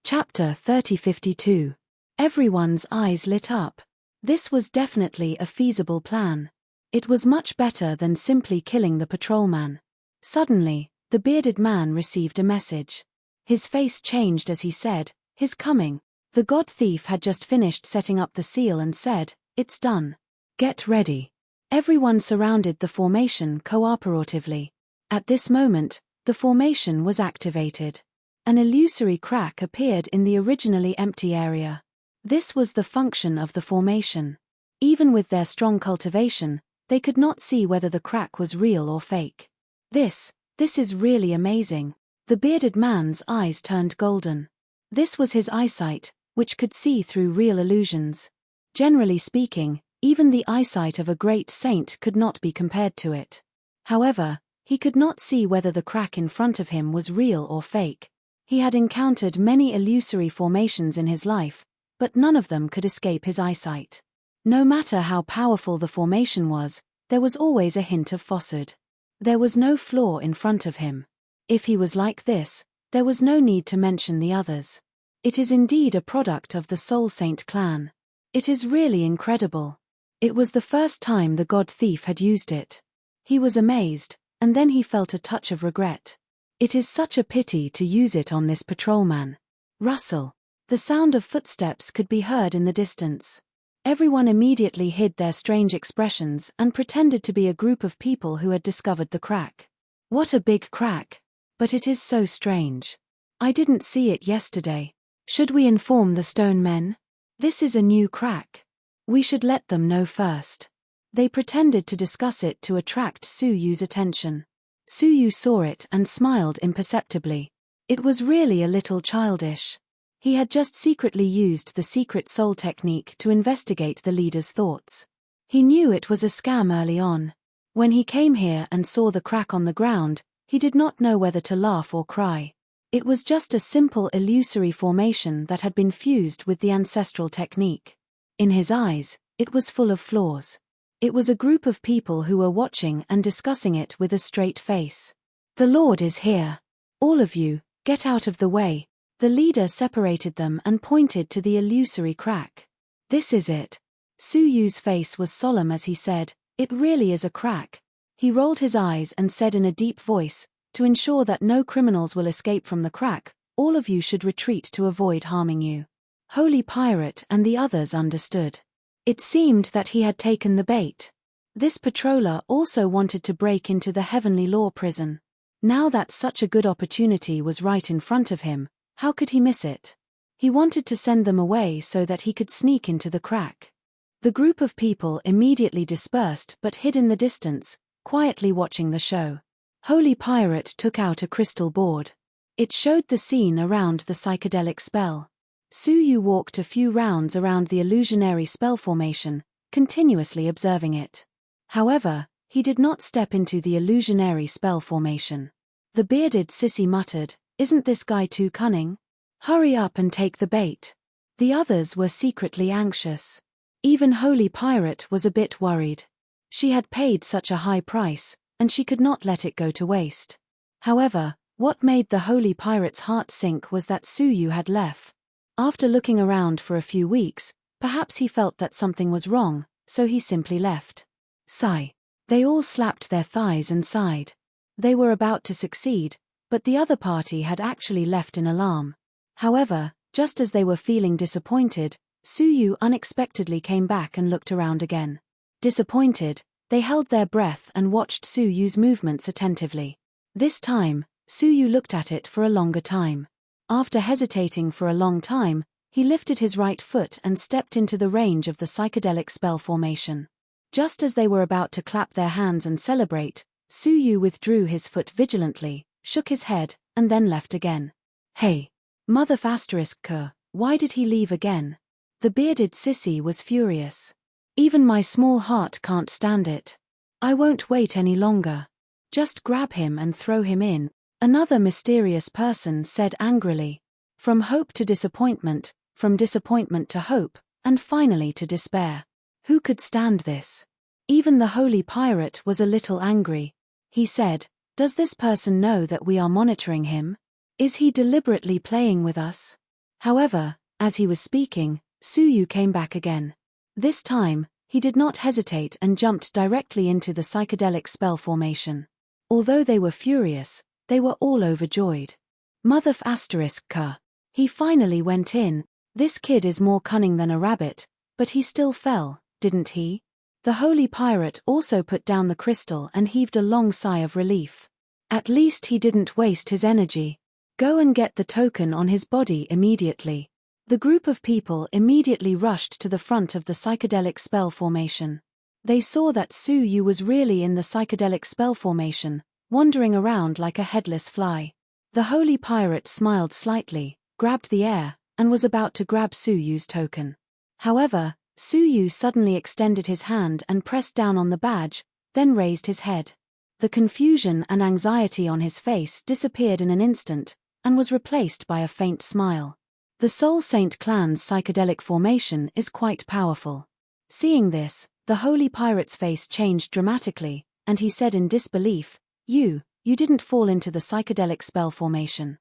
Chapter 3052. Everyone's eyes lit up. This was definitely a feasible plan. It was much better than simply killing the patrolman. Suddenly, the bearded man received a message. His face changed as he said, "His coming." The god thief had just finished setting up the seal and said, "It's done. Get ready." Everyone surrounded the formation cooperatively. At this moment, the formation was activated. An illusory crack appeared in the originally empty area. This was the function of the formation. Even with their strong cultivation, they could not see whether the crack was real or fake. This is really amazing. The bearded man's eyes turned golden. This was his eyesight, which could see through real illusions. Generally speaking, even the eyesight of a great saint could not be compared to it. However, he could not see whether the crack in front of him was real or fake. He had encountered many illusory formations in his life, but none of them could escape his eyesight. No matter how powerful the formation was, there was always a hint of falsehood. There was no flaw in front of him. If he was like this, there was no need to mention the others. It is indeed a product of the Soul Saint clan. It is really incredible. It was the first time the god thief had used it. He was amazed, and then he felt a touch of regret. It is such a pity to use it on this patrolman. Rustle. The sound of footsteps could be heard in the distance. Everyone immediately hid their strange expressions and pretended to be a group of people who had discovered the crack. What a big crack! But it is so strange. I didn't see it yesterday. Should we inform the stone men? This is a new crack. We should let them know first. They pretended to discuss it to attract Suyu's attention. Suyu saw it and smiled imperceptibly. It was really a little childish. He had just secretly used the secret soul technique to investigate the leader's thoughts. He knew it was a scam early on. When he came here and saw the crack on the ground, he did not know whether to laugh or cry. It was just a simple illusory formation that had been fused with the ancestral technique. In his eyes, it was full of flaws. It was a group of people who were watching and discussing it with a straight face. "The Lord is here. All of you, get out of the way." The leader separated them and pointed to the illusory crack. "This is it." Suyu's face was solemn as he said, "It really is a crack." He rolled his eyes and said in a deep voice, "To ensure that no criminals will escape from the crack, all of you should retreat to avoid harming you." Holy Pirate and the others understood. It seemed that he had taken the bait. This patroller also wanted to break into the Heavenly Law prison. Now that such a good opportunity was right in front of him, how could he miss it? He wanted to send them away so that he could sneak into the crack. The group of people immediately dispersed but hid in the distance, quietly watching the show. Holy Pirate took out a crystal board. It showed the scene around the psychedelic spell. Suyu walked a few rounds around the illusionary spell formation, continuously observing it. However, he did not step into the illusionary spell formation. The bearded sissy muttered, "Isn't this guy too cunning? Hurry up and take the bait." The others were secretly anxious. Even Holy Pirate was a bit worried. She had paid such a high price, and she could not let it go to waste. However, what made the Holy Pirate's heart sink was that Suyu had left. After looking around for a few weeks, perhaps he felt that something was wrong, so he simply left. Sigh. They all slapped their thighs and sighed. They were about to succeed, but the other party had actually left in alarm. However, just as they were feeling disappointed, Suyu unexpectedly came back and looked around again. Disappointed, they held their breath and watched Suyu's movements attentively. This time, Suyu looked at it for a longer time. After hesitating for a long time, he lifted his right foot and stepped into the range of the psychedelic spell formation. Just as they were about to clap their hands and celebrate, Suyu withdrew his foot vigilantly, shook his head, and then left again. "Hey! Mother ***, why did he leave again?" The bearded sissy was furious. "Even my small heart can't stand it. I won't wait any longer. Just grab him and throw him in," another mysterious person said angrily. "From hope to disappointment, from disappointment to hope, and finally to despair. Who could stand this?" Even the Holy Pirate was a little angry. He said, "Does this person know that we are monitoring him? Is he deliberately playing with us? However, as he was speaking, Suyu came back again. This time, he did not hesitate and jumped directly into the psychedelic spell formation. Although they were furious, they were all overjoyed. Mother ***. He finally went in. This kid is more cunning than a rabbit, but he still fell, didn't he? The holy pirate also put down the crystal and heaved a long sigh of relief. At least he didn't waste his energy. Go and get the token on his body immediately. The group of people immediately rushed to the front of the psychedelic spell formation. They saw that Suyu was really in the psychedelic spell formation, wandering around like a headless fly. The holy pirate smiled slightly, grabbed the air, and was about to grab Suyu's token. However, Suyu suddenly extended his hand and pressed down on the badge, then raised his head. The confusion and anxiety on his face disappeared in an instant, and was replaced by a faint smile. The Soul Saint clan's psychedelic formation is quite powerful. Seeing this, the holy pirate's face changed dramatically, and he said in disbelief, You didn't fall into the psychedelic spell formation.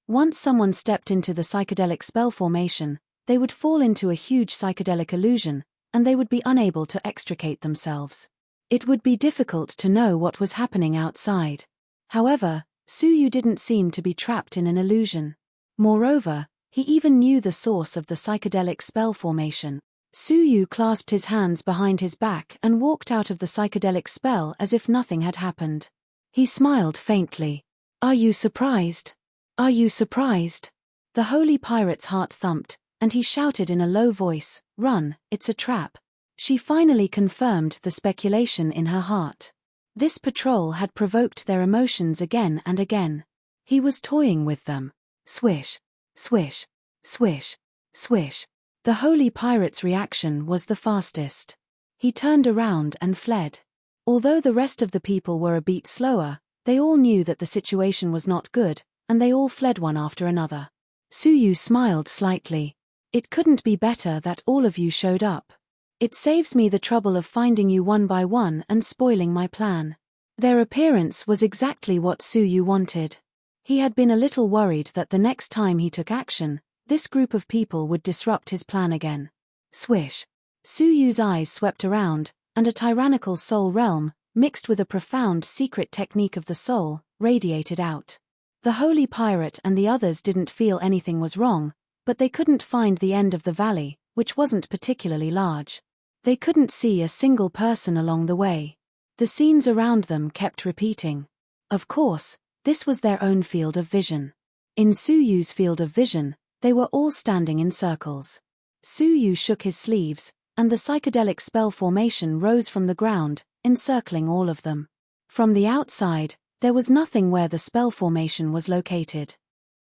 Once someone stepped into the psychedelic spell formation, they would fall into a huge psychedelic illusion, and they would be unable to extricate themselves. It would be difficult to know what was happening outside. However, Suyu didn't seem to be trapped in an illusion. Moreover, he even knew the source of the psychedelic spell formation. Suyu clasped his hands behind his back and walked out of the psychedelic spell as if nothing had happened. He smiled faintly. Are you surprised? Are you surprised? The holy pirate's heart thumped, and he shouted in a low voice, Run, it's a trap. She finally confirmed the speculation in her heart. This patrol had provoked their emotions again and again. He was toying with them. Swish, swish, swish, swish. The holy pirate's reaction was the fastest. He turned around and fled. Although the rest of the people were a beat slower, they all knew that the situation was not good, and they all fled one after another. Suyu smiled slightly. It couldn't be better that all of you showed up. It saves me the trouble of finding you one by one and spoiling my plan. Their appearance was exactly what Suyu wanted. He had been a little worried that the next time he took action, this group of people would disrupt his plan again. Swish. Suyu's eyes swept around, and a tyrannical soul realm, mixed with a profound secret technique of the soul, radiated out. The holy pirate and the others didn't feel anything was wrong, but they couldn't find the end of the valley, which wasn't particularly large. They couldn't see a single person along the way. The scenes around them kept repeating. Of course, this was their own field of vision. In Suyu's field of vision, they were all standing in circles. Suyu shook his sleeves, and the psychedelic spell formation rose from the ground, encircling all of them. From the outside, there was nothing where the spell formation was located.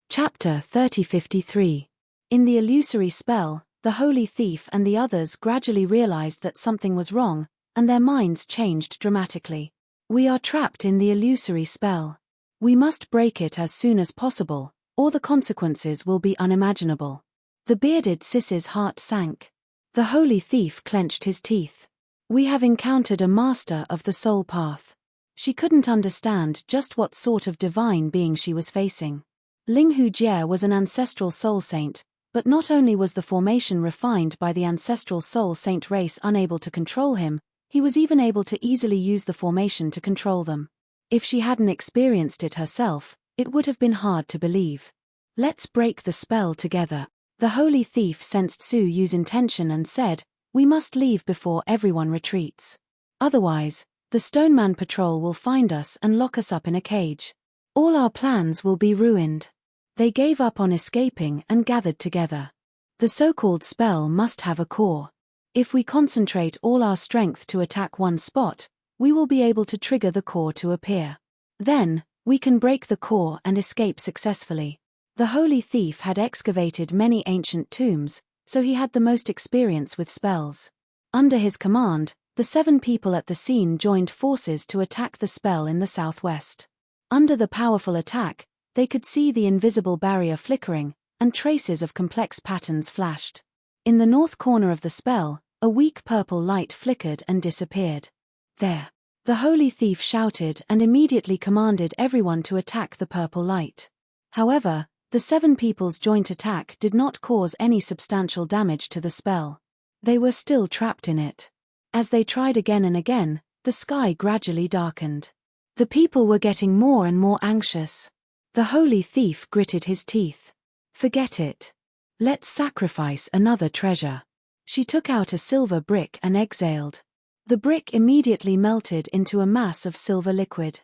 Chapter 3053. In the illusory spell, the holy thief and the others gradually realized that something was wrong, and their minds changed dramatically. We are trapped in the illusory spell. We must break it as soon as possible, or the consequences will be unimaginable. The bearded sis's heart sank. The holy thief clenched his teeth. We have encountered a master of the soul path. She couldn't understand just what sort of divine being she was facing. Ling Hujie was an ancestral soul saint, but not only was the formation refined by the ancestral soul saint race unable to control him, he was even able to easily use the formation to control them. If she hadn't experienced it herself, it would have been hard to believe. Let's break the spell together. The holy thief sensed Suyu's intention and said, We must leave before everyone retreats. Otherwise, the Stoneman Patrol will find us and lock us up in a cage. All our plans will be ruined. They gave up on escaping and gathered together. The so-called spell must have a core. If we concentrate all our strength to attack one spot, we will be able to trigger the core to appear. Then, we can break the core and escape successfully. The holy thief had excavated many ancient tombs, so he had the most experience with spells. Under his command, the 7 people at the scene joined forces to attack the spell in the southwest. Under the powerful attack, they could see the invisible barrier flickering, and traces of complex patterns flashed. In the north corner of the spell, a weak purple light flickered and disappeared. There! The holy thief shouted and immediately commanded everyone to attack the purple light. However, The 7 people's joint attack did not cause any substantial damage to the spell. They were still trapped in it. As they tried again and again, the sky gradually darkened. The people were getting more and more anxious. The holy thief gritted his teeth. Forget it. Let's sacrifice another treasure. She took out a silver brick and exhaled. The brick immediately melted into a mass of silver liquid.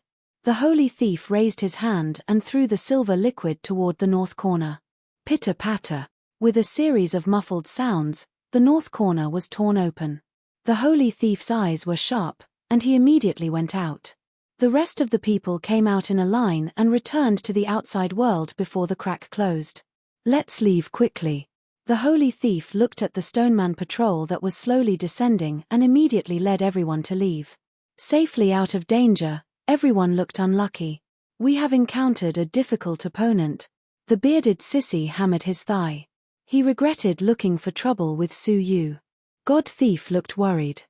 The holy thief raised his hand and threw the silver liquid toward the north corner. Pitter-patter. With a series of muffled sounds, the north corner was torn open. The holy thief's eyes were sharp, and he immediately went out. The rest of the people came out in a line and returned to the outside world before the crack closed. Let's leave quickly. The holy thief looked at the Stoneman patrol that was slowly descending and immediately led everyone to leave. Safely out of danger, everyone looked unlucky. We have encountered a difficult opponent. The bearded sissy hammered his thigh. He regretted looking for trouble with Su Yu. God Thief looked worried.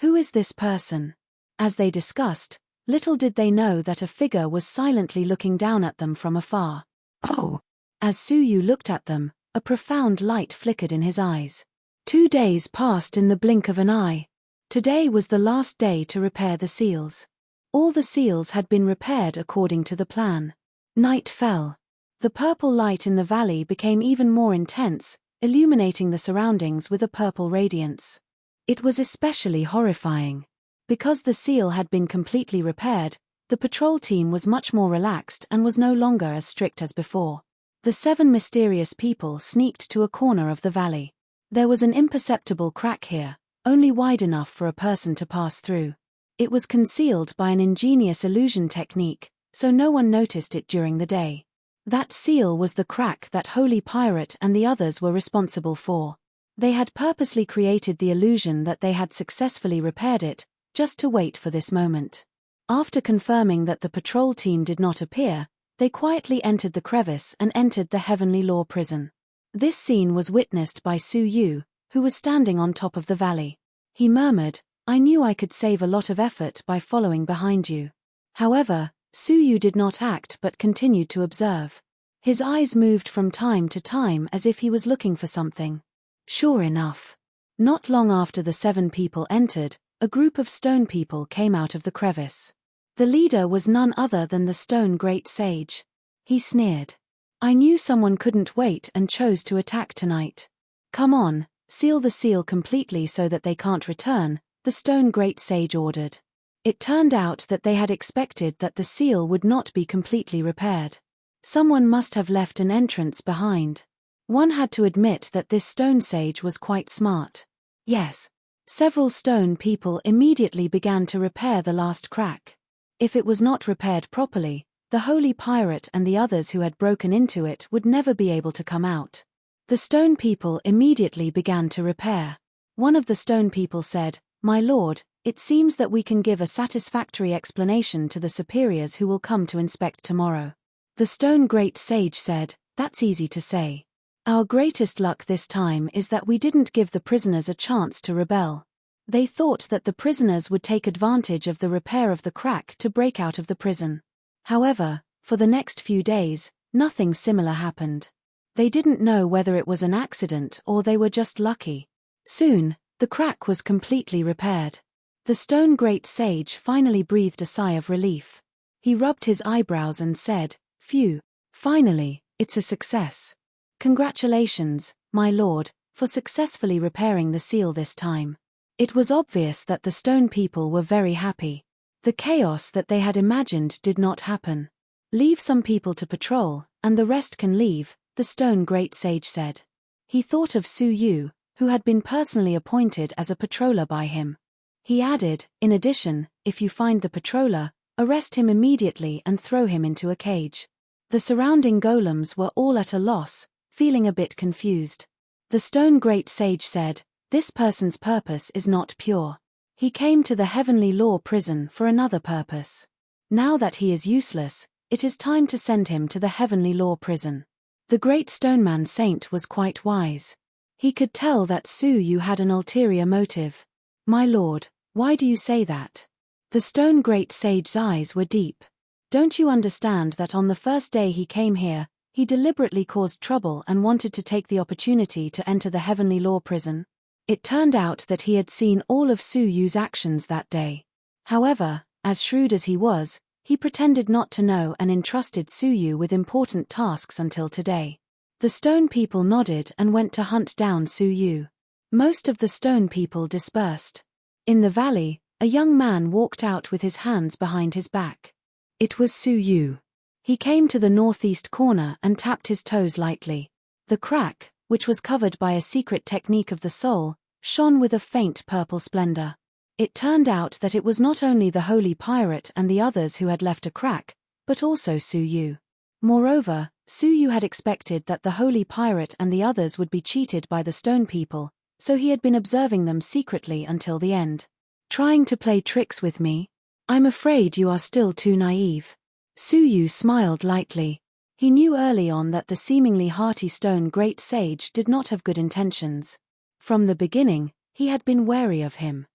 Who is this person? As they discussed, little did they know that a figure was silently looking down at them from afar. Oh! As Su Yu looked at them, a profound light flickered in his eyes. 2 days passed in the blink of an eye. Today was the last day to repair the seals. All the seals had been repaired according to the plan. Night fell. The purple light in the valley became even more intense, illuminating the surroundings with a purple radiance. It was especially horrifying. Because the seal had been completely repaired, the patrol team was much more relaxed and was no longer as strict as before. The 7 mysterious people sneaked to a corner of the valley. There was an imperceptible crack here, only wide enough for a person to pass through. It was concealed by an ingenious illusion technique, so no one noticed it during the day. That seal was the crack that Holy Pirate and the others were responsible for. They had purposely created the illusion that they had successfully repaired it, just to wait for this moment. After confirming that the patrol team did not appear, they quietly entered the crevice and entered the Heavenly Law prison. This scene was witnessed by Su Yu, who was standing on top of the valley. He murmured, "I knew I could save a lot of effort by following behind you." However, Su Yu did not act but continued to observe. His eyes moved from time to time as if he was looking for something. Sure enough. Not long after the 7 people entered, a group of stone people came out of the crevice. The leader was none other than the Stone Great Sage. He sneered. "I knew someone couldn't wait and chose to attack tonight. Come on, seal the seal completely so that they can't return," the Stone Great Sage ordered. It turned out that they had expected that the seal would not be completely repaired. Someone must have left an entrance behind. One had to admit that this stone sage was quite smart. Yes. Several stone people immediately began to repair the last crack. If it was not repaired properly, the Holy Pirate and the others who had broken into it would never be able to come out. The stone people immediately began to repair. One of the stone people said, "My lord, it seems that we can give a satisfactory explanation to the superiors who will come to inspect tomorrow." The Stone Great Sage said, "That's easy to say. Our greatest luck this time is that we didn't give the prisoners a chance to rebel. They thought that the prisoners would take advantage of the repair of the crack to break out of the prison. However, for the next few days, nothing similar happened. They didn't know whether it was an accident or they were just lucky. Soon, the crack was completely repaired. The Stone Great Sage finally breathed a sigh of relief. He rubbed his eyebrows and said, "Phew, finally, it's a success. Congratulations, my lord, for successfully repairing the seal this time." It was obvious that the stone people were very happy. The chaos that they had imagined did not happen. "Leave some people to patrol, and the rest can leave," the Stone Great Sage said. He thought of Su Yu, who had been personally appointed as a patroller by him. He added, "In addition, if you find the patroller, arrest him immediately and throw him into a cage." The surrounding golems were all at a loss, feeling a bit confused. The Stone Great Sage said, "This person's purpose is not pure. He came to the Heavenly Law prison for another purpose. Now that he is useless, it is time to send him to the Heavenly Law prison." The Great Stoneman Saint was quite wise. He could tell that Su Yu had an ulterior motive. "My lord, why do you say that?" The Stone Great Sage's eyes were deep. "Don't you understand that on the first day he came here, He deliberately caused trouble and wanted to take the opportunity to enter the heavenly law prison. It turned out that he had seen all of Su Yu's actions that day. However, as shrewd as he was, he pretended not to know and entrusted Su Yu with important tasks until today. The stone people nodded and went to hunt down Su Yu. Most of the stone people dispersed. In the valley, a young man walked out with his hands behind his back. It was Su Yu. He came to the northeast corner and tapped his toes lightly. The crack, which was covered by a secret technique of the soul, shone with a faint purple splendor. It turned out that it was not only the holy pirate and the others who had left a crack, but also Su Yu. Moreover, Su Yu had expected that the holy pirate and the others would be cheated by the stone people, so he had been observing them secretly until the end. Trying to play tricks with me? I'm afraid you are still too naive. Su Yu smiled lightly. He knew early on that the seemingly hearty stone great sage did not have good intentions. From the beginning, he had been wary of him.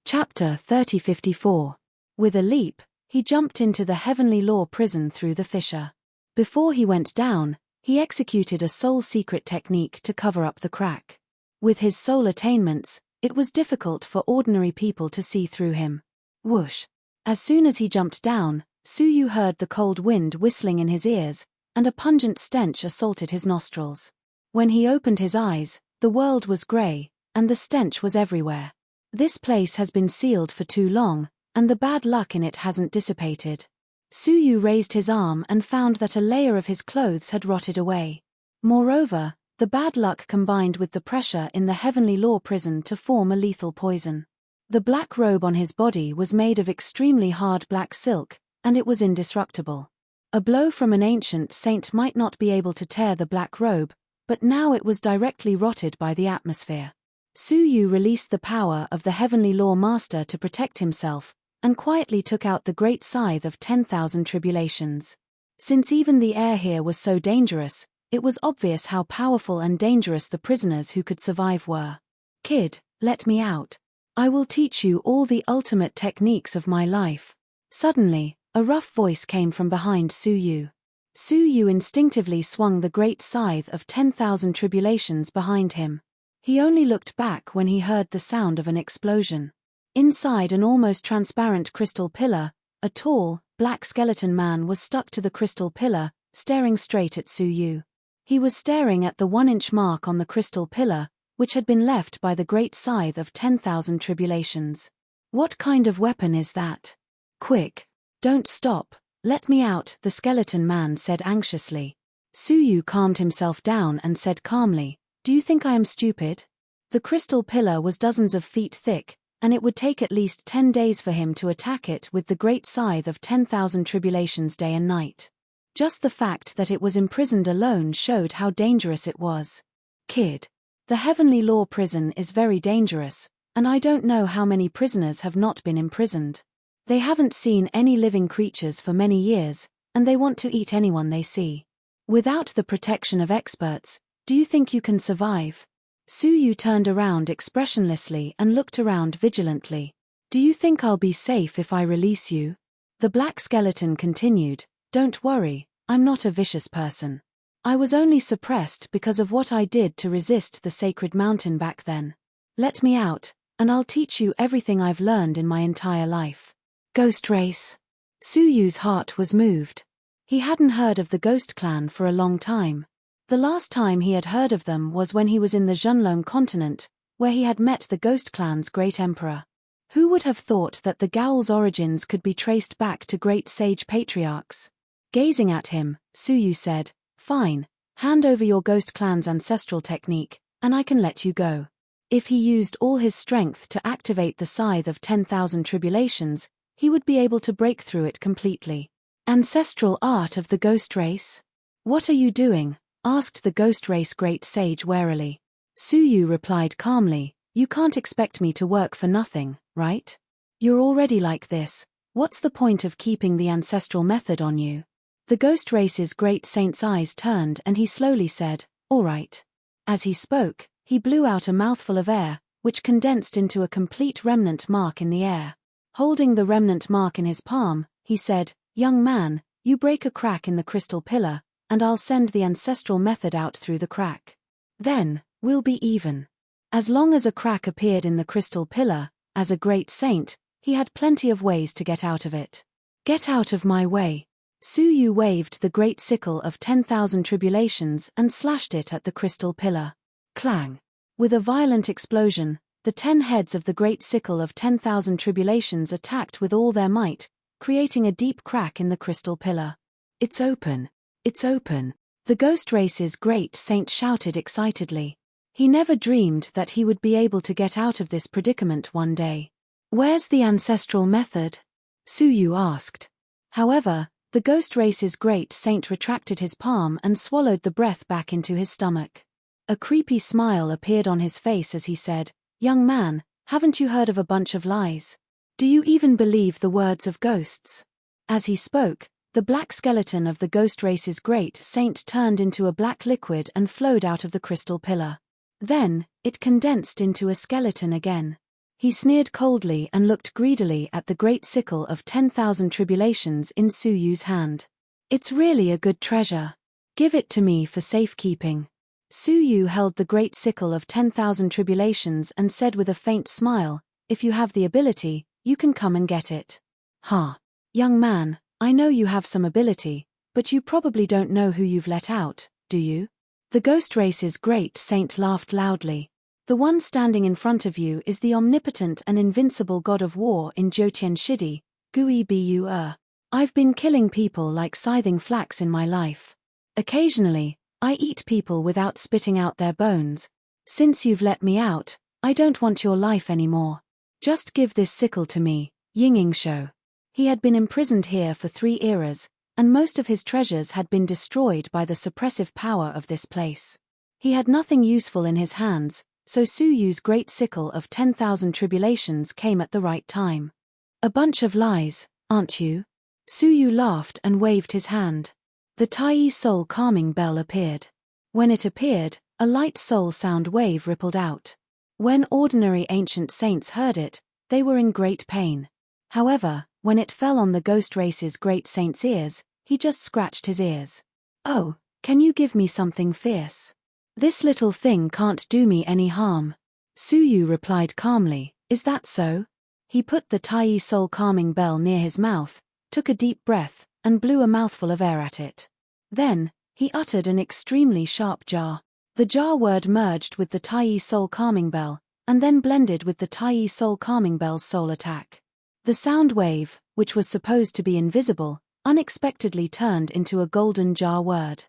Chapter 3054. With a leap, he jumped into the heavenly law prison through the fissure. Before he went down, he executed a soul secret technique to cover up the crack. With his soul attainments, it was difficult for ordinary people to see through him. Whoosh! As soon as he jumped down, Su Yu heard the cold wind whistling in his ears, and a pungent stench assaulted his nostrils. When he opened his eyes, the world was grey, and the stench was everywhere. This place has been sealed for too long, and the bad luck in it hasn't dissipated. Su Yu raised his arm and found that a layer of his clothes had rotted away. Moreover, the bad luck combined with the pressure in the heavenly law prison to form a lethal poison. The black robe on his body was made of extremely hard black silk, and it was indestructible. A blow from an ancient saint might not be able to tear the black robe, but now it was directly rotted by the atmosphere. Su Yu released the power of the heavenly law master to protect himself, and quietly took out the great scythe of 10,000 tribulations. Since even the air here was so dangerous, it was obvious how powerful and dangerous the prisoners who could survive were. Kid, let me out. I will teach you all the ultimate techniques of my life. Suddenly, a rough voice came from behind Su Yu. Su Yu instinctively swung the great scythe of 10,000 tribulations behind him. He only looked back when he heard the sound of an explosion. Inside an almost transparent crystal pillar, a tall, black skeleton man was stuck to the crystal pillar, staring straight at Su Yu. He was staring at the 1-inch mark on the crystal pillar, which had been left by the great scythe of 10,000 tribulations. What kind of weapon is that? Quick! Don't stop, let me out, the skeleton man said anxiously. Su Yu calmed himself down and said calmly, do you think I am stupid? The crystal pillar was dozens of feet thick, and it would take at least 10 days for him to attack it with the great scythe of 10,000 tribulations day and night. Just the fact that it was imprisoned alone showed how dangerous it was. Kid, the heavenly law prison is very dangerous, and I don't know how many prisoners have not been imprisoned. They haven't seen any living creatures for many years, and they want to eat anyone they see. Without the protection of experts, do you think you can survive? Su Yu turned around expressionlessly and looked around vigilantly. Do you think I'll be safe if I release you? The black skeleton continued, don't worry, I'm not a vicious person. I was only suppressed because of what I did to resist the sacred mountain back then. Let me out, and I'll teach you everything I've learned in my entire life. Ghost race. Su Yu's heart was moved. He hadn't heard of the Ghost Clan for a long time. The last time he had heard of them was when he was in the Zhenlong continent, where he had met the Ghost Clan's great emperor. Who would have thought that the Gowl's origins could be traced back to great sage patriarchs? Gazing at him, Su Yu said, fine, hand over your Ghost Clan's ancestral technique, and I can let you go. If he used all his strength to activate the scythe of 10,000 tribulations, he would be able to break through it completely. Ancestral art of the ghost race? What are you doing? Asked the ghost race great sage warily. Su Yu replied calmly, you can't expect me to work for nothing, right? You're already like this, what's the point of keeping the ancestral method on you? The ghost race's great saint's eyes turned and he slowly said, all right. As he spoke, he blew out a mouthful of air, which condensed into a complete remnant mark in the air. Holding the remnant mark in his palm, he said, young man, you break a crack in the crystal pillar, and I'll send the ancestral method out through the crack. Then, we'll be even. As long as a crack appeared in the crystal pillar, as a great saint, he had plenty of ways to get out of it. Get out of my way. Su Yu waved the great sickle of 10,000 tribulations and slashed it at the crystal pillar. Clang. With a violent explosion, the 10 heads of the great sickle of 10,000 tribulations attacked with all their might, creating a deep crack in the crystal pillar. It's open. It's open. The ghost race's great saint shouted excitedly. He never dreamed that he would be able to get out of this predicament one day. Where's the ancestral method? Su Yu asked. However, the ghost race's great saint retracted his palm and swallowed the breath back into his stomach. A creepy smile appeared on his face as he said, "Young man, haven't you heard of a bunch of lies? Do you even believe the words of ghosts?" As he spoke, the black skeleton of the ghost race's great saint turned into a black liquid and flowed out of the crystal pillar. Then, it condensed into a skeleton again. He sneered coldly and looked greedily at the great sickle of 10,000 tribulations in Su Yu's hand. "It's really a good treasure. Give it to me for safekeeping." Su Yu held the great sickle of 10,000 tribulations and said with a faint smile, "If you have the ability, you can come and get it." "Huh. Young man, I know you have some ability, but you probably don't know who you've let out, do you?" The ghost race's great saint laughed loudly. "The one standing in front of you is the omnipotent and invincible god of war in Jotian Shidi, Gui Bu. I've been killing people like scything flax in my life. Occasionally, I eat people without spitting out their bones. Since you've let me out, I don't want your life anymore. Just give this sickle to me, Yingyingsho." He had been imprisoned here for 3 eras, and most of his treasures had been destroyed by the suppressive power of this place. He had nothing useful in his hands, so Su Yu's great sickle of 10,000 tribulations came at the right time. "A bunch of lies, aren't you?" Su Yu laughed and waved his hand. The Tai soul calming bell appeared. When it appeared, a light soul sound wave rippled out. When ordinary ancient saints heard it, they were in great pain. However, when it fell on the ghost race's great saint's ears, he just scratched his ears. "Oh, can you give me something fierce? This little thing can't do me any harm." Su Yu replied calmly, "Is that so?" He put the Tai soul calming bell near his mouth, took a deep breath, and blew a mouthful of air at it. Then, he uttered an extremely sharp jar. The jar word merged with the Tai soul calming bell, and then blended with the Tai soul calming bell's soul attack. The sound wave, which was supposed to be invisible, unexpectedly turned into a golden jar word.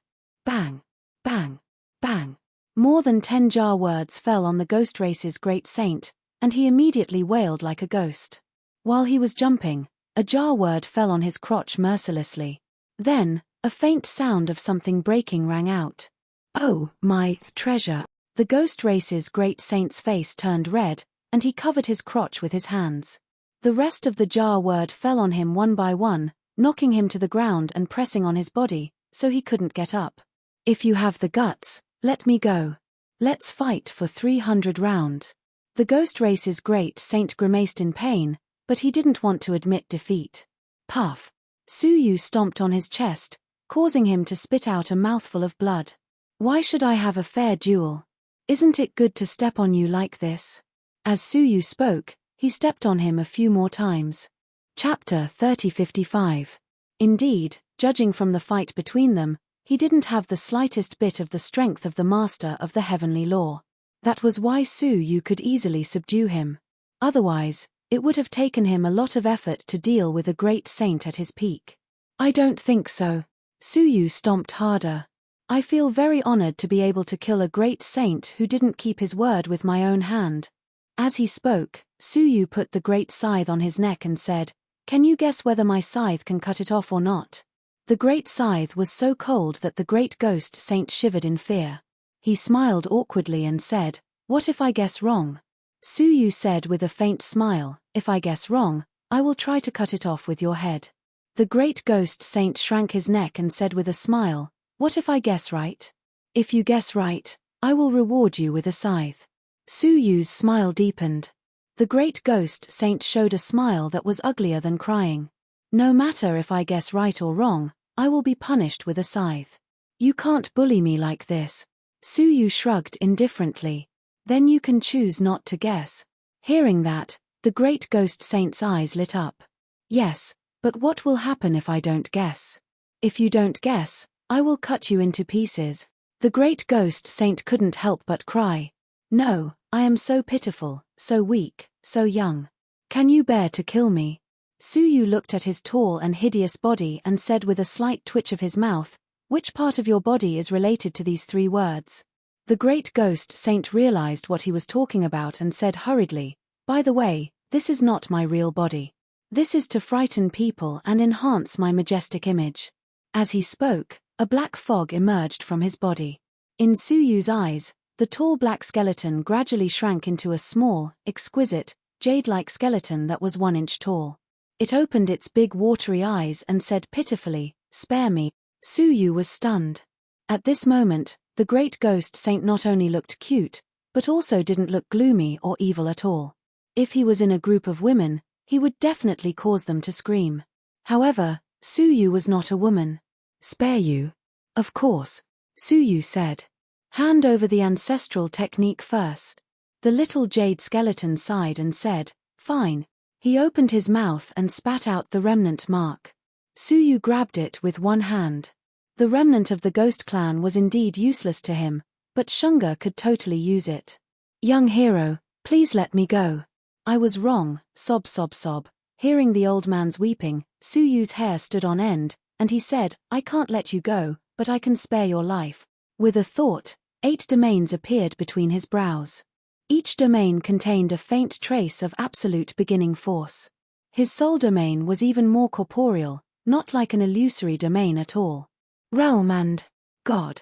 Bang! Bang! Bang! More than 10 jar words fell on the ghost race's great saint, and he immediately wailed like a ghost. While he was jumping, a jar word fell on his crotch mercilessly. Then, a faint sound of something breaking rang out. "Oh, my treasure!" The ghost race's great saint's face turned red, and he covered his crotch with his hands. The rest of the jar word fell on him one by one, knocking him to the ground and pressing on his body, so he couldn't get up. "If you have the guts, let me go. Let's fight for 300 rounds. The ghost race's great saint grimaced in pain, but he didn't want to admit defeat. Puff! Su Yu stomped on his chest, causing him to spit out a mouthful of blood. "Why should I have a fair duel? Isn't it good to step on you like this?" As Su Yu spoke, he stepped on him a few more times. Chapter 3055. Indeed, judging from the fight between them, he didn't have the slightest bit of the strength of the master of the heavenly law. That was why Su Yu could easily subdue him. Otherwise, it would have taken him a lot of effort to deal with a great saint at his peak. "I don't think so." Su Yu stomped harder. "I feel very honored to be able to kill a great saint who didn't keep his word with my own hand." As he spoke, Su Yu put the great scythe on his neck and said, "Can you guess whether my scythe can cut it off or not?" The great scythe was so cold that the great ghost saint shivered in fear. He smiled awkwardly and said, "What if I guess wrong?" Su Yu said with a faint smile, "If I guess wrong, I will try to cut it off with your head." The great ghost saint shrank his neck and said with a smile, "What if I guess right?" "If you guess right, I will reward you with a scythe." Su Yu's smile deepened. The great ghost saint showed a smile that was uglier than crying. "No matter if I guess right or wrong, I will be punished with a scythe." You can't bully me like this. Su Yu shrugged indifferently. Then you can choose not to guess. Hearing that, the great ghost saint's eyes lit up. Yes, but what will happen if I don't guess? If you don't guess, I will cut you into pieces. The great ghost saint couldn't help but cry. No, I am so pitiful, so weak, so young. Can you bear to kill me? Su Yu looked at his tall and hideous body and said with a slight twitch of his mouth, which part of your body is related to these 3 words? The great ghost saint realized what he was talking about and said hurriedly, by the way, this is not my real body. This is to frighten people and enhance my majestic image. As he spoke, a black fog emerged from his body. In Su Yu's eyes, the tall black skeleton gradually shrank into a small, exquisite, jade-like skeleton that was 1 inch tall. It opened its big watery eyes and said pitifully, "Spare me." Su Yu was stunned. At this moment, the great ghost saint not only looked cute, but also didn't look gloomy or evil at all. If he was in a group of women, he would definitely cause them to scream. However, Su Yu was not a woman. "Spare you?" "Of course," Su Yu said. "Hand over the ancestral technique first." The little jade skeleton sighed and said, "Fine." He opened his mouth and spat out the remnant mark. Su Yu grabbed it with 1 hand. The remnant of the ghost clan was indeed useless to him, but Shunga could totally use it. "Young hero, please let me go. I was wrong," sob sob sob. Hearing the old man's weeping, Su Yu's hair stood on end, and he said, "I can't let you go, but I can spare your life." With a thought, 8 domains appeared between his brows. Each domain contained a faint trace of absolute beginning force. His soul domain was even more corporeal, not like an illusory domain at all. Realm and God.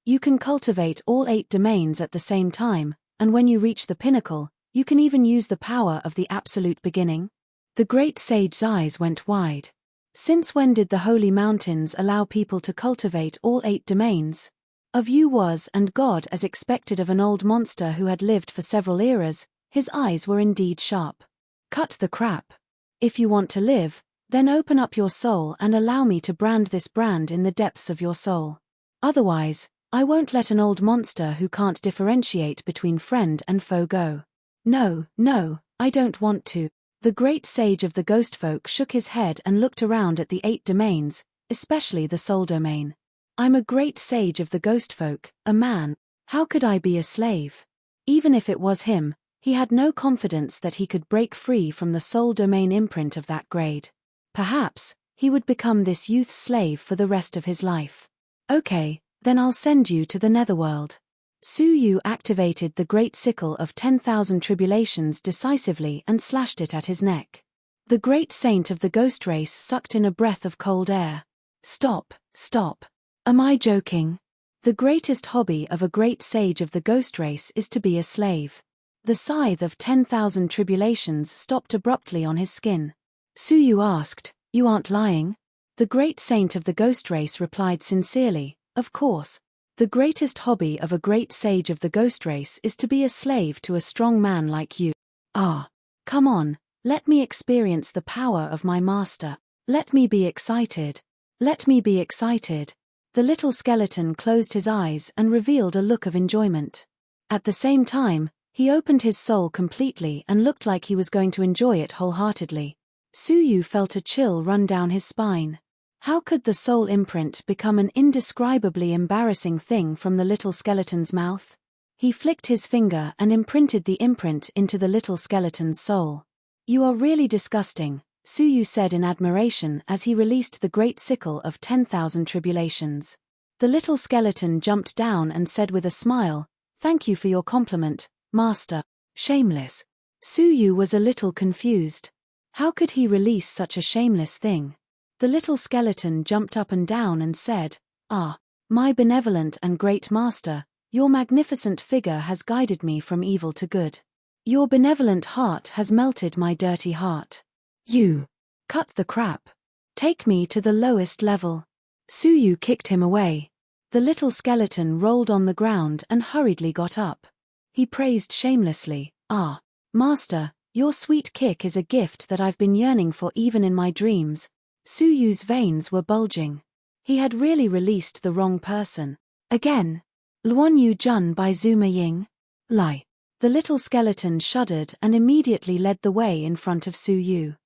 You can cultivate all 8 domains at the same time, and when you reach the pinnacle, you can even use the power of the absolute beginning. The great sage's eyes went wide. Since when did the holy mountains allow people to cultivate all 8 domains? Of you was and God as expected of an old monster who had lived for several eras, his eyes were indeed sharp. Cut the crap. If you want to live, then open up your soul and allow me to brand this brand in the depths of your soul. Otherwise, I won't let an old monster who can't differentiate between friend and foe go. No, I don't want to. The great sage of the ghost folk shook his head and looked around at the 8 domains, especially the soul domain. I'm a great sage of the ghost folk, a man. How could I be a slave? Even if it was him, he had no confidence that he could break free from the soul domain imprint of that grade. Perhaps, he would become this youth's slave for the rest of his life. Okay, then I'll send you to the netherworld. Su Yu activated the great sickle of 10,000 tribulations decisively and slashed it at his neck. The great saint of the ghost race sucked in a breath of cold air. Stop. Am I joking? The greatest hobby of a great sage of the ghost race is to be a slave. The scythe of 10,000 tribulations stopped abruptly on his skin. Su Yu asked, "You aren't lying?" The great saint of the ghost race replied sincerely, "Of course. The greatest hobby of a great sage of the ghost race is to be a slave to a strong man like you." "Ah. Come on, let me experience the power of my master. Let me be excited. The little skeleton closed his eyes and revealed a look of enjoyment. At the same time, he opened his soul completely and looked like he was going to enjoy it wholeheartedly. Su Yu felt a chill run down his spine. How could the soul imprint become an indescribably embarrassing thing from the little skeleton's mouth? He flicked his finger and imprinted the imprint into the little skeleton's soul. "You are really disgusting," Su Yu said in admiration as he released the great sickle of 10,000 tribulations. The little skeleton jumped down and said with a smile, "Thank you for your compliment, master." Shameless. Su Yu was a little confused. How could he release such a shameless thing? The little skeleton jumped up and down and said, "Ah, my benevolent and great master, your magnificent figure has guided me from evil to good. Your benevolent heart has melted my dirty heart. You. Cut the crap. Take me to the lowest level." Su Yu kicked him away. The little skeleton rolled on the ground and hurriedly got up. He praised shamelessly, "Ah, master, your sweet kick is a gift that I've been yearning for even in my dreams." Su Yu's veins were bulging. He had really released the wrong person. Again. Luan Yu Jun by Zuma Ying? Lie. The little skeleton shuddered and immediately led the way in front of Su Yu.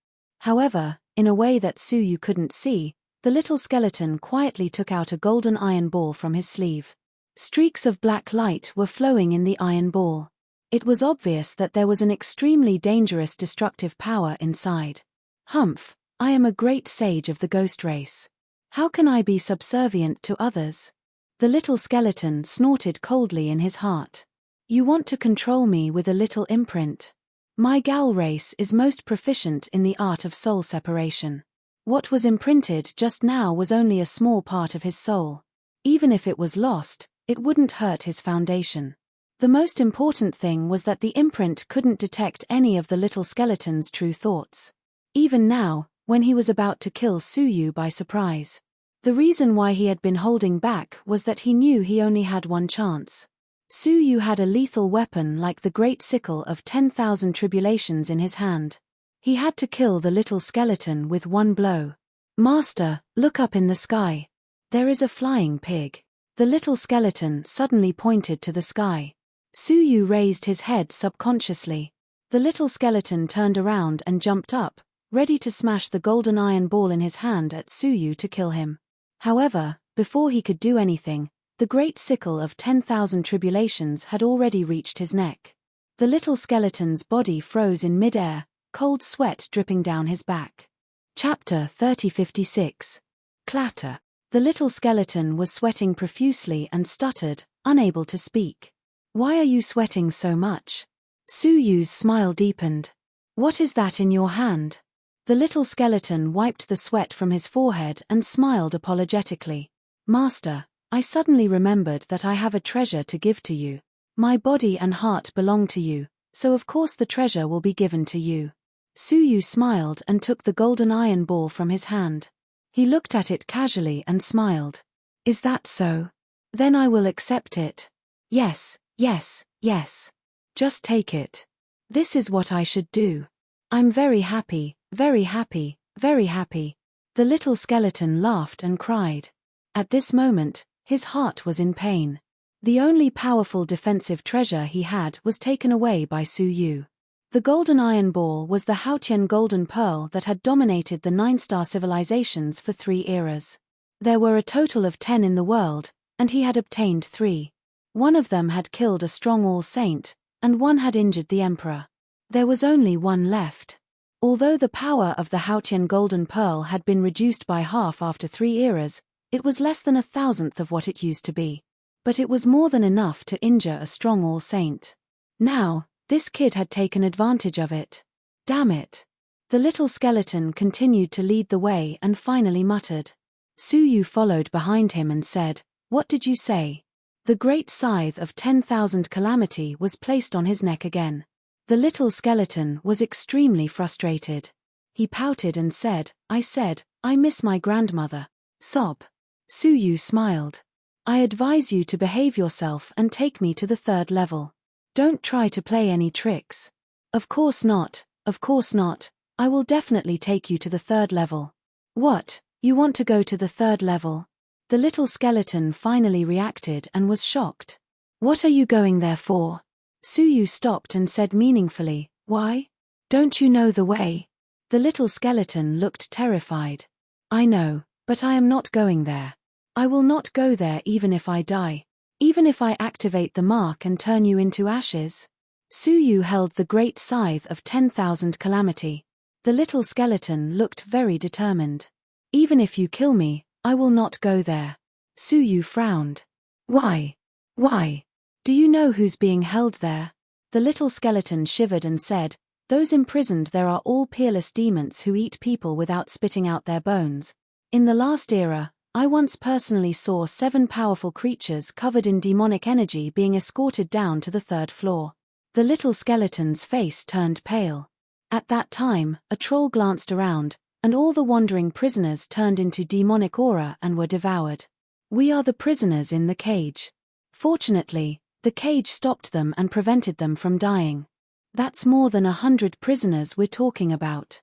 However, in a way that Su Yu couldn't see, the little skeleton quietly took out a golden iron ball from his sleeve. Streaks of black light were flowing in the iron ball. It was obvious that there was an extremely dangerous destructive power inside. Humph, I am a great sage of the ghost race. How can I be subservient to others? The little skeleton snorted coldly in his heart. You want to control me with a little imprint? My Gal race is most proficient in the art of soul separation. What was imprinted just now was only a small part of his soul. Even if it was lost, it wouldn't hurt his foundation. The most important thing was that the imprint couldn't detect any of the little skeleton's true thoughts. Even now, when he was about to kill Su Yu by surprise. The reason why he had been holding back was that he knew he only had one chance. Su Yu had a lethal weapon like the great sickle of 10,000 tribulations in his hand. He had to kill the little skeleton with one blow. Master, look up in the sky. There is a flying pig. The little skeleton suddenly pointed to the sky. Su Yu raised his head subconsciously. The little skeleton turned around and jumped up, ready to smash the golden iron ball in his hand at Su Yu to kill him. However, before he could do anything, the great sickle of 10,000 tribulations had already reached his neck. The little skeleton's body froze in mid-air, cold sweat dripping down his back. Chapter 3056. Clatter. The little skeleton was sweating profusely and stuttered, unable to speak. Why are you sweating so much? Su Yu's smile deepened. What is that in your hand? The little skeleton wiped the sweat from his forehead and smiled apologetically. Master, I suddenly remembered that I have a treasure to give to you. My body and heart belong to you, so of course the treasure will be given to you. Su Yu smiled and took the golden iron ball from his hand. He looked at it casually and smiled. Is that so? Then I will accept it. Yes, yes, yes. Just take it. This is what I should do. I'm very happy, very happy, very happy. The little skeleton laughed and cried. At this moment, his heart was in pain. The only powerful defensive treasure he had was taken away by Su Yu. The golden iron ball was the Haotian golden pearl that had dominated the 9-star civilizations for 3 eras. There were a total of 10 in the world, and he had obtained 3. One of them had killed a strong all-saint, and one had injured the emperor. There was only one left. Although the power of the Haotian golden pearl had been reduced by half after 3 eras, it was less than 1,000th of what it used to be. But it was more than enough to injure a strong all-saint. Now, this kid had taken advantage of it. Damn it. The little skeleton continued to lead the way and finally muttered. Su Yu followed behind him and said, What did you say? The great scythe of 10,000 calamity was placed on his neck again. The little skeleton was extremely frustrated. He pouted and said, I miss my grandmother. Sob. Su Yu smiled. I advise you to behave yourself and take me to the 3rd level. Don't try to play any tricks. Of course not, of course not. I will definitely take you to the 3rd level. What, you want to go to the 3rd level? The little skeleton finally reacted and was shocked. What are you going there for? Su Yu stopped and said meaningfully, Why? Don't you know the way? The little skeleton looked terrified. I know, but I am not going there. I will not go there even if I die. Even if I activate the mark and turn you into ashes? Su Yu held the great scythe of 10,000 calamity. The little skeleton looked very determined. Even if you kill me, I will not go there. Su Yu frowned. Why? Why? Do you know who's being held there? The little skeleton shivered and said, Those imprisoned there are all peerless demons who eat people without spitting out their bones. In the last era, I once personally saw 7 powerful creatures covered in demonic energy being escorted down to the 3rd floor. The little skeleton's face turned pale. At that time, a troll glanced around, and all the wandering prisoners turned into demonic aura and were devoured. We are the prisoners in the cage. Fortunately, the cage stopped them and prevented them from dying. That's more than 100 prisoners we're talking about.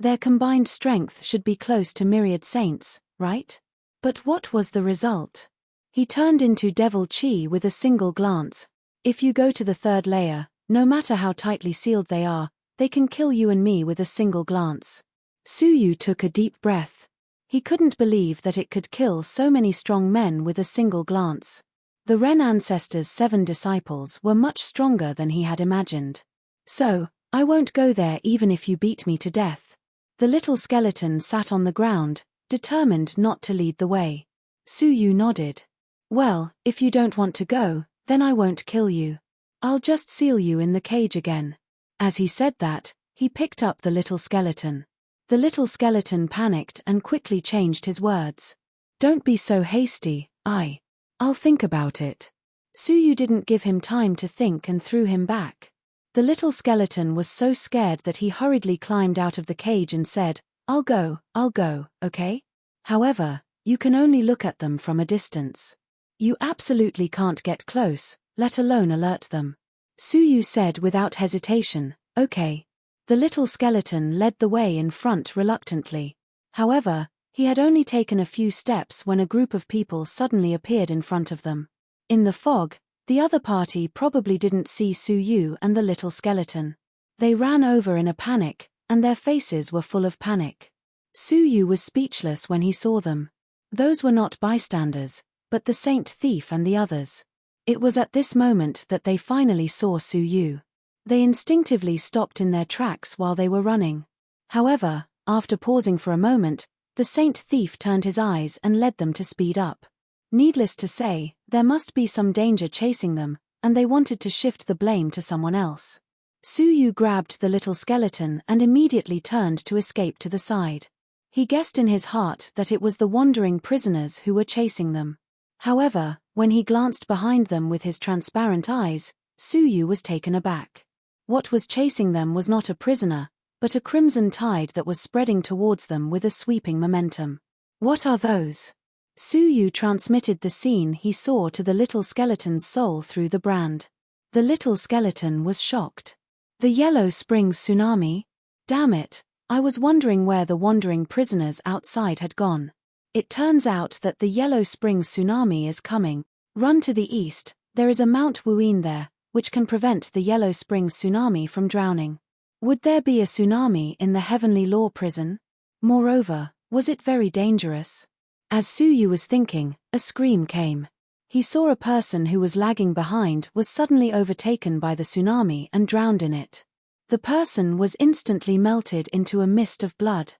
Their combined strength should be close to myriad saints, right? But what was the result? He turned into Devil Chi with a single glance. If you go to the third layer, no matter how tightly sealed they are, they can kill you and me with a single glance. Suyu took a deep breath. He couldn't believe that it could kill so many strong men with a single glance. The Ren ancestors' 7 disciples were much stronger than he had imagined. So, I won't go there even if you beat me to death. The little skeleton sat on the ground, determined not to lead the way. Suyu nodded. Well, if you don't want to go, then I won't kill you. I'll just seal you in the cage again. As he said that, he picked up the little skeleton. The little skeleton panicked and quickly changed his words. Don't be so hasty, I'll think about it. Suyu didn't give him time to think and threw him back. The little skeleton was so scared that he hurriedly climbed out of the cage and said, I'll go, okay? However, you can only look at them from a distance. You absolutely can't get close, let alone alert them. Suyu said without hesitation, okay. The little skeleton led the way in front reluctantly. However, he had only taken a few steps when a group of people suddenly appeared in front of them. In the fog, the other party probably didn't see Suyu and the little skeleton. They ran over in a panic, and their faces were full of panic. Suyu was speechless when he saw them. Those were not bystanders, but the saint thief and the others. It was at this moment that they finally saw Suyu. They instinctively stopped in their tracks while they were running. However, after pausing for a moment, the saint thief turned his eyes and led them to speed up. Needless to say, there must be some danger chasing them, and they wanted to shift the blame to someone else. Suyu grabbed the little skeleton and immediately turned to escape to the side. He guessed in his heart that it was the wandering prisoners who were chasing them. However, when he glanced behind them with his transparent eyes, Suyu was taken aback. What was chasing them was not a prisoner, but a crimson tide that was spreading towards them with a sweeping momentum. What are those? Suyu transmitted the scene he saw to the little skeleton's soul through the brand. The little skeleton was shocked. The Yellow Springs tsunami? Damn it, I was wondering where the wandering prisoners outside had gone. It turns out that the Yellow Springs tsunami is coming. Run to the east, there is a Mount Wuyin there, which can prevent the Yellow Springs tsunami from drowning. Would there be a tsunami in the Heavenly Law prison? Moreover, was it very dangerous? As Suyu was thinking, a scream came. He saw a person who was lagging behind was suddenly overtaken by the tsunami and drowned in it. The person was instantly melted into a mist of blood.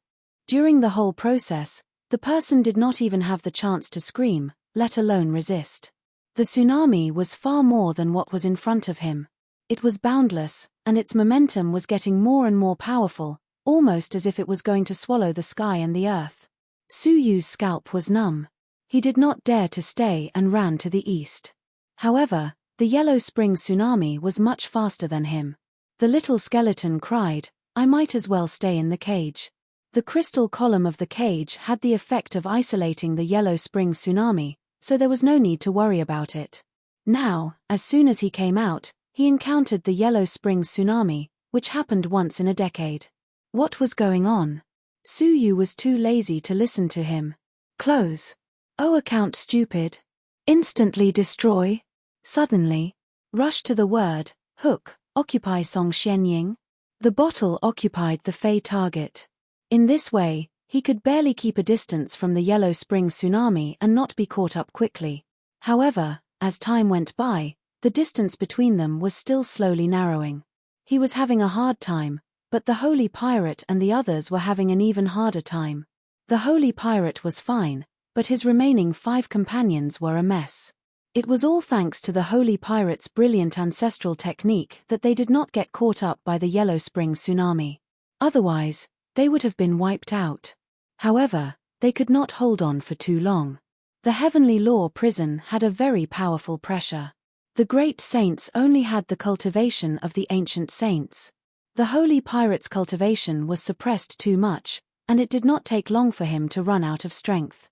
During the whole process, the person did not even have the chance to scream, let alone resist. The tsunami was far more than what was in front of him. It was boundless, and its momentum was getting more and more powerful, almost as if it was going to swallow the sky and the earth. Suyu's scalp was numb. He did not dare to stay and ran to the east. However, the Yellow Springs tsunami was much faster than him. The little skeleton cried, I might as well stay in the cage. The crystal column of the cage had the effect of isolating the Yellow Springs tsunami, so there was no need to worry about it. Now, as soon as he came out, he encountered the Yellow Springs tsunami, which happened once in a decade. What was going on? Suyu was too lazy to listen to him. Close. Oh, account stupid. Instantly destroy. Suddenly. Rush to the word, hook, occupy Song Xianying. The bottle occupied the Fey target. In this way, he could barely keep a distance from the Yellow Springs tsunami and not be caught up quickly. However, as time went by, the distance between them was still slowly narrowing. He was having a hard time, but the Holy Pirate and the others were having an even harder time. The Holy Pirate was fine, but his remaining 5 companions were a mess. It was all thanks to the Holy Pirate's brilliant ancestral technique that they did not get caught up by the Yellow Springs tsunami. Otherwise, they would have been wiped out. However, they could not hold on for too long. The Heavenly Law prison had a very powerful pressure. The great saints only had the cultivation of the ancient saints. The Holy Pirate's cultivation was suppressed too much, and it did not take long for him to run out of strength.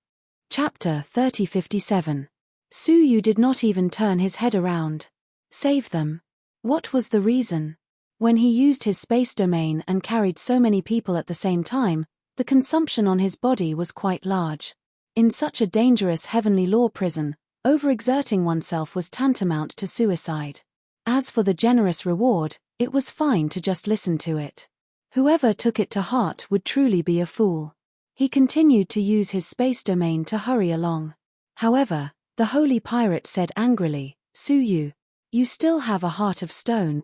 Chapter 3057. Suyu did not even turn his head around. Save them. What was the reason? When he used his space domain and carried so many people at the same time, the consumption on his body was quite large. In such a dangerous heavenly law prison, overexerting oneself was tantamount to suicide. As for the generous reward, it was fine to just listen to it. Whoever took it to heart would truly be a fool. He continued to use his space domain to hurry along. However, the holy pirate said angrily, "Suyu, you still have a heart of stone."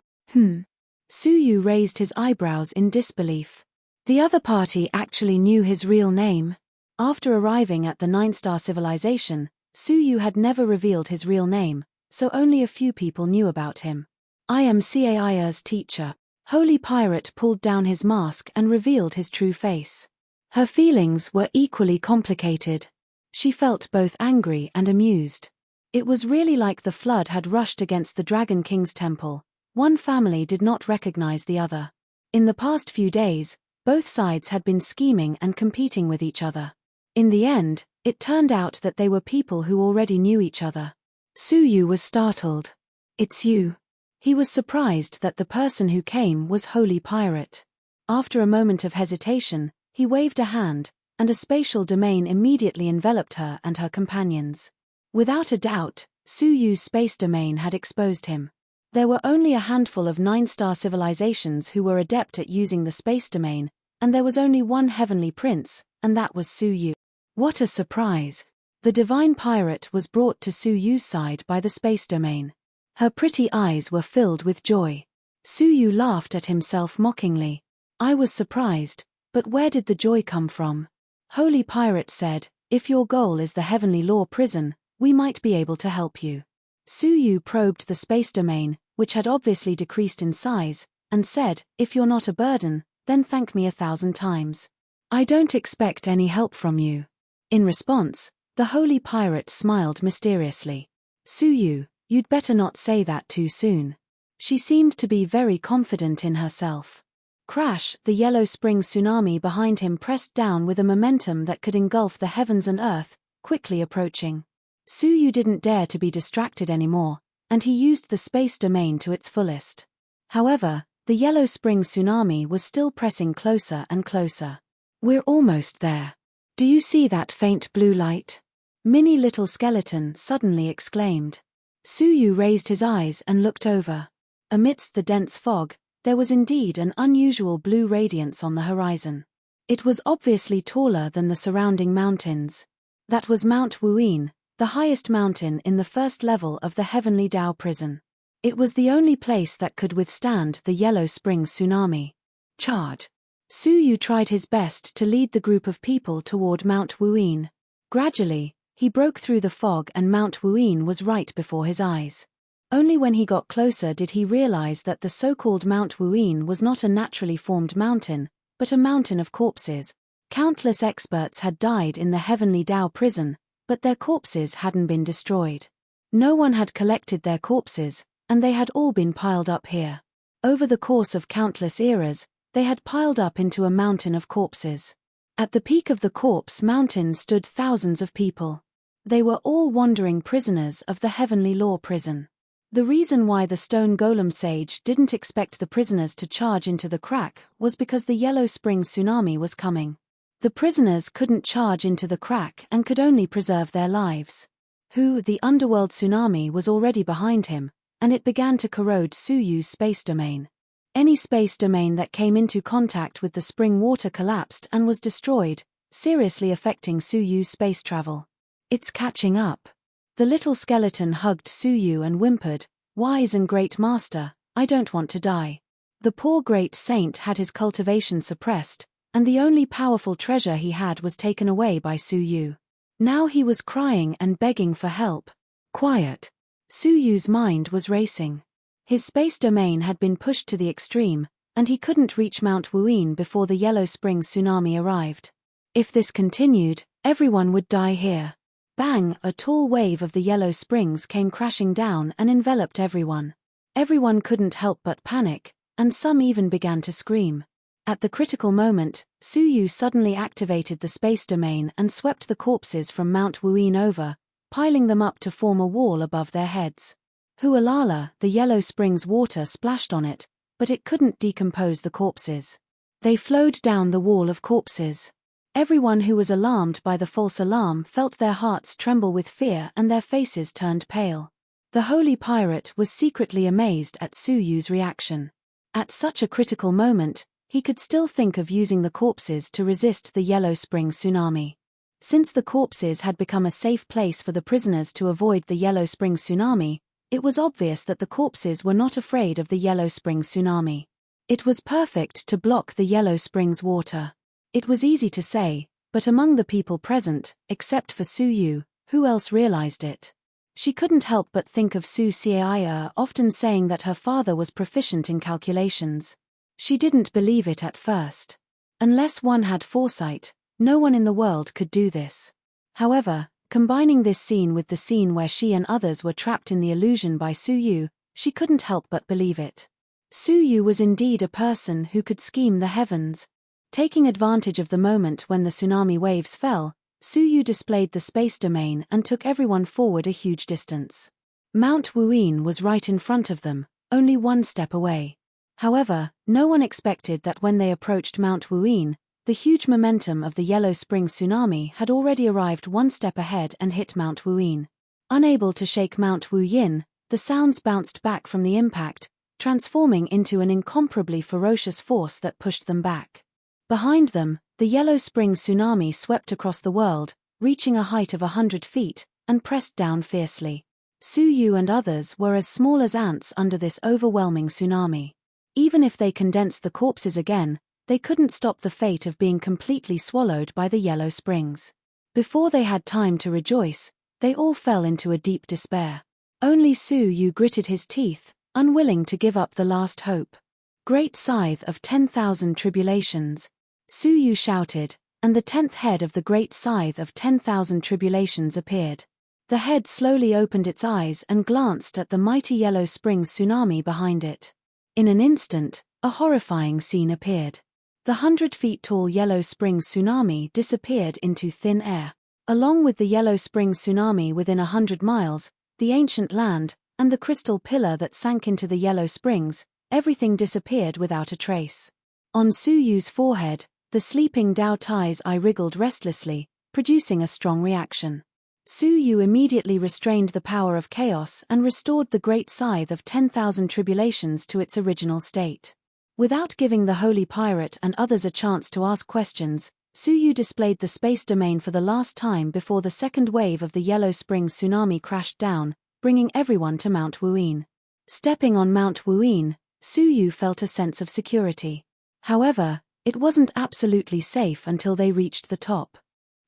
Suyu raised his eyebrows in disbelief. The other party actually knew his real name. After arriving at the 9-star civilization, Suyu had never revealed his real name, so only a few people knew about him. "I am Cai's teacher." Holy Pirate pulled down his mask and revealed his true face. Her feelings were equally complicated. She felt both angry and amused. It was really like the flood had rushed against the Dragon King's temple. One family did not recognize the other. In the past few days, both sides had been scheming and competing with each other. In the end, it turned out that they were people who already knew each other. Suyu was startled. "It's you." He was surprised that the person who came was Holy Pirate. After a moment of hesitation, he waved a hand, and a spatial domain immediately enveloped her and her companions. Without a doubt, Suyu's space domain had exposed him. There were only a handful of 9-star civilizations who were adept at using the space domain, and there was only one heavenly prince, and that was Suyu. What a surprise! The divine pirate was brought to Suyu's side by the space domain. Her pretty eyes were filled with joy. Suyu laughed at himself mockingly. "I was surprised, but where did the joy come from?" Holy Pirate said, "If your goal is the heavenly law prison, we might be able to help you." Suyu probed the space domain, which had obviously decreased in size, and said, "If you're not a burden, then thank me 1,000 times. I don't expect any help from you." In response, the Holy Pirate smiled mysteriously. "Suyu, you'd better not say that too soon." She seemed to be very confident in herself. Crash! The yellow spring tsunami behind him pressed down with a momentum that could engulf the heavens and earth, quickly approaching. Suyu didn't dare to be distracted anymore, and he used the space domain to its fullest. However, the yellow spring tsunami was still pressing closer and closer. "We're almost there. Do you see that faint blue light?" Mini Little Skeleton suddenly exclaimed. Suyu raised his eyes and looked over. Amidst the dense fog, there was indeed an unusual blue radiance on the horizon. It was obviously taller than the surrounding mountains. That was Mount Wuyin, the highest mountain in the first level of the Heavenly Dao prison. It was the only place that could withstand the Yellow Springs tsunami. Charge! Suyu tried his best to lead the group of people toward Mount Wuyin. Gradually, he broke through the fog and Mount Wuyin was right before his eyes. Only when he got closer did he realize that the so-called Mount Wuyin was not a naturally formed mountain, but a mountain of corpses. Countless experts had died in the Heavenly Dao prison, but their corpses hadn't been destroyed. No one had collected their corpses, and they had all been piled up here. Over the course of countless eras, they had piled up into a mountain of corpses. At the peak of the corpse mountain stood thousands of people. They were all wandering prisoners of the Heavenly Law prison. The reason why the stone golem sage didn't expect the prisoners to charge into the crack was because the Yellow Springs tsunami was coming. The prisoners couldn't charge into the crack and could only preserve their lives. The underworld tsunami was already behind him, and it began to corrode Suyu's space domain. Any space domain that came into contact with the spring water collapsed and was destroyed, seriously affecting Suyu's space travel. "It's catching up." The little skeleton hugged Suyu and whimpered, "Wise and great master, I don't want to die." The poor great saint had his cultivation suppressed, and the only powerful treasure he had was taken away by Suyu. Now he was crying and begging for help. Quiet. Suyu's mind was racing. His space domain had been pushed to the extreme, and he couldn't reach Mount Wuyin before the Yellow Springs tsunami arrived. If this continued, everyone would die here. Bang! A tall wave of the Yellow Springs came crashing down and enveloped everyone. Everyone couldn't help but panic, and some even began to scream. At the critical moment, Suyu suddenly activated the space domain and swept the corpses from Mount Wuyin over, piling them up to form a wall above their heads. Hualala, the Yellow Springs water splashed on it, but it couldn't decompose the corpses. They flowed down the wall of corpses. Everyone who was alarmed by the false alarm felt their hearts tremble with fear and their faces turned pale. The holy pirate was secretly amazed at Su Yu's reaction. At such a critical moment, he could still think of using the corpses to resist the Yellow Spring tsunami. Since the corpses had become a safe place for the prisoners to avoid the Yellow Spring tsunami, it was obvious that the corpses were not afraid of the Yellow Spring tsunami. It was perfect to block the Yellow Spring's water. It was easy to say, but among the people present, except for Su Yu, who else realized it? She couldn't help but think of Su Xiaoya often saying that her father was proficient in calculations. She didn't believe it at first. Unless one had foresight, no one in the world could do this. However, combining this scene with the scene where she and others were trapped in the illusion by Su Yu, she couldn't help but believe it. Su Yu was indeed a person who could scheme the heavens. Taking advantage of the moment when the tsunami waves fell, Su Yu displayed the space domain and took everyone forward a huge distance. Mount Wuyin was right in front of them, only one step away. However, no one expected that when they approached Mount Wuyin, the huge momentum of the Yellow Spring tsunami had already arrived one step ahead and hit Mount Wuyin. Unable to shake Mount Wuyin, the sounds bounced back from the impact, transforming into an incomparably ferocious force that pushed them back. Behind them, the Yellow Spring tsunami swept across the world, reaching a height of 100 feet, and pressed down fiercely. Su Yu and others were as small as ants under this overwhelming tsunami. Even if they condensed the corpses again, they couldn't stop the fate of being completely swallowed by the Yellow Springs. Before they had time to rejoice, they all fell into a deep despair. Only Su Yu gritted his teeth, unwilling to give up the last hope. Great scythe of 10,000 tribulations, Su Yu shouted, and the 10th head of the great scythe of 10,000 tribulations appeared. The head slowly opened its eyes and glanced at the mighty Yellow Spring tsunami behind it. In an instant, a horrifying scene appeared. The 100-feet-tall Yellow Spring tsunami disappeared into thin air. Along with the Yellow Spring tsunami within 100 miles, the ancient land, and the crystal pillar that sank into the Yellow Springs, everything disappeared without a trace. On Su Yu's forehead, the sleeping Dao Tai's eye wriggled restlessly, producing a strong reaction. Su Yu immediately restrained the power of chaos and restored the great scythe of 10,000 tribulations to its original state. Without giving the holy pirate and others a chance to ask questions, Su Yu displayed the space domain for the last time before the second wave of the Yellow Spring tsunami crashed down, bringing everyone to Mount Wuyin. Stepping on Mount Wuyin, Su Yu felt a sense of security. However, it wasn't absolutely safe until they reached the top.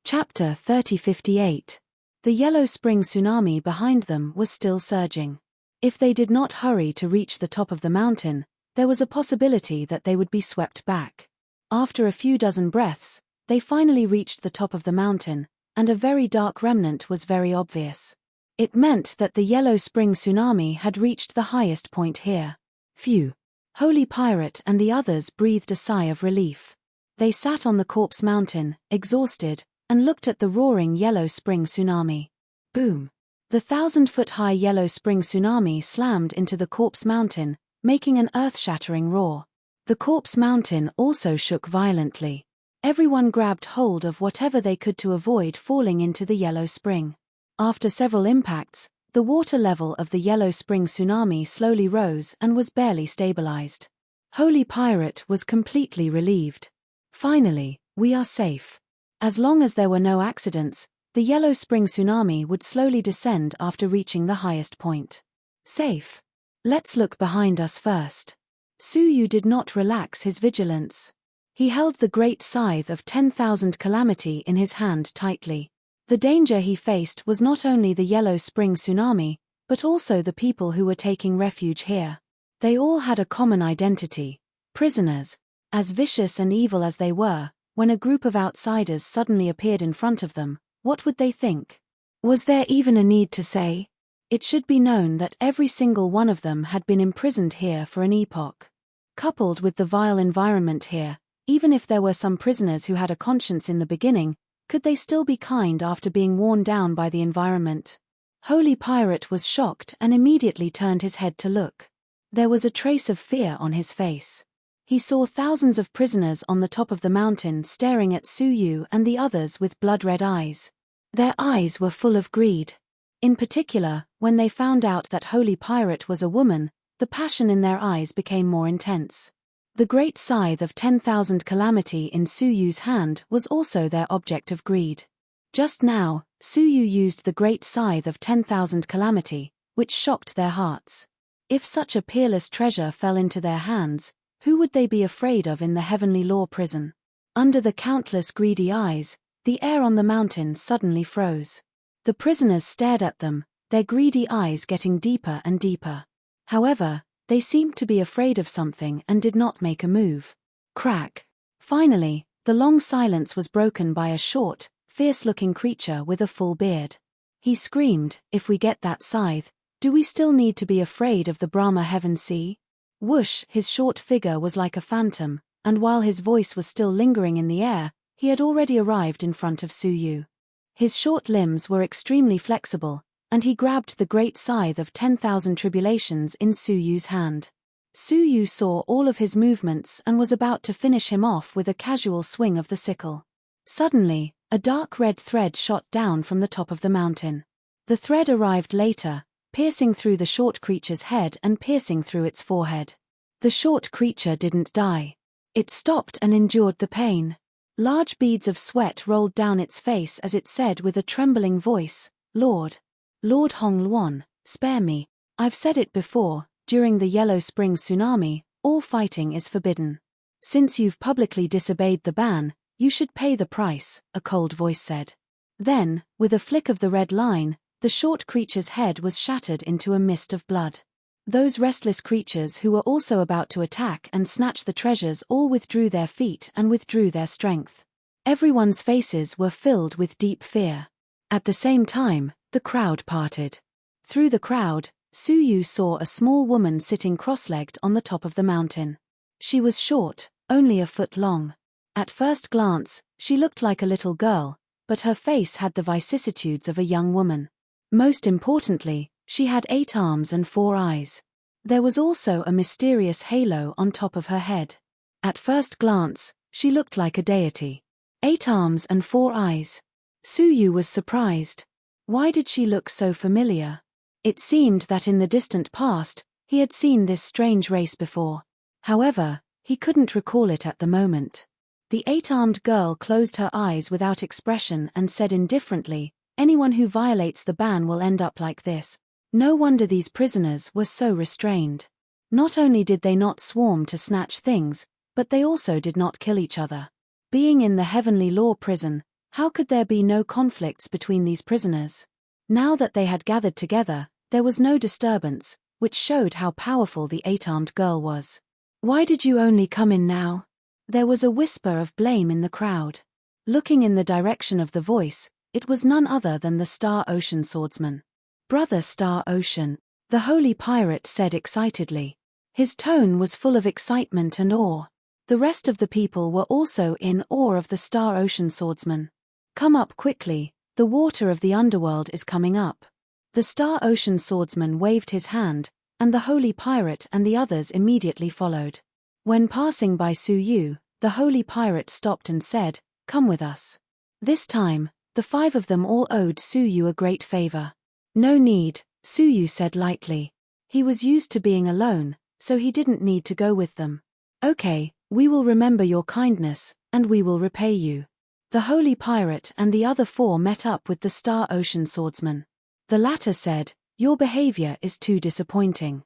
Chapter 3058. The Yellow Spring tsunami behind them was still surging. If they did not hurry to reach the top of the mountain, there was a possibility that they would be swept back. After a few dozen breaths, they finally reached the top of the mountain, and a very dark remnant was very obvious. It meant that the Yellow Spring tsunami had reached the highest point here. Phew! Holy Pirate and the others breathed a sigh of relief. They sat on the corpse mountain, exhausted, and looked at the roaring Yellow Spring tsunami. Boom! The 1,000-foot-high Yellow Spring tsunami slammed into the corpse mountain, making an earth-shattering roar. The corpse mountain also shook violently. Everyone grabbed hold of whatever they could to avoid falling into the Yellow Spring. After several impacts, the water level of the Yellow Spring tsunami slowly rose and was barely stabilized. Holy Pirate was completely relieved. Finally, we are safe. As long as there were no accidents, the Yellow Spring tsunami would slowly descend after reaching the highest point. Safe. Let's look behind us first. Su Yu did not relax his vigilance. He held the great scythe of 10,000 calamity in his hand tightly. The danger he faced was not only the Yellow Spring tsunami, but also the people who were taking refuge here. They all had a common identity: prisoners. As vicious and evil as they were, when a group of outsiders suddenly appeared in front of them, what would they think? Was there even a need to say? It should be known that every single one of them had been imprisoned here for an epoch. Coupled with the vile environment here, even if there were some prisoners who had a conscience in the beginning, could they still be kind after being worn down by the environment? Holy Pirate was shocked and immediately turned his head to look. There was a trace of fear on his face. He saw thousands of prisoners on the top of the mountain staring at Suyu and the others with blood-red eyes. Their eyes were full of greed. In particular, when they found out that Holy Pirate was a woman, the passion in their eyes became more intense. The great scythe of 10,000 calamity in Suyu's hand was also their object of greed. Just now, Suyu used the great scythe of 10,000 calamity, which shocked their hearts. If such a peerless treasure fell into their hands, who would they be afraid of in the heavenly law prison? Under the countless greedy eyes, the air on the mountain suddenly froze. The prisoners stared at them, their greedy eyes getting deeper and deeper. However, they seemed to be afraid of something and did not make a move. Crack. Finally, the long silence was broken by a short, fierce-looking creature with a full beard. He screamed, "If we get that scythe, do we still need to be afraid of the Brahma Heaven Sea?" Whoosh, his short figure was like a phantom, and while his voice was still lingering in the air, he had already arrived in front of Suyu. His short limbs were extremely flexible, and he grabbed the great scythe of 10,000 tribulations in Suyu's hand. Suyu saw all of his movements and was about to finish him off with a casual swing of the sickle. Suddenly, a dark red thread shot down from the top of the mountain. The thread arrived later, piercing through the short creature's head and piercing through its forehead. The short creature didn't die. It stopped and endured the pain. Large beads of sweat rolled down its face as it said with a trembling voice, Lord Hong Luan, spare me. I've said it before, during the Yellow Spring tsunami, all fighting is forbidden. Since you've publicly disobeyed the ban, you should pay the price, a cold voice said. Then, with a flick of the red line, the short creature's head was shattered into a mist of blood. Those restless creatures who were also about to attack and snatch the treasures all withdrew their feet and withdrew their strength. Everyone's faces were filled with deep fear. At the same time, the crowd parted. Through the crowd, Suyu saw a small woman sitting cross-legged on the top of the mountain. She was short, only a foot long. At first glance, she looked like a little girl, but her face had the vicissitudes of a young woman. Most importantly, she had 8 arms and 4 eyes. There was also a mysterious halo on top of her head. At first glance, she looked like a deity. 8 arms and 4 eyes. Suyu was surprised. Why did she look so familiar? It seemed that in the distant past, he had seen this strange race before. However, he couldn't recall it at the moment. The 8-armed girl closed her eyes without expression and said indifferently, "Anyone who violates the ban will end up like this." No wonder these prisoners were so restrained. Not only did they not swarm to snatch things, but they also did not kill each other. Being in the heavenly law prison, how could there be no conflicts between these prisoners? Now that they had gathered together, there was no disturbance, which showed how powerful the 8-armed girl was. "Why did you only come in now?" There was a whisper of blame in the crowd. Looking in the direction of the voice, it was none other than the Star Ocean swordsman. "Brother Star Ocean," the holy pirate said excitedly. His tone was full of excitement and awe. The rest of the people were also in awe of the Star Ocean swordsman. "Come up quickly, the water of the underworld is coming up." The Star Ocean swordsman waved his hand, and the holy pirate and the others immediately followed. When passing by Suyu, the holy pirate stopped and said, "Come with us." This time, the 5 of them all owed Suyu a great favor. "No need," Suyu said lightly. He was used to being alone, so he didn't need to go with them. "Okay, we will remember your kindness, and we will repay you." The holy pirate and the other 4 met up with the Star Ocean swordsman. The latter said, "Your behavior is too disappointing.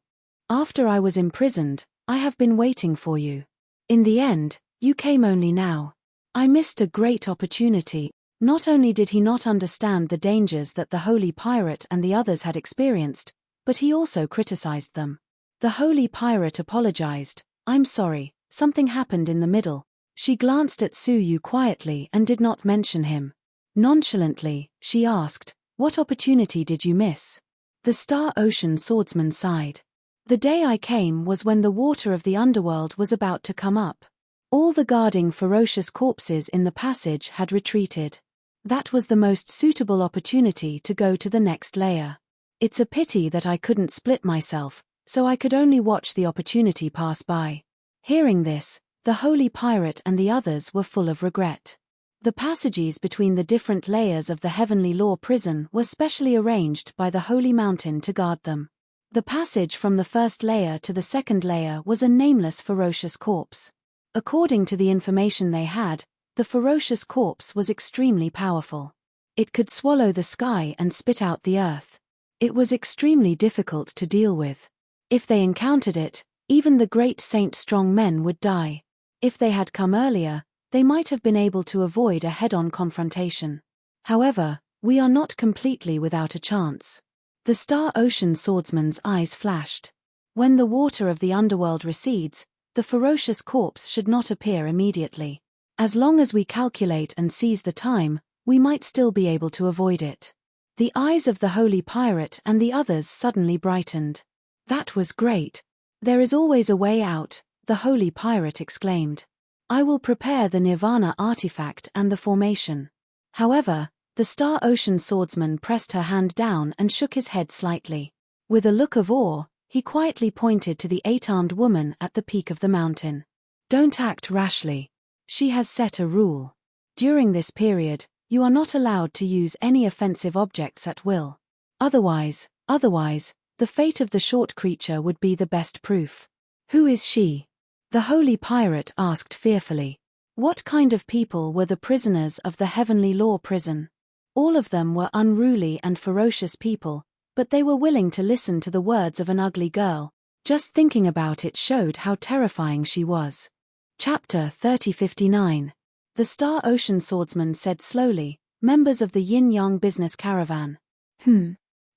After I was imprisoned, I have been waiting for you. In the end, you came only now. I missed a great opportunity." Not only did he not understand the dangers that the holy pirate and the others had experienced, but he also criticized them. The holy pirate apologized, "I'm sorry, something happened in the middle." She glanced at Suyu quietly and did not mention him. Nonchalantly, she asked, "What opportunity did you miss?" The Star Ocean swordsman sighed. "The day I came was when the water of the underworld was about to come up. All the guarding ferocious corpses in the passage had retreated. That was the most suitable opportunity to go to the next layer. It's a pity that I couldn't split myself, so I could only watch the opportunity pass by." Hearing this, the holy pirate and the others were full of regret. The passages between the different layers of the heavenly law prison were specially arranged by the holy mountain to guard them. The passage from the first layer to the second layer was a nameless ferocious corpse. According to the information they had, the ferocious corpse was extremely powerful. It could swallow the sky and spit out the earth. It was extremely difficult to deal with. If they encountered it, even the great saint strong men would die. If they had come earlier, they might have been able to avoid a head-on confrontation. However, we are not completely without a chance. The Star Ocean swordsman's eyes flashed. When the water of the underworld recedes, the ferocious corpse should not appear immediately. As long as we calculate and seize the time, we might still be able to avoid it. The eyes of the holy pirate and the others suddenly brightened. That was great. There is always a way out, the holy pirate exclaimed. I will prepare the Nirvana artifact and the formation. However, the Star Ocean swordsman pressed her hand down and shook his head slightly. With a look of awe, he quietly pointed to the 8-armed woman at the peak of the mountain. Don't act rashly. She has set a rule. During this period, you are not allowed to use any offensive objects at will. Otherwise, the fate of the short creature would be the best proof. Who is she? The holy pirate asked fearfully. What kind of people were the prisoners of the heavenly law prison? All of them were unruly and ferocious people, but they were willing to listen to the words of an ugly girl. Just thinking about it showed how terrifying she was. Chapter 3059. The Star Ocean swordsman said slowly, members of the Yin-Yang business caravan.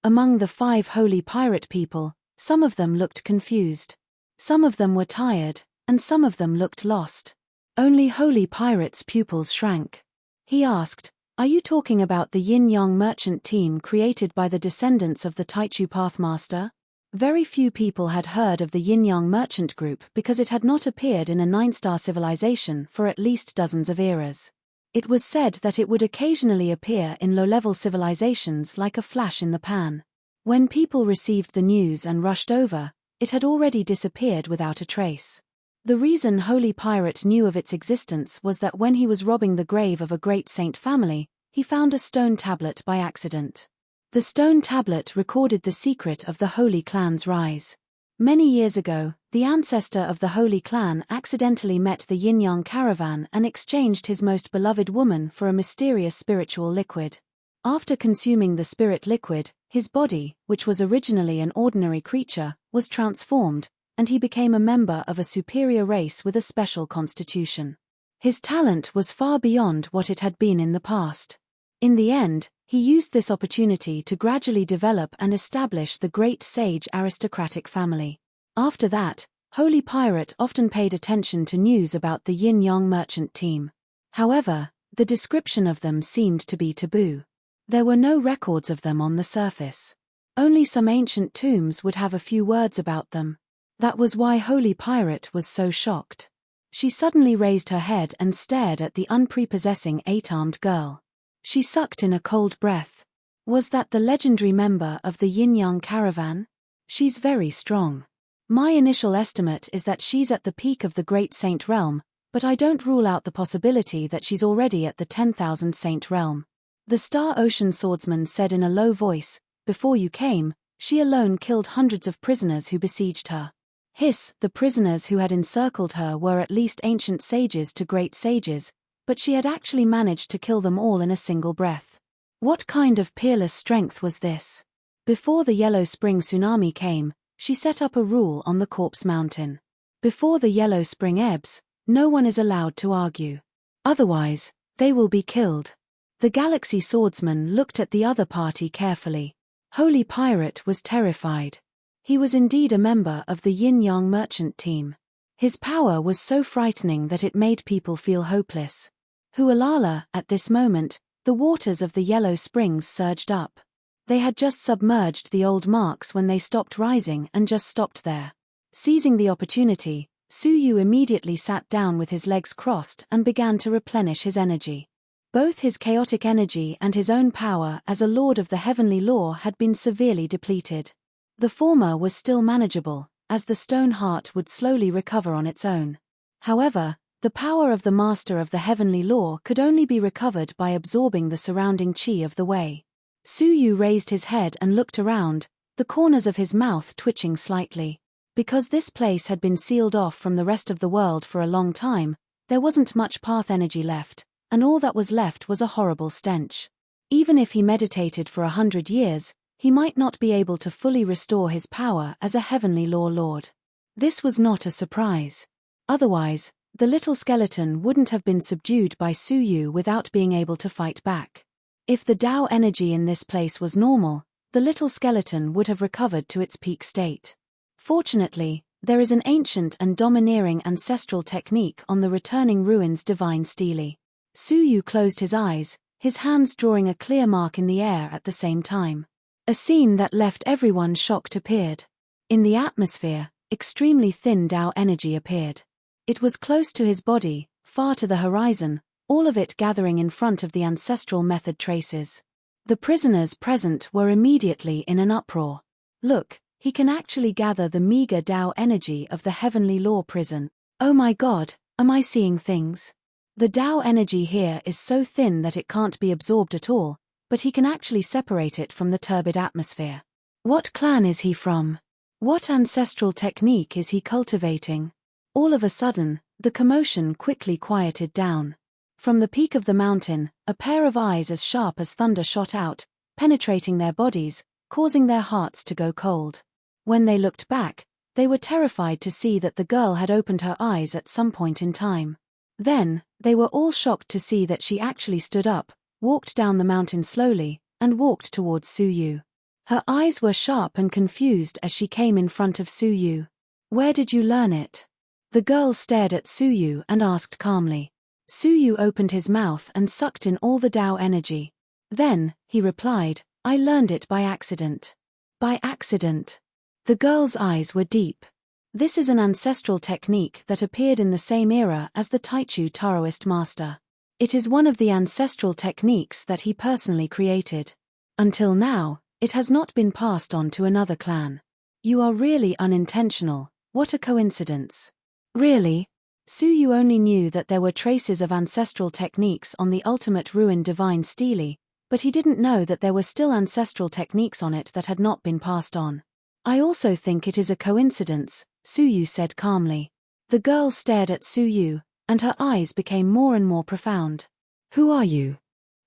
Among the 5 holy pirate people, some of them looked confused. Some of them were tired, and some of them looked lost. Only holy pirate's pupils shrank. He asked, are you talking about the Yin-Yang merchant team created by the descendants of the Taichu Pathmaster? Very few people had heard of the Yin-Yang merchant group because it had not appeared in a 9-star civilization for at least dozens of eras. It was said that it would occasionally appear in low-level civilizations like a flash in the pan. When people received the news and rushed over, it had already disappeared without a trace. The reason Holy Pirate knew of its existence was that when he was robbing the grave of a great saint family, he found a stone tablet by accident. The stone tablet recorded the secret of the Holy Clan's rise. Many years ago, the ancestor of the Holy Clan accidentally met the Yin-Yang caravan and exchanged his most beloved woman for a mysterious spiritual liquid. After consuming the spirit liquid, his body, which was originally an ordinary creature, was transformed, and he became a member of a superior race with a special constitution. His talent was far beyond what it had been in the past. In the end, he used this opportunity to gradually develop and establish the great sage aristocratic family. After that, Holy Pirate often paid attention to news about the Yin-Yang merchant team. However, the description of them seemed to be taboo. There were no records of them on the surface. Only some ancient tombs would have a few words about them. That was why Holy Pirate was so shocked. She suddenly raised her head and stared at the unprepossessing 8-armed girl. She sucked in a cold breath. Was that the legendary member of the Yin-Yang caravan? She's very strong. My initial estimate is that she's at the peak of the Great Saint realm, but I don't rule out the possibility that she's already at the 10,000 Saint realm. The Star Ocean swordsman said in a low voice, before you came, she alone killed hundreds of prisoners who besieged her. The prisoners who had encircled her were at least ancient sages to great sages, but she had actually managed to kill them all in a single breath. What kind of peerless strength was this? Before the Yellow Spring tsunami came, she set up a rule on the Corpse Mountain. Before the Yellow Spring ebbs, no one is allowed to argue. Otherwise, they will be killed. The Galaxy Swordsman looked at the other party carefully. Holy Pirate was terrified. He was indeed a member of the Yin-Yang merchant team. His power was so frightening that it made people feel hopeless. Hualala, at this moment, the waters of the Yellow Springs surged up. They had just submerged the old marks when they stopped rising and just stopped there. Seizing the opportunity, Suyu immediately sat down with his legs crossed and began to replenish his energy. Both his chaotic energy and his own power as a lord of the heavenly law had been severely depleted. The former was still manageable, as the stone heart would slowly recover on its own. However, the power of the master of the heavenly law could only be recovered by absorbing the surrounding chi of the way. Suyu raised his head and looked around, the corners of his mouth twitching slightly. Because this place had been sealed off from the rest of the world for a long time, there wasn't much path energy left, and all that was left was a horrible stench. Even if he meditated for 100 years, he might not be able to fully restore his power as a heavenly law lord. This was not a surprise. Otherwise, the little skeleton wouldn't have been subdued by Suyu without being able to fight back. If the Tao energy in this place was normal, the little skeleton would have recovered to its peak state. Fortunately, there is an ancient and domineering ancestral technique on the returning ruins divine stele. Suyu closed his eyes, his hands drawing a clear mark in the air at the same time. A scene that left everyone shocked appeared. In the atmosphere, extremely thin Tao energy appeared. It was close to his body, far to the horizon, all of it gathering in front of the ancestral method traces. The prisoners present were immediately in an uproar. Look, he can actually gather the meager Tao energy of the heavenly law prison. Oh my God, am I seeing things? The Tao energy here is so thin that it can't be absorbed at all, but he can actually separate it from the turbid atmosphere. What clan is he from? What ancestral technique is he cultivating? All of a sudden, the commotion quickly quieted down. From the peak of the mountain, a pair of eyes as sharp as thunder shot out, penetrating their bodies, causing their hearts to go cold. When they looked back, they were terrified to see that the girl had opened her eyes at some point in time. Then, they were all shocked to see that she actually stood up, walked down the mountain slowly, and walked towards Suyu. Her eyes were sharp and confused as she came in front of Suyu. Where did you learn it? The girl stared at Suyu and asked calmly. Suyu opened his mouth and sucked in all the Tao energy. Then, he replied, I learned it by accident. By accident. The girl's eyes were deep. This is an ancestral technique that appeared in the same era as the Taichu Taoist master. It is one of the ancestral techniques that he personally created. Until now, it has not been passed on to another clan. You are really unintentional, what a coincidence. Really? Suyu only knew that there were traces of ancestral techniques on the ultimate ruined divine stele, but he didn't know that there were still ancestral techniques on it that had not been passed on. I also think it is a coincidence, Suyu said calmly. The girl stared at Suyu, and her eyes became more and more profound. Who are you?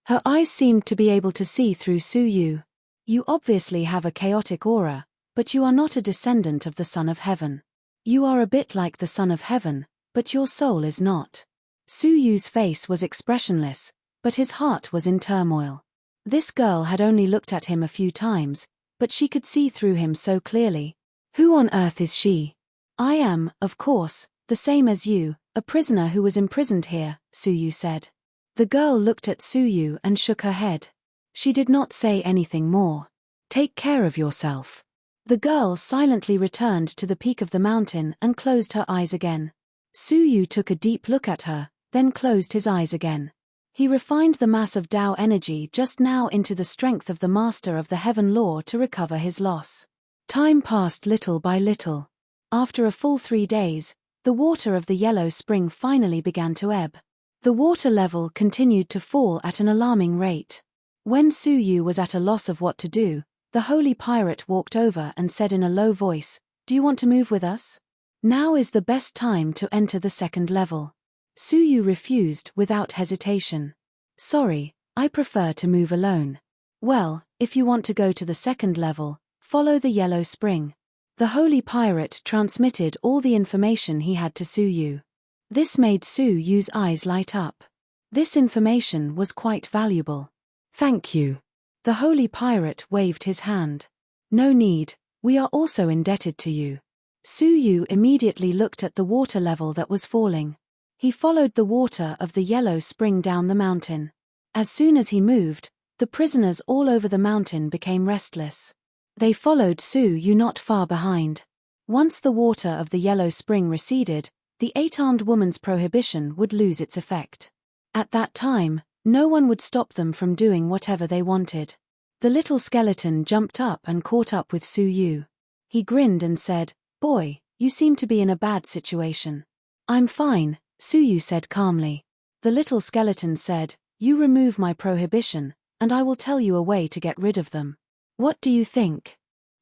Her eyes seemed to be able to see through Suyu. You obviously have a chaotic aura, but you are not a descendant of the Son of Heaven. You are a bit like the Son of Heaven, but your soul is not. Suyu's face was expressionless, but his heart was in turmoil. This girl had only looked at him a few times, but she could see through him so clearly. Who on earth is she? I am, of course, the same as you, a prisoner who was imprisoned here, Suyu said. The girl looked at Suyu and shook her head. She did not say anything more. Take care of yourself. The girl silently returned to the peak of the mountain and closed her eyes again. Suyu took a deep look at her, then closed his eyes again. He refined the mass of Tao energy just now into the strength of the master of the heaven law to recover his loss. Time passed little by little. After a full 3 days, the water of the yellow spring finally began to ebb. The water level continued to fall at an alarming rate. When Suyu was at a loss of what to do, the holy pirate walked over and said in a low voice, "Do you want to move with us? Now is the best time to enter the second level." Suyu refused without hesitation. "Sorry, I prefer to move alone." "Well, if you want to go to the second level, follow the yellow spring." The holy pirate transmitted all the information he had to Suyu. This made Suyu's eyes light up. This information was quite valuable. "Thank you." The holy pirate waved his hand. "No need, we are also indebted to you." Suyu immediately looked at the water level that was falling. He followed the water of the yellow spring down the mountain. As soon as he moved, the prisoners all over the mountain became restless. They followed Suyu not far behind. Once the water of the yellow spring receded, the 8-armed woman's prohibition would lose its effect. At that time, no one would stop them from doing whatever they wanted. The little skeleton jumped up and caught up with Suyu. He grinned and said, Boy, you seem to be in a bad situation. I'm fine, Suyu said calmly. The little skeleton said, you remove my prohibition, and I will tell you a way to get rid of them. What do you think?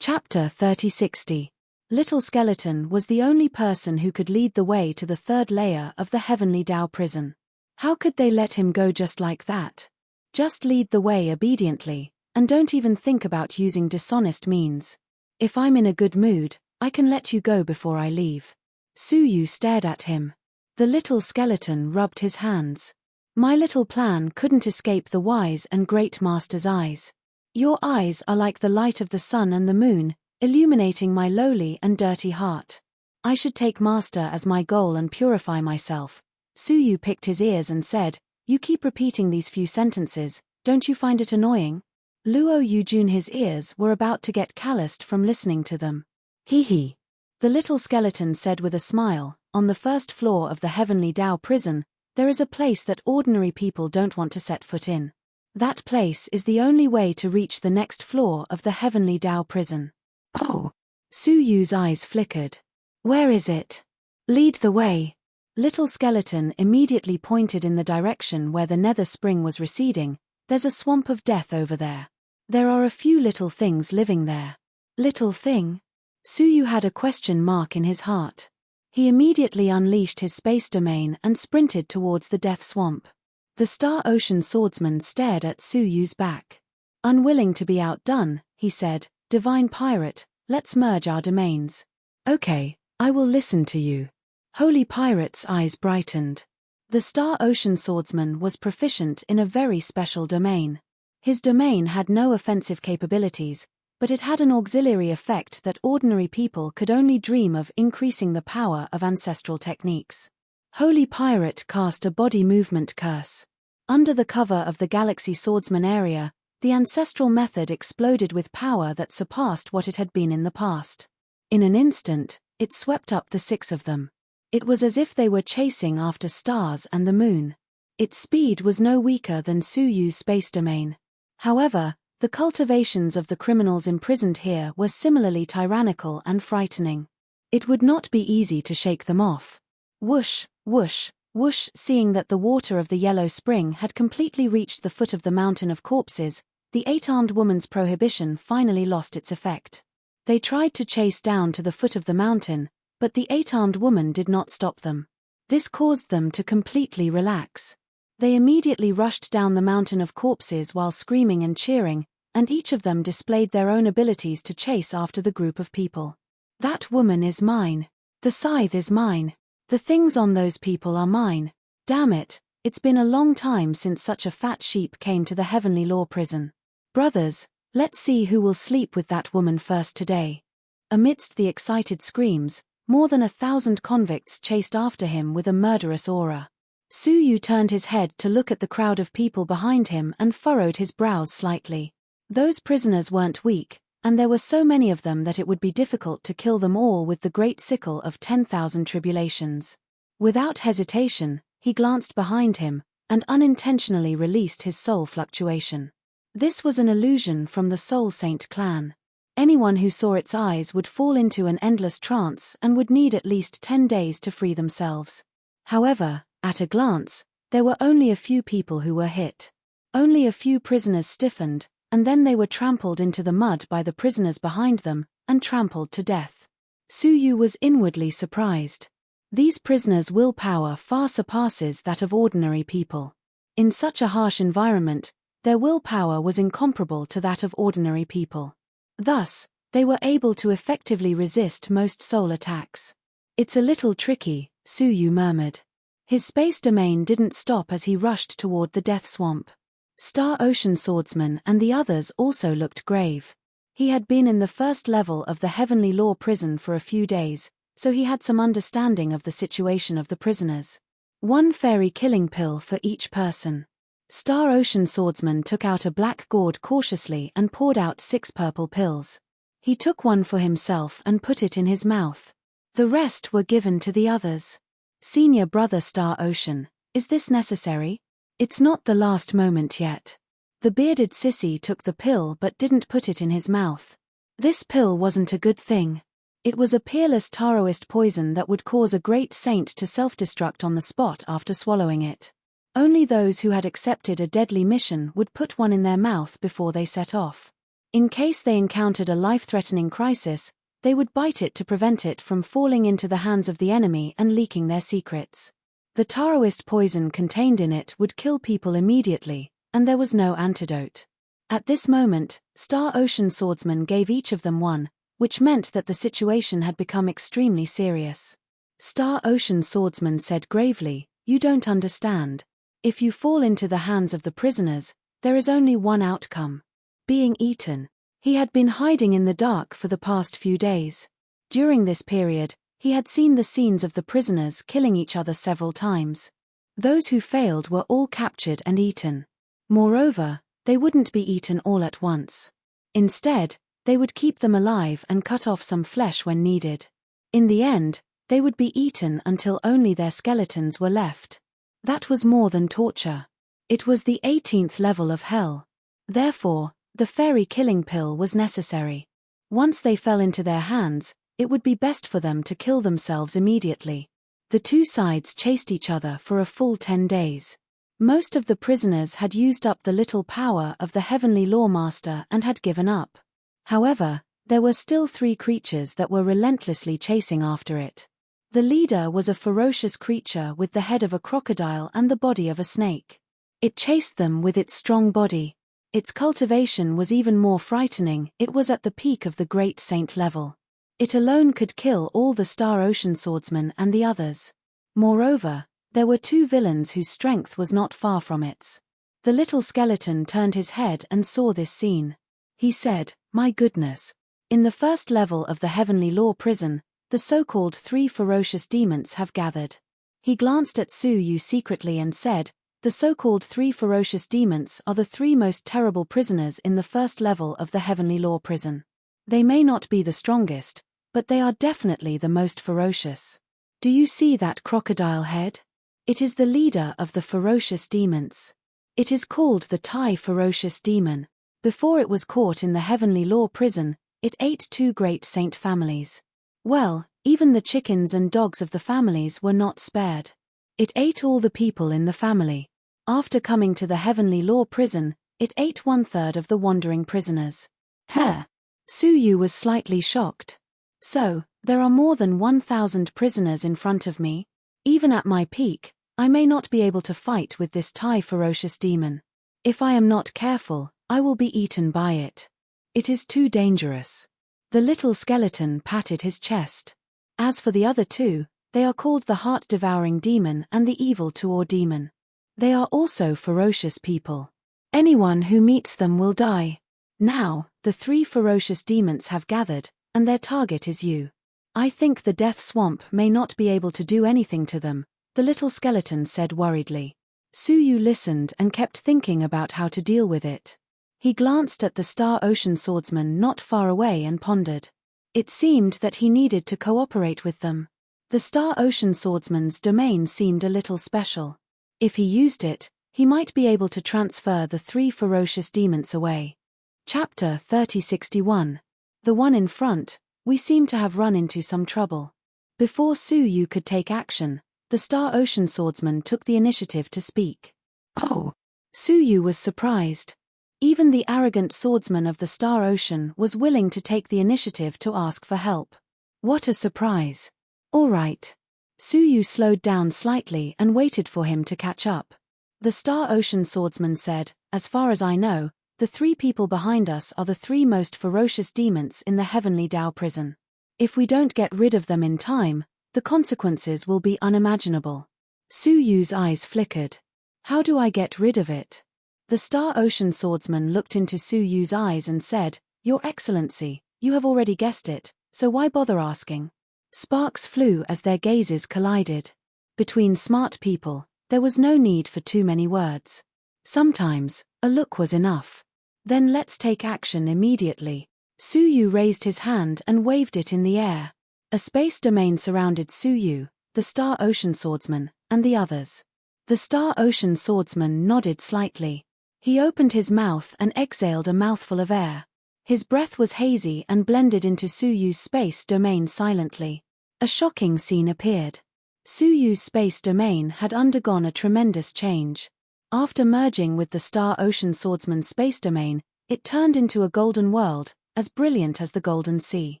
Chapter 3060. Little Skeleton was the only person who could lead the way to the third layer of the Heavenly Tao prison. How could they let him go just like that? Just lead the way obediently, and don't even think about using dishonest means. If I'm in a good mood, I can let you go before I leave. Suyu stared at him. The little skeleton rubbed his hands. My little plan couldn't escape the wise and great master's eyes. Your eyes are like the light of the sun and the moon, illuminating my lowly and dirty heart. I should take master as my goal and purify myself. Suyu picked his ears and said, you keep repeating these few sentences, don't you find it annoying? Luo Yujun, his ears were about to get calloused from listening to them. Hee hee. The little skeleton said with a smile, on the first floor of the Heavenly Tao prison, there is a place that ordinary people don't want to set foot in. That place is the only way to reach the next floor of the Heavenly Tao prison. Oh! Suyu's eyes flickered. Where is it? Lead the way. Little skeleton immediately pointed in the direction where the nether spring was receding. There's a swamp of death over there. There are a few little things living there. Little thing? Suyu had a question mark in his heart. He immediately unleashed his space domain and sprinted towards the death swamp. The Star Ocean swordsman stared at Suyu's back. Unwilling to be outdone, he said, Divine Pirate, let's merge our domains. Okay, I will listen to you. Holy Pirate's eyes brightened. The Star Ocean swordsman was proficient in a very special domain. His domain had no offensive capabilities, but it had an auxiliary effect that ordinary people could only dream of, increasing the power of ancestral techniques. Holy Pirate cast a body movement curse. Under the cover of the Galaxy Swordsman area, the ancestral method exploded with power that surpassed what it had been in the past. In an instant, it swept up the six of them. It was as if they were chasing after stars and the moon. Its speed was no weaker than Suyu's space domain. However, the cultivations of the criminals imprisoned here were similarly tyrannical and frightening. It would not be easy to shake them off. Whoosh, whoosh, whoosh. Seeing that the water of the yellow spring had completely reached the foot of the mountain of corpses, the eight-armed woman's prohibition finally lost its effect. They tried to chase down to the foot of the mountain, but the eight-armed woman did not stop them. This caused them to completely relax. They immediately rushed down the mountain of corpses while screaming and cheering, and each of them displayed their own abilities to chase after the group of people. That woman is mine. The scythe is mine. The things on those people are mine. Damn it, it's been a long time since such a fat sheep came to the Heavenly Law prison. Brothers, let's see who will sleep with that woman first today. Amidst the excited screams, more than 1,000 convicts chased after him with a murderous aura. Suyu turned his head to look at the crowd of people behind him and furrowed his brows slightly. Those prisoners weren't weak, and there were so many of them that it would be difficult to kill them all with the great sickle of 10,000 tribulations. Without hesitation, he glanced behind him, and unintentionally released his soul fluctuation. This was an illusion from the Soul Saint clan. Anyone who saw its eyes would fall into an endless trance and would need at least 10 days to free themselves. However, at a glance, there were only a few people who were hit. Only a few prisoners stiffened, and then they were trampled into the mud by the prisoners behind them, and trampled to death. Suyu was inwardly surprised. These prisoners' willpower far surpasses that of ordinary people. In such a harsh environment, their willpower was incomparable to that of ordinary people. Thus, they were able to effectively resist most soul attacks. It's a little tricky, Suyu murmured. His space domain didn't stop as he rushed toward the death swamp. Star Ocean Swordsman and the others also looked grave. He had been in the first level of the Heavenly Law prison for a few days, so he had some understanding of the situation of the prisoners. 1 fairy killing pill for each person. Star Ocean Swordsman took out a black gourd cautiously and poured out 6 purple pills. He took one for himself and put it in his mouth. The rest were given to the others. Senior brother Star Ocean, is this necessary? It's not the last moment yet. The bearded sissy took the pill but didn't put it in his mouth. This pill wasn't a good thing. It was a peerless Taoist poison that would cause a great saint to self-destruct on the spot after swallowing it. Only those who had accepted a deadly mission would put one in their mouth before they set off. In case they encountered a life-threatening crisis, they would bite it to prevent it from falling into the hands of the enemy and leaking their secrets. The Taoist poison contained in it would kill people immediately, and there was no antidote. At this moment, Star Ocean swordsman gave each of them one, which meant that the situation had become extremely serious. Star Ocean swordsman said gravely, "You don't understand. If you fall into the hands of the prisoners, there is only one outcome: being eaten." He had been hiding in the dark for the past few days. During this period, he had seen the scenes of the prisoners killing each other several times. Those who failed were all captured and eaten. Moreover, they wouldn't be eaten all at once. Instead, they would keep them alive and cut off some flesh when needed. In the end, they would be eaten until only their skeletons were left. That was more than torture. It was the 18th level of hell. Therefore, the fairy killing pill was necessary. Once they fell into their hands, it would be best for them to kill themselves immediately. The two sides chased each other for a full 10 days. Most of the prisoners had used up the little power of the heavenly lawmaster and had given up. However, there were still 3 creatures that were relentlessly chasing after it. The leader was a ferocious creature with the head of a crocodile and the body of a snake. It chased them with its strong body. Its cultivation was even more frightening. It was at the peak of the great saint level. It alone could kill all the Star Ocean swordsmen and the others. Moreover, there were 2 villains whose strength was not far from its. The little skeleton turned his head and saw this scene. He said, "My goodness. In the first level of the heavenly law prison, the so-called 3 ferocious demons have gathered." He glanced at Su Yu secretly and said, "The so-called 3 ferocious demons are the 3 most terrible prisoners in the first level of the heavenly law prison. They may not be the strongest, but they are definitely the most ferocious. Do you see that crocodile head? It is the leader of the ferocious demons. It is called the Thai ferocious demon. Before it was caught in the heavenly law prison, it ate 2 great saint families. Well, even the chickens and dogs of the families were not spared. It ate all the people in the family. After coming to the heavenly law prison, it ate 1/3 of the wandering prisoners." Huh. Su Yu was slightly shocked. "So, there are more than 1,000 prisoners in front of me? Even at my peak, I may not be able to fight with this Thai ferocious demon. If I am not careful, I will be eaten by it. It is too dangerous." The little skeleton patted his chest. As for the other 2, they are called the heart-devouring demon and the evil Tuor demon. They are also ferocious people. Anyone who meets them will die. Now, the 3 ferocious demons have gathered, and their target is you. I think the death swamp may not be able to do anything to them, the little skeleton said worriedly. Su Yu listened and kept thinking about how to deal with it. He glanced at the Star Ocean swordsman not far away and pondered. It seemed that he needed to cooperate with them. The Star Ocean swordsman's domain seemed a little special. If he used it, he might be able to transfer the 3 ferocious demons away. Chapter 3061. The one in front, we seem to have run into some trouble. Before Su Yu could take action, the Star Ocean swordsman took the initiative to speak. Oh! Su Yu was surprised. Even the arrogant swordsman of the Star Ocean was willing to take the initiative to ask for help. What a surprise. All right. Su Yu slowed down slightly and waited for him to catch up. The Star Ocean swordsman said, "As far as I know, the 3 people behind us are the 3 most ferocious demons in the heavenly Dao prison. If we don't get rid of them in time, the consequences will be unimaginable." Su Yu's eyes flickered. "How do I get rid of it?" The Star Ocean swordsman looked into Su Yu's eyes and said, "Your Excellency, you have already guessed it, so why bother asking?" Sparks flew as their gazes collided. Between smart people, there was no need for too many words. Sometimes, a look was enough. "Then let's take action immediately." Su Yu raised his hand and waved it in the air. A space domain surrounded Su Yu, the Star Ocean swordsman, and the others. The Star Ocean swordsman nodded slightly. He opened his mouth and exhaled a mouthful of air. His breath was hazy and blended into Suyu's space domain silently. A shocking scene appeared. Suyu's space domain had undergone a tremendous change. After merging with the Star Ocean Swordsman's space domain, it turned into a golden world, as brilliant as the Golden Sea.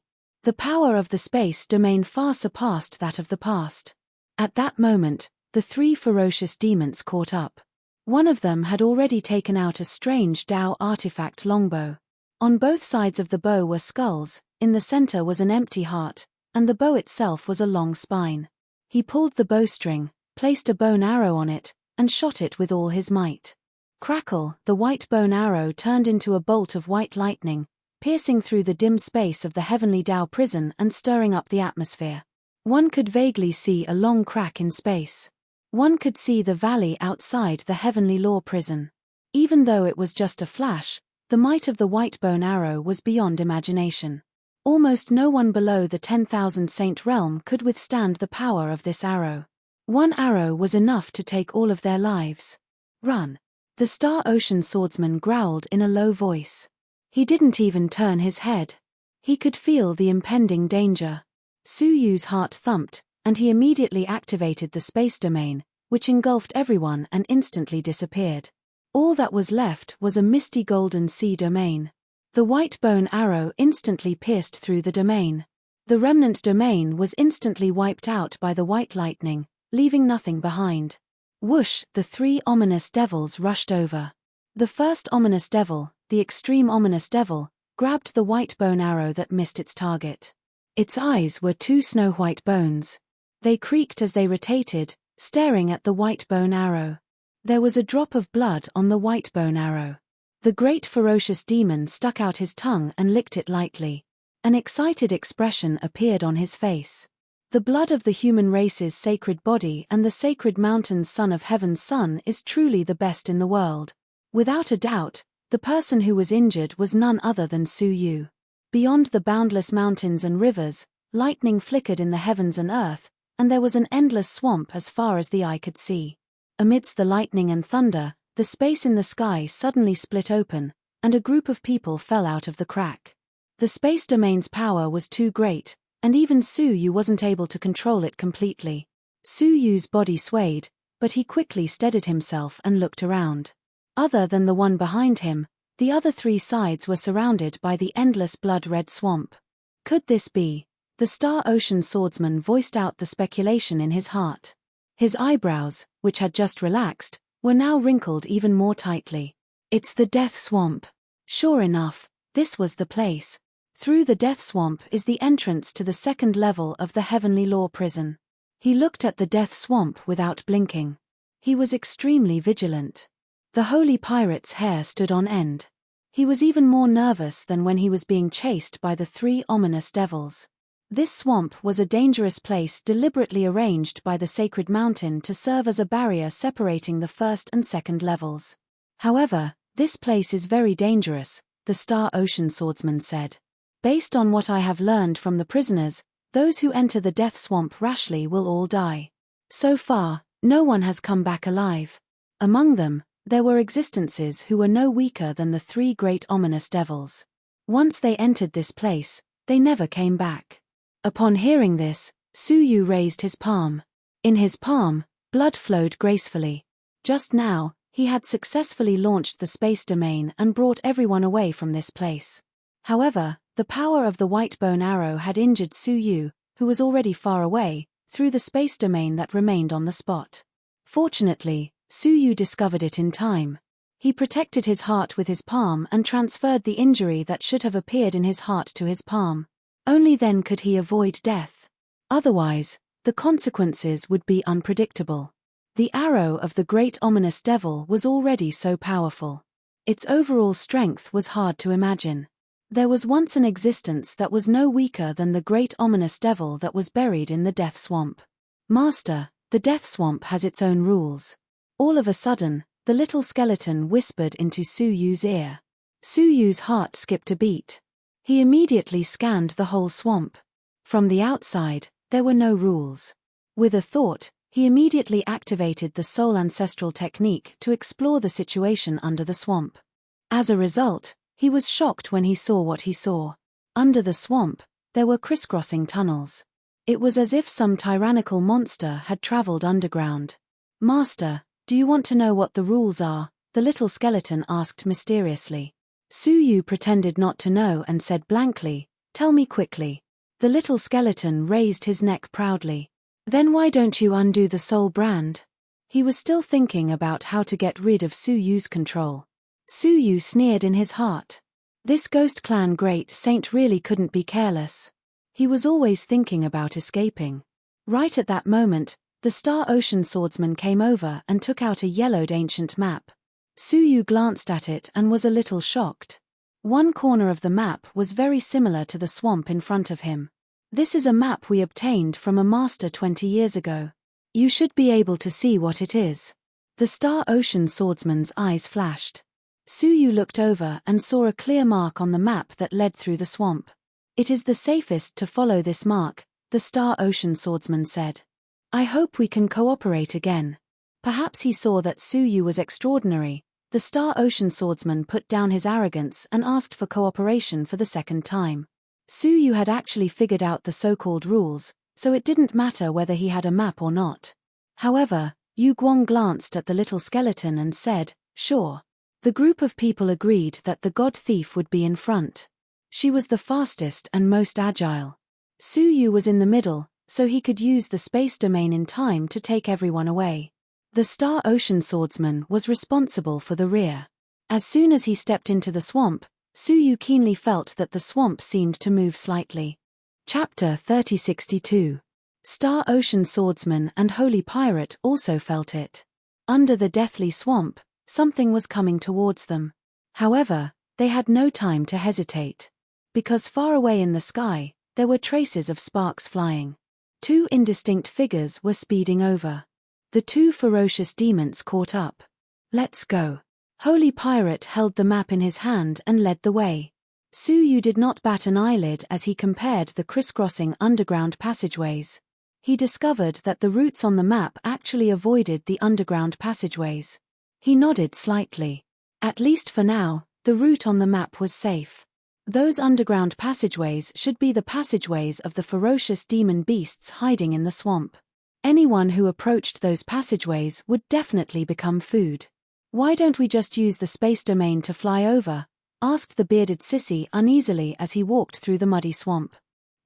The power of the space domain far surpassed that of the past. At that moment, the three ferocious demons caught up. One of them had already taken out a strange Dao artifact longbow. On both sides of the bow were skulls, in the center was an empty heart, and the bow itself was a long spine. He pulled the bowstring, placed a bone arrow on it, and shot it with all his might. Crackle, the white bone arrow turned into a bolt of white lightning, piercing through the dim space of the heavenly Dao prison and stirring up the atmosphere. One could vaguely see a long crack in space. One could see the valley outside the heavenly law prison. Even though it was just a flash, the might of the white bone arrow was beyond imagination. Almost no one below the 10,000 saint realm could withstand the power of this arrow. One arrow was enough to take all of their lives. Run. The Star Ocean Swordsman growled in a low voice. He didn't even turn his head. He could feel the impending danger. Suyu's heart thumped, and he immediately activated the space domain, which engulfed everyone and instantly disappeared. All that was left was a misty golden sea domain. The white bone arrow instantly pierced through the domain. The remnant domain was instantly wiped out by the white lightning, leaving nothing behind. Whoosh, the three ominous devils rushed over. The first ominous devil, the extreme ominous devil, grabbed the white bone arrow that missed its target. Its eyes were two snow-white bones. They creaked as they rotated, staring at the white bone arrow. There was a drop of blood on the white bone arrow. The great ferocious demon stuck out his tongue and licked it lightly. An excited expression appeared on his face. The blood of the human race's sacred body and the sacred mountain's son of heaven's son is truly the best in the world. Without a doubt, the person who was injured was none other than Suyu. Beyond the boundless mountains and rivers, lightning flickered in the heavens and earth, and there was an endless swamp as far as the eye could see. Amidst the lightning and thunder, the space in the sky suddenly split open, and a group of people fell out of the crack. The space domain's power was too great, and even Suyu wasn't able to control it completely. Suyu's body swayed, but he quickly steadied himself and looked around. Other than the one behind him, the other three sides were surrounded by the endless blood-red swamp. Could this be? The Star Ocean Swordsman voiced out the speculation in his heart. His eyebrows, which had just relaxed, were now wrinkled even more tightly. It's the Death Swamp. Sure enough, this was the place. Through the Death Swamp is the entrance to the second level of the Heavenly Law Prison. He looked at the Death Swamp without blinking. He was extremely vigilant. The holy pirate's hair stood on end. He was even more nervous than when he was being chased by the three ominous devils. This swamp was a dangerous place deliberately arranged by the sacred mountain to serve as a barrier separating the first and second levels. However, this place is very dangerous, the Star Ocean Swordsman said. Based on what I have learned from the prisoners, those who enter the Death Swamp rashly will all die. So far, no one has come back alive. Among them, there were existences who were no weaker than the three great ominous devils. Once they entered this place, they never came back. Upon hearing this, Suyu raised his palm. In his palm, blood flowed gracefully. Just now, he had successfully launched the space domain and brought everyone away from this place. However, the power of the white bone arrow had injured Suyu, who was already far away, through the space domain that remained on the spot. Fortunately, Suyu discovered it in time. He protected his heart with his palm and transferred the injury that should have appeared in his heart to his palm. Only then could he avoid death. Otherwise, the consequences would be unpredictable. The arrow of the great ominous devil was already so powerful. Its overall strength was hard to imagine. There was once an existence that was no weaker than the great ominous devil that was buried in the Death Swamp. Master, the Death Swamp has its own rules. All of a sudden, the little skeleton whispered into Suyu's ear. Suyu's heart skipped a beat. He immediately scanned the whole swamp. From the outside, there were no rules. With a thought, he immediately activated the soul ancestral technique to explore the situation under the swamp. As a result, He was shocked when he saw what he saw. Under the swamp, there were crisscrossing tunnels. It was as if some tyrannical monster had traveled underground. "Master, do you want to know what the rules are?" the little skeleton asked mysteriously. Suyu pretended not to know and said blankly, "Tell me quickly." The little skeleton raised his neck proudly. "Then why don't you undo the soul brand?" He was still thinking about how to get rid of Suyu's control. Suyu sneered in his heart. This Ghost Clan great saint really couldn't be careless. He was always thinking about escaping. Right at that moment, the Star Ocean swordsman came over and took out a yellowed ancient map. Suyu glanced at it and was a little shocked. One corner of the map was very similar to the swamp in front of him. "This is a map we obtained from a master 20 years ago. You should be able to see what it is." The Star Ocean swordsman's eyes flashed. Suyu looked over and saw a clear mark on the map that led through the swamp. "It is the safest to follow this mark," the Star Ocean swordsman said. "I hope we can cooperate again." Perhaps he saw that Suyu was extraordinary. The Star Ocean swordsman put down his arrogance and asked for cooperation for the second time. Suyu had actually figured out the so-called rules, so it didn't matter whether he had a map or not. However, Yu Guang glanced at the little skeleton and said, "Sure." The group of people agreed that the god thief would be in front. She was the fastest and most agile. Suyu was in the middle, so he could use the space domain in time to take everyone away. The Star Ocean swordsman was responsible for the rear. As soon as he stepped into the swamp, Suyu keenly felt that the swamp seemed to move slightly. Chapter 3062. Star Ocean swordsman and holy pirate also felt it. Under the deathly swamp, something was coming towards them. However, they had no time to hesitate. Because far away in the sky, there were traces of sparks flying. Two indistinct figures were speeding over. The two ferocious demons caught up. "Let's go." Holy Pirate held the map in his hand and led the way. Suyu did not bat an eyelid as he compared the crisscrossing underground passageways. He discovered that the routes on the map actually avoided the underground passageways. He nodded slightly. At least for now, the route on the map was safe. Those underground passageways should be the passageways of the ferocious demon beasts hiding in the swamp. Anyone who approached those passageways would definitely become food. "Why don't we just use the space domain to fly over?" asked the bearded sissy uneasily as he walked through the muddy swamp.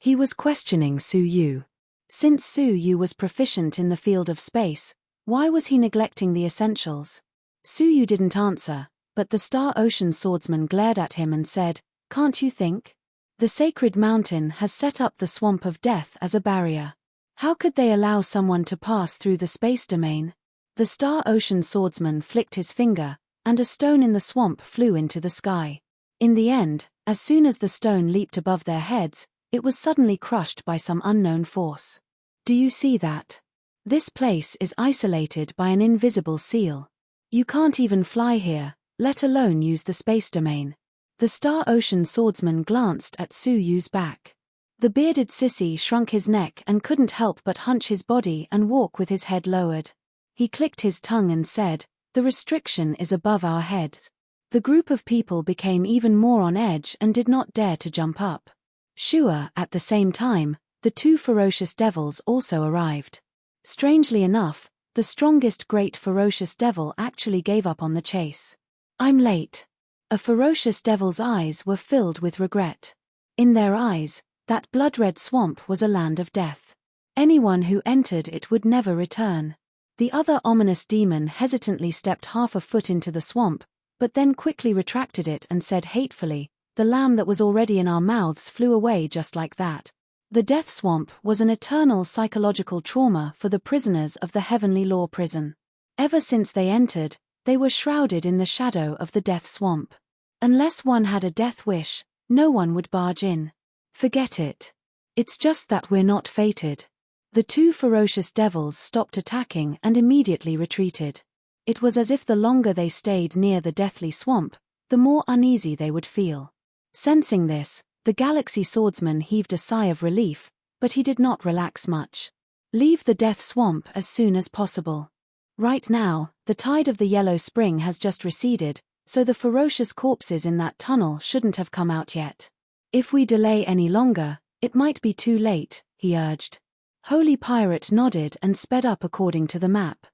He was questioning Suyu. Since Suyu was proficient in the field of space, why was he neglecting the essentials? Suyu didn't answer, but the Star Ocean swordsman glared at him and said, "Can't you think? The sacred mountain has set up the swamp of death as a barrier. How could they allow someone to pass through the space domain?" The Star Ocean swordsman flicked his finger, and a stone in the swamp flew into the sky. In the end, as soon as the stone leaped above their heads, it was suddenly crushed by some unknown force. "Do you see that? This place is isolated by an invisible seal. You can't even fly here, let alone use the space domain." The Star Ocean swordsman glanced at Suyu's back. The bearded sissy shrunk his neck and couldn't help but hunch his body and walk with his head lowered. He clicked his tongue and said, "The restriction is above our heads." The group of people became even more on edge and did not dare to jump up. Sure, at the same time, the two ferocious devils also arrived. Strangely enough, the strongest great ferocious devil actually gave up on the chase. "I'm late." A ferocious devil's eyes were filled with regret. In their eyes, that blood-red swamp was a land of death. Anyone who entered it would never return. The other ominous demon hesitantly stepped half a foot into the swamp, but then quickly retracted it and said hatefully, "The lamb that was already in our mouths flew away just like that." The death swamp was an eternal psychological trauma for the prisoners of the Heavenly Law prison. Ever since they entered, they were shrouded in the shadow of the death swamp. Unless one had a death wish, no one would barge in. "Forget it. It's just that we're not fated." The two ferocious devils stopped attacking and immediately retreated. It was as if the longer they stayed near the deathly swamp, the more uneasy they would feel. Sensing this, the Galaxy swordsman heaved a sigh of relief, but he did not relax much. Leave the death swamp as soon as possible. Right now, the tide of the Yellow Spring has just receded, So the ferocious corpses in that tunnel shouldn't have come out yet. If we delay any longer, it might be too late, he urged. Holy Pirate nodded and sped up according to the map.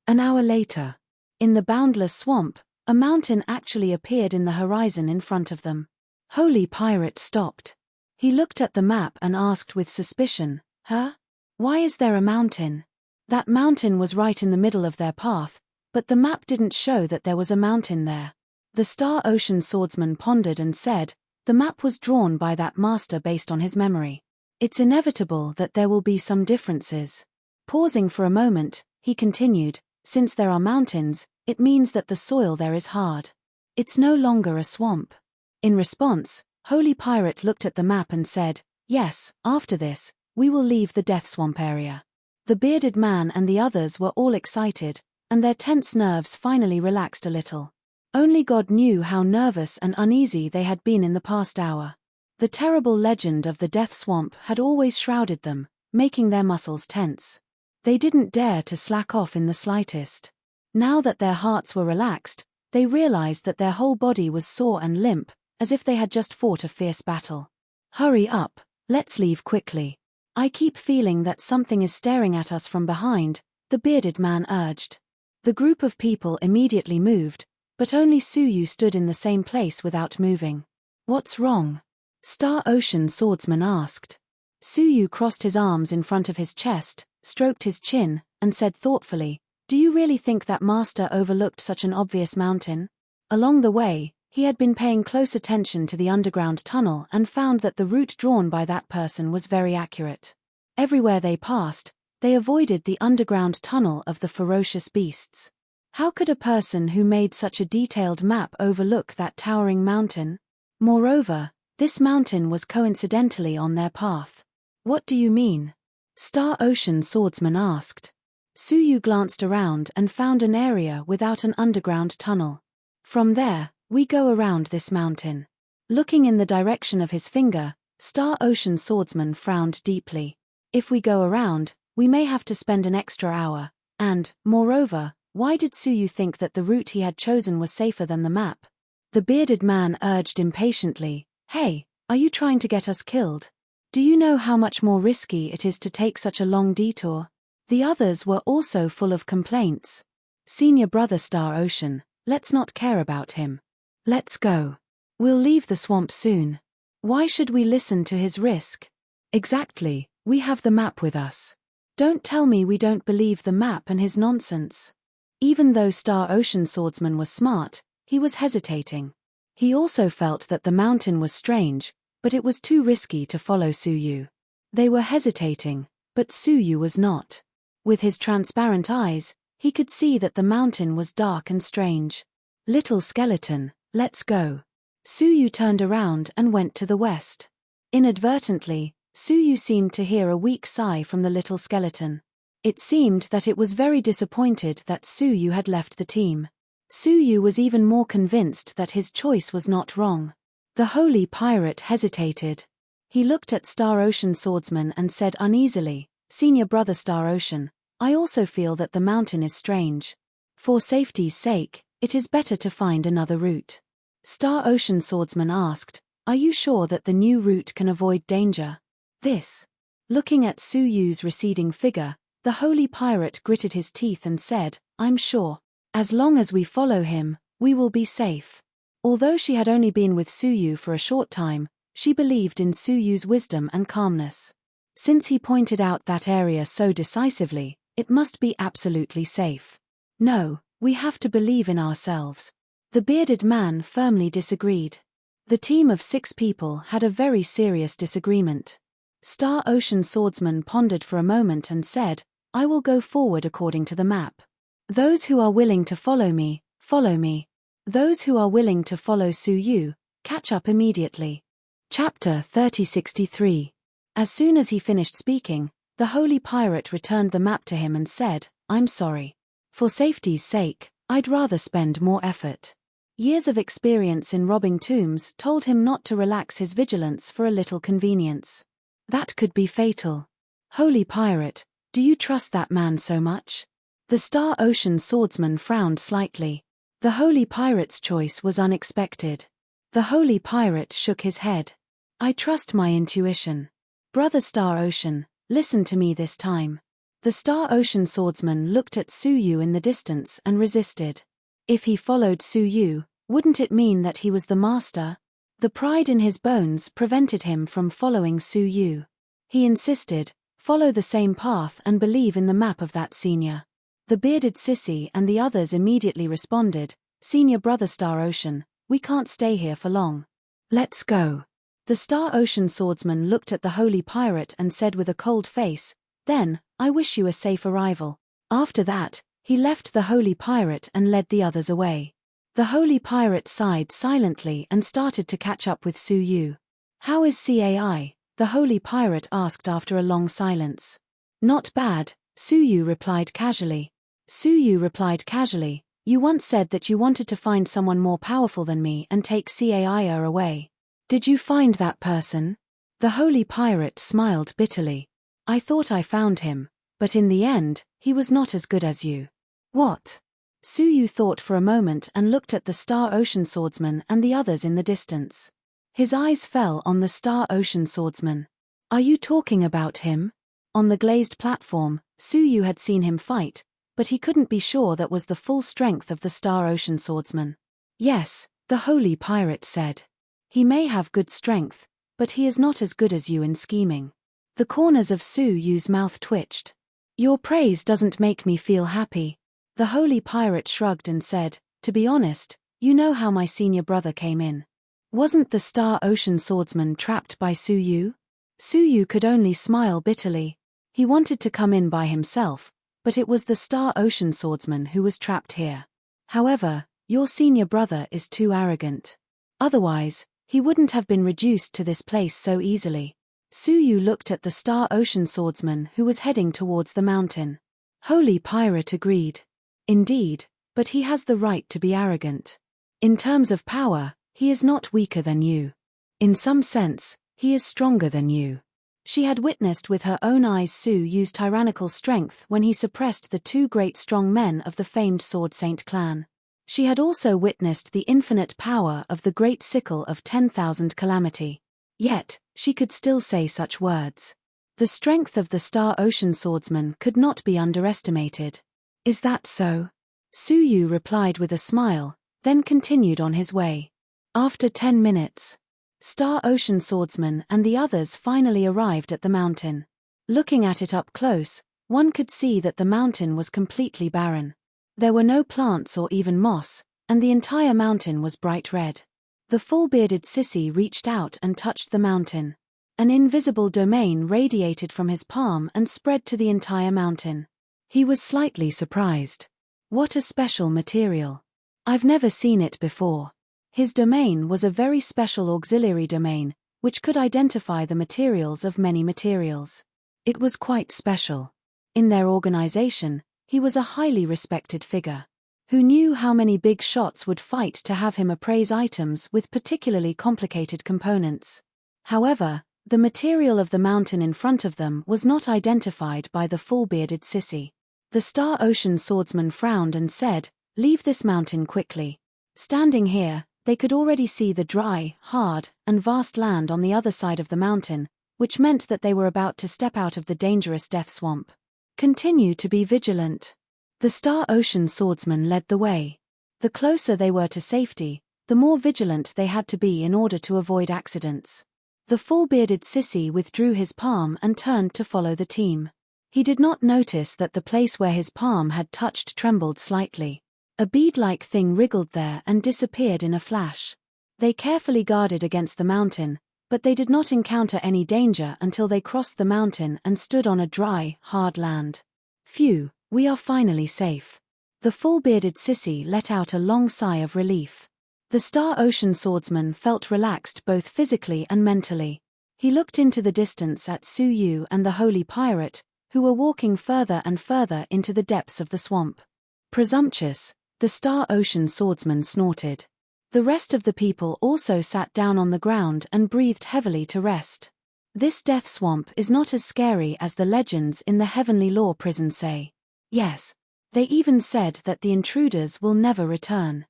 An hour later, in the boundless swamp, a mountain actually appeared in the horizon in front of them. Holy Pirate stopped. He looked at the map and asked with suspicion, "Huh? Why is there a mountain?" That mountain was right in the middle of their path, but the map didn't show that there was a mountain there. The Star Ocean swordsman pondered and said, "The map was drawn by that master based on his memory. It's inevitable that there will be some differences." Pausing for a moment, he continued, "Since there are mountains, it means that the soil there is hard. It's no longer a swamp." In response, Holy Pirate looked at the map and said, "Yes, after this, we will leave the Death Swamp area." The bearded man and the others were all excited, and their tense nerves finally relaxed a little. Only God knew how nervous and uneasy they had been in the past hour. The terrible legend of the Death Swamp had always shrouded them, making their muscles tense. They didn't dare to slack off in the slightest. Now that their hearts were relaxed, they realized that their whole body was sore and limp, as if they had just fought a fierce battle. "Hurry up, let's leave quickly. I keep feeling that something is staring at us from behind," the bearded man urged. The group of people immediately moved, but only Suyu stood in the same place without moving. "What's wrong?" Star Ocean swordsman asked. Suyu crossed his arms in front of his chest, stroked his chin, and said thoughtfully, "Do you really think that master overlooked such an obvious mountain?" Along the way, he had been paying close attention to the underground tunnel and found that the route drawn by that person was very accurate. Everywhere they passed, they avoided the underground tunnel of the ferocious beasts. How could a person who made such a detailed map overlook that towering mountain? Moreover, this mountain was coincidentally on their path. "What do you mean?" Star Ocean swordsman asked. Suyu glanced around and found an area without an underground tunnel. "From there, we go around this mountain." Looking in the direction of his finger, Star Ocean swordsman frowned deeply. "If we go around, we may have to spend an extra hour, and, moreover, why did Suyu think that the route he had chosen was safer than the map?" The bearded man urged impatiently, "Hey, are you trying to get us killed? Do you know how much more risky it is to take such a long detour?" The others were also full of complaints. "Senior brother Star Ocean, let's not care about him. Let's go. We'll leave the swamp soon. Why should we listen to his risk?" "Exactly, we have the map with us. Don't tell me we don't believe the map and his nonsense." Even though Star Ocean swordsman was smart, he was hesitating. He also felt that the mountain was strange, but it was too risky to follow Suyu. They were hesitating, but Suyu was not. With his transparent eyes, he could see that the mountain was dark and strange. "Little skeleton, let's go." Suyu turned around and went to the west. Inadvertently, Suyu seemed to hear a weak sigh from the little skeleton. It seemed that it was very disappointed that Suyu had left the team. Suyu was even more convinced that his choice was not wrong. The Holy Pirate hesitated. He looked at Star Ocean swordsman and said uneasily, "Senior brother Star Ocean, I also feel that the mountain is strange. For safety's sake, it is better to find another route." Star Ocean swordsman asked, "Are you sure that the new route can avoid danger?" This. Looking at Suyu's receding figure, the Holy Pirate gritted his teeth and said, "I'm sure. As long as we follow him, we will be safe." Although she had only been with Suyu for a short time, she believed in Suyu's wisdom and calmness. Since he pointed out that area so decisively, it must be absolutely safe. "No, we have to believe in ourselves." The bearded man firmly disagreed. The team of 6 people had a very serious disagreement. Star Ocean swordsman pondered for a moment and said, "I will go forward according to the map. Those who are willing to follow me, follow me. Those who are willing to follow Suyu, catch up immediately." Chapter 3063. As soon as he finished speaking, the Holy Pirate returned the map to him and said, "I'm sorry. For safety's sake, I'd rather spend more effort." Years of experience in robbing tombs told him not to relax his vigilance for a little convenience. That could be fatal. "Holy Pirate, do you trust that man so much?" The Star Ocean swordsman frowned slightly. The holy pirate's choice was unexpected. The holy pirate shook his head. I trust my intuition. Brother Star Ocean, listen to me this time. The Star Ocean swordsman looked at Su Yu in the distance and resisted. If he followed Su Yu, wouldn't it mean that he was the master? The pride in his bones prevented him from following Su Yu. He insisted, follow the same path and believe in the map of that senior. The bearded sissy and the others immediately responded, Senior Brother Star Ocean, we can't stay here for long. Let's go. The Star Ocean swordsman looked at the holy pirate and said with a cold face, then, I wish you a safe arrival. After that, he left the holy pirate and led the others away. The holy pirate sighed silently and started to catch up with Su Yu. How is Cai? The holy pirate asked after a long silence. Not bad, Su Yu replied casually. Su Yu replied casually, you once said that you wanted to find someone more powerful than me and take Cai away. Did you find that person? The holy pirate smiled bitterly. I thought I found him, but in the end, he was not as good as you. What? Su Yu thought for a moment and looked at the Star Ocean swordsman and the others in the distance. His eyes fell on the Star Ocean swordsman. Are you talking about him? On the glazed platform, Su Yu had seen him fight, but he couldn't be sure that was the full strength of the Star Ocean swordsman. Yes, the holy pirate said. He may have good strength, but he is not as good as you in scheming. The corners of Su Yu's mouth twitched. Your praise doesn't make me feel happy. The holy pirate shrugged and said, to be honest, you know how my senior brother came in. Wasn't the Star Ocean swordsman trapped by Su Yu? Su Yu could only smile bitterly. He wanted to come in by himself, but it was the Star Ocean swordsman who was trapped here. However, your senior brother is too arrogant. Otherwise, he wouldn't have been reduced to this place so easily. Su Yu looked at the Star Ocean swordsman who was heading towards the mountain. Holy pirate agreed. Indeed, but he has the right to be arrogant. In terms of power, he is not weaker than you. In some sense, he is stronger than you. She had witnessed with her own eyes Su use tyrannical strength when he suppressed the two great strong men of the famed Sword Saint clan. She had also witnessed the infinite power of the great sickle of 10,000 calamity. Yet, she could still say such words. The strength of the Star Ocean swordsman could not be underestimated. Is that so? Su Yu replied with a smile, then continued on his way. After 10 minutes, Star Ocean swordsman and the others finally arrived at the mountain. Looking at it up close, one could see that the mountain was completely barren. There were no plants or even moss, and the entire mountain was bright red. The full-bearded sissy reached out and touched the mountain. An invisible domain radiated from his palm and spread to the entire mountain. He was slightly surprised. What a special material. I've never seen it before. His domain was a very special auxiliary domain, which could identify the materials of many materials. It was quite special. In their organization, he was a highly respected figure. Who knew how many big shots would fight to have him appraise items with particularly complicated components? However, the material of the mountain in front of them was not identified by the full-bearded sissy. The Star Ocean swordsman frowned and said, leave this mountain quickly. Standing here, they could already see the dry, hard, and vast land on the other side of the mountain, which meant that they were about to step out of the dangerous death swamp. Continue to be vigilant. The Star Ocean swordsman led the way. The closer they were to safety, the more vigilant they had to be in order to avoid accidents. The full-bearded sissy withdrew his palm and turned to follow the team. He did not notice that the place where his palm had touched trembled slightly. A bead-like thing wriggled there and disappeared in a flash. They carefully guarded against the mountain, but they did not encounter any danger until they crossed the mountain and stood on a dry, hard land. Phew, we are finally safe. The full-bearded sissy let out a long sigh of relief. The Star Ocean swordsman felt relaxed both physically and mentally. He looked into the distance at Su Yu and the holy pirate, who were walking further and further into the depths of the swamp. Presumptuous, the Star Ocean swordsman snorted. The rest of the people also sat down on the ground and breathed heavily to rest. This death swamp is not as scary as the legends in the Heavenly Law prison say. Yes. They even said that the intruders will never return.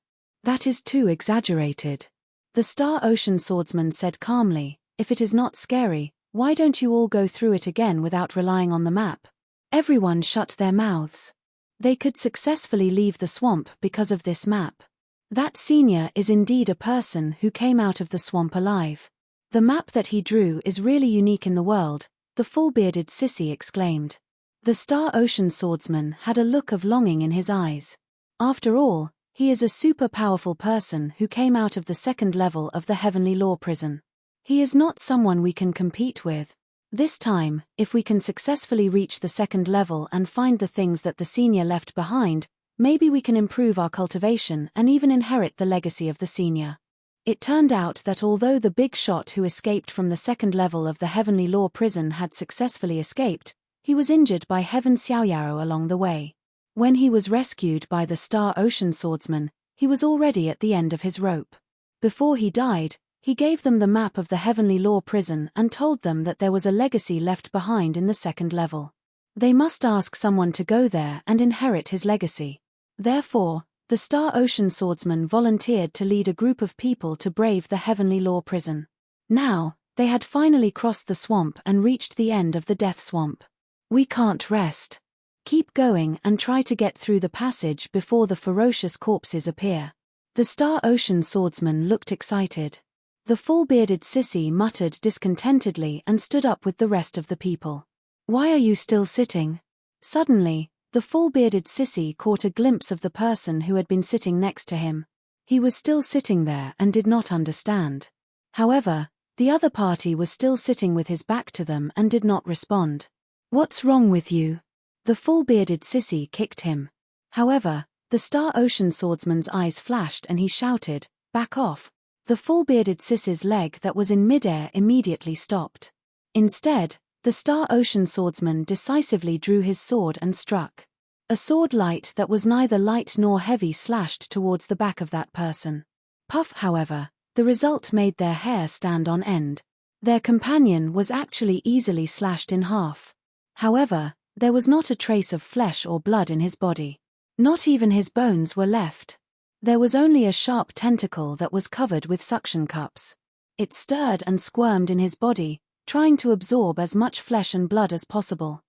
That is too exaggerated. The Star Ocean Swordsman said calmly, if it is not scary, why don't you all go through it again without relying on the map? Everyone shut their mouths. They could successfully leave the swamp because of this map. That senior is indeed a person who came out of the swamp alive. The map that he drew is really unique in the world, the full-bearded sissy exclaimed. The Star Ocean Swordsman had a look of longing in his eyes. After all, he is a super powerful person who came out of the second level of the Heavenly Law prison. He is not someone we can compete with. This time, if we can successfully reach the second level and find the things that the senior left behind, maybe we can improve our cultivation and even inherit the legacy of the senior. It turned out that although the big shot who escaped from the second level of the Heavenly Law prison had successfully escaped, he was injured by Heaven Xiaoyao along the way. When he was rescued by the Star Ocean Swordsman, he was already at the end of his rope. Before he died, he gave them the map of the Heavenly Law prison and told them that there was a legacy left behind in the second level. They must ask someone to go there and inherit his legacy. Therefore, the Star Ocean Swordsman volunteered to lead a group of people to brave the Heavenly Law prison. Now, they had finally crossed the swamp and reached the end of the Death Swamp. We can't rest. Keep going and try to get through the passage before the ferocious corpses appear. The Star Ocean Swordsman looked excited. The full-bearded sissy muttered discontentedly and stood up with the rest of the people. Why are you still sitting? Suddenly, the full-bearded sissy caught a glimpse of the person who had been sitting next to him. He was still sitting there and did not understand. However, the other party was still sitting with his back to them and did not respond. What's wrong with you? The full-bearded sissy kicked him. However, the Star Ocean Swordsman's eyes flashed and he shouted, back off. The full-bearded sissy's leg that was in midair immediately stopped. Instead, the Star Ocean Swordsman decisively drew his sword and struck. A sword light that was neither light nor heavy slashed towards the back of that person. Puff, however, the result made their hair stand on end. Their companion was actually easily slashed in half. However, there was not a trace of flesh or blood in his body. Not even his bones were left. There was only a sharp tentacle that was covered with suction cups. It stirred and squirmed in his body, trying to absorb as much flesh and blood as possible.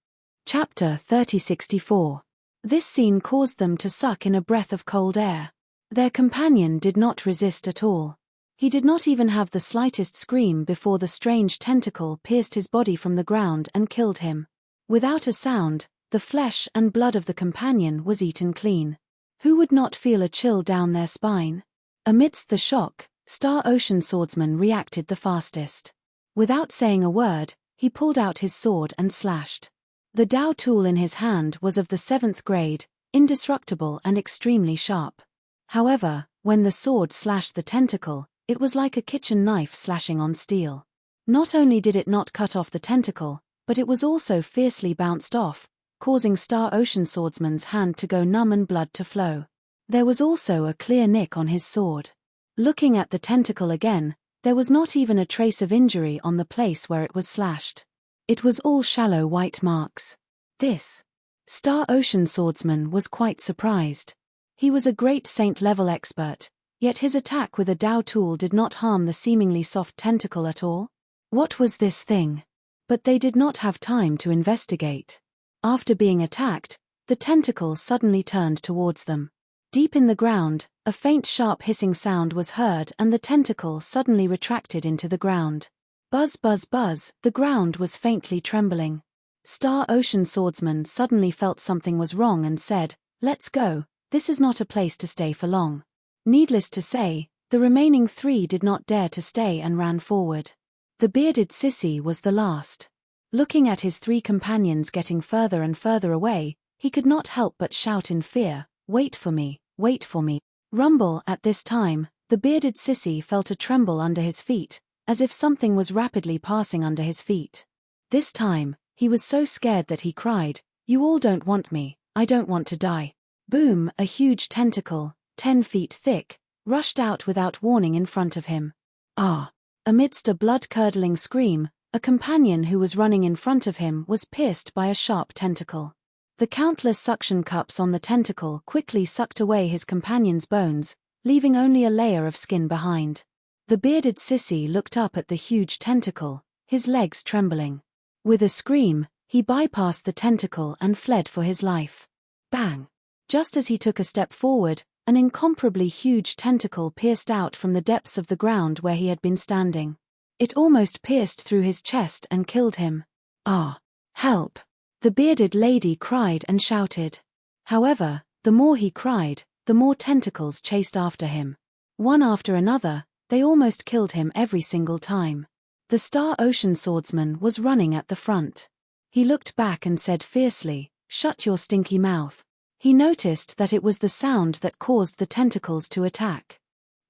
Chapter 3064. This scene caused them to suck in a breath of cold air. Their companion did not resist at all. He did not even have the slightest scream before the strange tentacle pierced his body from the ground and killed him. Without a sound, the flesh and blood of the companion was eaten clean. Who would not feel a chill down their spine? Amidst the shock, Star Ocean Swordsman reacted the fastest. Without saying a word, he pulled out his sword and slashed. The Dao tool in his hand was of the 7th grade, indestructible and extremely sharp. However, when the sword slashed the tentacle, it was like a kitchen knife slashing on steel. Not only did it not cut off the tentacle, but it was also fiercely bounced off, causing Star Ocean Swordsman's hand to go numb and blood to flow. There was also a clear nick on his sword. Looking at the tentacle again, there was not even a trace of injury on the place where it was slashed. It was all shallow white marks. This Star Ocean Swordsman was quite surprised. He was a great saint-level expert, yet his attack with a Dao tool did not harm the seemingly soft tentacle at all. What was this thing? But they did not have time to investigate. After being attacked, the tentacle suddenly turned towards them. Deep in the ground, a faint sharp hissing sound was heard and the tentacle suddenly retracted into the ground. Buzz buzz buzz, the ground was faintly trembling. Star Ocean Swordsman suddenly felt something was wrong and said, "Let's go, this is not a place to stay for long." Needless to say, the remaining 3 did not dare to stay and ran forward. The bearded sissy was the last. Looking at his 3 companions getting further and further away, he could not help but shout in fear, wait for me, wait for me. Rumble. At this time, the bearded sissy felt a tremble under his feet, as if something was rapidly passing under his feet. This time, he was so scared that he cried, "You all don't want me, I don't want to die." Boom, a huge tentacle, 10 feet thick, rushed out without warning in front of him. Ah! Amidst a blood-curdling scream, a companion who was running in front of him was pierced by a sharp tentacle. The countless suction cups on the tentacle quickly sucked away his companion's bones, leaving only a layer of skin behind. The bearded sissy looked up at the huge tentacle, his legs trembling. With a scream, he bypassed the tentacle and fled for his life. Bang! Just as he took a step forward, an incomparably huge tentacle pierced out from the depths of the ground where he had been standing. It almost pierced through his chest and killed him. Ah! Help! The bearded lady cried and shouted. However, the more he cried, the more tentacles chased after him. One after another, they almost killed him every single time. The Star Ocean swordsman was running at the front. He looked back and said fiercely, "Shut your stinky mouth." He noticed that it was the sound that caused the tentacles to attack.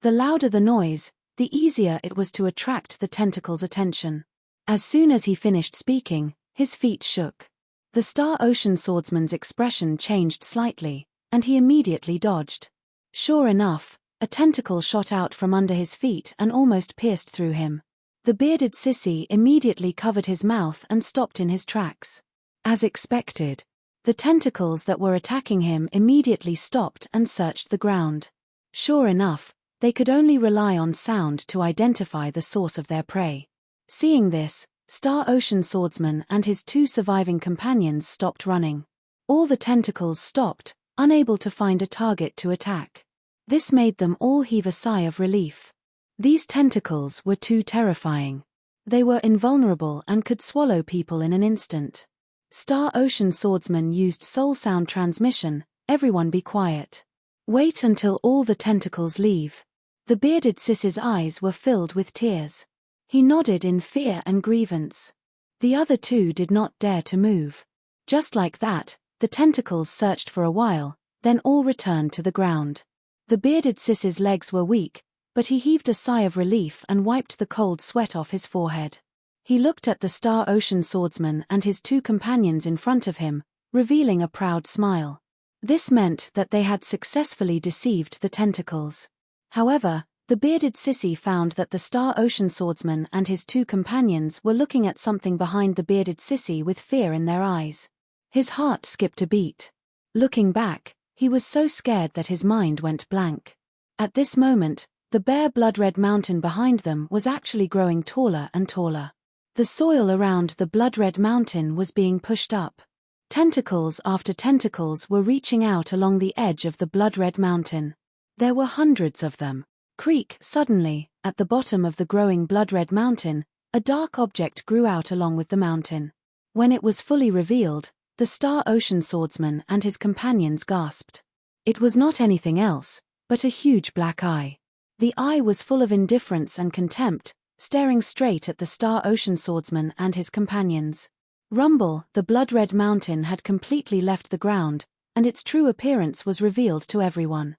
The louder the noise, the easier it was to attract the tentacles' attention. As soon as he finished speaking, his feet shook. The Star Ocean swordsman's expression changed slightly, and he immediately dodged. Sure enough, a tentacle shot out from under his feet and almost pierced through him. The bearded sissy immediately covered his mouth and stopped in his tracks. As expected, the tentacles that were attacking him immediately stopped and searched the ground. Sure enough, they could only rely on sound to identify the source of their prey. Seeing this, Star Ocean swordsman and his two surviving companions stopped running. All the tentacles stopped, unable to find a target to attack. This made them all heave a sigh of relief. These tentacles were too terrifying. They were invulnerable and could swallow people in an instant. Star Ocean swordsman used soul sound transmission. Everyone be quiet. Wait until all the tentacles leave. The bearded sis's eyes were filled with tears. He nodded in fear and grievance. The other two did not dare to move. Just like that, the tentacles searched for a while, then all returned to the ground. The bearded sis's legs were weak, but he heaved a sigh of relief and wiped the cold sweat off his forehead. He looked at the Star Ocean swordsman and his two companions in front of him, revealing a proud smile. This meant that they had successfully deceived the tentacles. However, the bearded sissy found that the Star Ocean swordsman and his two companions were looking at something behind the bearded sissy with fear in their eyes. His heart skipped a beat. Looking back, he was so scared that his mind went blank. At this moment, the bare blood-red mountain behind them was actually growing taller and taller. The soil around the blood-red mountain was being pushed up. Tentacles after tentacles were reaching out along the edge of the blood-red mountain. There were hundreds of them. Creak! Suddenly, at the bottom of the growing blood-red mountain, a dark object grew out along with the mountain. When it was fully revealed, the Star Ocean swordsman and his companions gasped. It was not anything else, but a huge black eye. The eye was full of indifference and contempt, staring straight at the Star Ocean swordsman and his companions. Rumble! The blood-red mountain had completely left the ground, and its true appearance was revealed to everyone.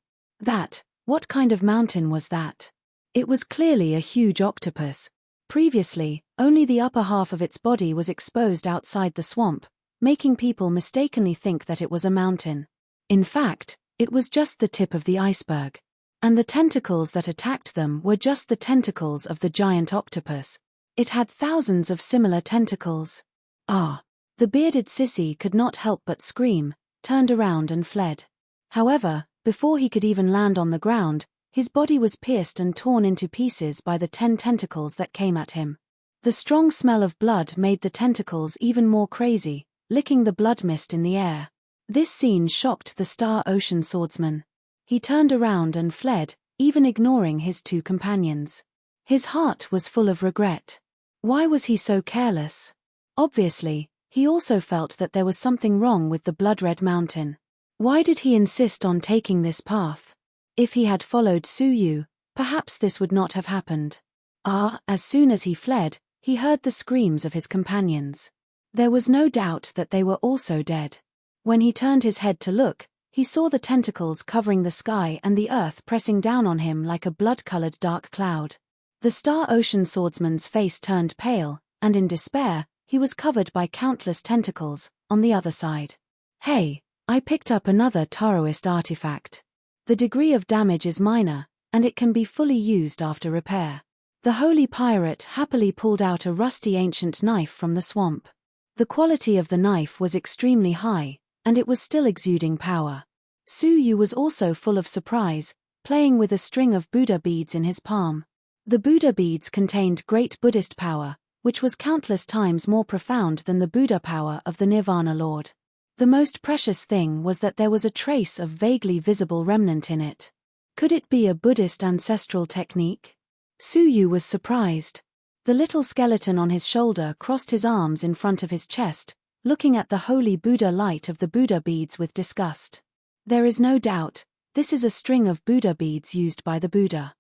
What kind of mountain was that? It was clearly a huge octopus. Previously, only the upper half of its body was exposed outside the swamp, making people mistakenly think that it was a mountain. In fact, it was just the tip of the iceberg. And the tentacles that attacked them were just the tentacles of the giant octopus. It had thousands of similar tentacles. Ah! The bearded sissy could not help but scream, turned around and fled. However, before he could even land on the ground, his body was pierced and torn into pieces by the 10 tentacles that came at him. The strong smell of blood made the tentacles even more crazy, licking the blood mist in the air. This scene shocked the Star Ocean swordsman. He turned around and fled, even ignoring his two companions. His heart was full of regret. Why was he so careless? Obviously, he also felt that there was something wrong with the blood-red mountain. Why did he insist on taking this path? If he had followed Suyu, perhaps this would not have happened. As soon as he fled, he heard the screams of his companions. There was no doubt that they were also dead. When he turned his head to look, he saw the tentacles covering the sky and the earth pressing down on him like a blood-colored dark cloud. The Star Ocean swordsman's face turned pale, and in despair, he was covered by countless tentacles, on the other side. Hey! I picked up another Taoist artifact. The degree of damage is minor, and it can be fully used after repair. The holy pirate happily pulled out a rusty ancient knife from the swamp. The quality of the knife was extremely high, and it was still exuding power. Suyu was also full of surprise, playing with a string of Buddha beads in his palm. The Buddha beads contained great Buddhist power, which was countless times more profound than the Buddha power of the Nirvana Lord. The most precious thing was that there was a trace of vaguely visible remnant in it. Could it be a Buddhist ancestral technique? Suyu was surprised. The little skeleton on his shoulder crossed his arms in front of his chest, looking at the holy Buddha light of the Buddha beads with disgust. There is no doubt, this is a string of Buddha beads used by the Buddha.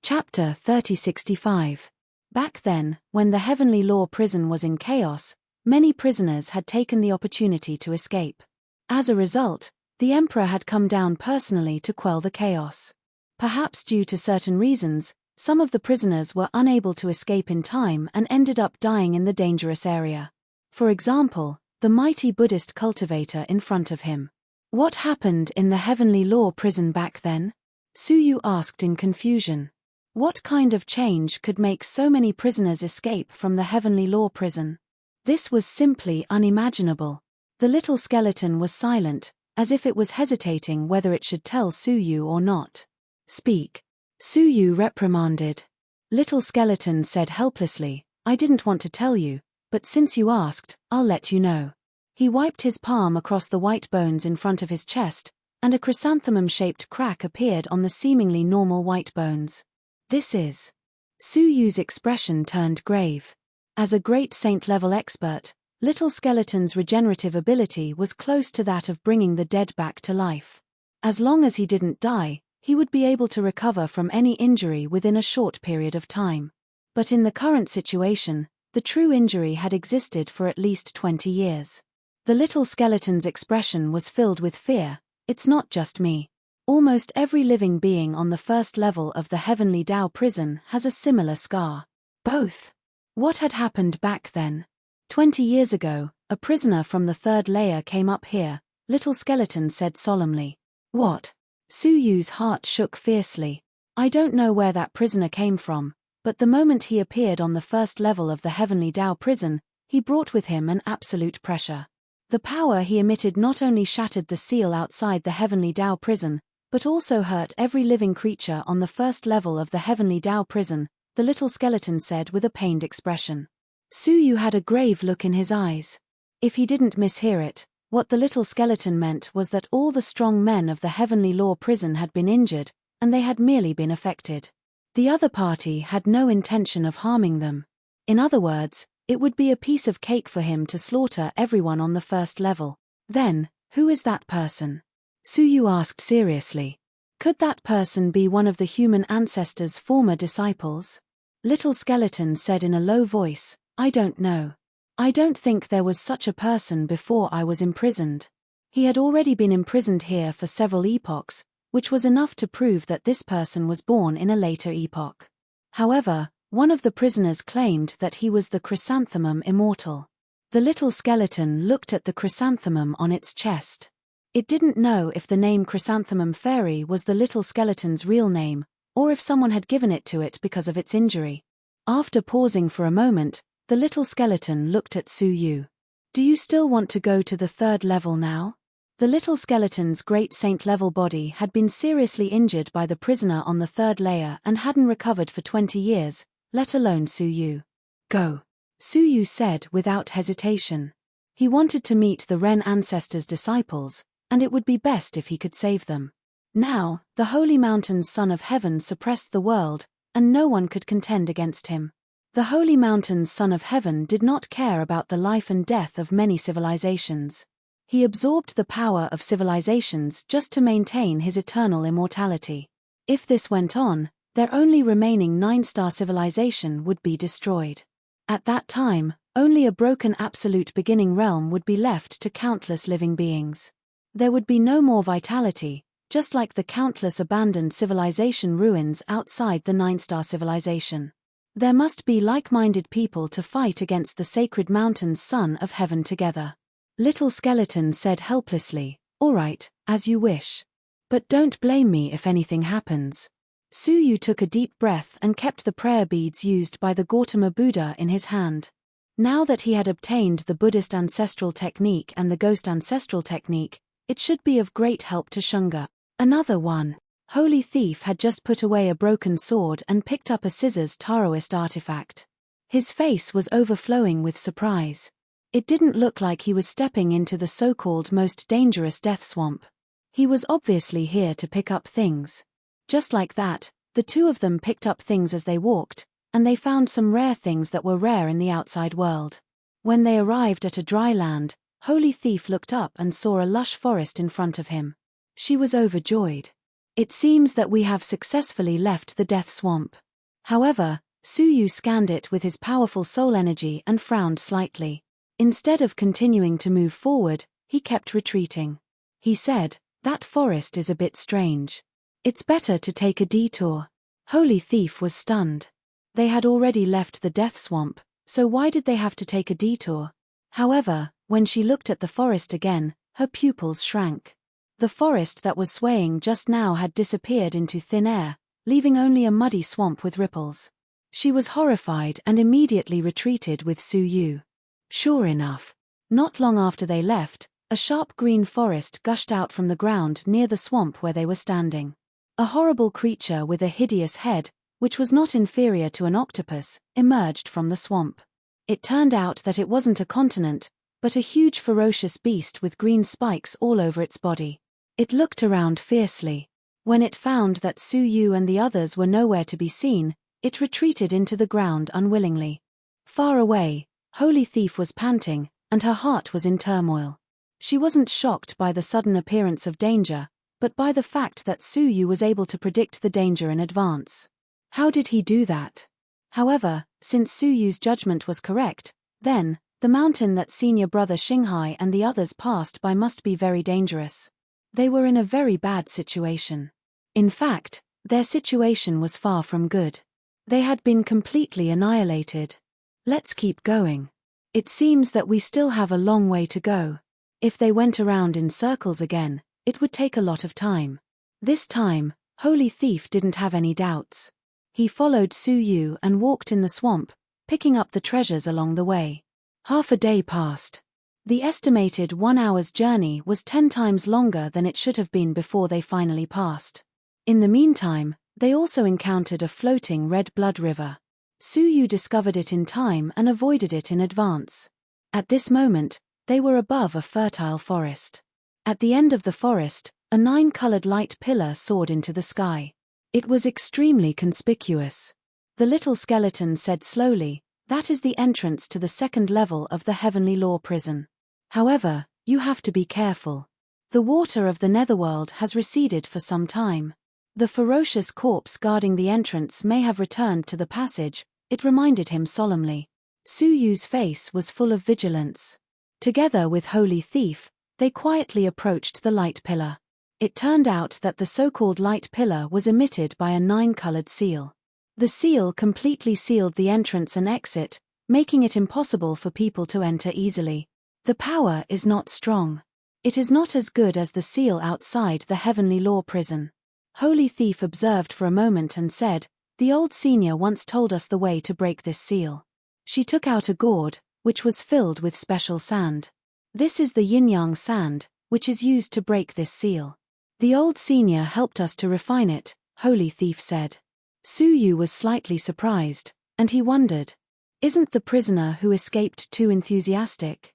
Chapter 3065. Back then, when the Heavenly Law prison was in chaos, many prisoners had taken the opportunity to escape. As a result, the Emperor had come down personally to quell the chaos. Perhaps due to certain reasons, some of the prisoners were unable to escape in time and ended up dying in the dangerous area. For example, the mighty Buddhist cultivator in front of him. What happened in the Heavenly Law prison back then? Suyu asked in confusion. What kind of change could make so many prisoners escape from the Heavenly Law prison? This was simply unimaginable. The little skeleton was silent, as if it was hesitating whether it should tell Suyu or not. Speak. Suyu reprimanded. Little skeleton said helplessly, I didn't want to tell you, but since you asked, I'll let you know. He wiped his palm across the white bones in front of his chest, and a chrysanthemum-shaped crack appeared on the seemingly normal white bones. This is. Suyu's expression turned grave. As a great saint-level expert, Little Skeleton's regenerative ability was close to that of bringing the dead back to life. As long as he didn't die, he would be able to recover from any injury within a short period of time. But in the current situation, the true injury had existed for at least 20 years. The little skeleton's expression was filled with fear. It's not just me. Almost every living being on the first level of the Heavenly Tao prison has a similar scar. Both. What had happened back then? 20 years ago, a prisoner from the third layer came up here, Little Skeleton said solemnly. What? Suyu's heart shook fiercely. I don't know where that prisoner came from, but the moment he appeared on the first level of the Heavenly Tao prison, he brought with him an absolute pressure. The power he emitted not only shattered the seal outside the Heavenly Tao prison, but also hurt every living creature on the first level of the Heavenly Tao prison, the little skeleton said with a pained expression. Suyu had a grave look in his eyes. If he didn't mishear it, what the little skeleton meant was that all the strong men of the Heavenly Law prison had been injured, and they had merely been affected. The other party had no intention of harming them. In other words, it would be a piece of cake for him to slaughter everyone on the first level. Then, who is that person? Suyu asked seriously. Could that person be one of the human ancestors' former disciples? Little Skeleton said in a low voice, I don't know. I don't think there was such a person before I was imprisoned. He had already been imprisoned here for several epochs, which was enough to prove that this person was born in a later epoch. However, one of the prisoners claimed that he was the chrysanthemum immortal. The little skeleton looked at the chrysanthemum on its chest. It didn't know if the name Chrysanthemum Fairy was the little skeleton's real name, or if someone had given it to it because of its injury. After pausing for a moment, the little skeleton looked at Suyu. Do you still want to go to the third level now? The little skeleton's great saint-level body had been seriously injured by the prisoner on the third layer and hadn't recovered for 20 years, let alone Suyu. Go. Suyu said without hesitation. He wanted to meet the Ren ancestors' disciples, and it would be best if he could save them. Now, the Holy Mountain's Son of Heaven suppressed the world, and no one could contend against him. The Holy Mountain's Son of Heaven did not care about the life and death of many civilizations. He absorbed the power of civilizations just to maintain his eternal immortality. If this went on, their only remaining 9-star civilization would be destroyed. At that time, only a broken absolute beginning realm would be left to countless living beings. There would be no more vitality, just like the countless abandoned civilization ruins outside the 9-star civilization. There must be like-minded people to fight against the sacred mountain's Son of Heaven together. Little Skeleton said helplessly, all right, as you wish. But don't blame me if anything happens. Suyu took a deep breath and kept the prayer beads used by the Gautama Buddha in his hand. Now that he had obtained the Buddhist ancestral technique and the ghost ancestral technique, it should be of great help to Shunga. Another one. Holy Thief had just put away a broken sword and picked up a scissors Taoist artifact. His face was overflowing with surprise. It didn't look like he was stepping into the so-called most dangerous death swamp. He was obviously here to pick up things. Just like that, the two of them picked up things as they walked, and they found some rare things that were rare in the outside world. When they arrived at a dry land, Holy Thief looked up and saw a lush forest in front of him. She was overjoyed. It seems that we have successfully left the death swamp. However, Suyu scanned it with his powerful soul energy and frowned slightly. Instead of continuing to move forward, he kept retreating. He said, "That forest is a bit strange. It's better to take a detour." Holy Thief was stunned. They had already left the death swamp, so why did they have to take a detour? However, when she looked at the forest again, her pupils shrank. The forest that was swaying just now had disappeared into thin air, leaving only a muddy swamp with ripples. She was horrified and immediately retreated with Suyu. Sure enough, not long after they left, a sharp green forest gushed out from the ground near the swamp where they were standing. A horrible creature with a hideous head, which was not inferior to an octopus, emerged from the swamp. It turned out that it wasn't a continent, but a huge ferocious beast with green spikes all over its body. It looked around fiercely. When it found that Suyu and the others were nowhere to be seen, it retreated into the ground unwillingly. Far away, Holy Thief was panting, and her heart was in turmoil. She wasn't shocked by the sudden appearance of danger, but by the fact that Suyu was able to predict the danger in advance. How did he do that? However, since Suyu's judgment was correct, then, the mountain that senior brother Xinghai and the others passed by must be very dangerous. They were in a very bad situation. In fact, their situation was far from good. They had been completely annihilated. Let's keep going. It seems that we still have a long way to go. If they went around in circles again, it would take a lot of time. This time, Holy Thief didn't have any doubts. He followed Suyu and walked in the swamp, picking up the treasures along the way. Half a day passed. The estimated 1 hour's journey was 10 times longer than it should have been before they finally passed. In the meantime, they also encountered a floating red blood river. Suyu discovered it in time and avoided it in advance. At this moment, they were above a fertile forest. At the end of the forest, a 9-colored light pillar soared into the sky. It was extremely conspicuous. The little skeleton said slowly, "That is the entrance to the second level of the Heavenly Law prison. However, you have to be careful. The water of the netherworld has receded for some time. The ferocious corpse guarding the entrance may have returned to the passage," it reminded him solemnly. Suyu's face was full of vigilance. Together with Holy Thief, they quietly approached the light pillar. It turned out that the so-called light pillar was emitted by a 9-colored seal. The seal completely sealed the entrance and exit, making it impossible for people to enter easily. The power is not strong. It is not as good as the seal outside the Heavenly Law prison. Holy Thief observed for a moment and said, "The old senior once told us the way to break this seal." She took out a gourd, which was filled with special sand. "This is the yin-yang sand, which is used to break this seal. The old senior helped us to refine it," Holy Thief said. Suyu was slightly surprised, and he wondered, isn't the prisoner who escaped too enthusiastic?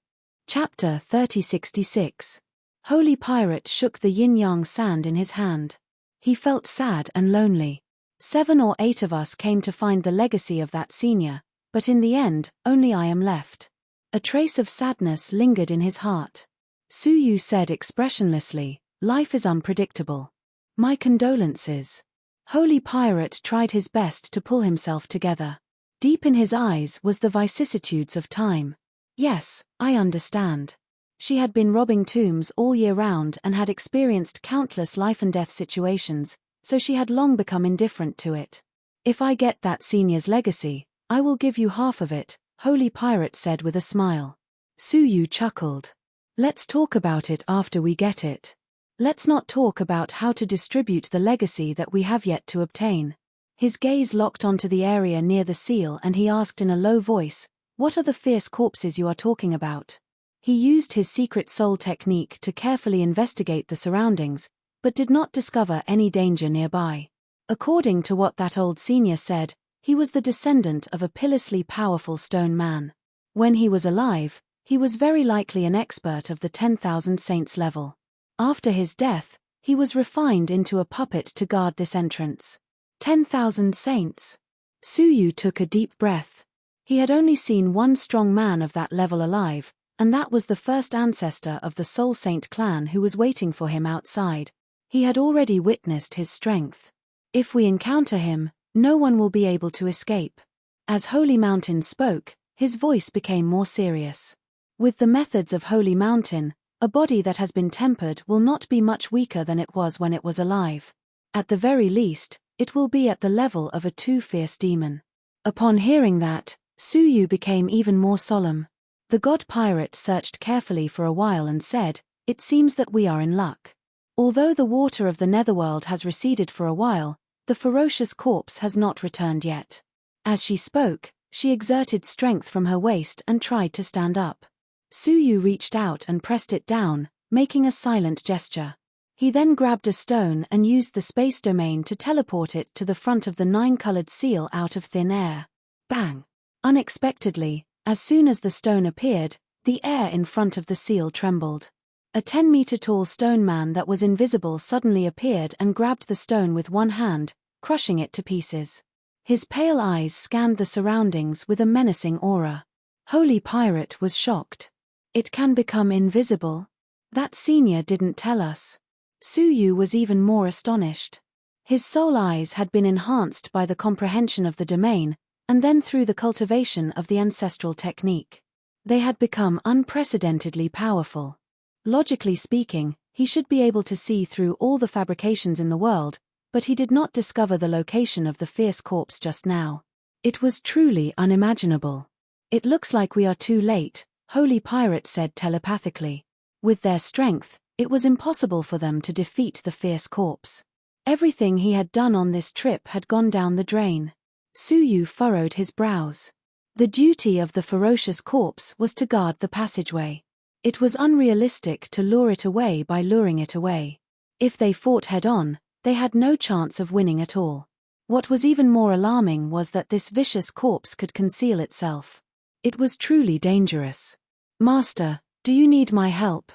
Chapter 3066. Holy Pirate shook the yin-yang sand in his hand. He felt sad and lonely. 7 or 8 of us came to find the legacy of that senior, but in the end, only I am left. A trace of sadness lingered in his heart. Suyu said expressionlessly, "Life is unpredictable. My condolences." Holy Pirate tried his best to pull himself together. Deep in his eyes was the vicissitudes of time. "Yes, I understand." She had been robbing tombs all year round and had experienced countless life-and-death situations, so she had long become indifferent to it. "If I get that senior's legacy, I will give you half of it," Holy Pirate said with a smile. Suyu chuckled. "Let's talk about it after we get it. Let's not talk about how to distribute the legacy that we have yet to obtain." His gaze locked onto the area near the seal and he asked in a low voice, "What are the fierce corpses you are talking about?" He used his secret soul technique to carefully investigate the surroundings, but did not discover any danger nearby. According to what that old senior said, he was the descendant of a pitilessly powerful stone man. When he was alive, he was very likely an expert of the 10,000 saints level. After his death, he was refined into a puppet to guard this entrance. 10,000 saints. Suyu took a deep breath. He had only seen one strong man of that level alive, and that was the first ancestor of the Soul Saint clan who was waiting for him outside. He had already witnessed his strength. If we encounter him, no one will be able to escape. As Holy Mountain spoke, his voice became more serious. With the methods of Holy Mountain, a body that has been tempered will not be much weaker than it was when it was alive. At the very least, it will be at the level of a too fierce demon. Upon hearing that, Suyu became even more solemn. The god pirate searched carefully for a while and said, "It seems that we are in luck. Although the water of the netherworld has receded for a while, the ferocious corpse has not returned yet." As she spoke, she exerted strength from her waist and tried to stand up. Suyu reached out and pressed it down, making a silent gesture. He then grabbed a stone and used the space domain to teleport it to the front of the 9-colored seal out of thin air. Bang! Unexpectedly, as soon as the stone appeared, the air in front of the seal trembled. A 10-meter-tall stone man that was invisible suddenly appeared and grabbed the stone with one hand, crushing it to pieces. His pale eyes scanned the surroundings with a menacing aura. Holy Pirate was shocked. It can become invisible? That senior didn't tell us. Suyu was even more astonished. His soul eyes had been enhanced by the comprehension of the domain, and then through the cultivation of the ancestral technique. They had become unprecedentedly powerful. Logically speaking, he should be able to see through all the fabrications in the world, but he did not discover the location of the fierce corpse just now. It was truly unimaginable. "It looks like we are too late," Holy Pirate said telepathically. With their strength, it was impossible for them to defeat the fierce corpse. Everything he had done on this trip had gone down the drain. Suyu furrowed his brows. The duty of the ferocious corpse was to guard the passageway. It was unrealistic to lure it away by luring it away. If they fought head-on, they had no chance of winning at all. What was even more alarming was that this vicious corpse could conceal itself. It was truly dangerous. "Master, do you need my help?"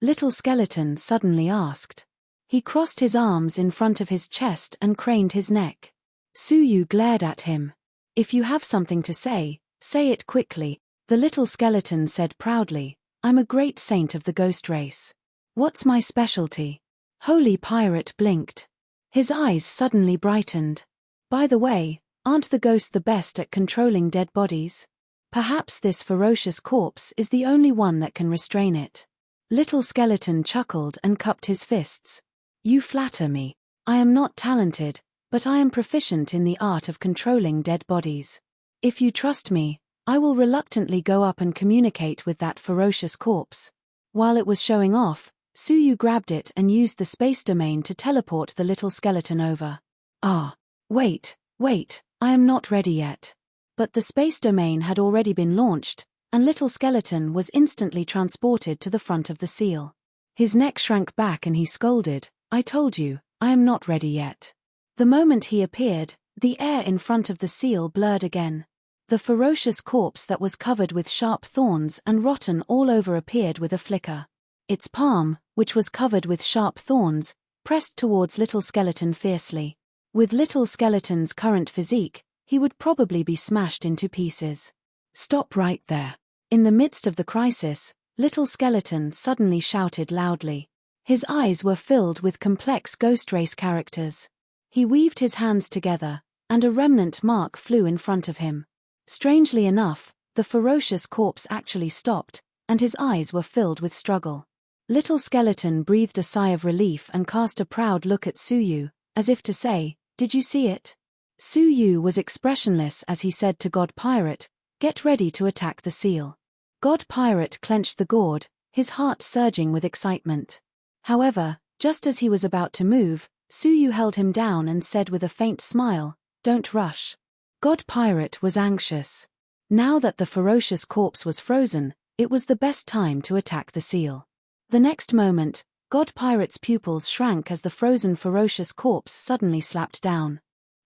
Little Skeleton suddenly asked. He crossed his arms in front of his chest and craned his neck. Suyu glared at him. "If you have something to say it quickly," the little skeleton said proudly. "I'm a great saint of the ghost race." "What's my specialty?" Holy Pirate blinked. His eyes suddenly brightened. "By the way, aren't the ghosts the best at controlling dead bodies? Perhaps this ferocious corpse is the only one that can restrain it." Little Skeleton chuckled and cupped his fists. "You flatter me. I am not talented, but I am proficient in the art of controlling dead bodies. If you trust me, I will reluctantly go up and communicate with that ferocious corpse." While it was showing off, Suyu grabbed it and used the space domain to teleport the little skeleton over. Wait, I am not ready yet." But the space domain had already been launched, and little skeleton was instantly transported to the front of the seal. His neck shrank back and he scolded, "I told you, I am not ready yet." The moment he appeared, the air in front of the seal blurred again. The ferocious corpse that was covered with sharp thorns and rotten all over appeared with a flicker. Its palm, which was covered with sharp thorns, pressed towards Little Skeleton fiercely. With Little Skeleton's current physique, he would probably be smashed into pieces. "Stop right there." In the midst of the crisis, Little Skeleton suddenly shouted loudly. His eyes were filled with complex ghost race characters. He weaved his hands together, and a remnant mark flew in front of him. Strangely enough, the ferocious corpse actually stopped, and his eyes were filled with struggle. Little Skeleton breathed a sigh of relief and cast a proud look at Suyu, as if to say, "Did you see it?" Suyu was expressionless as he said to God Pirate, "Get ready to attack the seal." God Pirate clenched the gourd, his heart surging with excitement. However, just as he was about to move, Suyu held him down and said with a faint smile, "Don't rush." God Pirate was anxious. Now that the ferocious corpse was frozen, it was the best time to attack the seal. The next moment, God Pirate's pupils shrank as the frozen ferocious corpse suddenly slapped down.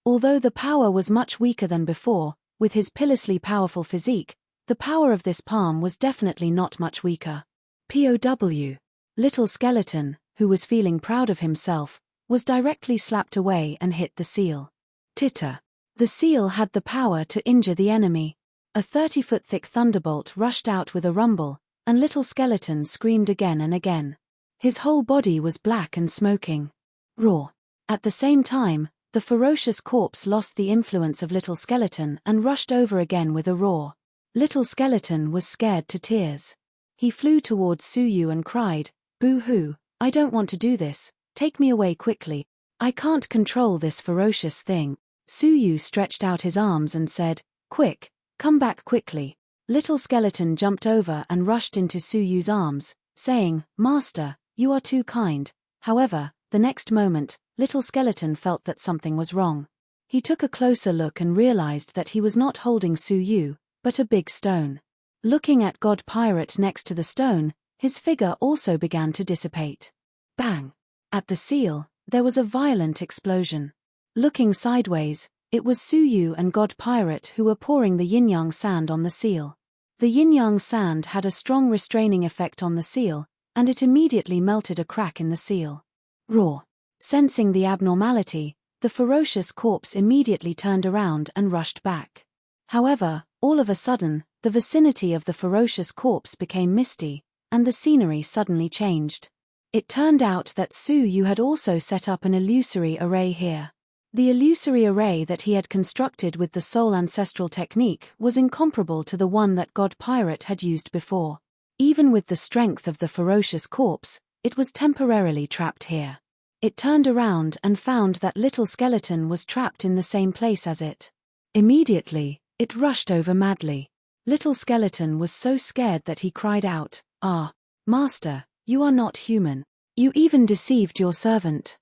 Although the power was much weaker than before, with his pitilessly powerful physique, the power of this palm was definitely not much weaker. POW. Little Skeleton, who was feeling proud of himself, was directly slapped away and hit the seal. Titter. The seal had the power to injure the enemy. A 30-foot thick thunderbolt rushed out with a rumble, and Little Skeleton screamed again and again. His whole body was black and smoking. Roar. At the same time, the ferocious corpse lost the influence of Little Skeleton and rushed over again with a roar. Little Skeleton was scared to tears. He flew towards Suyu and cried, "Boo-hoo, I don't want to do this, take me away quickly. I can't control this ferocious thing." Suyu stretched out his arms and said, "Quick, come back quickly." Little Skeleton jumped over and rushed into Suyu's arms, saying, "Master, you are too kind." However, the next moment, Little Skeleton felt that something was wrong. He took a closer look and realized that he was not holding Suyu, but a big stone. Looking at God Pirate next to the stone, his figure also began to dissipate. Bang! At the seal, there was a violent explosion. Looking sideways, it was Suyu and God Pirate who were pouring the yin-yang sand on the seal. The yin-yang sand had a strong restraining effect on the seal, and it immediately melted a crack in the seal. Roar! Sensing the abnormality, the ferocious corpse immediately turned around and rushed back. However, all of a sudden, the vicinity of the ferocious corpse became misty, and the scenery suddenly changed. It turned out that Suyu had also set up an illusory array here. The illusory array that he had constructed with the soul ancestral technique was incomparable to the one that God Pirate had used before. Even with the strength of the ferocious corpse, it was temporarily trapped here. It turned around and found that Little Skeleton was trapped in the same place as it. Immediately, it rushed over madly. Little Skeleton was so scared that he cried out, "Ah, Master, you are not human. You even deceived your servant."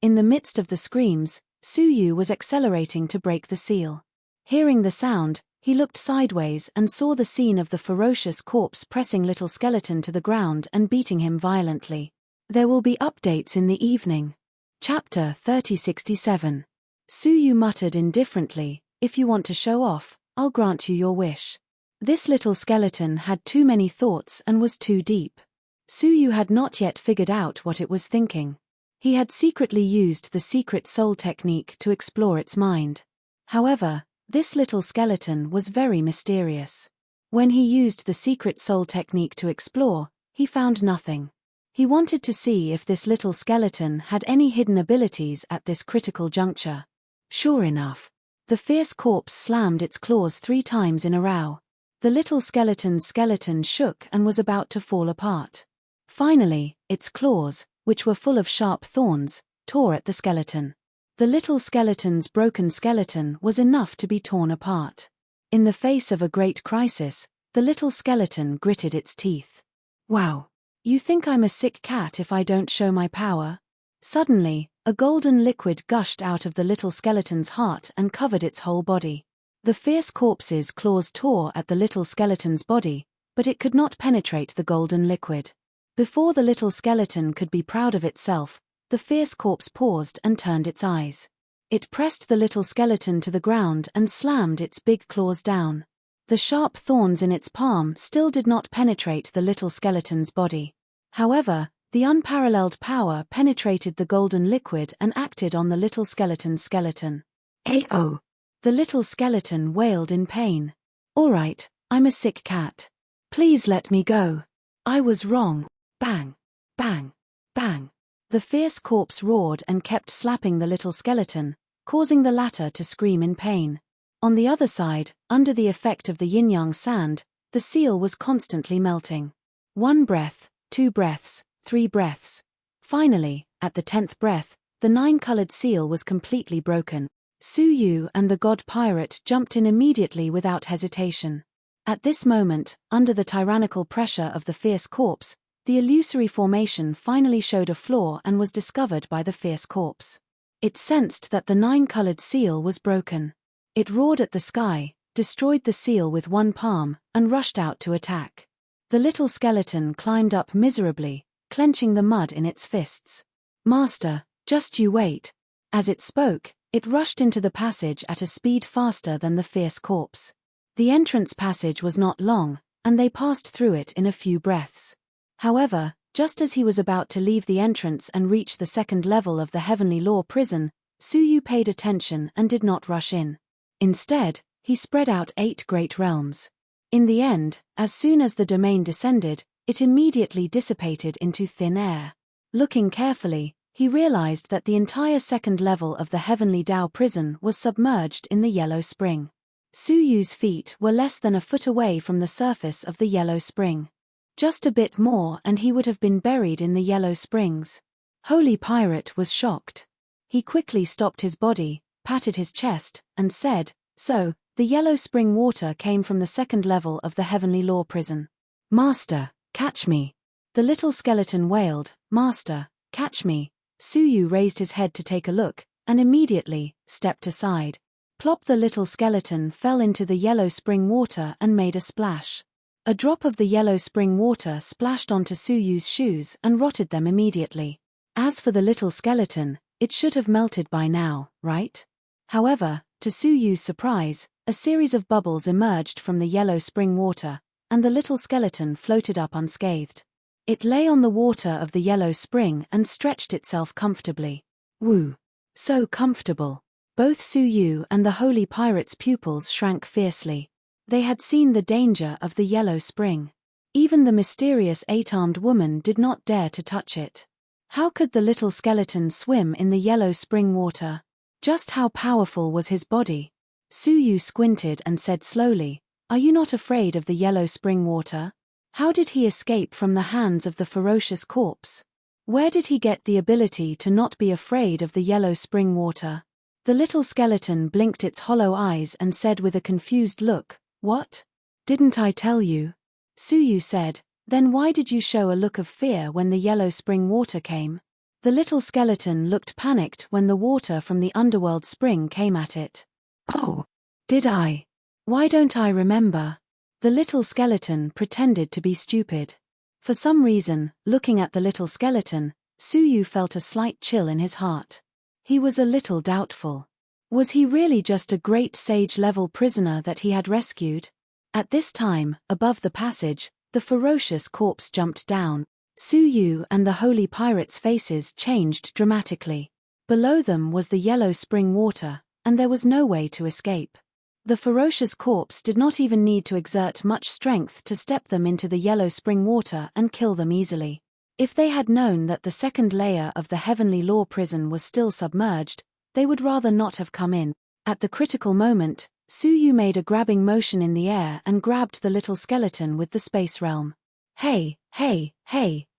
In the midst of the screams, Suyu was accelerating to break the seal. Hearing the sound, he looked sideways and saw the scene of the ferocious corpse pressing Little Skeleton to the ground and beating him violently. There will be updates in the evening. Chapter 3067. Suyu muttered indifferently, "If you want to show off, I'll grant you your wish." This Little Skeleton had too many thoughts and was too deep. Suyu had not yet figured out what it was thinking. He had secretly used the secret soul technique to explore its mind. However, this Little Skeleton was very mysterious. When he used the secret soul technique to explore, he found nothing. He wanted to see if this Little Skeleton had any hidden abilities at this critical juncture. Sure enough, the fierce corpse slammed its claws 3 times in a row. The Little Skeleton's skeleton shook and was about to fall apart. Finally, its claws, which were full of sharp thorns, tore at the skeleton. The Little Skeleton's broken skeleton was enough to be torn apart. In the face of a great crisis, the Little Skeleton gritted its teeth. "Wow. You think I'm a sick cat if I don't show my power?" Suddenly, a golden liquid gushed out of the Little Skeleton's heart and covered its whole body. The fierce corpse's claws tore at the Little Skeleton's body, but it could not penetrate the golden liquid. Before the Little Skeleton could be proud of itself, the fierce corpse paused and turned its eyes. It pressed the Little Skeleton to the ground and slammed its big claws down. The sharp thorns in its palm still did not penetrate the Little Skeleton's body. However, the unparalleled power penetrated the golden liquid and acted on the Little Skeleton's skeleton. "Ayo!" The Little Skeleton wailed in pain. "All right, I'm a sick cat. Please let me go. I was wrong." Bang! Bang! Bang! The fierce corpse roared and kept slapping the Little Skeleton, causing the latter to scream in pain. On the other side, under the effect of the yin-yang sand, the seal was constantly melting. 1 breath, 2 breaths, 3 breaths. Finally, at the 10th breath, the 9-colored seal was completely broken. Suyu and the God Pirate jumped in immediately without hesitation. At this moment, under the tyrannical pressure of the fierce corpse, the illusory formation finally showed a flaw and was discovered by the fierce corpse. It sensed that the 9-colored seal was broken. It roared at the sky, destroyed the seal with 1 palm, and rushed out to attack. The Little Skeleton climbed up miserably, clenching the mud in its fists. "Master, just you wait." As it spoke, it rushed into the passage at a speed faster than the fierce corpse. The entrance passage was not long, and they passed through it in a few breaths. However, just as he was about to leave the entrance and reach the second level of the Heavenly Law prison, Suyu paid attention and did not rush in. Instead, he spread out 8 great realms. In the end, as soon as the domain descended, it immediately dissipated into thin air. Looking carefully, he realized that the entire second level of the Heavenly Tao prison was submerged in the yellow spring. Suyu's feet were less than a foot away from the surface of the yellow spring. Just a bit more and he would have been buried in the yellow springs. Holy Pirate was shocked. He quickly stopped his body, patted his chest, and said, "So, the yellow spring water came from the second level of the Heavenly Law prison. Master, catch me." The little skeleton wailed, "Master, catch me." Suyu raised his head to take a look, and immediately stepped aside. Plop, the little skeleton fell into the yellow spring water and made a splash. A drop of the yellow spring water splashed onto Suyu's shoes and rotted them immediately. As for the little skeleton, it should have melted by now, right? However, to Suyu's surprise, a series of bubbles emerged from the yellow spring water, and the little skeleton floated up unscathed. It lay on the water of the yellow spring and stretched itself comfortably. Woo! So comfortable. Both Suyu and the Holy Pirate's pupils shrank fiercely. They had seen the danger of the yellow spring. Even the mysterious 8-armed woman did not dare to touch it. How could the little skeleton swim in the yellow spring water? Just how powerful was his body? Suyu squinted and said slowly, "Are you not afraid of the yellow spring water? How did he escape from the hands of the ferocious corpse? Where did he get the ability to not be afraid of the yellow spring water?" The little skeleton blinked its hollow eyes and said with a confused look, "What? Didn't I tell you?" Suyu said, "Then why did you show a look of fear when the yellow spring water came?" The little skeleton looked panicked when the water from the underworld spring came at it. "Oh, did I? Why don't I remember?" The little skeleton pretended to be stupid. For some reason, looking at the little skeleton, Suyu felt a slight chill in his heart. He was a little doubtful. Was he really just a great sage-level prisoner that he had rescued? At this time, above the passage, the ferocious corpse jumped down. Suyu and the Holy Pirate's faces changed dramatically. Below them was the yellow spring water, and there was no way to escape. The ferocious corpse did not even need to exert much strength to step them into the yellow spring water and kill them easily. If they had known that the second layer of the Heavenly Law prison was still submerged, they would rather not have come in. At the critical moment, Suyu made a grabbing motion in the air and grabbed the little skeleton with the space realm. Hey,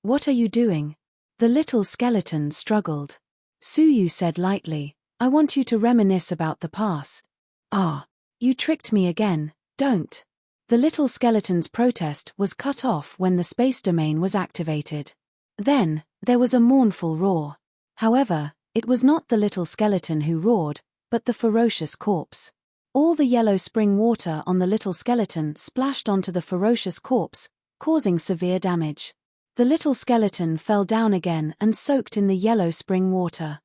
what are you doing?" The little skeleton struggled. Suyu said lightly, "I want you to reminisce about the past." "Ah, you tricked me again, don't." The little skeleton's protest was cut off when the space domain was activated. Then, there was a mournful roar. However, it was not the little skeleton who roared, but the ferocious corpse. All the yellow spring water on the little skeleton splashed onto the ferocious corpse, causing severe damage. The little skeleton fell down again and soaked in the yellow spring water.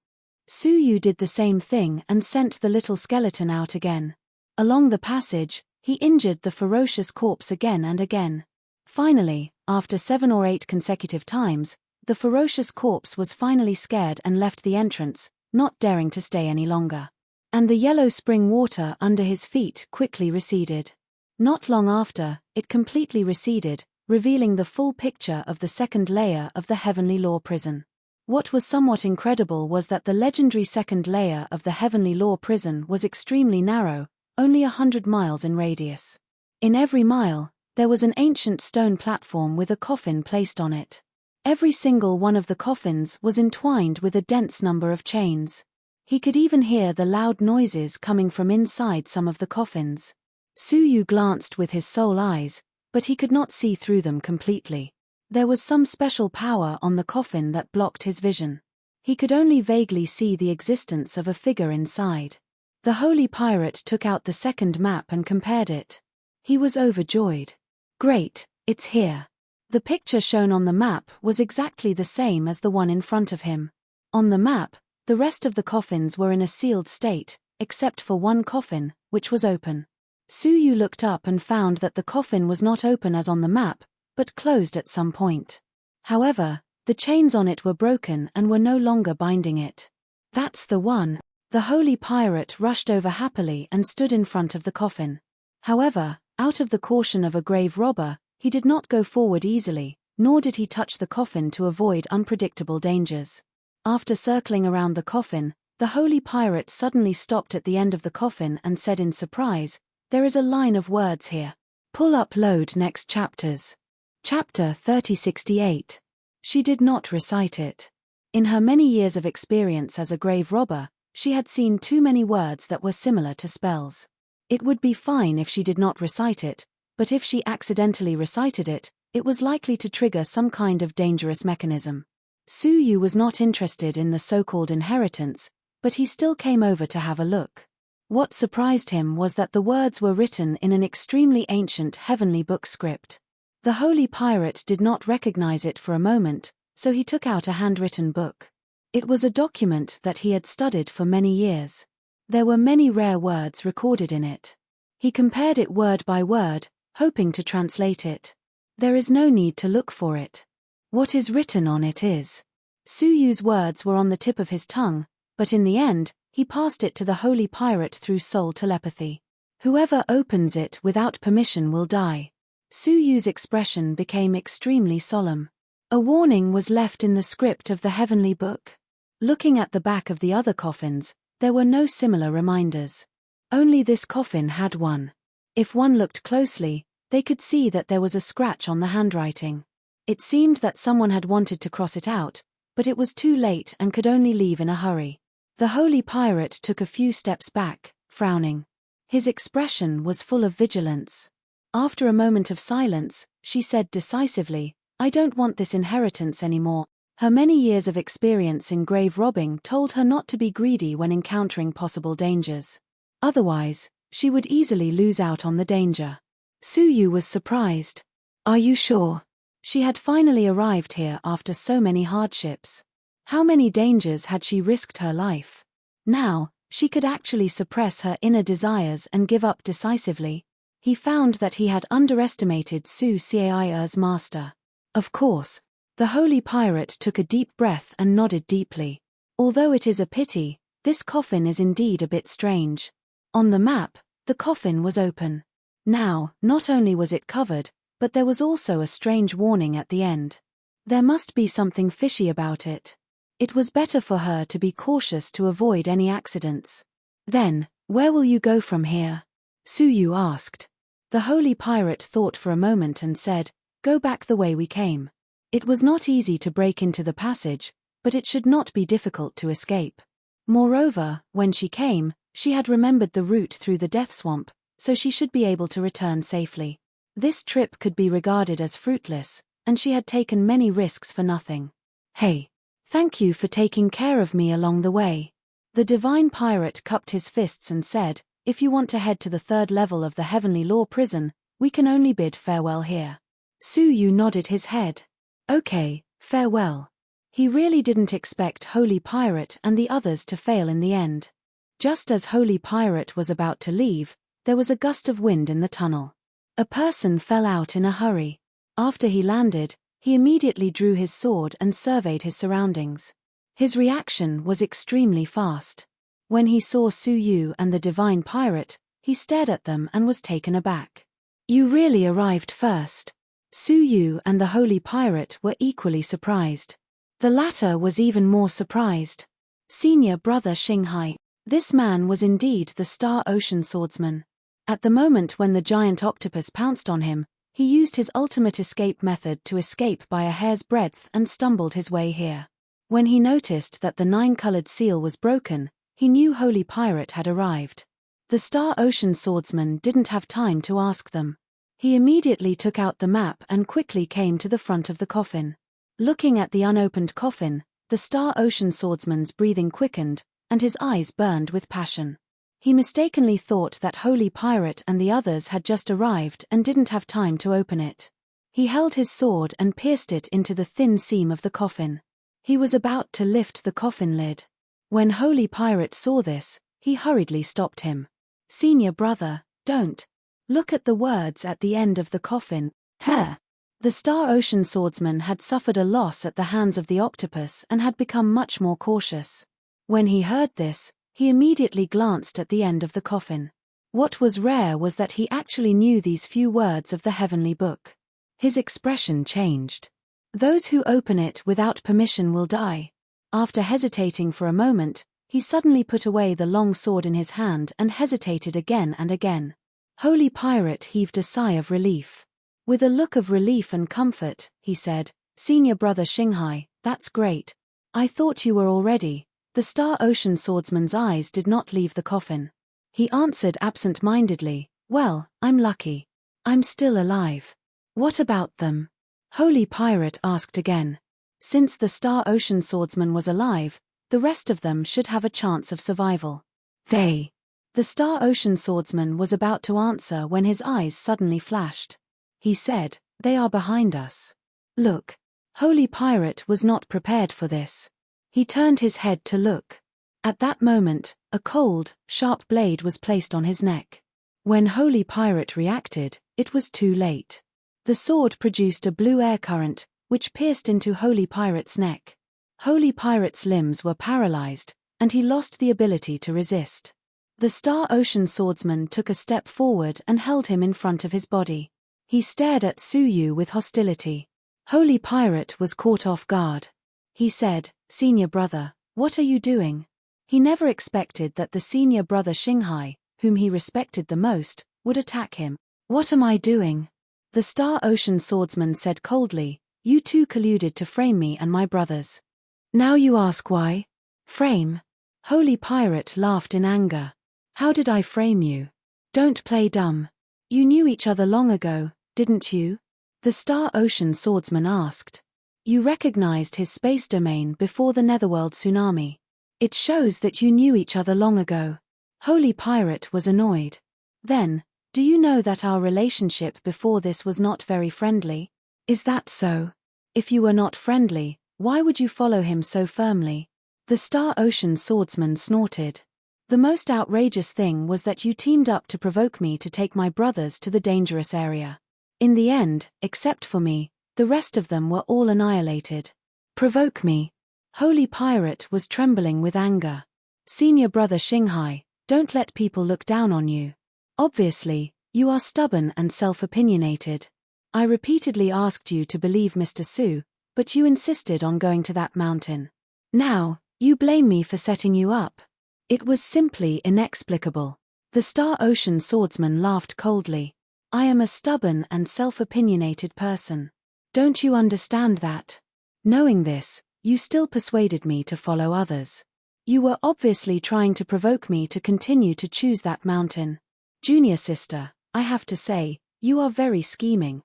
Suyu did the same thing and sent the little skeleton out again. Along the passage, he injured the ferocious corpse again and again. Finally, after 7 or 8 consecutive times, the ferocious corpse was finally scared and left the entrance, not daring to stay any longer. And the yellow spring water under his feet quickly receded. Not long after, it completely receded, revealing the full picture of the second layer of the Heavenly Law prison. What was somewhat incredible was that the legendary second layer of the Heavenly Law prison was extremely narrow, only 100 miles in radius. In every mile, there was an ancient stone platform with a coffin placed on it. Every single one of the coffins was entwined with a dense number of chains. He could even hear the loud noises coming from inside some of the coffins. Suyu glanced with his soul eyes, but he could not see through them completely. There was some special power on the coffin that blocked his vision. He could only vaguely see the existence of a figure inside. The Holy Pirate took out the second map and compared it. He was overjoyed. "Great, it's here." The picture shown on the map was exactly the same as the one in front of him. On the map, the rest of the coffins were in a sealed state, except for one coffin, which was open. Su Yu looked up and found that the coffin was not open as on the map, but closed at some point. However, the chains on it were broken and were no longer binding it. That's the one. The holy pirate rushed over happily and stood in front of the coffin. However, out of the caution of a grave robber, he did not go forward easily, nor did he touch the coffin to avoid unpredictable dangers. After circling around the coffin, the holy pirate suddenly stopped at the end of the coffin and said in surprise, "There is a line of words here. Pull up load next chapters." Chapter 3068. She did not recite it. In her many years of experience as a grave robber, she had seen too many words that were similar to spells. It would be fine if she did not recite it, but if she accidentally recited it, it was likely to trigger some kind of dangerous mechanism. Su Yu was not interested in the so-called inheritance, but he still came over to have a look. What surprised him was that the words were written in an extremely ancient heavenly book script. The holy pirate did not recognize it for a moment, so he took out a handwritten book. It was a document that he had studied for many years. There were many rare words recorded in it. He compared it word by word, hoping to translate it. There is no need to look for it. What is written on it is. Su Yu's words were on the tip of his tongue, but in the end, he passed it to the holy pirate through soul telepathy. Whoever opens it without permission will die. Su Yu's expression became extremely solemn. A warning was left in the script of the heavenly book. Looking at the back of the other coffins, there were no similar reminders. Only this coffin had one. If one looked closely, they could see that there was a scratch on the handwriting. It seemed that someone had wanted to cross it out, but it was too late and could only leave in a hurry. The holy pirate took a few steps back, frowning. His expression was full of vigilance. After a moment of silence, she said decisively, "I don't want this inheritance anymore." Her many years of experience in grave robbing told her not to be greedy when encountering possible dangers. Otherwise, she would easily lose out on the danger. Su Yu was surprised. "Are you sure?" She had finally arrived here after so many hardships. How many dangers had she risked her life? Now, she could actually suppress her inner desires and give up decisively. He found that he had underestimated Su Cai's master. Of course. The holy pirate took a deep breath and nodded deeply. Although it is a pity, this coffin is indeed a bit strange. On the map, the coffin was open. Now, not only was it covered, but there was also a strange warning at the end. There must be something fishy about it. It was better for her to be cautious to avoid any accidents. "Then, where will you go from here?" Su Yu asked. The holy pirate thought for a moment and said, "Go back the way we came." It was not easy to break into the passage, but it should not be difficult to escape. Moreover, when she came, she had remembered the route through the death swamp, so she should be able to return safely. This trip could be regarded as fruitless, and she had taken many risks for nothing. "Hey, thank you for taking care of me along the way." The divine pirate cupped his fists and said, "If you want to head to the third level of the heavenly law prison, we can only bid farewell here." Su Yu nodded his head. "Okay, farewell." He really didn't expect Holy Pirate and the others to fail in the end. Just as Holy Pirate was about to leave, there was a gust of wind in the tunnel. A person fell out in a hurry. After he landed, he immediately drew his sword and surveyed his surroundings. His reaction was extremely fast. When he saw Su Yu and the divine pirate, he stared at them and was taken aback. "You really arrived first." Su Yu and the holy pirate were equally surprised. The latter was even more surprised. Senior brother Xinghai. This man was indeed the Star Ocean swordsman. At the moment when the giant octopus pounced on him, he used his ultimate escape method to escape by a hair's breadth and stumbled his way here. When he noticed that the 9-colored seal was broken, he knew Holy Pirate had arrived. The Star Ocean swordsman didn't have time to ask them. He immediately took out the map and quickly came to the front of the coffin. Looking at the unopened coffin, the Star Ocean swordsman's breathing quickened, and his eyes burned with passion. He mistakenly thought that Holy Pirate and the others had just arrived and didn't have time to open it. He held his sword and pierced it into the thin seam of the coffin. He was about to lift the coffin lid. When Holy Pirate saw this, he hurriedly stopped him. "Senior brother, don't. Look at the words at the end of the coffin." The Star Ocean swordsman had suffered a loss at the hands of the octopus and had become much more cautious. When he heard this, he immediately glanced at the end of the coffin. What was rare was that he actually knew these few words of the heavenly book. His expression changed. "Those who open it without permission will die." After hesitating for a moment, he suddenly put away the long sword in his hand and hesitated again and again. Holy Pirate heaved a sigh of relief. With a look of relief and comfort, he said, "Senior brother Xinghai, that's great. I thought you were already." The Star Ocean swordsman's eyes did not leave the coffin. He answered absent-mindedly, "Well, I'm lucky. I'm still alive." "What about them?" Holy Pirate asked again. Since the Star Ocean swordsman was alive, the rest of them should have a chance of survival. The Star Ocean swordsman was about to answer when his eyes suddenly flashed. He said, "They are behind us. Look." Holy Pirate was not prepared for this. He turned his head to look. At that moment, a cold, sharp blade was placed on his neck. When Holy Pirate reacted, it was too late. The sword produced a blue air current, which pierced into Holy Pirate's neck. Holy Pirate's limbs were paralyzed, and he lost the ability to resist. The Star Ocean swordsman took a step forward and held him in front of his body. He stared at Suyu with hostility. Holy Pirate was caught off guard. He said, "Senior brother, what are you doing?" He never expected that the senior brother Xinghai, whom he respected the most, would attack him. "What am I doing?" The Star Ocean swordsman said coldly, "You two colluded to frame me and my brothers. Now you ask why?" "Frame?" Holy Pirate laughed in anger. "How did I frame you? Don't play dumb. You knew each other long ago, didn't you?" The Star Ocean swordsman asked. "You recognized his space domain before the Netherworld tsunami. It shows that you knew each other long ago." Holy Pirate was annoyed. "Then, do you know that our relationship before this was not very friendly? Is that so? If you were not friendly, why would you follow him so firmly?" The Star Ocean swordsman snorted. "The most outrageous thing was that you teamed up to provoke me to take my brothers to the dangerous area. In the end, except for me, the rest of them were all annihilated." "Provoke me?" Holy Pirate was trembling with anger. "Senior brother Xinghai, don't let people look down on you. Obviously, you are stubborn and self-opinionated. I repeatedly asked you to believe Mr. Su, but you insisted on going to that mountain. Now, you blame me for setting you up. It was simply inexplicable." The Star Ocean swordsman laughed coldly. "I am a stubborn and self-opinionated person. Don't you understand that? Knowing this, you still persuaded me to follow others. You were obviously trying to provoke me to continue to choose that mountain. Junior sister, I have to say, you are very scheming."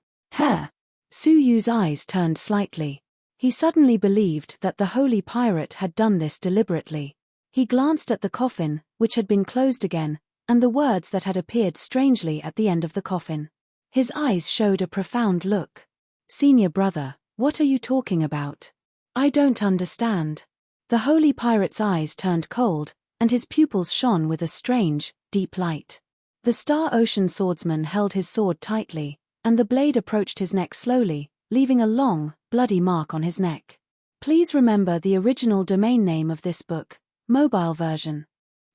Suyu's eyes turned slightly. He suddenly believed that the Holy Pirate had done this deliberately. He glanced at the coffin, which had been closed again, and the words that had appeared strangely at the end of the coffin. His eyes showed a profound look. "Senior brother, what are you talking about? I don't understand." The Holy Pirate's eyes turned cold, and his pupils shone with a strange, deep light. The Star Ocean swordsman held his sword tightly, and the blade approached his neck slowly, leaving a long, bloody mark on his neck. Please remember the original domain name of this book, mobile version.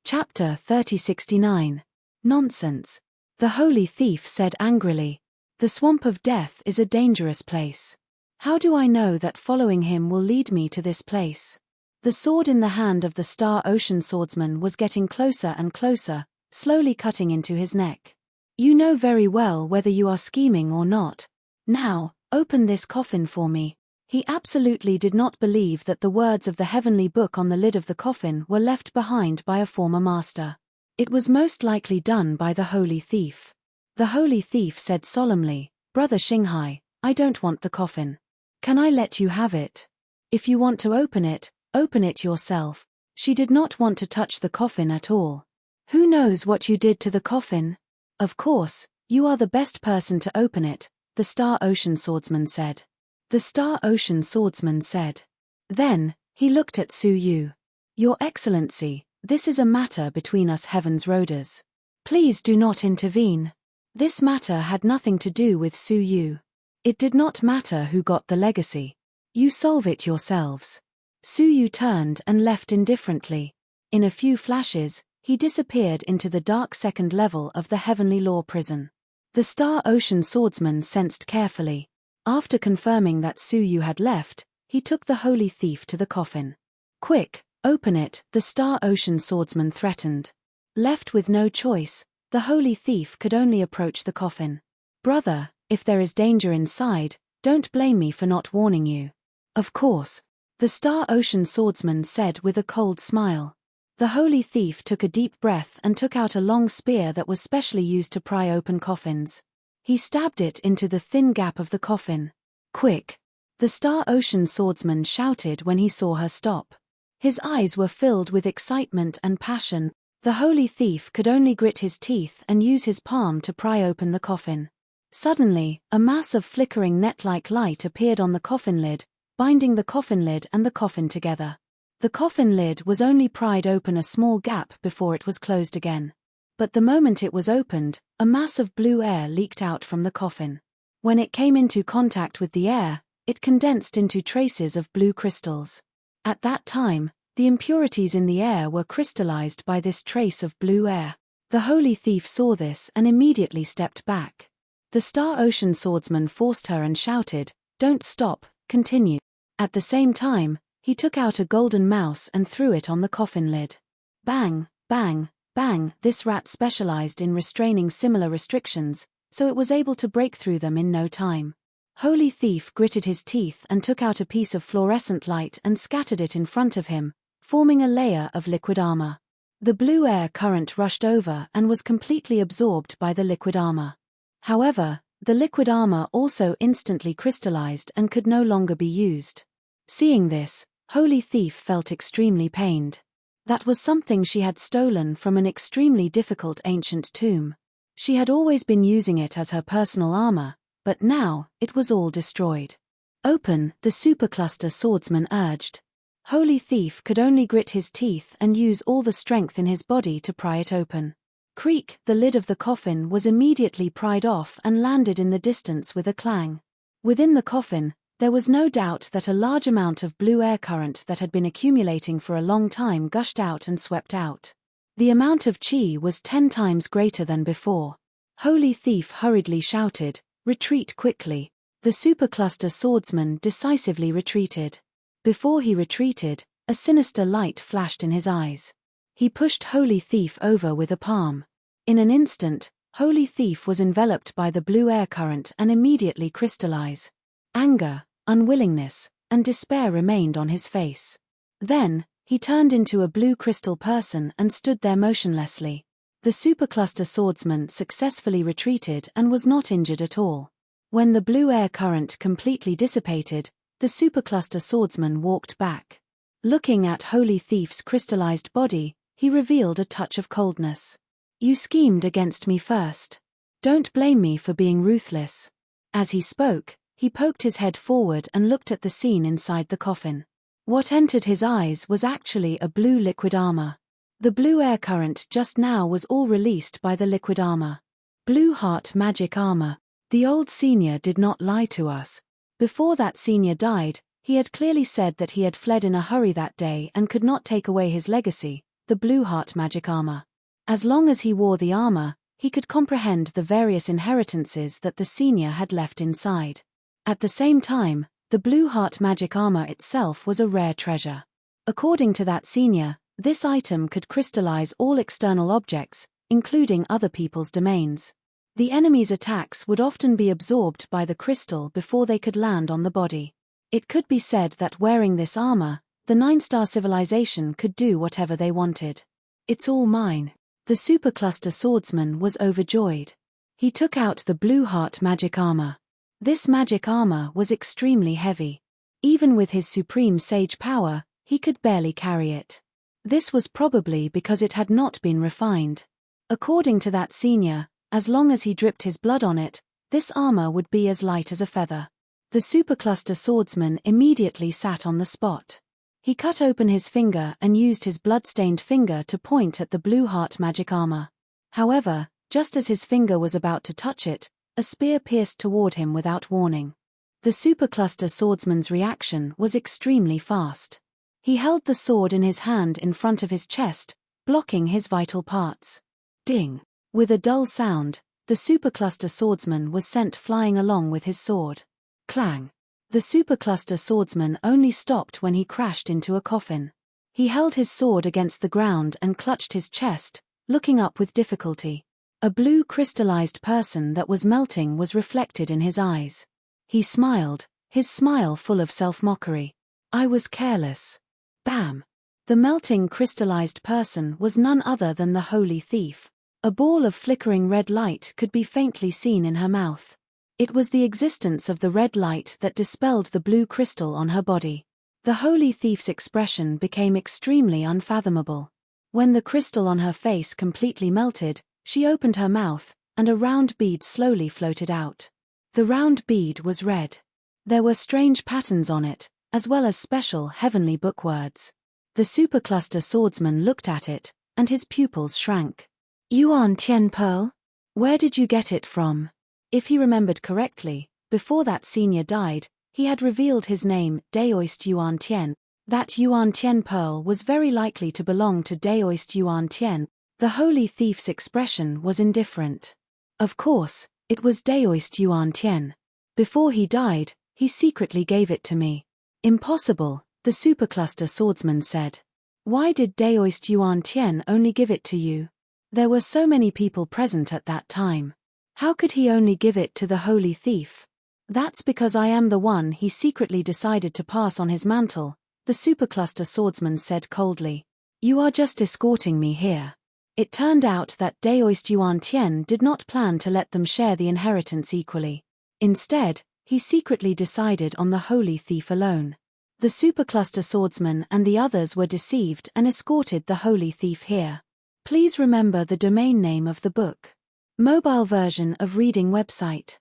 Chapter 3069. Nonsense. The Holy Thief said angrily. "The Swamp of Death is a dangerous place. How do I know that following him will lead me to this place?" The sword in the hand of the Star Ocean swordsman was getting closer and closer, slowly cutting into his neck. "You know very well whether you are scheming or not. Now, open this coffin for me." He absolutely did not believe that the words of the heavenly book on the lid of the coffin were left behind by a former master. It was most likely done by the Holy Thief. The Holy Thief said solemnly, "Brother Xinghai, I don't want the coffin. Can I let you have it? If you want to open it yourself." She did not want to touch the coffin at all. "Who knows what you did to the coffin? Of course, you are the best person to open it," the Star Ocean Swordsman said. The Star Ocean Swordsman said. Then, he looked at Su Yu. Your Excellency, this is a matter between us Heaven's Roders. Please do not intervene. This matter had nothing to do with Su Yu. It did not matter who got the legacy. You solve it yourselves. Su Yu turned and left indifferently. In a few flashes, he disappeared into the dark second level of the Heavenly Law prison. The Star Ocean Swordsman sensed carefully. After confirming that Su Yu had left, he took the holy thief to the coffin. Quick, open it, the Star Ocean Swordsman threatened. Left with no choice, the holy thief could only approach the coffin. Brother, if there is danger inside, don't blame me for not warning you. Of course, the Star Ocean Swordsman said with a cold smile. The holy thief took a deep breath and took out a long spear that was specially used to pry open coffins. He stabbed it into the thin gap of the coffin. Quick! The Star Ocean Swordsman shouted when he saw her stop. His eyes were filled with excitement and passion. The holy thief could only grit his teeth and use his palm to pry open the coffin. Suddenly, a mass of flickering net-like light appeared on the coffin lid, binding the coffin lid and the coffin together. The coffin lid was only pried open a small gap before it was closed again. But the moment it was opened, a mass of blue air leaked out from the coffin. When it came into contact with the air, it condensed into traces of blue crystals. At that time, the impurities in the air were crystallized by this trace of blue air. The holy thief saw this and immediately stepped back. The Star Ocean Swordsman forced her and shouted, "Don't stop, continue." At the same time, he took out a golden mouse and threw it on the coffin lid. Bang, bang, bang. This rat specialized in restraining similar restrictions, so it was able to break through them in no time. Holy Thief gritted his teeth and took out a piece of fluorescent light and scattered it in front of him, forming a layer of liquid armor. The blue air current rushed over and was completely absorbed by the liquid armor. However, the liquid armor also instantly crystallized and could no longer be used. Seeing this, Holy Thief felt extremely pained. That was something she had stolen from an extremely difficult ancient tomb. She had always been using it as her personal armor, but now, it was all destroyed. Open, the supercluster swordsman urged. Holy Thief could only grit his teeth and use all the strength in his body to pry it open. Creak, the lid of the coffin was immediately pried off and landed in the distance with a clang. Within the coffin, there was no doubt that a large amount of blue air current that had been accumulating for a long time gushed out and swept out. The amount of chi was 10 times greater than before. Holy Thief hurriedly shouted, "Retreat quickly." The supercluster swordsman decisively retreated. Before he retreated, a sinister light flashed in his eyes. He pushed Holy Thief over with a palm. In an instant, Holy Thief was enveloped by the blue air current and immediately crystallized. Anger, unwillingness, and despair remained on his face. Then, he turned into a blue crystal person and stood there motionlessly. The supercluster swordsman successfully retreated and was not injured at all. When the blue air current completely dissipated, the supercluster swordsman walked back. Looking at Holy Thief's crystallized body, he revealed a touch of coldness. "You schemed against me first. Don't blame me for being ruthless." As he spoke, he poked his head forward and looked at the scene inside the coffin. What entered his eyes was actually a blue liquid armor. The blue air current just now was all released by the liquid armor. Blue heart magic armor. The old senior did not lie to us. Before that senior died, he had clearly said that he had fled in a hurry that day and could not take away his legacy, the blue heart magic armor. As long as he wore the armor, he could comprehend the various inheritances that the senior had left inside. At the same time, the blue heart magic armor itself was a rare treasure. According to that senior, this item could crystallize all external objects, including other people's domains. The enemy's attacks would often be absorbed by the crystal before they could land on the body. It could be said that wearing this armor, the 9-star civilization could do whatever they wanted. "It's all mine." The supercluster swordsman was overjoyed. He took out the blue heart magic armor. This magic armor was extremely heavy. Even with his supreme sage power, he could barely carry it. This was probably because it had not been refined. According to that senior, as long as he dripped his blood on it, This armor would be as light as a feather. The supercluster swordsman immediately sat on the spot. He cut open his finger and used his blood-stained finger to point at the blue heart magic armor. However, just as his finger was about to touch it, a spear pierced toward him without warning. The supercluster swordsman's reaction was extremely fast. He held the sword in his hand in front of his chest, blocking his vital parts. Ding! With a dull sound, the supercluster swordsman was sent flying along with his sword. Clang! The supercluster swordsman only stopped when he crashed into a coffin. He held his sword against the ground and clutched his chest, looking up with difficulty. A blue crystallized person that was melting was reflected in his eyes. He smiled, his smile full of self-mockery. I was careless. Bam! The melting crystallized person was none other than the holy thief. A ball of flickering red light could be faintly seen in her mouth. It was the existence of the red light that dispelled the blue crystal on her body. The holy thief's expression became extremely unfathomable. When the crystal on her face completely melted, she opened her mouth, and a round bead slowly floated out. The round bead was red. There were strange patterns on it, as well as special heavenly book words. The supercluster swordsman looked at it, and his pupils shrank. Yuan Tian Pearl? Where did you get it from? If he remembered correctly, before that senior died, he had revealed his name, Daoist Yuan Tian. That Yuan Tian pearl was very likely to belong to Daoist Yuan Tian. The holy thief's expression was indifferent. Of course, it was Daoist Yuan Tian. Before he died, he secretly gave it to me. Impossible, the supercluster swordsman said. Why did Daoist Yuan Tian only give it to you? There were so many people present at that time. How could he only give it to the holy thief? That's because I am the one he secretly decided to pass on his mantle, the supercluster swordsman said coldly. You are just escorting me here. It turned out that Daoist Yuan Tian did not plan to let them share the inheritance equally. Instead, he secretly decided on the holy thief alone. The supercluster swordsman and the others were deceived and escorted the holy thief here. Please remember the domain name of the book. Mobile version of reading website.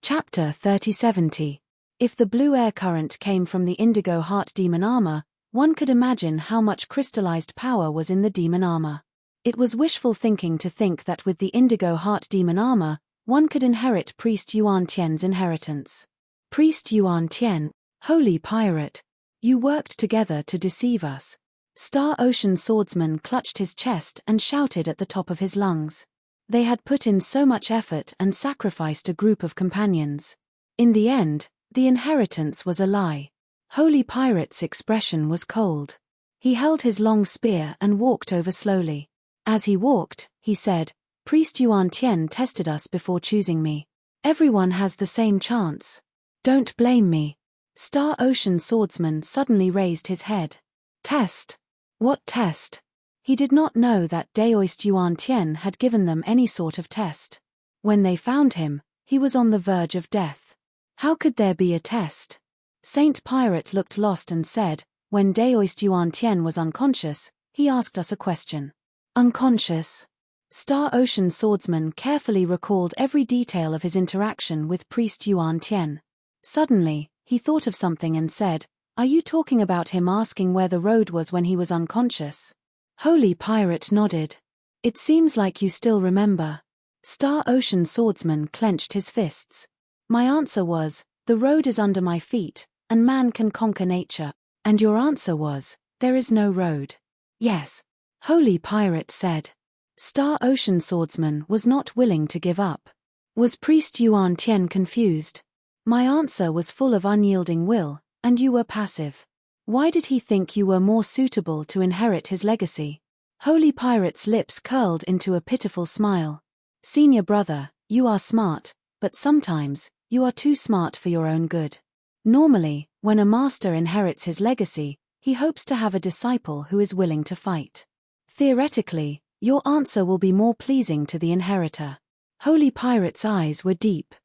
Chapter 3070. If the blue air current came from the indigo heart demon armor, one could imagine how much crystallized power was in the demon armor. It was wishful thinking to think that with the indigo heart demon armor, one could inherit Priest Yuan Tian's inheritance. Priest Yuan Tian, holy pirate, you worked together to deceive us. Star Ocean swordsman clutched his chest and shouted at the top of his lungs. They had put in so much effort and sacrificed a group of companions. In the end, the inheritance was a lie. Holy Pirate's expression was cold. He held his long spear and walked over slowly. As he walked, he said, Priest Yuan Tian tested us before choosing me. Everyone has the same chance. Don't blame me. Star Ocean swordsman suddenly raised his head. Test? What test? He did not know that Daoist Yuan Tian had given them any sort of test. When they found him, he was on the verge of death. How could there be a test? Saint Pirate looked lost and said, when Daoist Yuan Tian was unconscious, he asked us a question. Unconscious? Star Ocean swordsman carefully recalled every detail of his interaction with Priest Yuan Tian. Suddenly, he thought of something and said, Are you talking about him asking where the road was when he was unconscious? Holy Pirate nodded. It seems like you still remember. Star Ocean swordsman clenched his fists. My answer was, the road is under my feet, and man can conquer nature. And your answer was, there is no road. Yes. Holy Pirate said. Star Ocean swordsman was not willing to give up. Was Priest Yuan Tian confused? My answer was full of unyielding will, and you were passive. Why did he think you were more suitable to inherit his legacy? Holy Pirate's lips curled into a pitiful smile. Senior brother, you are smart, but sometimes, you are too smart for your own good. Normally, when a master inherits his legacy, he hopes to have a disciple who is willing to fight. Theoretically, your answer will be more pleasing to the inheritor. Holy Pirate's eyes were deep.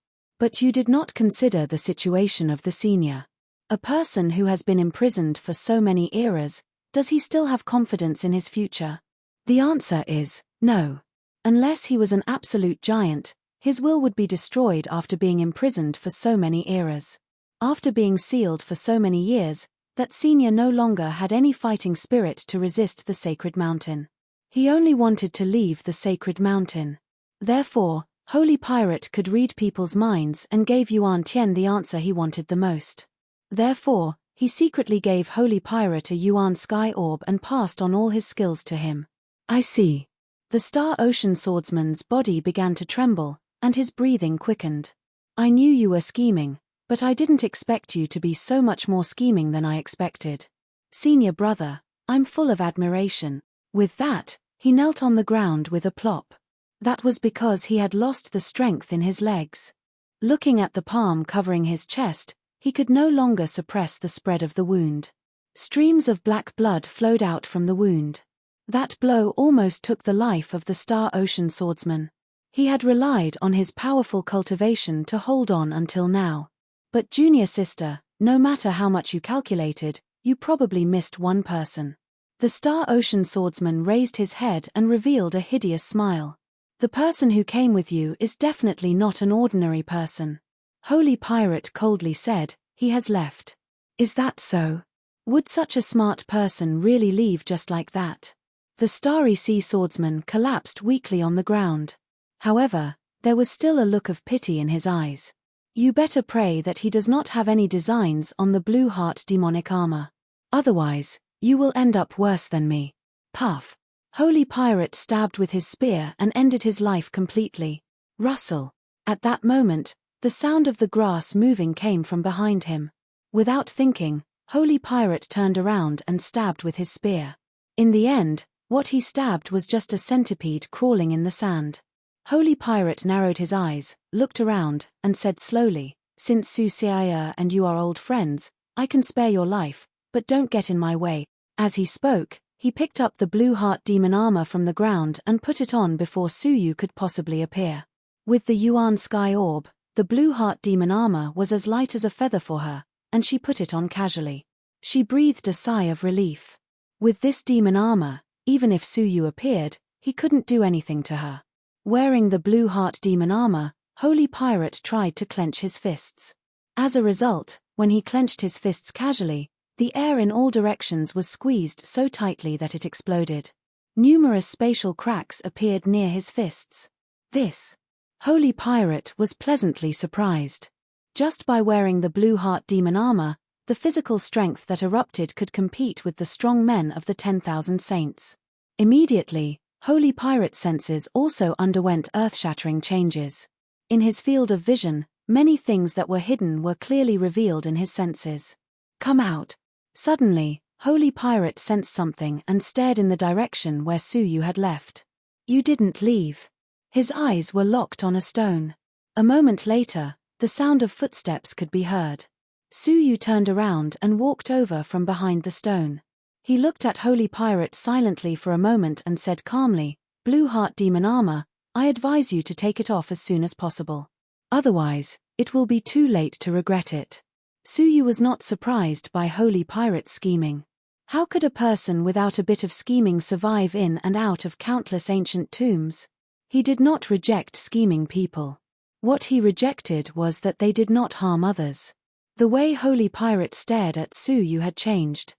But you did not consider the situation of the senior. A person who has been imprisoned for so many eras, does he still have confidence in his future? The answer is, no. Unless he was an absolute giant, His will would be destroyed after being imprisoned for so many eras. After being sealed for so many years, that senior no longer had any fighting spirit to resist the sacred mountain. He only wanted to leave the sacred mountain. Therefore, Holy Pirate could read people's minds and gave Yuan Tian the answer he wanted the most. Therefore, he secretly gave Holy Pirate a Yuan sky orb and passed on all his skills to him. I see. The Star Ocean swordsman's body began to tremble, and his breathing quickened. I knew you were scheming, but I didn't expect you to be so much more scheming than I expected. Senior brother, I'm full of admiration. With that, he knelt on the ground with a plop. That was because he had lost the strength in his legs. Looking at the palm covering his chest, he could no longer suppress the spread of the wound. Streams of black blood flowed out from the wound. That blow almost took the life of the Star Ocean swordsman. He had relied on his powerful cultivation to hold on until now. But junior sister, no matter how much you calculated, you probably missed one person. The Star Ocean swordsman raised his head and revealed a hideous smile. The person who came with you is definitely not an ordinary person. Holy Pirate coldly said, he has left. Is that so? Would such a smart person really leave just like that? The Starry Sea swordsman collapsed weakly on the ground. However, there was still a look of pity in his eyes. You better pray that he does not have any designs on the Blue Heart demonic armor. Otherwise, you will end up worse than me. Puff. Holy Pirate stabbed with his spear and ended his life completely. Rustle. At that moment, the sound of the grass moving came from behind him. Without thinking, Holy Pirate turned around and stabbed with his spear. In the end, what he stabbed was just a centipede crawling in the sand. Holy Pirate narrowed his eyes, looked around, and said slowly, since Su Xiaoya and you are old friends, I can spare your life, but don't get in my way. As he spoke, he picked up the Blue Heart demon armor from the ground and put it on before Su Yu could possibly appear. With the Yuan sky orb, the Blue Heart demon armor was as light as a feather for her, and she put it on casually. She breathed a sigh of relief. With this demon armor, even if Su Yu appeared, he couldn't do anything to her. Wearing the Blue Heart demon armor, Holy Pirate tried to clench his fists. As a result, when he clenched his fists casually, the air in all directions was squeezed so tightly that it exploded. Numerous spatial cracks appeared near his fists. This Holy Pirate was pleasantly surprised. Just by wearing the Blue Heart demon armor, the physical strength that erupted could compete with the strong men of the 10,000 saints. Immediately, Holy Pirate's senses also underwent earth-shattering changes. In his field of vision, many things that were hidden were clearly revealed in his senses. Come out. Suddenly, Holy Pirate sensed something and stared in the direction where Su Yu had left. You didn't leave. His eyes were locked on a stone. A moment later, the sound of footsteps could be heard. Su Yu turned around and walked over from behind the stone. He looked at Holy Pirate silently for a moment and said calmly, Blue Heart demon armor, I advise you to take it off as soon as possible. Otherwise, it will be too late to regret it. Su Yu was not surprised by Holy Pirate's scheming. How could a person without a bit of scheming survive in and out of countless ancient tombs? He did not reject scheming people. What he rejected was that they did not harm others. The way Holy Pirate stared at Su Yu had changed.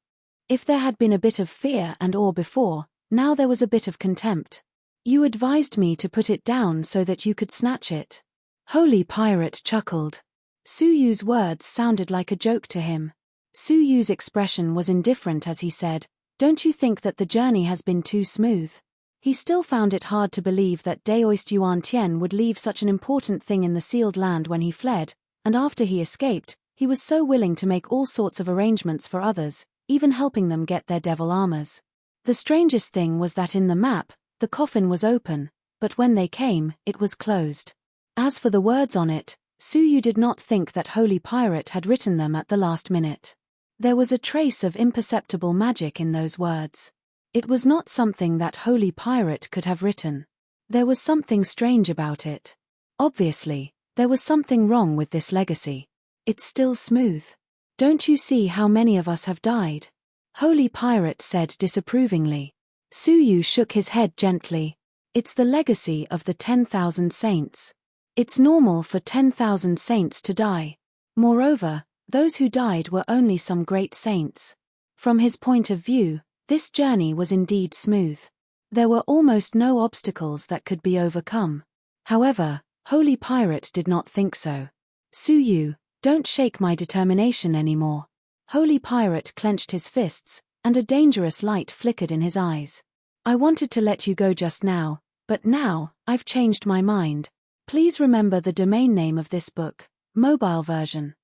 If there had been a bit of fear and awe before, now there was a bit of contempt. You advised me to put it down so that you could snatch it. Holy Pirate chuckled. Su Yu's words sounded like a joke to him. Su Yu's expression was indifferent as he said, Don't you think that the journey has been too smooth? He still found it hard to believe that Daoist Yuan Tian would leave such an important thing in the sealed land when he fled, and after he escaped, he was so willing to make all sorts of arrangements for others, even helping them get their devil armors. The strangest thing was that in the map, the coffin was open, but when they came, it was closed. As for the words on it, Su Yu did not think that Holy Pirate had written them at the last minute. There was a trace of imperceptible magic in those words. It was not something that Holy Pirate could have written. There was something strange about it. Obviously, there was something wrong with this legacy. It's still smooth. Don't you see how many of us have died? Holy Pirate said disapprovingly. Su Yu shook his head gently. It's the legacy of the 10,000 saints. It's normal for 10,000 saints to die. Moreover, those who died were only some great saints. From his point of view, this journey was indeed smooth. There were almost no obstacles that could be overcome. However, Holy Pirate did not think so. Suyu, don't shake my determination anymore. Holy Pirate clenched his fists, and a dangerous light flickered in his eyes. I wanted to let you go just now, but now, I've changed my mind. Please remember the domain name of this book, mobile version.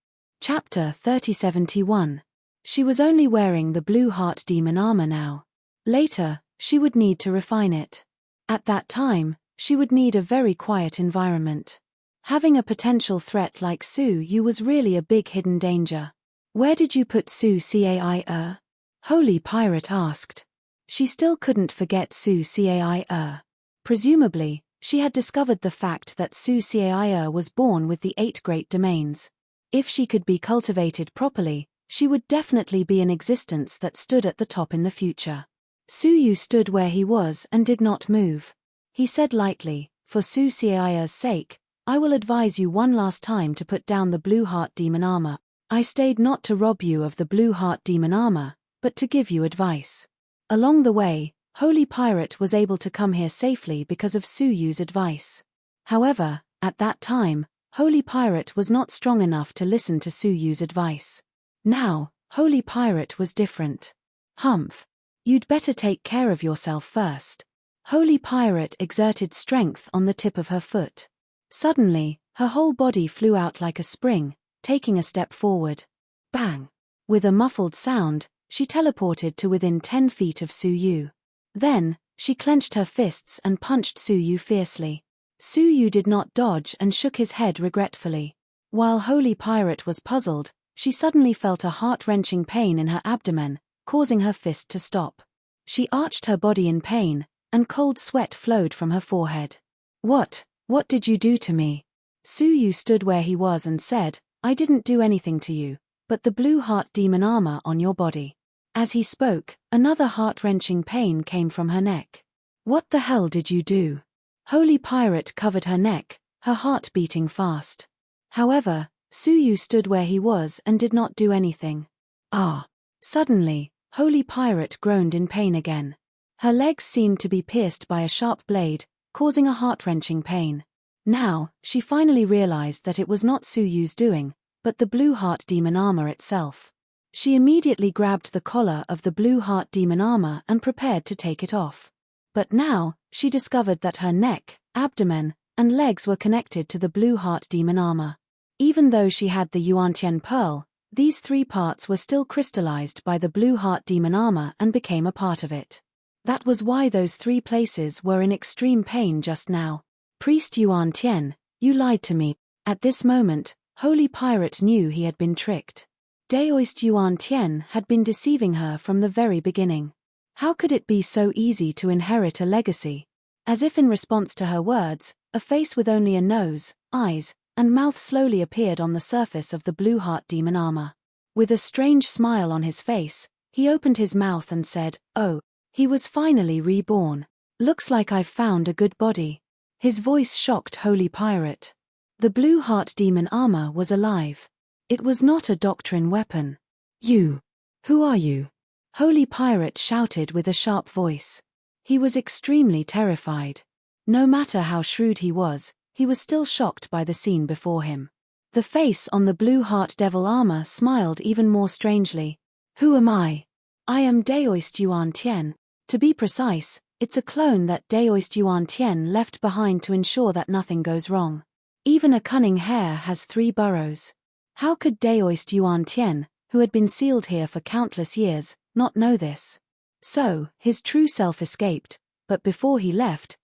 Chapter 3071. She was only wearing the blue heart demon armor now. Later, she would need to refine it. At that time, she would need a very quiet environment. Having a potential threat like Suyu was really a big hidden danger. Where did you put Suyu? Holy Pirate asked. She still couldn't forget Suyu. Presumably, she had discovered the fact that Suyu was born with the 8 great domains. If she could be cultivated properly, she would definitely be an existence that stood at the top in the future. Suyu stood where he was and did not move. He said lightly, for Suyu's sake, I will advise you one last time to put down the blue heart demon armor. I stayed not to rob you of the blue heart demon armor, but to give you advice. Along the way, Holy Pirate was able to come here safely because of Suyu's advice. However, at that time, Holy Pirate was not strong enough to listen to Suyu's advice. Now, Holy Pirate was different. Humph. You'd better take care of yourself first. Holy Pirate exerted strength on the tip of her foot. Suddenly, her whole body flew out like a spring, taking a step forward. Bang! With a muffled sound, she teleported to within 10 feet of Suyu. Then, she clenched her fists and punched Suyu fiercely. Suyu did not dodge and shook his head regretfully. While Holy Pirate was puzzled, she suddenly felt a heart-wrenching pain in her abdomen, causing her fist to stop. She arched her body in pain, and cold sweat flowed from her forehead. What did you do to me? Suyu stood where he was and said, I didn't do anything to you, but the blue heart demon armor on your body. As he spoke, another heart-wrenching pain came from her neck. What the hell did you do? Holy Pirate covered her neck, her heart beating fast. However, Suyu stood where he was and did not do anything. Ah! Suddenly, Holy Pirate groaned in pain again. Her legs seemed to be pierced by a sharp blade, causing a heart-wrenching pain. Now, she finally realized that it was not Suyu's doing, but the blue heart demon armor itself. She immediately grabbed the collar of the blue heart demon armor and prepared to take it off. But now, she discovered that her neck, abdomen, and legs were connected to the blue heart demon armor. Even though she had the Yuantian pearl, these 3 parts were still crystallized by the blue heart demon armor and became a part of it. That was why those 3 places were in extreme pain just now. Priest Yuantian, you lied to me. At this moment, Holy Pirate knew he had been tricked. Daoist Yuantian had been deceiving her from the very beginning. How could it be so easy to inherit a legacy? As if in response to her words, a face with only a nose, eyes, and mouth slowly appeared on the surface of the blue heart demon armor. With a strange smile on his face, he opened his mouth and said, Oh, he was finally reborn. Looks like I've found a good body. His voice shocked Holy Pirate. The blue heart demon armor was alive. It was not a doctrine weapon. You. Who are you? Holy Pirate shouted with a sharp voice. He was extremely terrified. No matter how shrewd he was still shocked by the scene before him. The face on the blue heart devil armor smiled even more strangely. Who am I? I am Daoist Yuantian. To be precise, it's a clone that Daoist Yuantian left behind to ensure that nothing goes wrong. Even a cunning hare has 3 burrows. How could Daoist Yuantian, who had been sealed here for countless years, not know this? So, his true self escaped, but before he left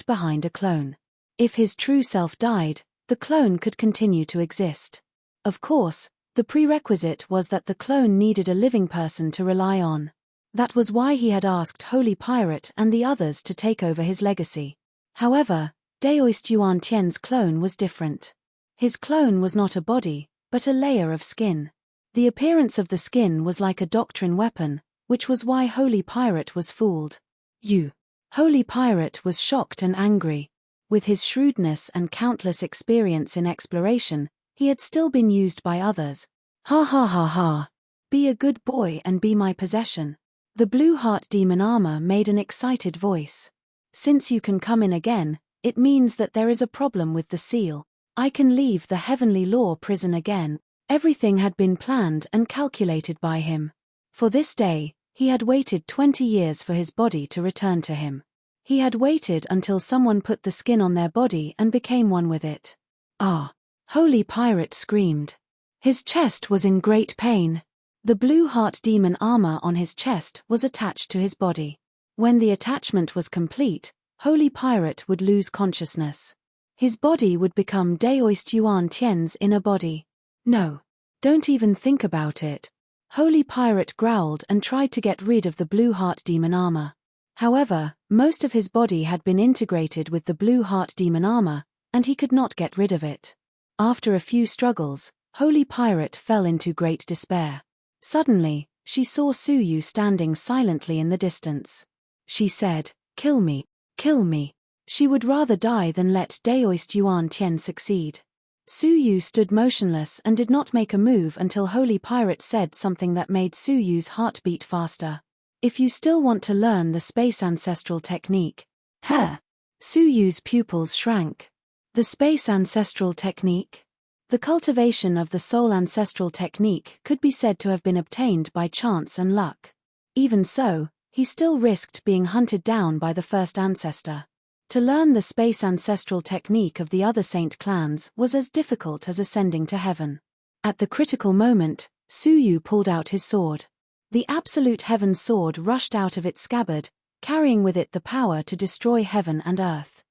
behind a clone. If his true self died, the clone could continue to exist. Of course, the prerequisite was that the clone needed a living person to rely on. That was why he had asked Holy Pirate and the others to take over his legacy. However, Daoist Yuantian's clone was different. His clone was not a body, but a layer of skin. The appearance of the skin was like a doctrine weapon, which was why Holy Pirate was fooled. You. Holy Pirate was shocked and angry. With his shrewdness and countless experience in exploration, he had still been used by others. Ha ha ha ha. Be a good boy and be my possession. The blue heart demon armor made an excited voice. Since you can come in again, it means that there is a problem with the seal. I can leave the heavenly law prison again. Everything had been planned and calculated by him. For this day, he had waited 20 years for his body to return to him. He had waited until someone put the skin on their body and became one with it. Ah! Holy Pirate screamed. His chest was in great pain. The blue heart demon armor on his chest was attached to his body. When the attachment was complete, Holy Pirate would lose consciousness. His body would become Daoist Yuan Tian's inner body. No. Don't even think about it. Holy Pirate growled and tried to get rid of the blue heart demon armor. However, most of his body had been integrated with the blue heart demon armor, and he could not get rid of it. After a few struggles, Holy Pirate fell into great despair. Suddenly, she saw Suyu standing silently in the distance. She said, "Kill me, kill me." She would rather die than let Daoist Yuan Tian succeed. Suyu stood motionless and did not make a move until Holy Pirate said something that made Suyu's heart beat faster. "If you still want to learn the space ancestral technique." Huh! Suyu's pupils shrank. The space ancestral technique? The cultivation of the soul ancestral technique could be said to have been obtained by chance and luck. Even so, he still risked being hunted down by the first ancestor. To learn the space ancestral technique of the other saint clans was as difficult as ascending to heaven. At the critical moment, Suyu pulled out his sword. The absolute heaven sword rushed out of its scabbard, carrying with it the power to destroy heaven and earth.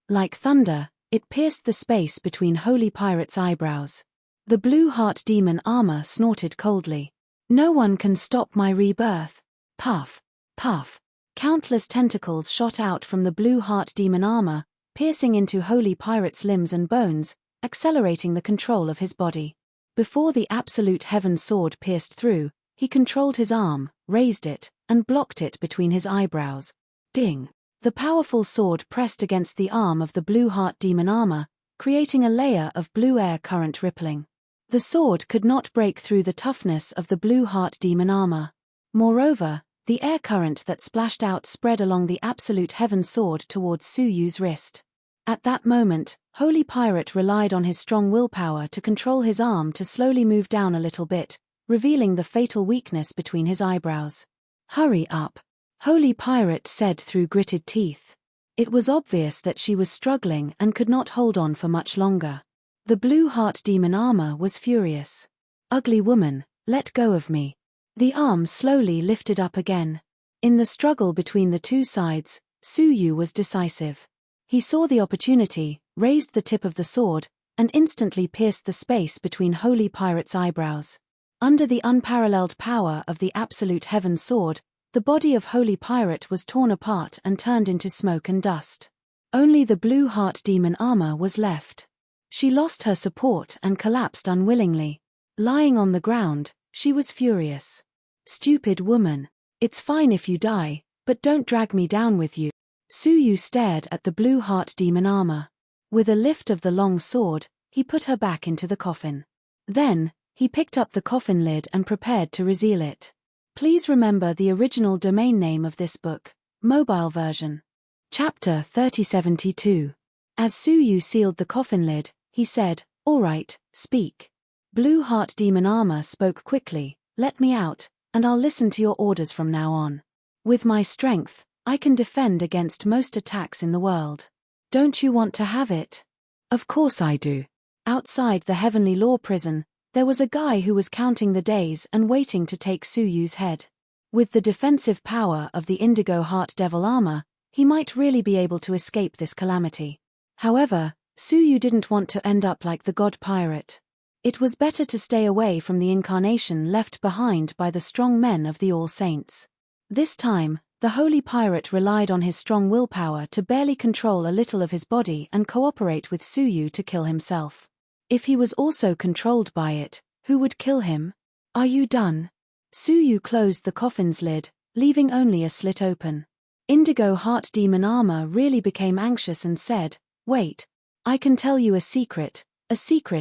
Like thunder, it pierced the space between Holy Pirate's eyebrows. The blue heart demon armor snorted coldly. "No one can stop my rebirth." Puff, puff. Countless tentacles shot out from the blue heart demon armor, piercing into Holy Pirate's limbs and bones, accelerating the control of his body. Before the absolute heaven sword pierced through, he controlled his arm, raised it, and blocked it between his eyebrows. Ding! The powerful sword pressed against the arm of the blue heart demon armor, creating a layer of blue air current rippling. The sword could not break through the toughness of the blue heart demon armor. Moreover, the air current that splashed out spread along the absolute heaven sword towards Suyu's wrist. At that moment, Holy Pirate relied on his strong willpower to control his arm to slowly move down a little bit, revealing the fatal weakness between his eyebrows. "Hurry up," Holy Pirate said through gritted teeth. It was obvious that she was struggling and could not hold on for much longer. The blue heart demon armor was furious. "Ugly woman, let go of me." The arm slowly lifted up again. In the struggle between the two sides, Suyu was decisive. He saw the opportunity, raised the tip of the sword, and instantly pierced the space between Holy Pirate's eyebrows. Under the unparalleled power of the absolute heaven sword, the body of Holy Pirate was torn apart and turned into smoke and dust. Only the blue heart demon armor was left. She lost her support and collapsed unwillingly. Lying on the ground, she was furious. "Stupid woman. It's fine if you die, but don't drag me down with you." Suyu stared at the blue heart demon armor. With a lift of the long sword, he put her back into the coffin. Then, he picked up the coffin lid and prepared to reseal it. Please remember the original domain name of this book, mobile version. Chapter 3072. As Suyu sealed the coffin lid, he said, "All right, speak." Blue heart demon armor spoke quickly, "Let me out, and I'll listen to your orders from now on. With my strength, I can defend against most attacks in the world. Don't you want to have it?" "Of course I do." Outside the heavenly law prison, there was a guy who was counting the days and waiting to take Suyu's head. With the defensive power of the indigo heart devil armor, he might really be able to escape this calamity. However, Suyu didn't want to end up like the god pirate. It was better to stay away from the incarnation left behind by the strong men of the All Saints. This time, the Holy Pirate relied on his strong willpower to barely control a little of his body and cooperate with Suyu to kill himself. If he was also controlled by it, who would kill him? "Are you done?" Suyu closed the coffin's lid, leaving only a slit open. Indigo Heart Demon Armor really became anxious and said, Wait. I can tell you a secret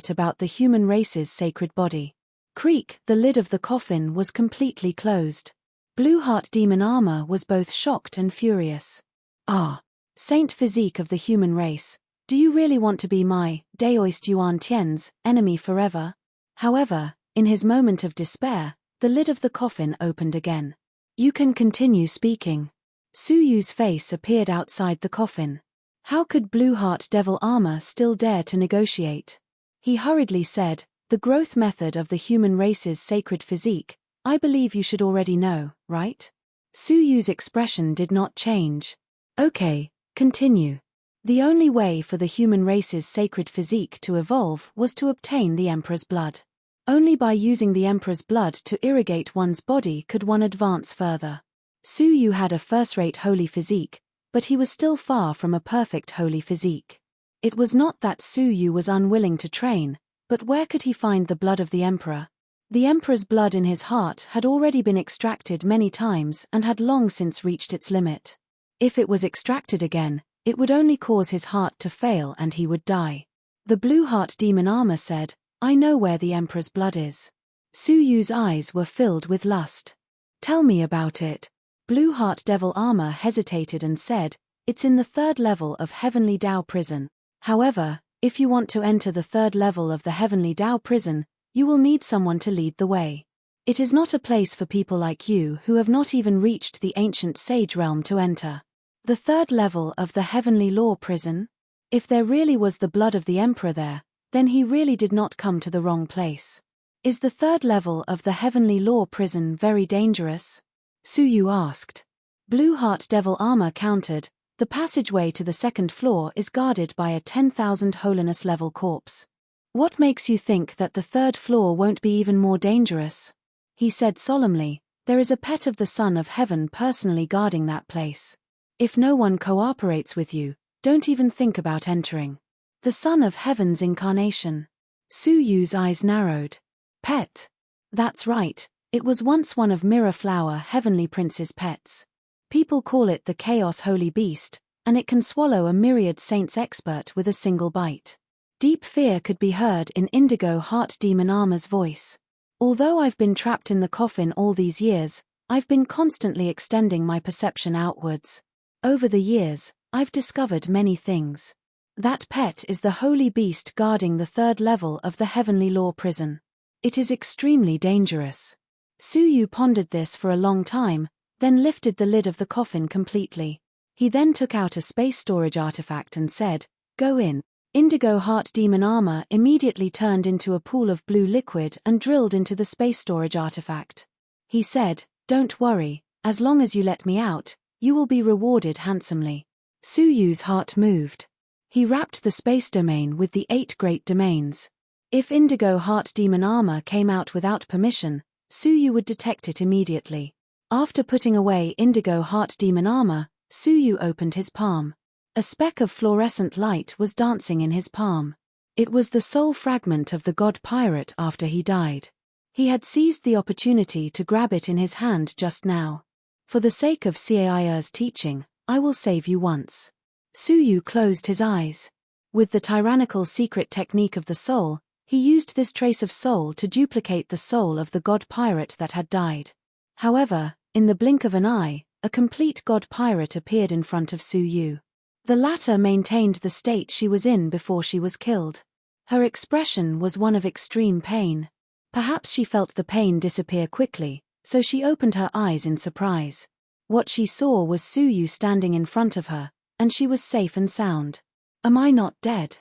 about the human race's sacred body. Creak, the lid of the coffin was completely closed. Blueheart demon armor was both shocked and furious. Ah. Saint physique of the human race, do you really want to be my, Daoist Yuan Tian's, enemy forever? However, in his moment of despair, the lid of the coffin opened again. You can continue speaking. Su Yu's face appeared outside the coffin. How could Blueheart devil armor still dare to negotiate? He hurriedly said, the growth method of the human race's sacred physique, I believe you should already know, right? Su Yu's expression did not change. Okay, continue. The only way for the human race's sacred physique to evolve was to obtain the Emperor's blood. Only by using the Emperor's blood to irrigate one's body could one advance further. Su Yu had a first-rate holy physique, but he was still far from a perfect holy physique. It was not that Su Yu was unwilling to train, but where could he find the blood of the Emperor? The Emperor's blood in his heart had already been extracted many times and had long since reached its limit. If it was extracted again, it would only cause his heart to fail and he would die. The Blueheart demon armor said, I know where the Emperor's blood is. Su Yu's eyes were filled with lust. Tell me about it. Blueheart devil armor hesitated and said, it's in the 3rd level of Heavenly Dao Prison. However, if you want to enter the 3rd level of the Heavenly Dao Prison, you will need someone to lead the way. It is not a place for people like you who have not even reached the ancient sage realm to enter. The 3rd level of the Heavenly Law Prison? If there really was the blood of the Emperor there, then he really did not come to the wrong place. Is the 3rd level of the Heavenly Law Prison very dangerous? Su Yu asked. Blueheart devil armor countered, the passageway to the 2nd floor is guarded by a 10,000 holiness level corpse. What makes you think that the 3rd floor won't be even more dangerous? He said solemnly, there is a pet of the Son of Heaven personally guarding that place. If no one cooperates with you, don't even think about entering. The Son of Heaven's incarnation. Su Yu's eyes narrowed. Pet. That's right, it was once one of Mirror Flower Heavenly Prince's pets. People call it the Chaos Holy Beast, and it can swallow a myriad saints expert with a single bite. Deep fear could be heard in Indigo Heart Demon Armor's voice. Although I've been trapped in the coffin all these years, I've been constantly extending my perception outwards. Over the years, I've discovered many things. That pet is the holy beast guarding the 3rd level of the Heavenly Law Prison. It is extremely dangerous. Su Yu pondered this for a long time, then lifted the lid of the coffin completely. He then took out a space storage artifact and said, go in. Indigo Heart Demon Armor immediately turned into a pool of blue liquid and drilled into the space storage artifact. He said, don't worry, as long as you let me out, you will be rewarded handsomely. Su Yu's heart moved. He wrapped the space domain with the 8 great domains. If Indigo Heart Demon Armor came out without permission, Su Yu would detect it immediately. After putting away Indigo Heart Demon Armor, Su Yu opened his palm. A speck of fluorescent light was dancing in his palm. It was the soul fragment of the god pirate after he died. He had seized the opportunity to grab it in his hand just now. For the sake of Cai's teaching, I will save you once. Su Yu closed his eyes. With the tyrannical secret technique of the soul, he used this trace of soul to duplicate the soul of the god pirate that had died. However, in the blink of an eye, a complete god pirate appeared in front of Su Yu. The latter maintained the state she was in before she was killed. Her expression was one of extreme pain. Perhaps she felt the pain disappear quickly, so she opened her eyes in surprise. What she saw was Su Yu standing in front of her, and she was safe and sound. Am I not dead?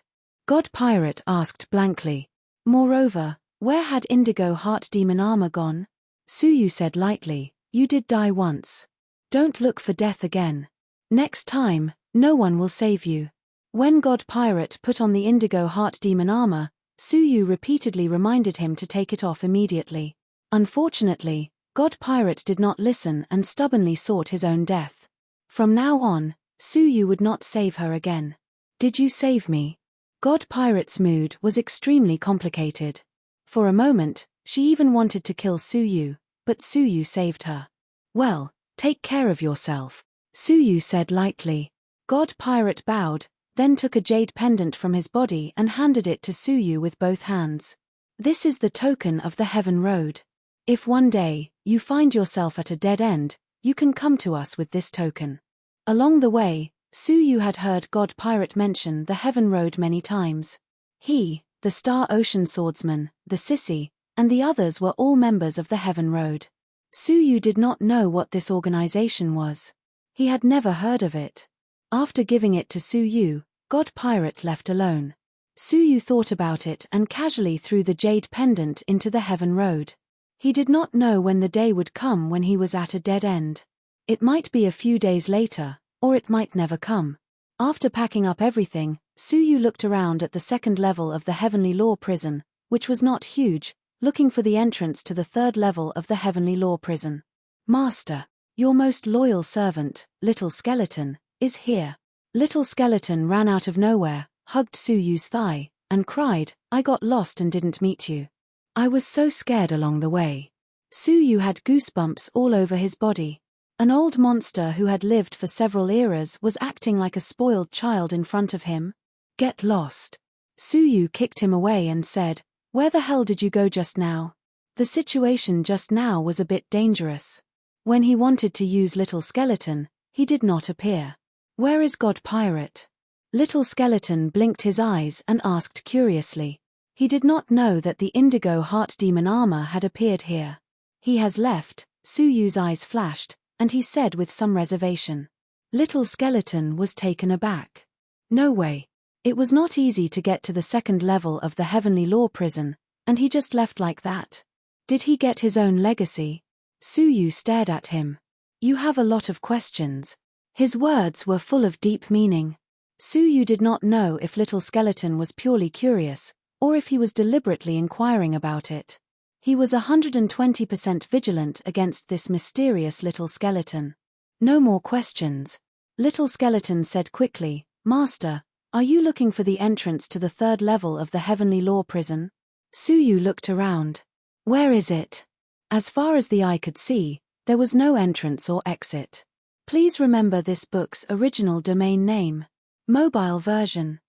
God Pirate asked blankly. Moreover, where had Indigo Heart Demon Armor gone? Su Yu said lightly, you did die once. Don't look for death again. Next time, no one will save you. When God Pirate put on the Indigo Heart Demon Armor, Su Yu repeatedly reminded him to take it off immediately. Unfortunately, God Pirate did not listen and stubbornly sought his own death. From now on, Su Yu would not save her again. Did you save me? God Pirate's mood was extremely complicated. For a moment, she even wanted to kill Su Yu, but Su Yu saved her. Well, take care of yourself, Su Yu said lightly. God Pirate bowed, then took a jade pendant from his body and handed it to Suyu with both hands. This is the token of the Heaven Road. If one day you find yourself at a dead end, you can come to us with this token. Along the way, Suyu had heard God Pirate mention the Heaven Road many times. He, the Star Ocean Swordsman, the Sissy, and the others were all members of the Heaven Road. Suyu did not know what this organization was. He had never heard of it. After giving it to Suyu, God Pirate left alone. Suyu thought about it and casually threw the jade pendant into the Heaven Road. He did not know when the day would come when he was at a dead end. It might be a few days later, or it might never come. After packing up everything, Suyu looked around at the second level of the Heavenly Law Prison, which was not huge, looking for the entrance to the third level of the Heavenly Law Prison. Master, your most loyal servant, Little Skeleton, is here. Little Skeleton ran out of nowhere, hugged Suyu's thigh, and cried, "I got lost and didn't meet you. I was so scared along the way." Suyu had goosebumps all over his body. An old monster who had lived for several eras was acting like a spoiled child in front of him. "Get lost." Suyu kicked him away and said, "Where the hell did you go just now?" The situation just now was a bit dangerous. When he wanted to use Little Skeleton, he did not appear. "Where is God Pirate?" Little Skeleton blinked his eyes and asked curiously. He did not know that the Indigo Heart Demon armor had appeared here. "He has left," Suyu's eyes flashed, and he said with some reservation. Little Skeleton was taken aback. No way. It was not easy to get to the second level of the Heavenly Law Prison, and he just left like that. Did he get his own legacy? Suyu stared at him. "You have a lot of questions." His words were full of deep meaning. Suyu did not know if Little Skeleton was purely curious, or if he was deliberately inquiring about it. He was 120% vigilant against this mysterious Little Skeleton. "No more questions." Little Skeleton said quickly, "Master, are you looking for the entrance to the third level of the Heavenly Law Prison?" Suyu looked around. "Where is it?" As far as the eye could see, there was no entrance or exit. Please remember this book's original domain name. Mobile version.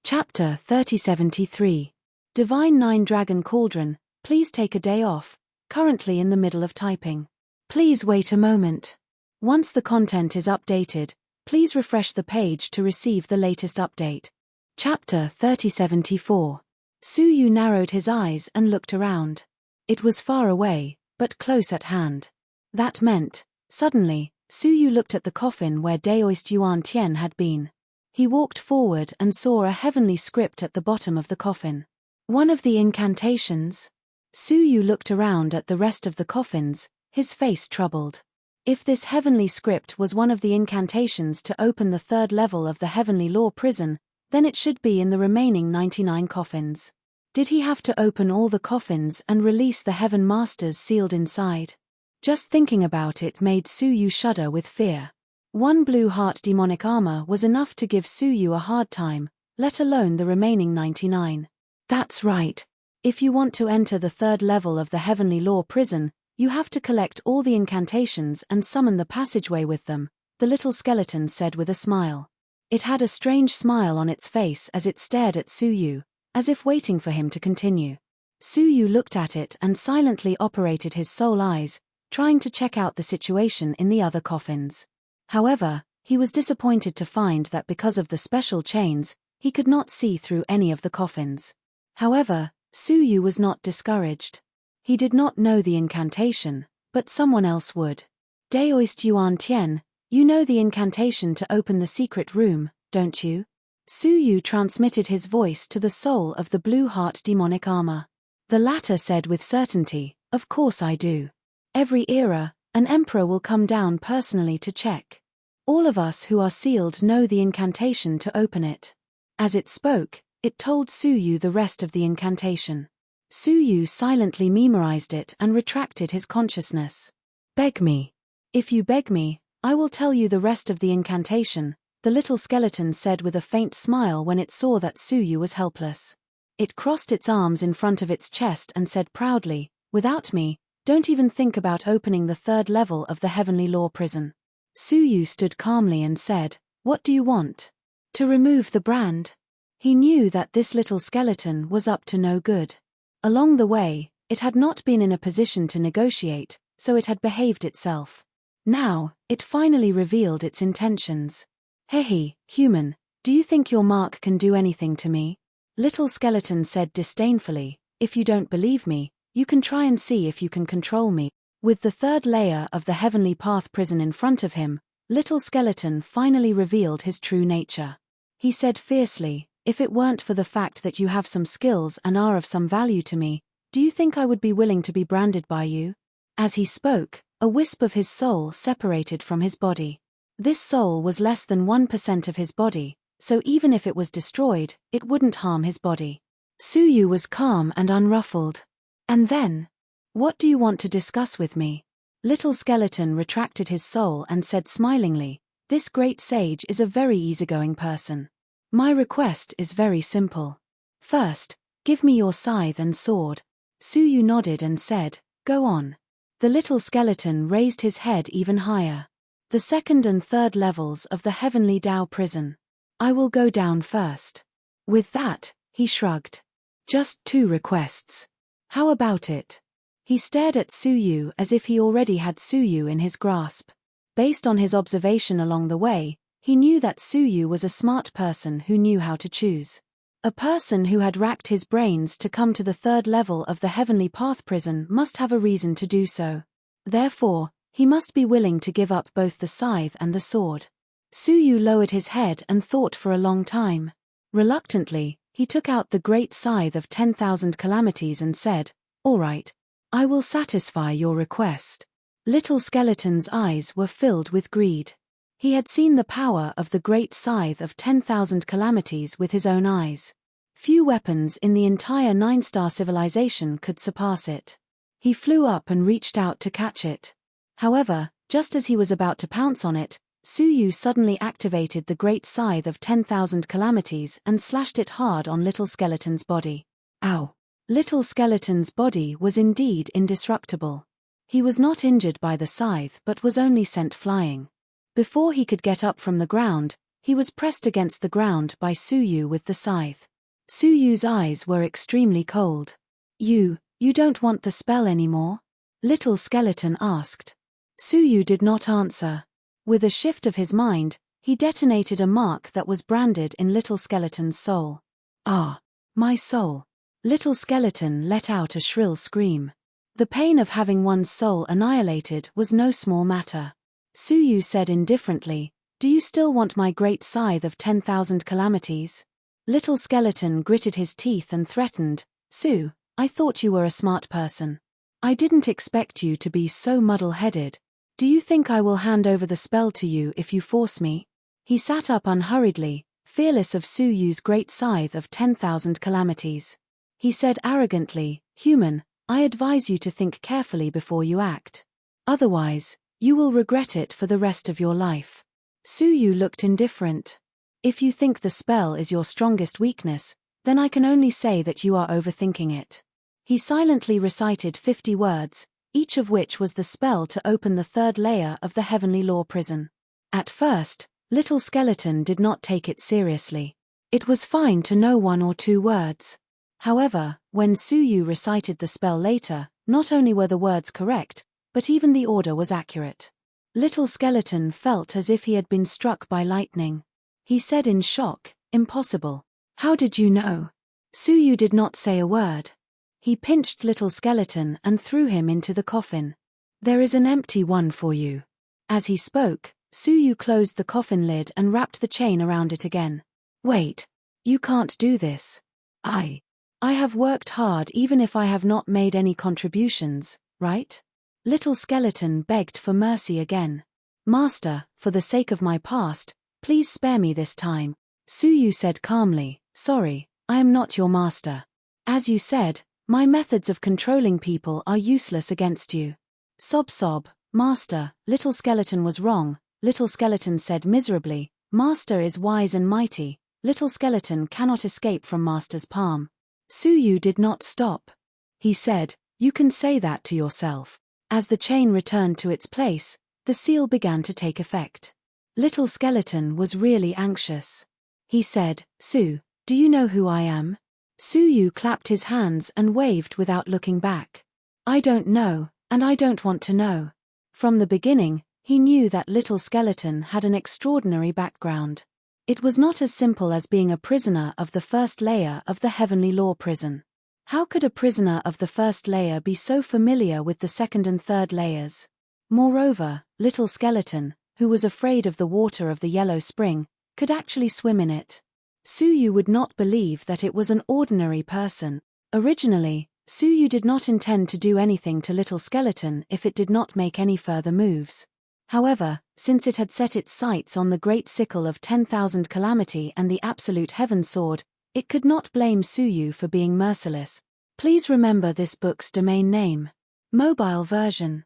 Chapter 3073. Divine 9 Dragon Cauldron. Please take a day off. Currently in the middle of typing. Please wait a moment. Once the content is updated, please refresh the page to receive the latest update. Chapter 3074. Suyu narrowed his eyes and looked around. It was far away, but close at hand. That meant, suddenly, Suyu looked at the coffin where Daoist Yuan Tian had been. He walked forward and saw a heavenly script at the bottom of the coffin. One of the incantations? Suyu looked around at the rest of the coffins, his face troubled. If this heavenly script was one of the incantations to open the third level of the Heavenly Law Prison, then it should be in the remaining 99 coffins. Did he have to open all the coffins and release the Heaven Masters sealed inside? Just thinking about it made Suyu shudder with fear. One blue heart demonic armor was enough to give Suyu a hard time, let alone the remaining 99. That's right. If you want to enter the third level of the Heavenly Law Prison, you have to collect all the incantations and summon the passageway with them, the Little Skeleton said with a smile. It had a strange smile on its face as it stared at Suyu, as if waiting for him to continue. Suyu looked at it and silently operated his soul eyes, trying to check out the situation in the other coffins. However, he was disappointed to find that because of the special chains, he could not see through any of the coffins. However, Suyu was not discouraged. He did not know the incantation, but someone else would. Daoist Yuan Tian, you know the incantation to open the secret room, don't you? Suyu transmitted his voice to the soul of the blue heart demonic armor. The latter said with certainty, "Of course I do. Every era, an emperor will come down personally to check. All of us who are sealed know the incantation to open it." As it spoke, it told Suyu the rest of the incantation. Suyu silently memorized it and retracted his consciousness. "Beg me. If you beg me, I will tell you the rest of the incantation," the Little Skeleton said with a faint smile when it saw that Suyu was helpless. It crossed its arms in front of its chest and said proudly, "Without me, don't even think about opening the third level of the Heavenly Law Prison." Suyu stood calmly and said, "What do you want?" To remove the brand. He knew that this little skeleton was up to no good. Along the way, it had not been in a position to negotiate, so it had behaved itself. Now, it finally revealed its intentions. "Hey, human, do you think your mark can do anything to me?" Little skeleton said disdainfully. "If you don't believe me, you can try and see if you can control me." With the third layer of the Heavenly Path prison in front of him, little skeleton finally revealed his true nature. He said fiercely, "If it weren't for the fact that you have some skills and are of some value to me, do you think I would be willing to be branded by you?" As he spoke, a wisp of his soul separated from his body. This soul was less than 1% of his body, so even if it was destroyed, it wouldn't harm his body. Suyu was calm and unruffled. "And then? What do you want to discuss with me?" Little skeleton retracted his soul and said smilingly, "This great sage is a very easygoing person. My request is very simple. First, give me your scythe and sword." Suyu nodded and said, "Go on." The little skeleton raised his head even higher. "The second and third levels of the Heavenly Tao prison. I will go down first." With that, he shrugged. "Just 2 requests. How about it?" He stared at Suyu as if he already had Suyu in his grasp. Based on his observation along the way, he knew that Suyu was a smart person who knew how to choose. A person who had racked his brains to come to the third level of the Heavenly Path prison must have a reason to do so. Therefore, he must be willing to give up both the scythe and the sword. Suyu lowered his head and thought for a long time. Reluctantly, he took out the great scythe of 10,000 calamities and said, "All right. I will satisfy your request." Little skeleton's eyes were filled with greed. He had seen the power of the great scythe of 10,000 calamities with his own eyes. Few weapons in the entire 9-star civilization could surpass it. He flew up and reached out to catch it. However, just as he was about to pounce on it, Suyu suddenly activated the great scythe of 10,000 calamities and slashed it hard on little skeleton's body. Ow! Little skeleton's body was indeed indestructible. He was not injured by the scythe but was only sent flying. Before he could get up from the ground, he was pressed against the ground by Suyu with the scythe. Suyu's eyes were extremely cold. You don't want the spell anymore?" Little skeleton asked. Suyu did not answer. With a shift of his mind, he detonated a mark that was branded in little skeleton's soul. "Ah, my soul." Little skeleton let out a shrill scream. The pain of having one's soul annihilated was no small matter. Suyu said indifferently, "Do you still want my great scythe of 10,000 calamities?" Little skeleton gritted his teeth and threatened, "Su, I thought you were a smart person. I didn't expect you to be so muddle-headed. Do you think I will hand over the spell to you if you force me?" He sat up unhurriedly, fearless of Suyu's great scythe of 10,000 calamities. He said arrogantly, "Human, I advise you to think carefully before you act. Otherwise, you will regret it for the rest of your life." Suyu looked indifferent. "If you think the spell is your strongest weakness, then I can only say that you are overthinking it." He silently recited 50 words, each of which was the spell to open the third layer of the Heavenly Law prison. At first, little skeleton did not take it seriously. It was fine to know 1 or 2 words. However, when Suyu recited the spell later, not only were the words correct, but even the order was accurate. Little skeleton felt as if he had been struck by lightning. He said in shock, "Impossible. How did you know?" Suyu did not say a word. He pinched little skeleton and threw him into the coffin. "There is an empty one for you." As he spoke, Suyu closed the coffin lid and wrapped the chain around it again. "Wait. You can't do this. I have worked hard even if I have not made any contributions, right?" Little skeleton begged for mercy again. "Master, for the sake of my past, please spare me this time." Suyu said calmly, "Sorry, I am not your master. As you said, my methods of controlling people are useless against you." Sob, "Master, little skeleton was wrong." Little skeleton said miserably, "Master is wise and mighty. Little skeleton cannot escape from master's palm." Suyu did not stop. He said, "You can say that to yourself." As the chain returned to its place, the seal began to take effect. Little skeleton was really anxious. he said, "Su, do you know who I am?" Suyu clapped his hands and waved without looking back. "I don't know, and I don't want to know." From the beginning, he knew that little skeleton had an extraordinary background. It was not as simple as being a prisoner of the first layer of the heavenly law prison. How could a prisoner of the first layer be so familiar with the second and third layers? Moreover, little skeleton, who was afraid of the water of the yellow spring, could actually swim in it. Suyu would not believe that it was an ordinary person. Originally, Suyu did not intend to do anything to little skeleton if it did not make any further moves. However, since it had set its sights on the great sickle of 10,000 calamity and the absolute heaven sword, it could not blame Suyu for being merciless. Please remember this book's domain name. Mobile version.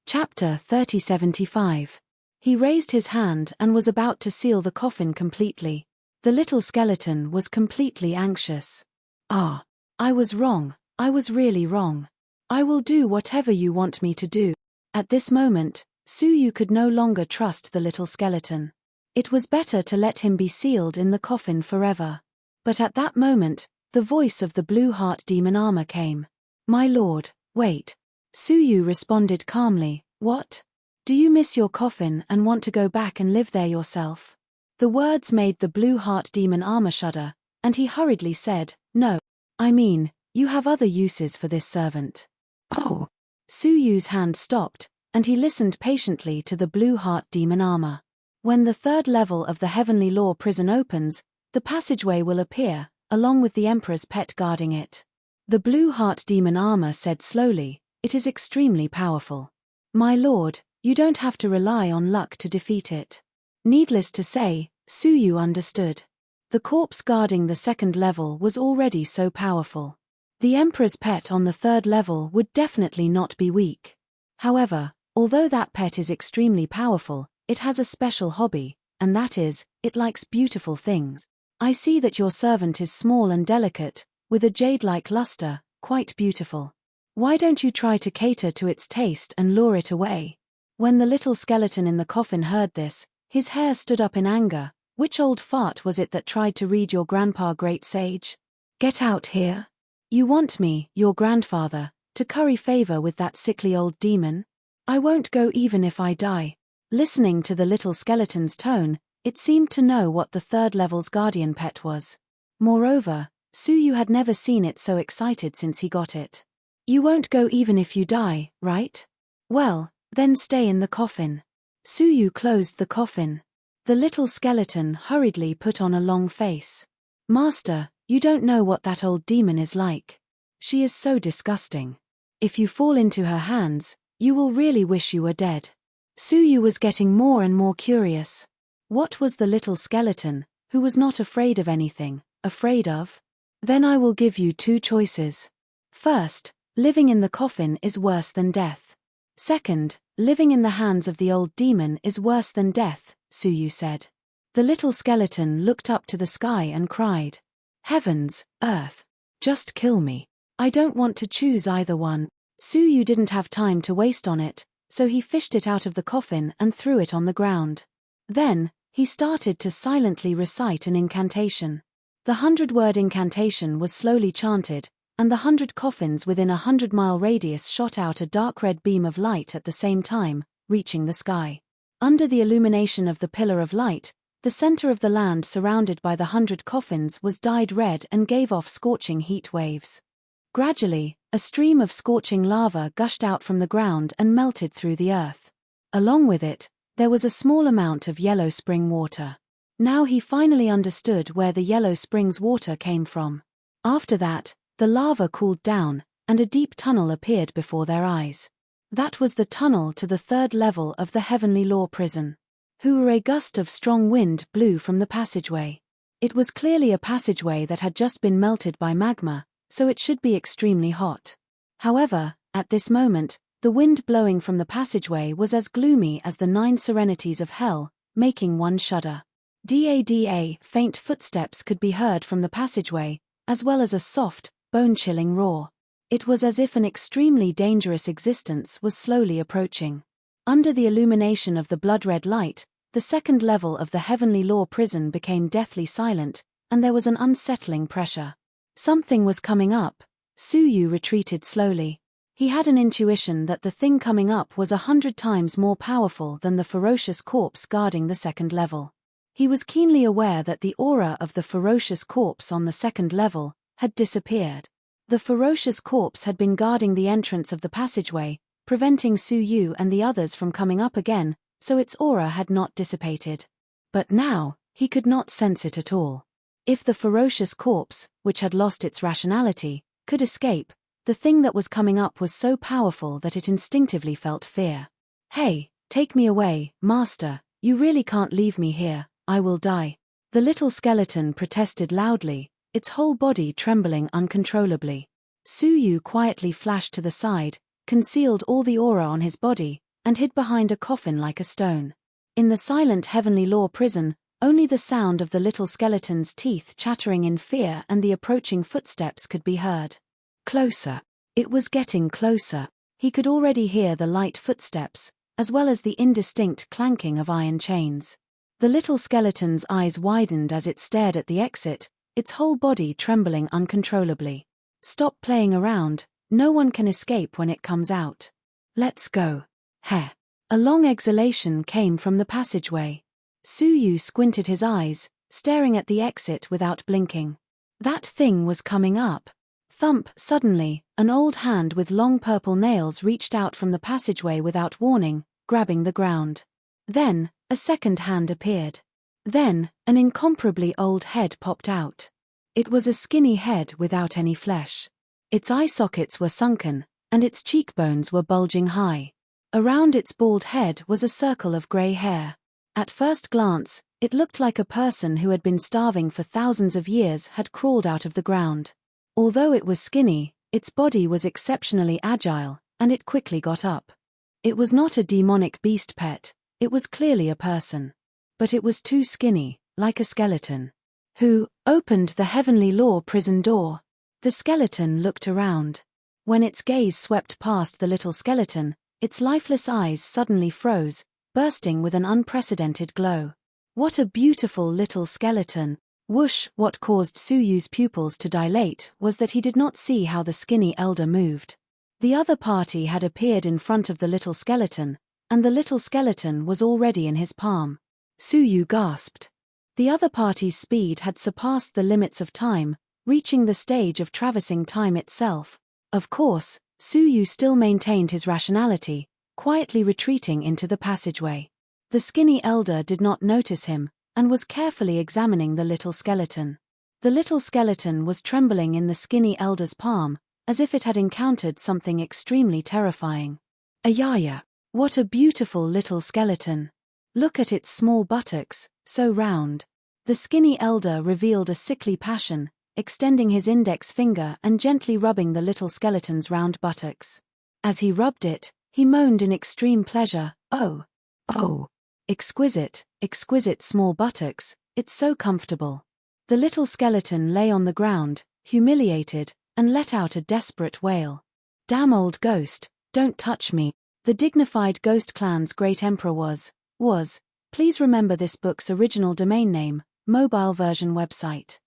Chapter 3075. He raised his hand and was about to seal the coffin completely. The little skeleton was completely anxious. "Ah, I was wrong, I was really wrong. I will do whatever you want me to do." At this moment, Suyu could no longer trust the little skeleton. It was better to let him be sealed in the coffin forever. But at that moment, the voice of the blue heart demon armor came. "My lord, wait." Suyu responded calmly, "What? Do you miss your coffin and want to go back and live there yourself?" The words made the blue heart demon armor shudder, and he hurriedly said, "No. I mean, you have other uses for this servant." "Oh." Suyu's hand stopped, and he listened patiently to the blue heart demon armor. When the third level of the heavenly law prison opens, the passageway will appear, along with the emperor's pet guarding it. The blue heart demon armor said slowly, "It is extremely powerful. My lord, you don't have to rely on luck to defeat it." Needless to say, Suyu understood. The corpse guarding the second level was already so powerful. The emperor's pet on the third level would definitely not be weak. However, although that pet is extremely powerful, it has a special hobby, and that is, it likes beautiful things. "I see that your servant is small and delicate, with a jade-like luster, quite beautiful. Why don't you try to cater to its taste and lure it away?" When the little skeleton in the coffin heard this, his hair stood up in anger. "Which old fart was it that tried to read your grandpa great sage? Get out here. You want me, your grandfather, to curry favor with that sickly old demon? I won't go even if I die." Listening to the little skeleton's tone, it seemed to know what the third level's guardian pet was. Moreover, Suyu had never seen it so excited since he got it. "You won't go even if you die, right? Well, then stay in the coffin." Suyu closed the coffin. The little skeleton hurriedly put on a long face. "Master, you don't know what that old demon is like. She is so disgusting. If you fall into her hands, you will really wish you were dead." Suyu was getting more and more curious. What was the little skeleton, who was not afraid of anything, afraid of? "Then I will give you two choices. First, living in the coffin is worse than death. Second, living in the hands of the old demon is worse than death," Suyu said. The little skeleton looked up to the sky and cried, "Heavens, earth. Just kill me. I don't want to choose either one." Suyu didn't have time to waste on it, so he fished it out of the coffin and threw it on the ground. Then, he started to silently recite an incantation. The 100-word incantation was slowly chanted, and the 100 coffins within a 100-mile radius shot out a dark red beam of light at the same time, reaching the sky. Under the illumination of the pillar of light, the center of the land surrounded by the 100 coffins was dyed red and gave off scorching heat waves. Gradually, a stream of scorching lava gushed out from the ground and melted through the earth. Along with it, there was a small amount of yellow spring water. Now he finally understood where the yellow spring's water came from. After that, the lava cooled down, and a deep tunnel appeared before their eyes. That was the tunnel to the third level of the heavenly law prison. A gust of strong wind blew from the passageway. It was clearly a passageway that had just been melted by magma, so it should be extremely hot. However, at this moment, the wind blowing from the passageway was as gloomy as the 9 serenities of hell, making one shudder. Faint footsteps could be heard from the passageway, as well as a soft, bone-chilling roar. It was as if an extremely dangerous existence was slowly approaching. Under the illumination of the blood-red light, the second level of the heavenly law prison became deathly silent, and there was an unsettling pressure. Something was coming up. Suyu retreated slowly. He had an intuition that the thing coming up was 100 times more powerful than the ferocious corpse guarding the second level. He was keenly aware that the aura of the ferocious corpse on the second level had disappeared. The ferocious corpse had been guarding the entrance of the passageway, preventing Suyu and the others from coming up again, so its aura had not dissipated. But now, he could not sense it at all. If the ferocious corpse, which had lost its rationality, could escape, the thing that was coming up was so powerful that it instinctively felt fear. "Hey, take me away, master, you really can't leave me here, I will die." The little skeleton protested loudly, its whole body trembling uncontrollably. Suyu quietly flashed to the side, concealed all the aura on his body, and hid behind a coffin like a stone. In the silent heavenly law prison, only the sound of the little skeleton's teeth chattering in fear and the approaching footsteps could be heard. Closer. It was getting closer. He could already hear the light footsteps, as well as the indistinct clanking of iron chains. The little skeleton's eyes widened as it stared at the exit, its whole body trembling uncontrollably. "Stop playing around, no one can escape when it comes out. Let's go." Heh. A long exhalation came from the passageway. Suyu squinted his eyes, staring at the exit without blinking. That thing was coming up. Thump! Suddenly, an old hand with long purple nails reached out from the passageway without warning, grabbing the ground. Then, a second hand appeared. Then, an incomparably old head popped out. It was a skinny head without any flesh. Its eye sockets were sunken, and its cheekbones were bulging high. Around its bald head was a circle of grey hair. At first glance, it looked like a person who had been starving for thousands of years had crawled out of the ground. Although it was skinny, its body was exceptionally agile, and it quickly got up. It was not a demonic beast pet, it was clearly a person. But it was too skinny, like a skeleton. "Who opened the heavenly law prison door?" The skeleton looked around. When its gaze swept past the little skeleton, its lifeless eyes suddenly froze, bursting with an unprecedented glow. What a beautiful little skeleton! Whoosh! What caused Suyu's pupils to dilate was that he did not see how the skinny elder moved. The other party had appeared in front of the little skeleton, and the little skeleton was already in his palm. Suyu gasped. The other party's speed had surpassed the limits of time, reaching the stage of traversing time itself. Of course, Suyu still maintained his rationality, quietly retreating into the passageway. The skinny elder did not notice him, and was carefully examining the little skeleton. The little skeleton was trembling in the skinny elder's palm, as if it had encountered something extremely terrifying. "Ayaya! What a beautiful little skeleton! Look at its small buttocks, so round." The skinny elder revealed a sickly passion, extending his index finger and gently rubbing the little skeleton's round buttocks. As he rubbed it, he moaned in extreme pleasure, "Oh! Oh! Exquisite, exquisite small buttocks, it's so comfortable." The little skeleton lay on the ground, humiliated, and let out a desperate wail. "Damn old ghost, don't touch me." The dignified Ghost Clan's great emperor was. Please remember this book's original domain name, mobile version website.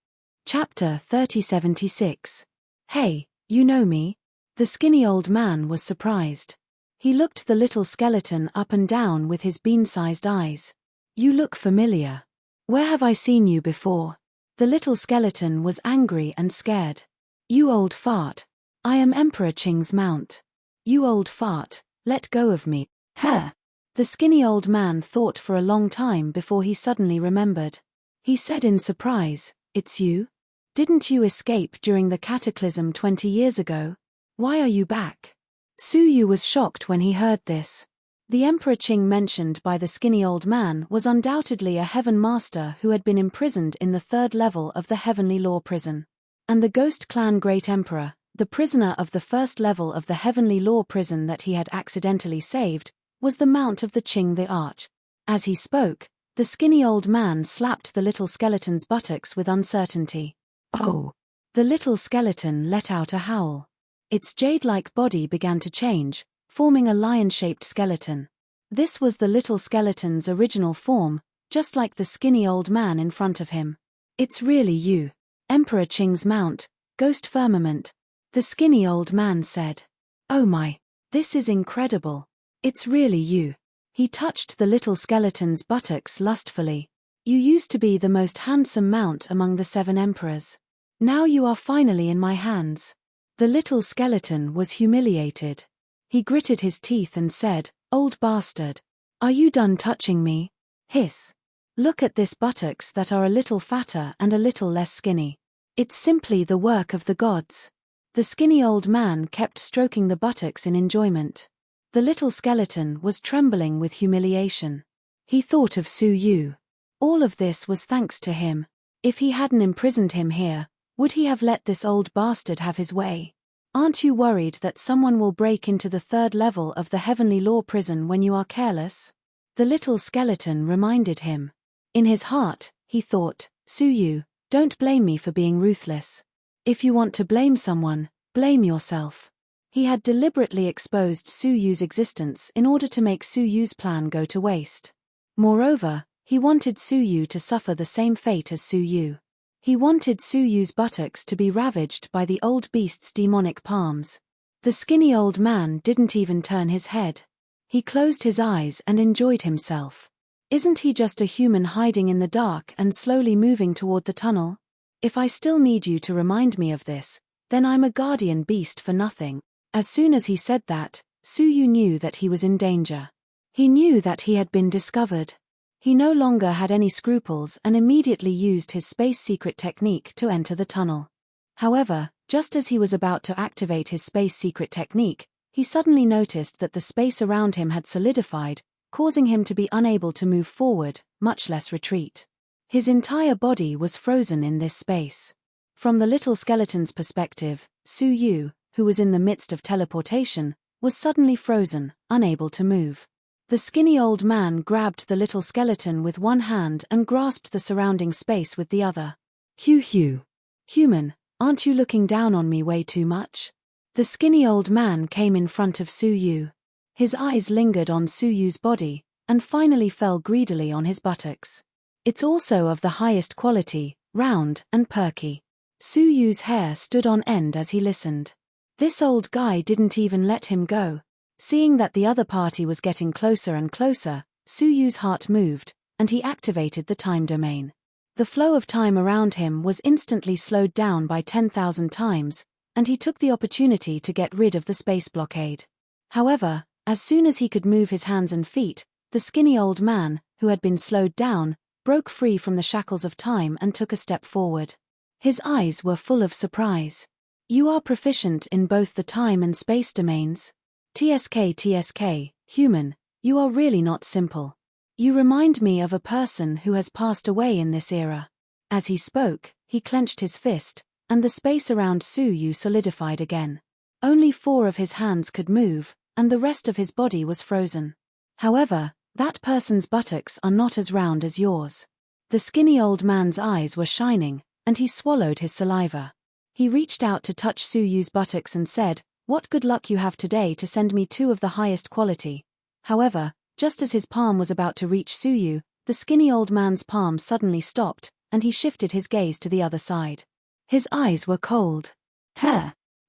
Chapter 3076. "Hey, you know me?" The skinny old man was surprised. He looked the little skeleton up and down with his bean-sized eyes. "You look familiar. Where have I seen you before?" The little skeleton was angry and scared. "You old fart. I am Emperor Qing's mount. You old fart, let go of me." "Huh." The skinny old man thought for a long time before he suddenly remembered. He said in surprise, "It's you? Didn't you escape during the cataclysm 20 years ago? Why are you back?" Suyu was shocked when he heard this. The Emperor Qing mentioned by the skinny old man was undoubtedly a heaven master who had been imprisoned in the third level of the heavenly law prison. And the Ghost Clan Great Emperor, the prisoner of the first level of the heavenly law prison that he had accidentally saved, was the mount of the Qing the Arch. As he spoke, the skinny old man slapped the little skeleton's buttocks with uncertainty. "Oh!" The little skeleton let out a howl. Its jade-like body began to change, forming a lion-shaped skeleton. This was the little skeleton's original form, just like the skinny old man in front of him. It's really you. Emperor Qing's mount, Ghost Firmament. The skinny old man said. Oh my. This is incredible. It's really you. He touched the little skeleton's buttocks lustfully. You used to be the most handsome mount among the 7 emperors. Now you are finally in my hands. The little skeleton was humiliated. He gritted his teeth and said, Old bastard. Are you done touching me? Hiss. Look at this buttocks that are a little fatter and a little less skinny. It's simply the work of the gods. The skinny old man kept stroking the buttocks in enjoyment. The little skeleton was trembling with humiliation. He thought of Su Yu. All of this was thanks to him. If he hadn't imprisoned him here, would he have let this old bastard have his way? Aren't you worried that someone will break into the 3rd level of the heavenly law prison when you are careless? The little skeleton reminded him. In his heart, he thought, Su Yu, don't blame me for being ruthless. If you want to blame someone, blame yourself. He had deliberately exposed Su Yu's existence in order to make Su Yu's plan go to waste. Moreover, he wanted Su Yu to suffer the same fate as Su Yu. He wanted Su Yu's buttocks to be ravaged by the old beast's demonic palms. The skinny old man didn't even turn his head. He closed his eyes and enjoyed himself. Isn't he just a human hiding in the dark and slowly moving toward the tunnel? If I still need you to remind me of this, then I'm a guardian beast for nothing. As soon as he said that, Su Yu knew that he was in danger. He knew that he had been discovered. He no longer had any scruples and immediately used his space secret technique to enter the tunnel. However, just as he was about to activate his space secret technique, he suddenly noticed that the space around him had solidified, causing him to be unable to move forward, much less retreat. His entire body was frozen in this space. From the little skeleton's perspective, Su Yu, who was in the midst of teleportation, was suddenly frozen, unable to move. The skinny old man grabbed the little skeleton with one hand and grasped the surrounding space with the other. Hugh. Human, aren't you looking down on me way too much? The skinny old man came in front of Su Yu. His eyes lingered on Su Yu's body, and finally fell greedily on his buttocks. It's also of the highest quality, round and perky. Su Yu's hair stood on end as he listened. This old guy didn't even let him go. Seeing that the other party was getting closer and closer, Su Yu's heart moved, and he activated the time domain. The flow of time around him was instantly slowed down by 10,000 times, and he took the opportunity to get rid of the space blockade. However, as soon as he could move his hands and feet, the skinny old man, who had been slowed down, broke free from the shackles of time and took a step forward. His eyes were full of surprise. You are proficient in both the time and space domains. TSK, human, you are really not simple. You remind me of a person who has passed away in this era. As he spoke, he clenched his fist, and the space around Su Yu solidified again. Only 4 of his hands could move, and the rest of his body was frozen. However, that person's buttocks are not as round as yours. The skinny old man's eyes were shining, and he swallowed his saliva. He reached out to touch Su Yu's buttocks and said, What good luck you have today to send me 2 of the highest quality. However, just as his palm was about to reach Su Yu, the skinny old man's palm suddenly stopped, and he shifted his gaze to the other side. His eyes were cold.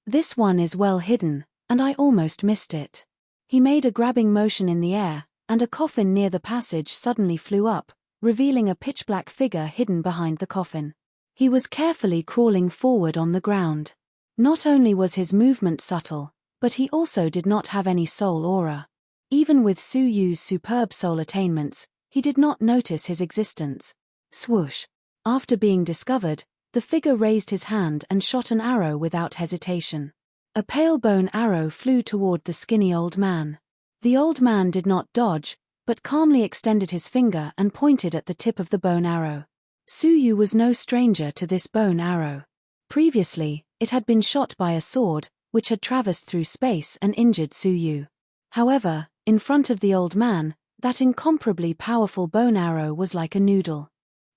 This one is well hidden, and I almost missed it. He made a grabbing motion in the air, and a coffin near the passage suddenly flew up, revealing a pitch-black figure hidden behind the coffin. He was carefully crawling forward on the ground. Not only was his movement subtle, but he also did not have any soul aura. Even with Su Yu's superb soul attainments, he did not notice his existence. Swoosh. After being discovered, the figure raised his hand and shot an arrow without hesitation. A pale bone arrow flew toward the skinny old man. The old man did not dodge, but calmly extended his finger and pointed at the tip of the bone arrow. Su Yu was no stranger to this bone arrow. Previously, it had been shot by a sword, which had traversed through space and injured Su Yu. However, in front of the old man, that incomparably powerful bone arrow was like a noodle.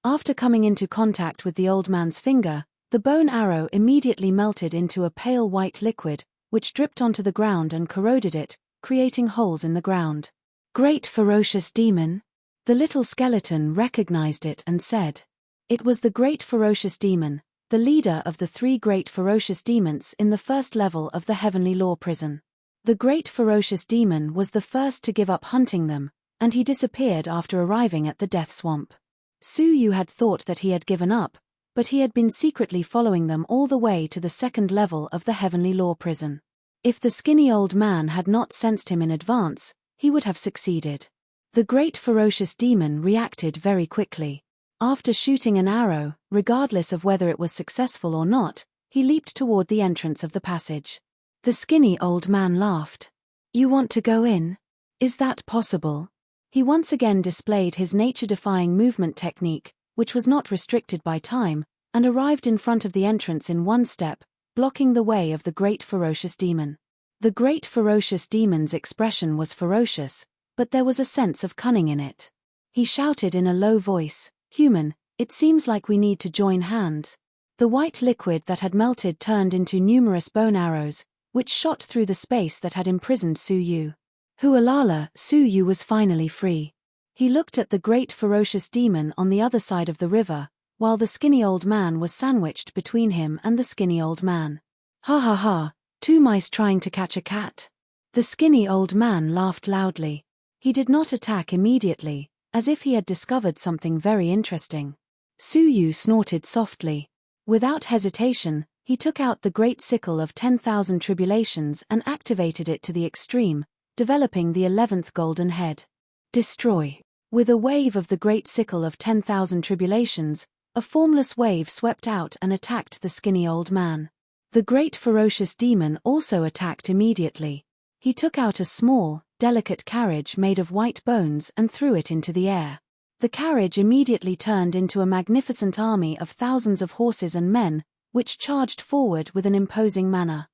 After coming into contact with the old man's finger, the bone arrow immediately melted into a pale white liquid, which dripped onto the ground and corroded it, creating holes in the ground. Great ferocious demon? The little skeleton recognized it and said. It was the great ferocious demon, the leader of the 3 great ferocious demons in the first level of the heavenly law prison. The great ferocious demon was the first to give up hunting them, and he disappeared after arriving at the death swamp. Su Yu had thought that he had given up, but he had been secretly following them all the way to the 2nd level of the heavenly law prison. If the skinny old man had not sensed him in advance, he would have succeeded. The great ferocious demon reacted very quickly. After shooting an arrow, regardless of whether it was successful or not, he leaped toward the entrance of the passage. The skinny old man laughed. You want to go in? Is that possible? He once again displayed his nature-defying movement technique, which was not restricted by time, and arrived in front of the entrance in 1 step, blocking the way of the great ferocious demon. The great ferocious demon's expression was ferocious, but there was a sense of cunning in it. He shouted in a low voice, "Human, it seems like we need to join hands." The white liquid that had melted turned into numerous bone arrows, which shot through the space that had imprisoned Su Yu. Hualala, Su Yu was finally free. He looked at the great ferocious demon on the other side of the river, while the skinny old man was sandwiched between him and the skinny old man. Ha ha ha, 2 mice trying to catch a cat. The skinny old man laughed loudly. He did not attack immediately, as if he had discovered something very interesting. Su Yu snorted softly. Without hesitation, he took out the great sickle of 10,000 tribulations and activated it to the extreme, developing the 11th golden head. Destroy. With a wave of the great sickle of 10,000 tribulations, a formless wave swept out and attacked the skinny old man. The great ferocious demon also attacked immediately. He took out a small, delicate carriage made of white bones and threw it into the air. The carriage immediately turned into a magnificent army of thousands of horses and men, which charged forward with an imposing manner.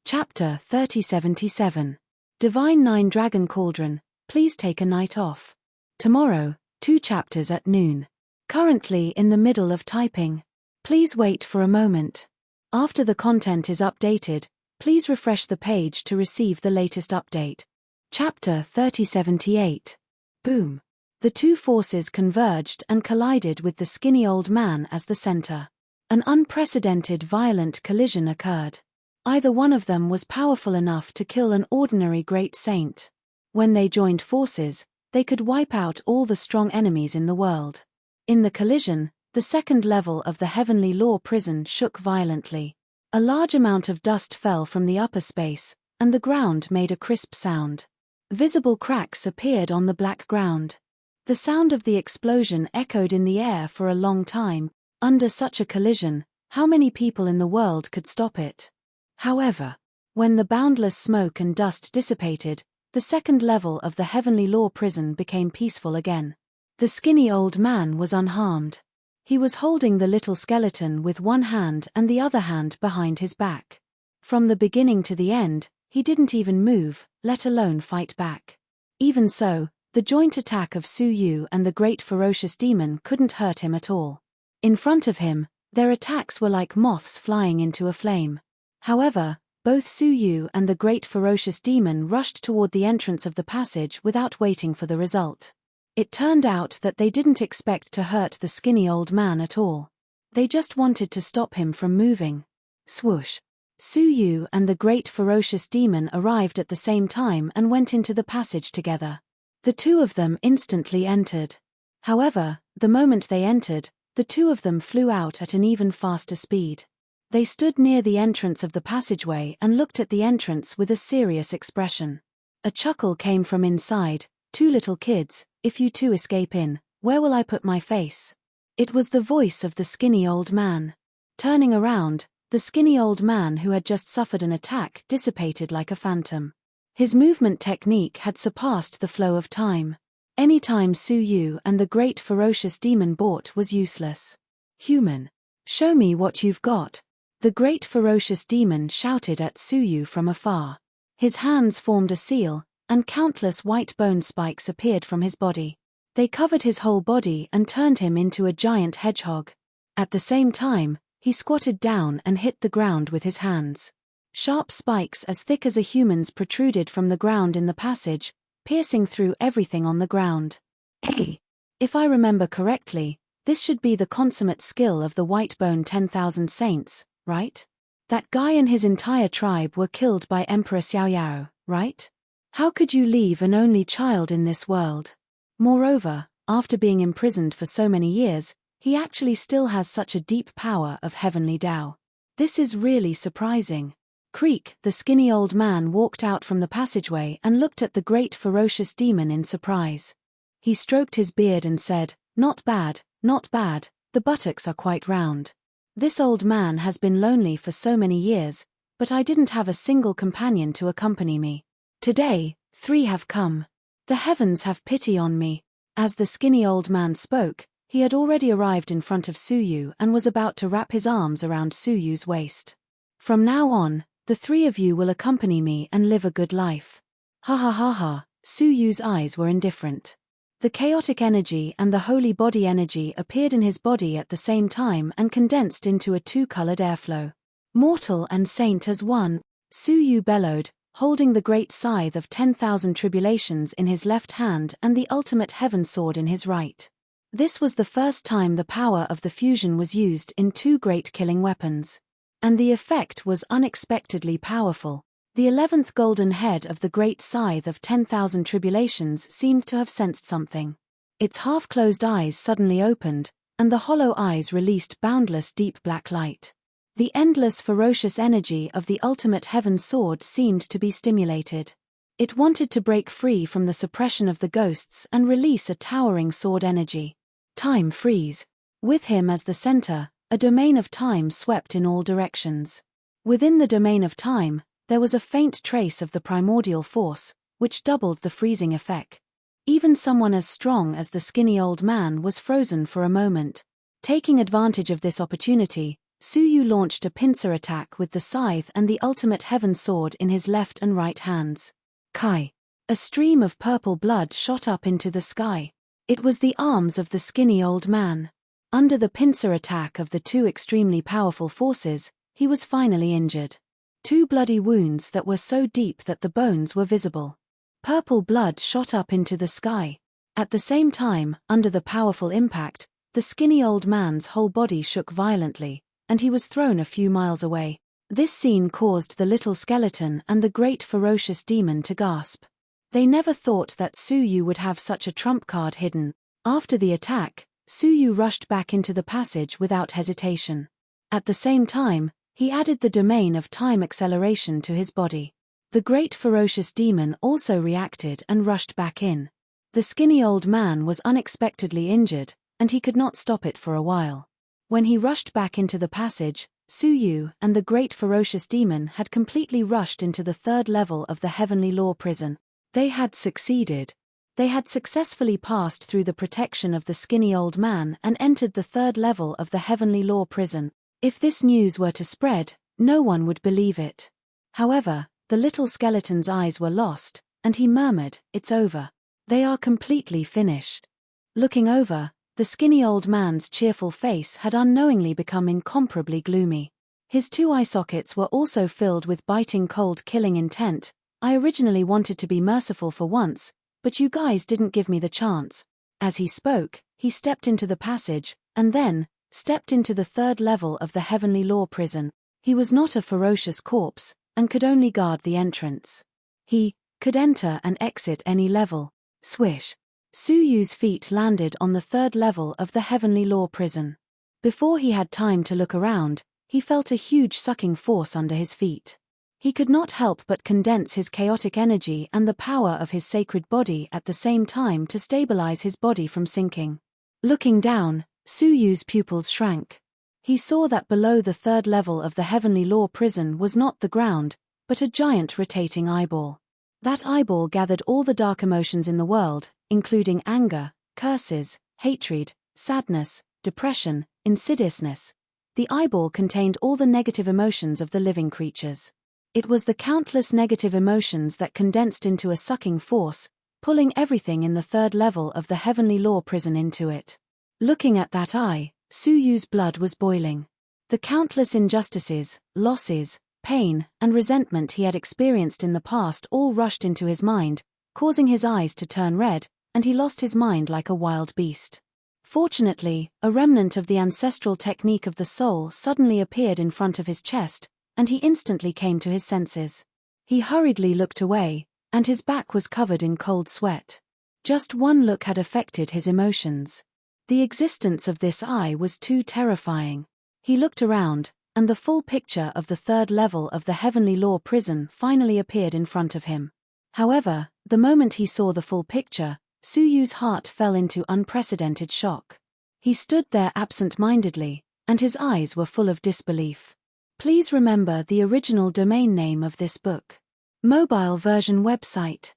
Chapter 3077. Divine 9 Dragon Cauldron, please take a night off. Tomorrow, 2 chapters at noon. Currently in the middle of typing. Please wait for a moment. After the content is updated, please refresh the page to receive the latest update. Chapter 3078. Boom. The 2 forces converged and collided with the skinny old man as the center. An unprecedented violent collision occurred. Either one of them was powerful enough to kill an ordinary great saint. When they joined forces, they could wipe out all the strong enemies in the world. In the collision, the 2nd level of the heavenly law prison shook violently. A large amount of dust fell from the upper space, and the ground made a crisp sound. Visible cracks appeared on the black ground. The sound of the explosion echoed in the air for a long time. Under such a collision, how many people in the world could stop it? However, when the boundless smoke and dust dissipated, the 2nd level of the heavenly law prison became peaceful again. The skinny old man was unharmed. He was holding the little skeleton with one hand and the other hand behind his back. From the beginning to the end, he didn't even move, let alone fight back. Even so, the joint attack of Su Yu and the great ferocious demon couldn't hurt him at all. In front of him, their attacks were like moths flying into a flame. However, both Su Yu and the great ferocious demon rushed toward the entrance of the passage without waiting for the result. It turned out that they didn't expect to hurt the skinny old man at all. They just wanted to stop him from moving. Swoosh. Su Yu and the great ferocious demon arrived at the same time and went into the passage together. The 2 of them instantly entered. However, the moment they entered, the 2 of them flew out at an even faster speed. They stood near the entrance of the passageway and looked at the entrance with a serious expression. A chuckle came from inside. 2 little kids, if you 2 escape in, where will I put my face? It was the voice of the skinny old man. Turning around, the skinny old man who had just suffered an attack dissipated like a phantom. His movement technique had surpassed the flow of time. Any time Su Yu and the great ferocious demon bought was useless. Human. Show me what you've got. The great ferocious demon shouted at Su Yu from afar. His hands formed a seal, and countless white bone spikes appeared from his body. They covered his whole body and turned him into a giant hedgehog. At the same time, he squatted down and hit the ground with his hands. Sharp spikes as thick as a human's protruded from the ground in the passage, piercing through everything on the ground. Hey! If I remember correctly, this should be the consummate skill of the Whitebone 10,000 Saints, right? That guy and his entire tribe were killed by Emperor Xiaoyao, right? How could you leave an only child in this world? Moreover, after being imprisoned for so many years, he actually still has such a deep power of heavenly Tao. This is really surprising. Creak, the skinny old man walked out from the passageway and looked at the great ferocious demon in surprise. He stroked his beard and said, "Not bad, not bad, the buttocks are quite round. This old man has been lonely for so many years, but I didn't have a single companion to accompany me. Today, 3 have come. The heavens have pity on me." As the skinny old man spoke, he had already arrived in front of Suyu and was about to wrap his arms around Suyu's waist. "From now on, the 3 of you will accompany me and live a good life." Ha ha ha ha, Suyu's eyes were indifferent. The chaotic energy and the holy body energy appeared in his body at the same time and condensed into a 2-colored airflow. "Mortal and saint as one," Suyu bellowed, holding the great scythe of 10,000 tribulations in his left hand and the ultimate heaven sword in his right. This was the first time the power of the fusion was used in 2 great killing weapons. And the effect was unexpectedly powerful. The 11th golden head of the great scythe of 10,000 tribulations seemed to have sensed something. Its half-closed eyes suddenly opened, and the hollow eyes released boundless deep black light. The endless ferocious energy of the ultimate heaven sword seemed to be stimulated. It wanted to break free from the suppression of the ghosts and release a towering sword energy. Time freeze. With him as the center, a domain of time swept in all directions. Within the domain of time, there was a faint trace of the primordial force, which doubled the freezing effect. Even someone as strong as the skinny old man was frozen for a moment. Taking advantage of this opportunity, Suyu launched a pincer attack with the scythe and the ultimate heaven sword in his left and right hands. Kai! A stream of purple blood shot up into the sky. It was the arms of the skinny old man. Under the pincer attack of the 2 extremely powerful forces, he was finally injured. 2 bloody wounds that were so deep that the bones were visible. Purple blood shot up into the sky. At the same time, under the powerful impact, the skinny old man's whole body shook violently, and he was thrown a few miles away. This scene caused the little skeleton and the great ferocious demon to gasp. They never thought that Suyu would have such a trump card hidden. After the attack, Suyu rushed back into the passage without hesitation. At the same time, he added the domain of time acceleration to his body. The great ferocious demon also reacted and rushed back in. The skinny old man was unexpectedly injured, and he could not stop it for a while. When he rushed back into the passage, Suyu and the great ferocious demon had completely rushed into the 3rd level of the heavenly law prison. They had succeeded. They had successfully passed through the protection of the skinny old man and entered the 3rd level of the heavenly law prison. If this news were to spread, no one would believe it. However, the little skeleton's eyes were lost, and he murmured, "It's over. They are completely finished." Looking over, the skinny old man's cheerful face had unknowingly become incomparably gloomy. His 2 eye sockets were also filled with biting cold killing intent. "I originally wanted to be merciful for once, but you guys didn't give me the chance." As he spoke, he stepped into the passage, and then stepped into the 3rd level of the heavenly law prison. He was not a ferocious corpse, and could only guard the entrance. He could enter and exit any level. Swish! Suyu's feet landed on the 3rd level of the heavenly law prison. Before he had time to look around, he felt a huge sucking force under his feet. He could not help but condense his chaotic energy and the power of his sacred body at the same time to stabilize his body from sinking. Looking down, Suyu's pupils shrank. He saw that below the 3rd level of the heavenly law prison was not the ground, but a giant rotating eyeball. That eyeball gathered all the dark emotions in the world, including anger, curses, hatred, sadness, depression, insidiousness. The eyeball contained all the negative emotions of the living creatures. It was the countless negative emotions that condensed into a sucking force, pulling everything in the 3rd level of the heavenly law prison into it. Looking at that eye, Suyu's blood was boiling. The countless injustices, losses, pain, and resentment he had experienced in the past all rushed into his mind, causing his eyes to turn red, and he lost his mind like a wild beast. Fortunately, a remnant of the ancestral technique of the soul suddenly appeared in front of his chest, and he instantly came to his senses. He hurriedly looked away, and his back was covered in cold sweat. Just one look had affected his emotions. The existence of this eye was too terrifying. He looked around, and the full picture of the third level of the Heavenly Law prison finally appeared in front of him. However, the moment he saw the full picture, Suyu's heart fell into unprecedented shock. He stood there absent-mindedly, and his eyes were full of disbelief. Please remember the original domain name of this book. Mobile version website.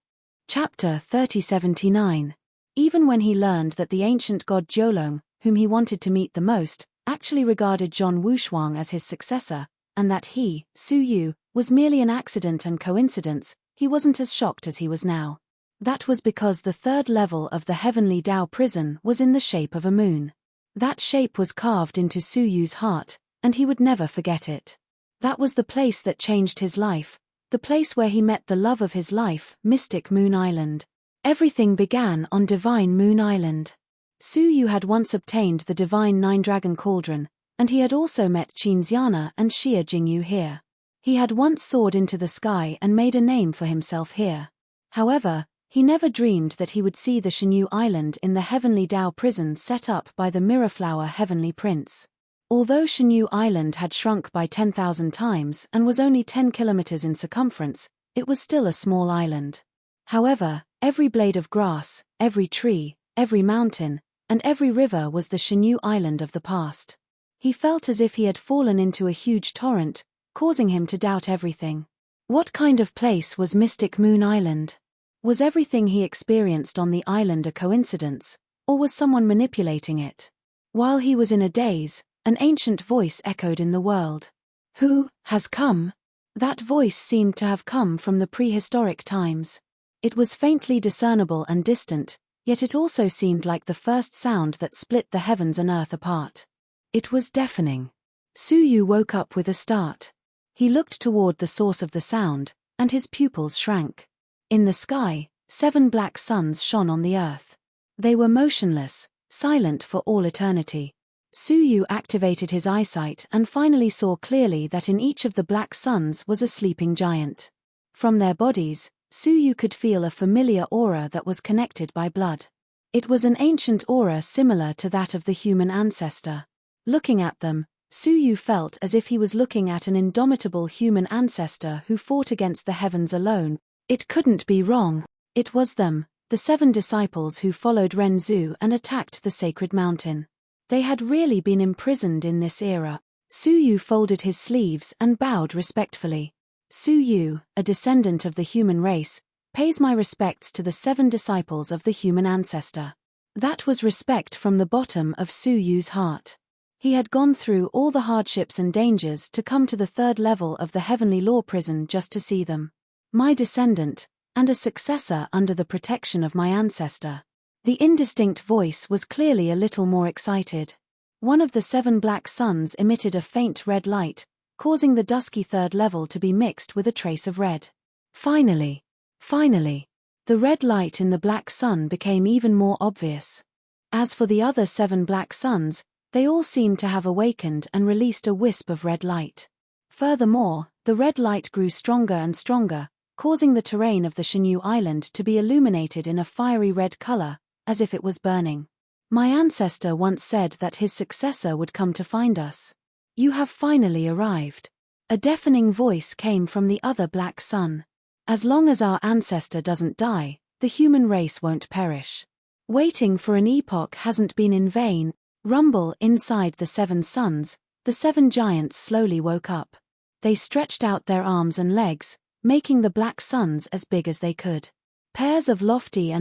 Chapter 3079. Even when he learned that the ancient god Jiolong, whom he wanted to meet the most, actually regarded Zhong Wushuang as his successor, and that he, Suyu, was merely an accident and coincidence, he wasn't as shocked as he was now. That was because the third level of the Heavenly Dao prison was in the shape of a moon. That shape was carved into Suyu's heart, and he would never forget it. That was the place that changed his life, the place where he met the love of his life, Mystic Moon Island. Everything began on Divine Moon Island. Suyu had once obtained the Divine Nine-Dragon Cauldron, and he had also met Qinxiana and Xia Jingyu here. He had once soared into the sky and made a name for himself here. However, he never dreamed that he would see the Shenyu Island in the Heavenly Dao prison set up by the Mirrorflower Heavenly Prince. Although Shenyu Island had shrunk by 10,000 times and was only 10 kilometers in circumference, it was still a small island. However, every blade of grass, every tree, every mountain, and every river was the Shenyu Island of the past. He felt as if he had fallen into a huge torrent, causing him to doubt everything. What kind of place was Mystic Moon Island? Was everything he experienced on the island a coincidence, or was someone manipulating it? While he was in a daze, an ancient voice echoed in the world. Who has come? That voice seemed to have come from the prehistoric times. It was faintly discernible and distant, yet it also seemed like the first sound that split the heavens and earth apart. It was deafening. Suyu woke up with a start. He looked toward the source of the sound, and his pupils shrank. In the sky, 7 black suns shone on the earth. They were motionless, silent for all eternity. Suyu activated his eyesight and finally saw clearly that in each of the black suns was a sleeping giant. From their bodies, Suyu could feel a familiar aura that was connected by blood. It was an ancient aura similar to that of the human ancestor. Looking at them, Suyu felt as if he was looking at an indomitable human ancestor who fought against the heavens alone. It couldn't be wrong. It was them, the 7 disciples who followed Renzu and attacked the sacred mountain. They had really been imprisoned in this era. Suyu folded his sleeves and bowed respectfully. Suyu, a descendant of the human race, pays my respects to the 7 disciples of the human ancestor. That was respect from the bottom of Suyu's heart. He had gone through all the hardships and dangers to come to the third level of the Heavenly Law prison just to see them. My descendant, and a successor under the protection of my ancestor. The indistinct voice was clearly a little more excited. One of the 7 black suns emitted a faint red light, causing the dusky third level to be mixed with a trace of red. Finally, the red light in the black sun became even more obvious. As for the other 7 black suns, they all seemed to have awakened and released a wisp of red light. Furthermore, the red light grew stronger and stronger, causing the terrain of the Shenyu Island to be illuminated in a fiery red color, as if it was burning. My ancestor once said that his successor would come to find us. You have finally arrived. A deafening voice came from the other black sun. As long as our ancestor doesn't die, the human race won't perish. Waiting for an epoch hasn't been in vain. Rumble inside the 7 suns, the 7 giants slowly woke up. They stretched out their arms and legs, making the black suns as big as they could. Pairs of lofty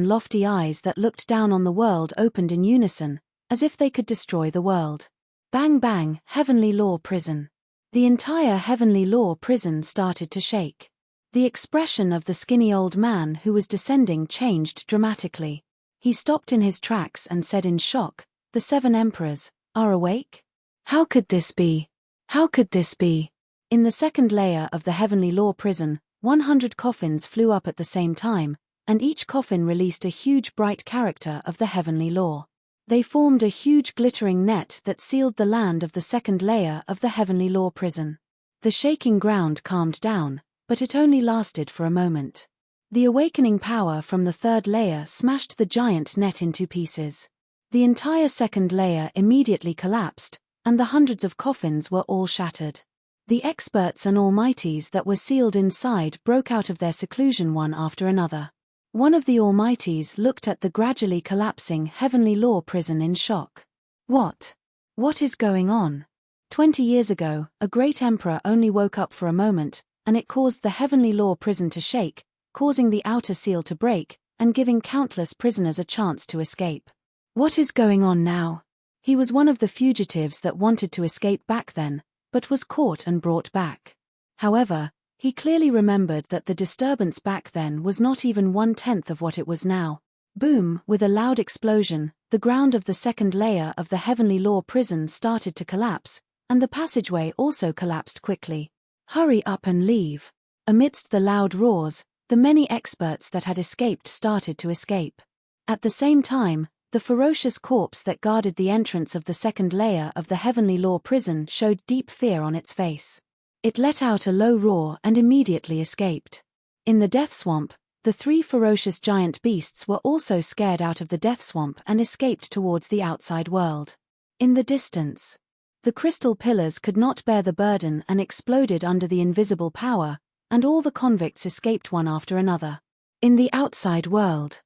eyes that looked down on the world opened in unison, as if they could destroy the world. Bang bang, Heavenly Law prison. The entire Heavenly Law prison started to shake. The expression of the skinny old man who was descending changed dramatically. He stopped in his tracks and said in shock, "The 7 emperors are awake? How could this be? How could this be?" In the second layer of the Heavenly Law prison, 100 coffins flew up at the same time, and each coffin released a huge bright character of the heavenly law. They formed a huge glittering net that sealed the land of the second layer of the heavenly law prison. The shaking ground calmed down, but it only lasted for a moment. The awakening power from the third layer smashed the giant net into pieces. The entire second layer immediately collapsed, and the hundreds of coffins were all shattered. The experts and almighties that were sealed inside broke out of their seclusion one after another. One of the almighties looked at the gradually collapsing heavenly law prison in shock. What is going on? 20 years ago, a great emperor only woke up for a moment, and it caused the heavenly law prison to shake, causing the outer seal to break, and giving countless prisoners a chance to escape. What is going on now? He was one of the fugitives that wanted to escape back then, but was caught and brought back. However, he clearly remembered that the disturbance back then was not even 1/10 of what it was now. Boom! With a loud explosion, the ground of the second layer of the heavenly law prison started to collapse, and the passageway also collapsed quickly. Hurry up and leave. Amidst the loud roars, the many experts that had escaped started to escape. At the same time, the ferocious corpse that guarded the entrance of the second layer of the heavenly law prison showed deep fear on its face. It let out a low roar and immediately escaped. In the death swamp, the 3 ferocious giant beasts were also scared out of the death swamp and escaped towards the outside world. In the distance, the crystal pillars could not bear the burden and exploded under the invisible power, and all the convicts escaped one after another. In the outside world,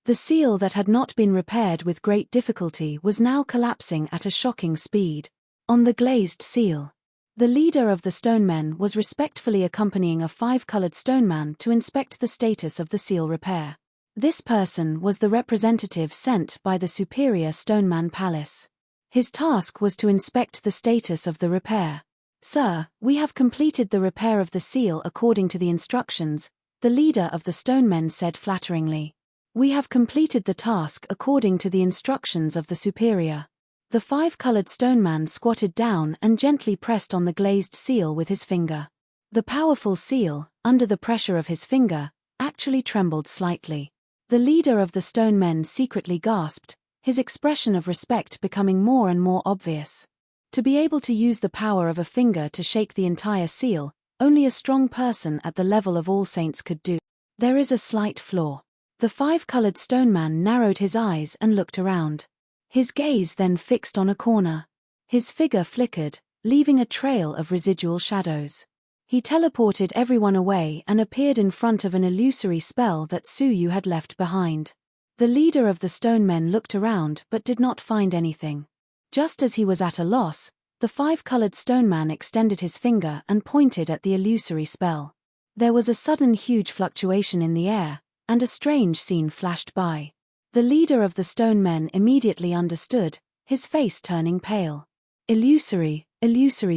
the seal that had not been repaired with great difficulty was now collapsing at a shocking speed. On the glazed seal, the leader of the stonemen was respectfully accompanying a 5-colored stoneman to inspect the status of the seal repair. This person was the representative sent by the superior stoneman palace. His task was to inspect the status of the repair. "Sir, we have completed the repair of the seal according to the instructions," the leader of the stonemen said flatteringly. "We have completed the task according to the instructions of the superior." The 5-colored stoneman squatted down and gently pressed on the glazed seal with his finger. The powerful seal, under the pressure of his finger, actually trembled slightly. The leader of the stonemen secretly gasped, his expression of respect becoming more and more obvious. To be able to use the power of a finger to shake the entire seal, only a strong person at the level of All Saints could do. There is a slight flaw. The 5-colored stoneman narrowed his eyes and looked around. His gaze then fixed on a corner. His figure flickered, leaving a trail of residual shadows. He teleported everyone away and appeared in front of an illusory spell that Suyu had left behind. The leader of the stonemen looked around but did not find anything. Just as he was at a loss, the 5-colored stoneman extended his finger and pointed at the illusory spell. There was a sudden huge fluctuation in the air, and a strange scene flashed by. The leader of the stonemen immediately understood, his face turning pale. Illusory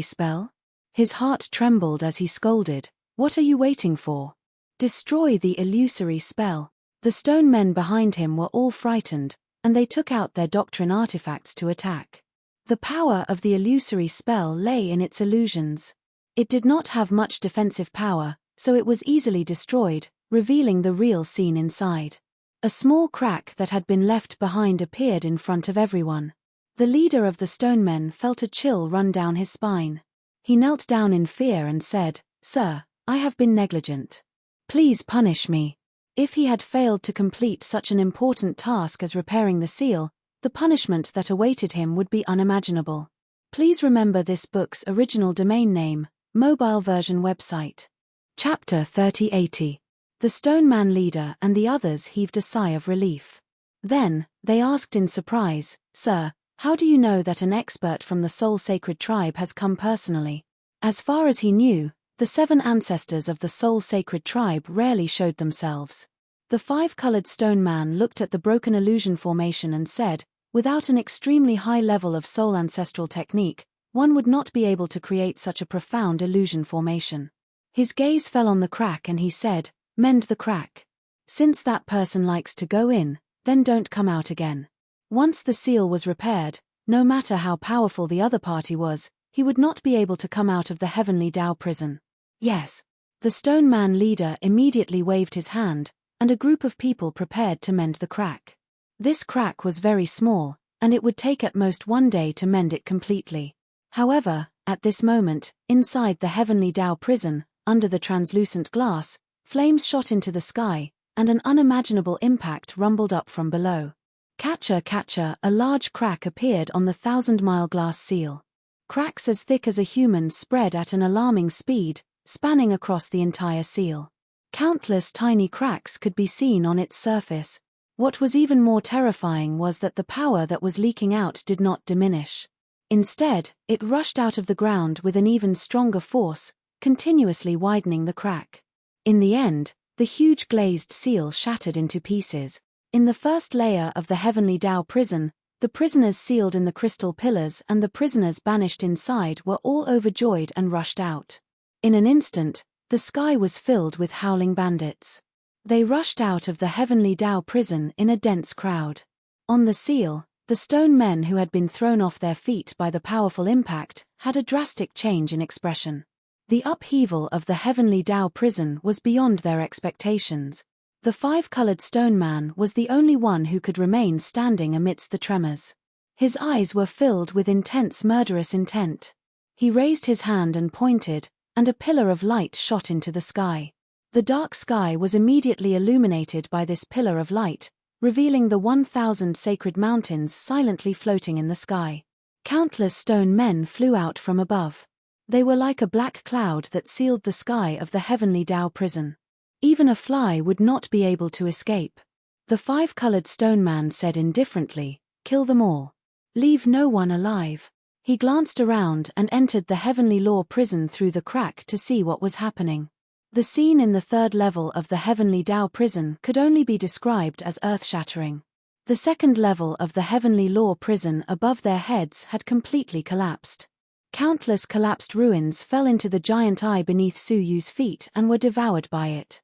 spell? His heart trembled as he scolded, "What are you waiting for? Destroy the illusory spell." The stonemen behind him were all frightened, and they took out their doctrine artifacts to attack. The power of the illusory spell lay in its illusions. It did not have much defensive power, so it was easily destroyed, revealing the real scene inside. A small crack that had been left behind appeared in front of everyone. The leader of the stonemen felt a chill run down his spine. He knelt down in fear and said, "Sir, I have been negligent. Please punish me." If he had failed to complete such an important task as repairing the seal, the punishment that awaited him would be unimaginable. Please remember this book's original domain name, mobile version website. Chapter 3080. The stoneman leader and the others heaved a sigh of relief. Then, they asked in surprise, "Sir, how do you know that an expert from the Soul Sacred tribe has come personally?" As far as he knew, the 7 ancestors of the Soul Sacred tribe rarely showed themselves. The 5-colored stone man looked at the broken illusion formation and said, "Without an extremely high level of soul ancestral technique, one would not be able to create such a profound illusion formation." His gaze fell on the crack and he said, "Mend the crack. Since that person likes to go in, then don't come out again." Once the seal was repaired, no matter how powerful the other party was, he would not be able to come out of the heavenly Tao prison. "Yes." The stone man leader immediately waved his hand, and a group of people prepared to mend the crack. This crack was very small, and it would take at most 1 day to mend it completely. However, at this moment, inside the heavenly Tao prison, under the translucent glass, flames shot into the sky, and an unimaginable impact rumbled up from below. Catcher, catcher, a large crack appeared on the 1,000-mile glass seal. Cracks as thick as a human spread at an alarming speed, spanning across the entire seal. Countless tiny cracks could be seen on its surface. What was even more terrifying was that the power that was leaking out did not diminish. Instead, it rushed out of the ground with an even stronger force, continuously widening the crack. In the end, the huge glazed seal shattered into pieces. In the first layer of the heavenly Tao prison, the prisoners sealed in the crystal pillars and the prisoners banished inside were all overjoyed and rushed out. In an instant, the sky was filled with howling bandits. They rushed out of the heavenly Tao prison in a dense crowd. On the seal, the stone men who had been thrown off their feet by the powerful impact had a drastic change in expression. The upheaval of the heavenly Tao prison was beyond their expectations. The 5-colored stone man was the only one who could remain standing amidst the tremors. His eyes were filled with intense murderous intent. He raised his hand and pointed, and a pillar of light shot into the sky. The dark sky was immediately illuminated by this pillar of light, revealing the 1,000 sacred mountains silently floating in the sky. Countless stone men flew out from above. They were like a black cloud that sealed the sky of the heavenly Tao prison. Even a fly would not be able to escape. The 5-colored stone man said indifferently, "Kill them all. Leave no one alive." He glanced around and entered the heavenly law prison through the crack to see what was happening. The scene in the 3rd level of the heavenly Tao prison could only be described as earth-shattering. The 2nd level of the heavenly law prison above their heads had completely collapsed. Countless collapsed ruins fell into the giant eye beneath Su Yu's feet and were devoured by it.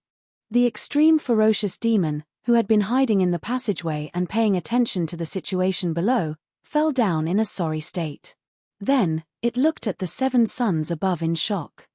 The extreme ferocious demon, who had been hiding in the passageway and paying attention to the situation below, fell down in a sorry state. Then, it looked at the 7 suns above in shock.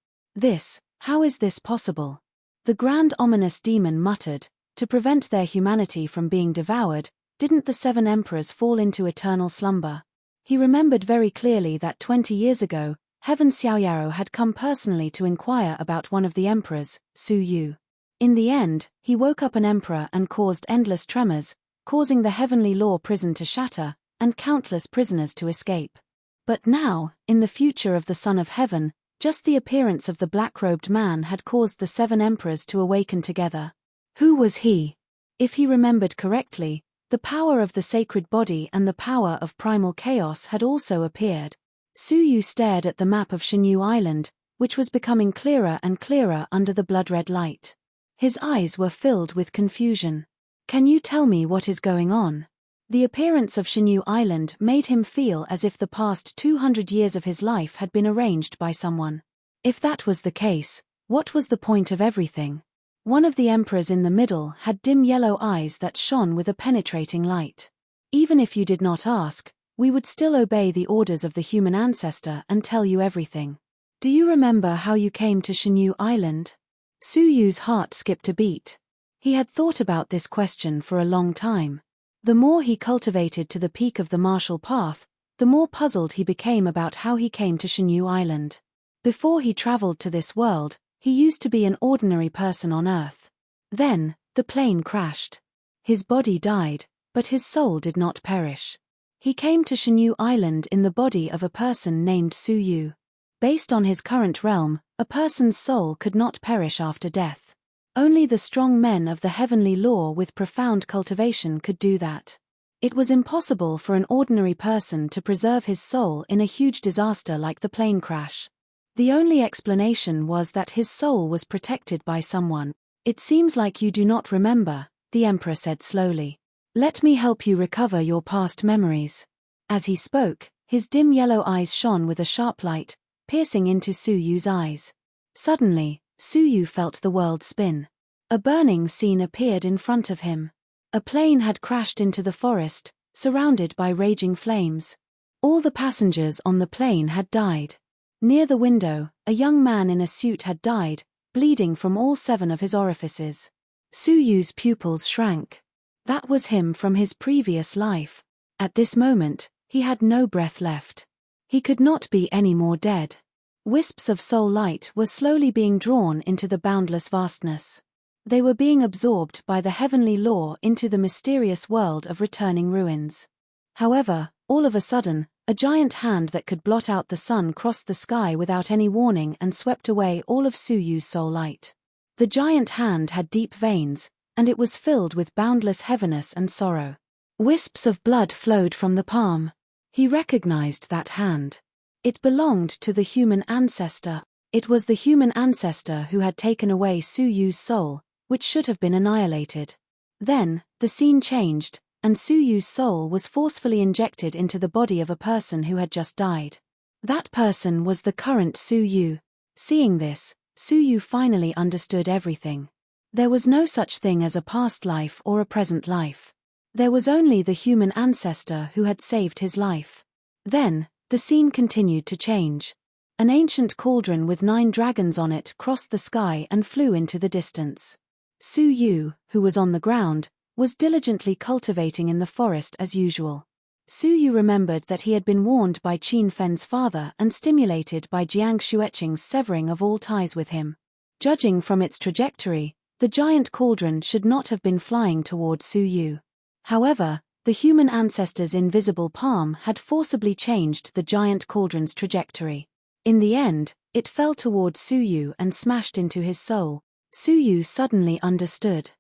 How is this possible? The grand ominous demon muttered, to prevent their humanity from being devoured, didn't the 7 emperors fall into eternal slumber? He remembered very clearly that 20 years ago, Heaven Xiaoyaro had come personally to inquire about one of the emperors, Su Yu. In the end, he woke up an emperor and caused endless tremors, causing the heavenly law prison to shatter, and countless prisoners to escape. But now, in the future of the Son of Heaven, just the appearance of the black-robed man had caused the 7 emperors to awaken together. Who was he? If he remembered correctly, the power of the sacred body and the power of primal chaos had also appeared. Su Yu stared at the map of Shenyu Island, which was becoming clearer and clearer under the blood-red light. His eyes were filled with confusion. "Can you tell me what is going on?" The appearance of Shenyu Island made him feel as if the past 200 years of his life had been arranged by someone. If that was the case, what was the point of everything? One of the emperors in the middle had dim yellow eyes that shone with a penetrating light. "Even if you did not ask, we would still obey the orders of the human ancestor and tell you everything. Do you remember how you came to Shenyu Island?" Su Yu's heart skipped a beat. He had thought about this question for a long time. The more he cultivated to the peak of the martial path, the more puzzled he became about how he came to Shenyu Island. Before he traveled to this world, he used to be an ordinary person on Earth. Then, the plane crashed. His body died, but his soul did not perish. He came to Shenyu Island in the body of a person named Su Yu. Based on his current realm, a person's soul could not perish after death. Only the strong men of the heavenly law with profound cultivation could do that. It was impossible for an ordinary person to preserve his soul in a huge disaster like the plane crash. The only explanation was that his soul was protected by someone. "It seems like you do not remember," the emperor said slowly. "Let me help you recover your past memories." As he spoke, his dim yellow eyes shone with a sharp light, piercing into Su Yu's eyes. Suddenly, Su Yu felt the world spin. A burning scene appeared in front of him. A plane had crashed into the forest, surrounded by raging flames. All the passengers on the plane had died. Near the window, a young man in a suit had died, bleeding from all 7 of his orifices. Su Yu's pupils shrank. That was him from his previous life. At this moment, he had no breath left. He could not be any more dead. Wisps of soul light were slowly being drawn into the boundless vastness. They were being absorbed by the heavenly law into the mysterious world of returning ruins. However, all of a sudden, a giant hand that could blot out the sun crossed the sky without any warning and swept away all of Su Yu's soul light. The giant hand had deep veins, and it was filled with boundless heaviness and sorrow. Wisps of blood flowed from the palm. He recognized that hand. It belonged to the human ancestor. It was the human ancestor who had taken away Su Yu's soul, which should have been annihilated. Then, the scene changed, and Su Yu's soul was forcefully injected into the body of a person who had just died. That person was the current Su Yu. Seeing this, Su Yu finally understood everything. There was no such thing as a past life or a present life. There was only the human ancestor who had saved his life. Then, the scene continued to change. An ancient cauldron with 9 dragons on it crossed the sky and flew into the distance. Su Yu, who was on the ground, was diligently cultivating in the forest as usual. Su Yu remembered that he had been warned by Qin Fen's father and stimulated by Jiang Xueqing's severing of all ties with him. Judging from its trajectory, the giant cauldron should not have been flying toward Su Yu. However, the human ancestor's invisible palm had forcibly changed the giant cauldron's trajectory. In the end, it fell toward Su Yu and smashed into his soul. Su Yu suddenly understood.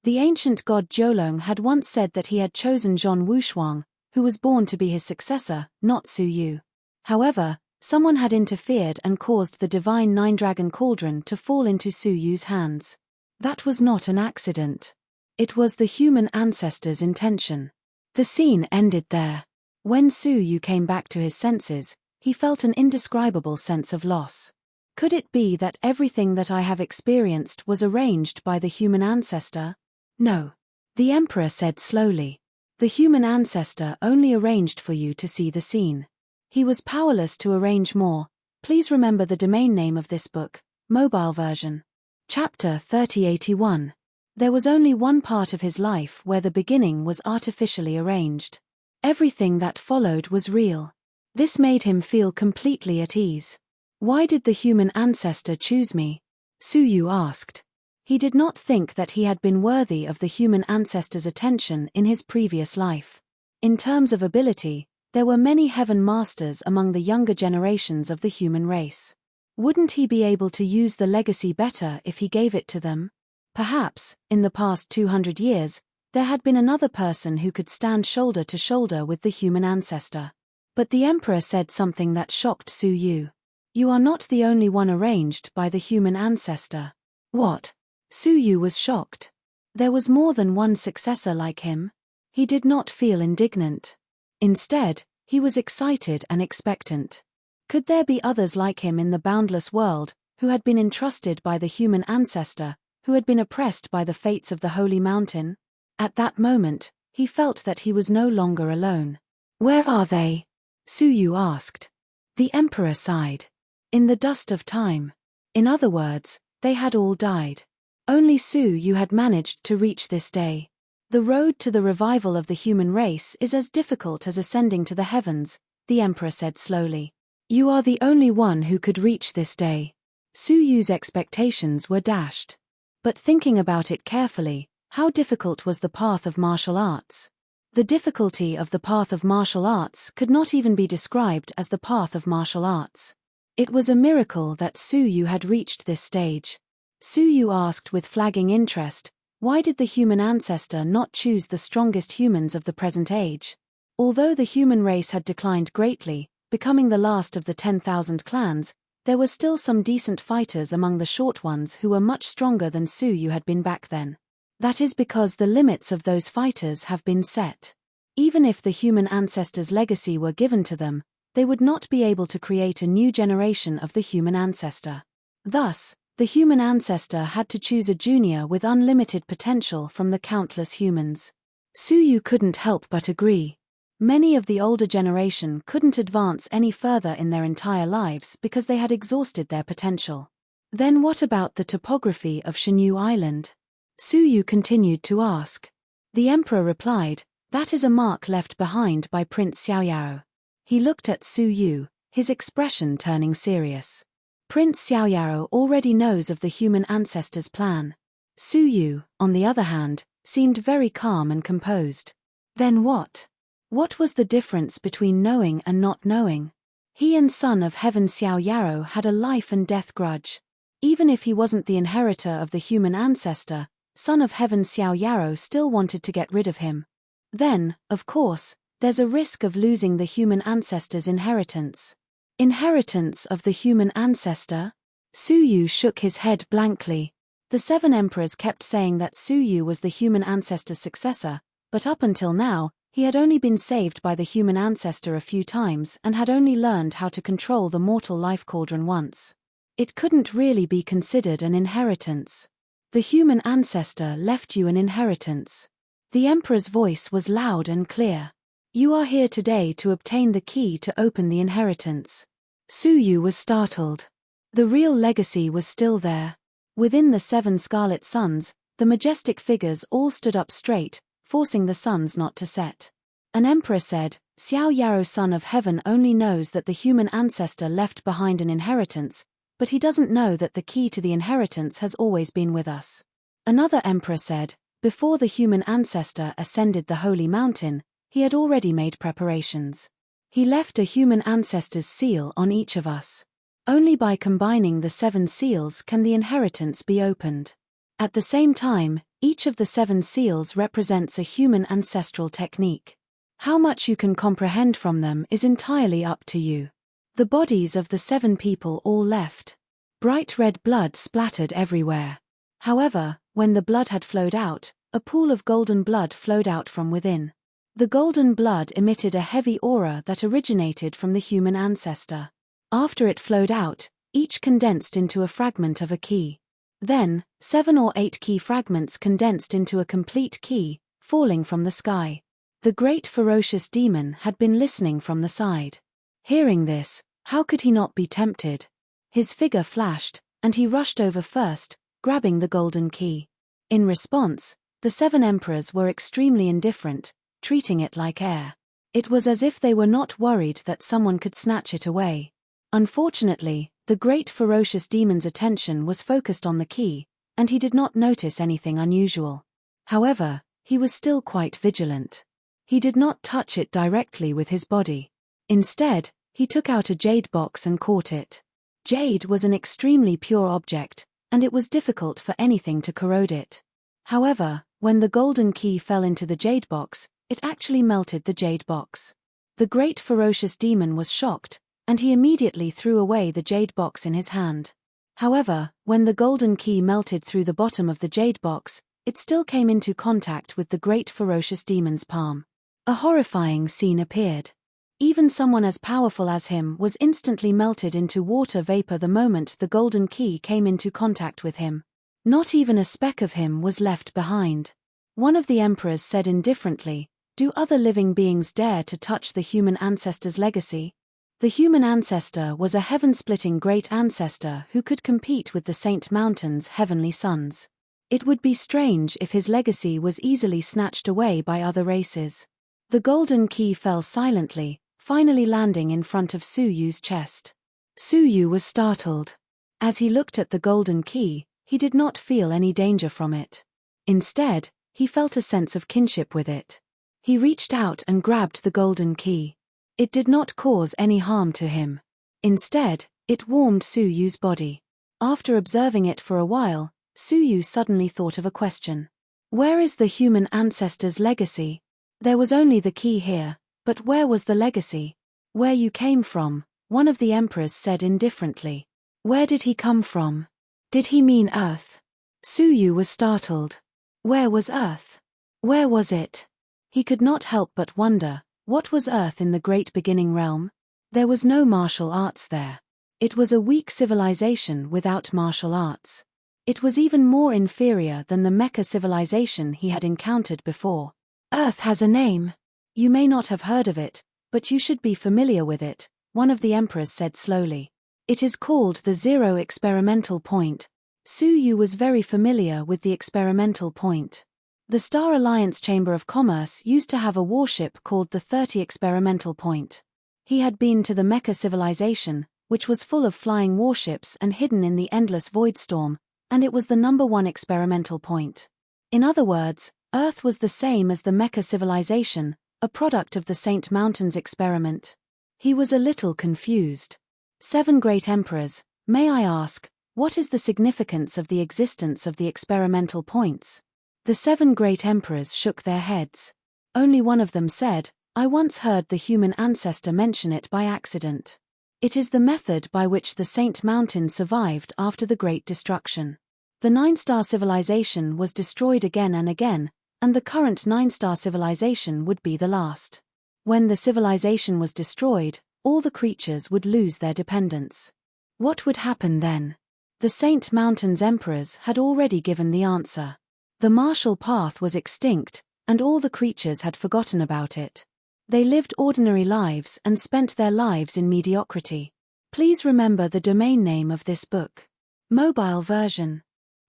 The ancient god Jiulong had once said that he had chosen Zhong Wushuang, who was born to be his successor, not Su Yu. However, someone had interfered and caused the divine 9-dragon cauldron to fall into Su Yu's hands. That was not an accident. It was the human ancestor's intention. The scene ended there. When Su Yu came back to his senses, he felt an indescribable sense of loss. Could it be that everything that I have experienced was arranged by the human ancestor? No. The emperor said slowly. The human ancestor only arranged for you to see the scene. He was powerless to arrange more. Please remember the domain name of this book, mobile version. Chapter 3081. There was only one part of his life where the beginning was artificially arranged. Everything that followed was real. This made him feel completely at ease. Why did the human ancestor choose me? Su Yu asked. He did not think that he had been worthy of the human ancestor's attention in his previous life. In terms of ability, there were many heaven masters among the younger generations of the human race. Wouldn't he be able to use the legacy better if he gave it to them? Perhaps, in the past 200 years, there had been another person who could stand shoulder to shoulder with the human ancestor. But the emperor said something that shocked Su Yu. You are not the only one arranged by the human ancestor. What? Su Yu was shocked. There was more than one successor like him. He did not feel indignant. Instead, he was excited and expectant. Could there be others like him in the boundless world, who had been entrusted by the human ancestor, who had been oppressed by the fates of the holy mountain? At that moment, he felt that he was no longer alone. Where are they? Su Yu asked. The emperor sighed. In the dust of time. In other words, they had all died. Only Su Yu had managed to reach this day. The road to the revival of the human race is as difficult as ascending to the heavens, the emperor said slowly. You are the only one who could reach this day. Su Yu's expectations were dashed. But thinking about it carefully, how difficult was the path of martial arts? The difficulty of the path of martial arts could not even be described as the path of martial arts. It was a miracle that Su Yu had reached this stage. Su Yu asked with flagging interest, why did the human ancestor not choose the strongest humans of the present age? Although the human race had declined greatly, becoming the last of the 10,000 clans, there were still some decent fighters among the short ones who were much stronger than Su Yu had been back then. That is because the limits of those fighters have been set. Even if the human ancestor's legacy were given to them, they would not be able to create a new generation of the human ancestor. Thus, the human ancestor had to choose a junior with unlimited potential from the countless humans. Su Yu couldn't help but agree. Many of the older generation couldn't advance any further in their entire lives because they had exhausted their potential. Then what about the topography of Shenyu Island? Su Yu continued to ask. The emperor replied, "That is a mark left behind by Prince Xiaoyao." He looked at Su Yu, his expression turning serious. Prince Xiaoyao already knows of the human ancestors' plan. Su Yu, on the other hand, seemed very calm and composed. Then what? What was the difference between knowing and not knowing? He and Son of Heaven Xiaoyao had a life and death grudge. Even if he wasn't the inheritor of the human ancestor, Son of Heaven Xiaoyao still wanted to get rid of him. Then, of course, there's a risk of losing the human ancestor's inheritance. Inheritance of the human ancestor? Su Yu shook his head blankly. The 7 emperors kept saying that Su Yu was the human ancestor's successor, but up until now, he had only been saved by the human ancestor a few times and had only learned how to control the mortal life cauldron once. It couldn't really be considered an inheritance. The human ancestor left you an inheritance. The emperor's voice was loud and clear. You are here today to obtain the key to open the inheritance. Su Yu was startled. The real legacy was still there. Within the 7 scarlet suns, the majestic figures all stood up straight, forcing the suns not to set. An emperor said, "Xiaoyao, Son of Heaven, only knows that the human ancestor left behind an inheritance, but he doesn't know that the key to the inheritance has always been with us." Another emperor said, "Before the human ancestor ascended the holy mountain, he had already made preparations. He left a human ancestor's seal on each of us. Only by combining the 7 seals can the inheritance be opened. At the same time, each of the 7 seals represents a human ancestral technique. How much you can comprehend from them is entirely up to you." The bodies of the 7 people all left. Bright red blood splattered everywhere. However, when the blood had flowed out, a pool of golden blood flowed out from within. The golden blood emitted a heavy aura that originated from the human ancestor. After it flowed out, each condensed into a fragment of a key. Then, 7 or 8 key fragments condensed into a complete key, falling from the sky. The great ferocious demon had been listening from the side. Hearing this, how could he not be tempted? His figure flashed, and he rushed over first, grabbing the golden key. In response, the 7 emperors were extremely indifferent, treating it like air. It was as if they were not worried that someone could snatch it away. Unfortunately, the great ferocious demon's attention was focused on the key, and he did not notice anything unusual. However, he was still quite vigilant. He did not touch it directly with his body. Instead, he took out a jade box and caught it. Jade was an extremely pure object, and it was difficult for anything to corrode it. However, when the golden key fell into the jade box, it actually melted the jade box. The great ferocious demon was shocked, and he immediately threw away the jade box in his hand. However, when the golden key melted through the bottom of the jade box, it still came into contact with the great ferocious demon's palm. A horrifying scene appeared. Even someone as powerful as him was instantly melted into water vapor the moment the golden key came into contact with him. Not even a speck of him was left behind. One of the emperors said indifferently, "Do other living beings dare to touch the human ancestor's legacy?" The human ancestor was a heaven-splitting great ancestor who could compete with the Saint Mountain's heavenly sons. It would be strange if his legacy was easily snatched away by other races. The golden key fell silently, finally landing in front of Su Yu's chest. Su Yu was startled. As he looked at the golden key, he did not feel any danger from it. Instead, he felt a sense of kinship with it. He reached out and grabbed the golden key. It did not cause any harm to him. Instead, it warmed Su Yu's body. After observing it for a while, Su Yu suddenly thought of a question. Where is the human ancestor's legacy? There was only the key here, but where was the legacy? Where you came from, one of the emperors said indifferently. Where did he come from? Did he mean Earth? Su Yu was startled. Where was Earth? Where was it? He could not help but wonder. What was Earth in the great beginning realm? There was no martial arts there. It was a weak civilization without martial arts. It was even more inferior than the Mecha civilization he had encountered before. Earth has a name. You may not have heard of it, but you should be familiar with it, one of the emperors said slowly. It is called the Zero Experimental Point. Su Yu was very familiar with the experimental point. The Star Alliance Chamber of Commerce used to have a warship called the 30 Experimental Point. He had been to the Mecha civilization, which was full of flying warships and hidden in the endless void storm, and it was the #1 experimental point. In other words, Earth was the same as the Mecha civilization, a product of the Saint Mountains experiment. He was a little confused. 7 great emperors, may I ask, what is the significance of the existence of the experimental points? The 7 great emperors shook their heads. Only one of them said, I once heard the human ancestor mention it by accident. It is the method by which the Saint Mountain survived after the Great Destruction. The 9-star civilization was destroyed again and again, and the current 9-star civilization would be the last. When the civilization was destroyed, all the creatures would lose their dependence. What would happen then? The Saint Mountain's emperors had already given the answer. The martial path was extinct, and all the creatures had forgotten about it. They lived ordinary lives and spent their lives in mediocrity. Please remember the domain name of this book. Mobile version.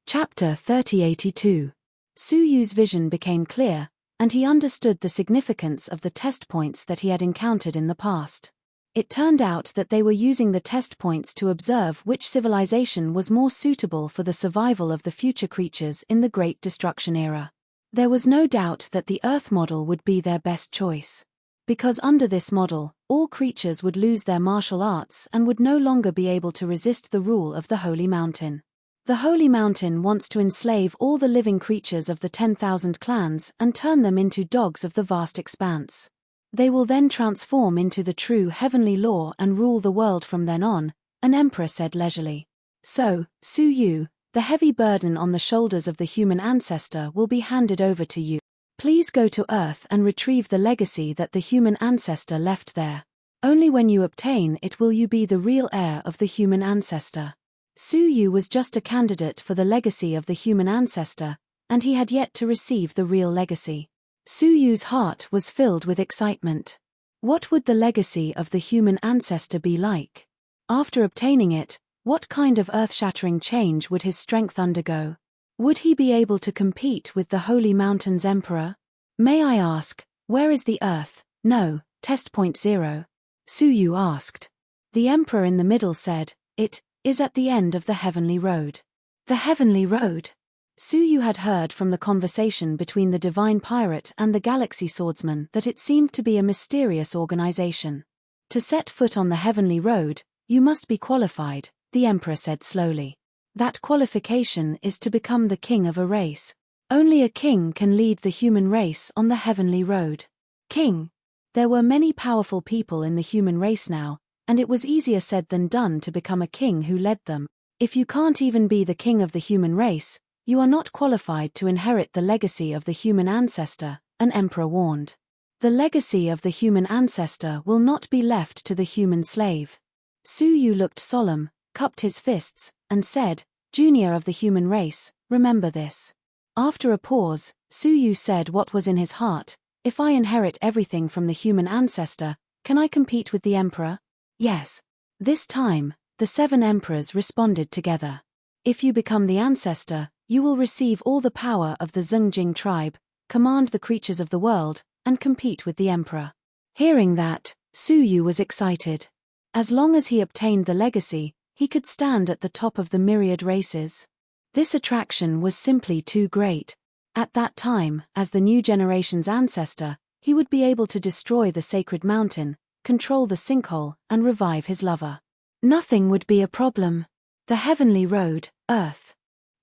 Chapter 3082. Su Yu's vision became clear, and he understood the significance of the test points that he had encountered in the past. It turned out that they were using the test points to observe which civilization was more suitable for the survival of the future creatures in the Great Destruction era. There was no doubt that the Earth model would be their best choice. Because under this model, all creatures would lose their martial arts and would no longer be able to resist the rule of the Holy Mountain. The Holy Mountain wants to enslave all the living creatures of the 10,000 clans and turn them into dogs of the vast expanse. They will then transform into the true heavenly law and rule the world from then on, an emperor said leisurely. So, Su Yu, the heavy burden on the shoulders of the human ancestor will be handed over to you. Please go to Earth and retrieve the legacy that the human ancestor left there. Only when you obtain it will you be the real heir of the human ancestor. Su Yu was just a candidate for the legacy of the human ancestor, and he had yet to receive the real legacy. Su Yu's heart was filled with excitement. What would the legacy of the human ancestor be like? After obtaining it, what kind of earth-shattering change would his strength undergo? Would he be able to compete with the Holy Mountain's emperor? May I ask, where is the Earth? No, test point 0. Su Yu asked. The emperor in the middle said, it is at the end of the heavenly road. The heavenly road? Su Yu had heard from the conversation between the divine pirate and the galaxy swordsman that it seemed to be a mysterious organization. To set foot on the heavenly road, you must be qualified, the emperor said slowly. That qualification is to become the king of a race. Only a king can lead the human race on the heavenly road. King. There were many powerful people in the human race now, and it was easier said than done to become a king who led them. If you can't even be the king of the human race, you are not qualified to inherit the legacy of the human ancestor, an emperor warned. The legacy of the human ancestor will not be left to the human slave. Su Yu looked solemn, cupped his fists, and said, Junior of the human race, remember this. After a pause, Su Yu said what was in his heart, if I inherit everything from the human ancestor, can I compete with the emperor? Yes. This time, the 7 emperors responded together. If you become the ancestor, you will receive all the power of the Zhengjing tribe, command the creatures of the world, and compete with the emperor. Hearing that, Su Yu was excited. As long as he obtained the legacy, he could stand at the top of the myriad races. This attraction was simply too great. At that time, as the new generation's ancestor, he would be able to destroy the sacred mountain, control the sinkhole, and revive his lover. Nothing would be a problem. The heavenly road, Earth.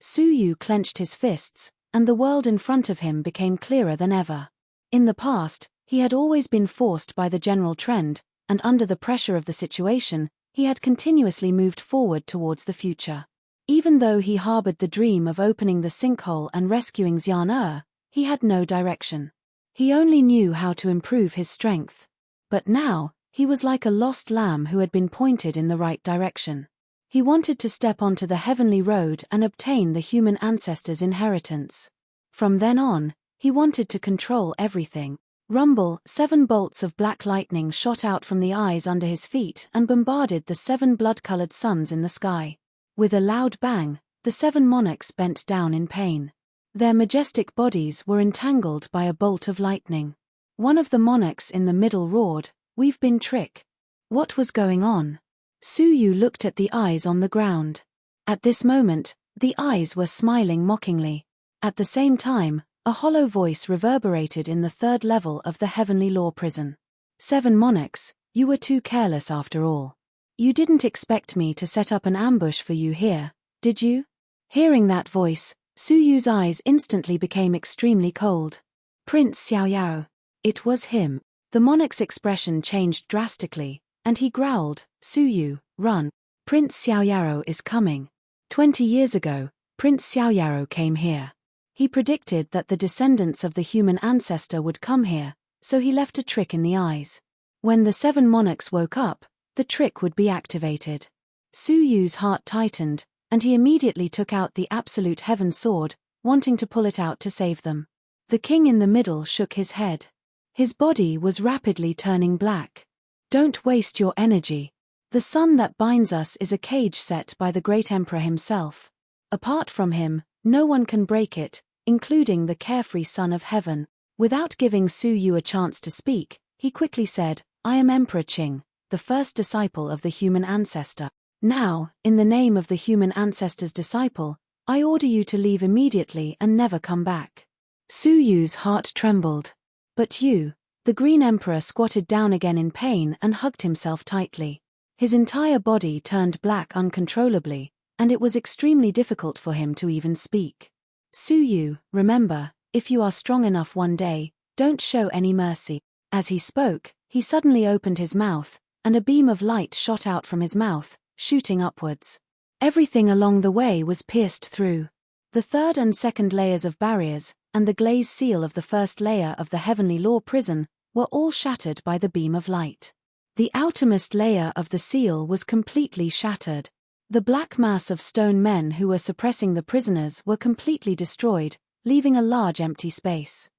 Su Yu clenched his fists, and the world in front of him became clearer than ever. In the past, he had always been forced by the general trend, and under the pressure of the situation, he had continuously moved forward towards the future. Even though he harbored the dream of opening the sinkhole and rescuing Xian, he had no direction. He only knew how to improve his strength. But now, he was like a lost lamb who had been pointed in the right direction. He wanted to step onto the heavenly road and obtain the human ancestor's inheritance. From then on, he wanted to control everything. Rumble, 7 bolts of black lightning shot out from the eyes under his feet and bombarded the 7 blood-colored suns in the sky. With a loud bang, The 7 monarchs bent down in pain. Their majestic bodies were entangled by a bolt of lightning. One of the monarchs in the middle roared, "We've been tricked." What was going on? Su Yu looked at the eyes on the ground. At this moment, the eyes were smiling mockingly. At the same time, a hollow voice reverberated in the 3rd level of the heavenly law prison. 7 monarchs, you were too careless after all. You didn't expect me to set up an ambush for you here, did you? Hearing that voice, Su Yu's eyes instantly became extremely cold. Prince Xiaoyao. It was him. The monarch's expression changed drastically, and he growled, "Su Yu, run. Prince Xiaoyao is coming." 20 years ago, Prince Xiaoyao came here. He predicted that the descendants of the human ancestor would come here, so he left a trick in the eyes. When the 7 monarchs woke up, the trick would be activated. Su Yu's heart tightened, and he immediately took out the absolute heaven sword, wanting to pull it out to save them. The king in the middle shook his head. His body was rapidly turning black. Don't waste your energy. The sun that binds us is a cage set by the great emperor himself. Apart from him, no one can break it, including the carefree son of heaven. Without giving Su Yu a chance to speak, he quickly said, "I am Emperor Qing, the first disciple of the human ancestor. Now, in the name of the human ancestor's disciple, I order you to leave immediately and never come back." Su Yu's heart trembled. But you, the Green Emperor squatted down again in pain and hugged himself tightly. His entire body turned black uncontrollably, and it was extremely difficult for him to even speak. Su Yu, remember, if you are strong enough one day, don't show any mercy. As he spoke, he suddenly opened his mouth, and a beam of light shot out from his mouth, shooting upwards. Everything along the way was pierced through. The 3rd and 2nd layers of barriers, and the glazed seal of the 1st layer of the heavenly law prison, were all shattered by the beam of light. The outermost layer of the seal was completely shattered. The black mass of stone men who were suppressing the prisoners were completely destroyed, leaving a large empty space.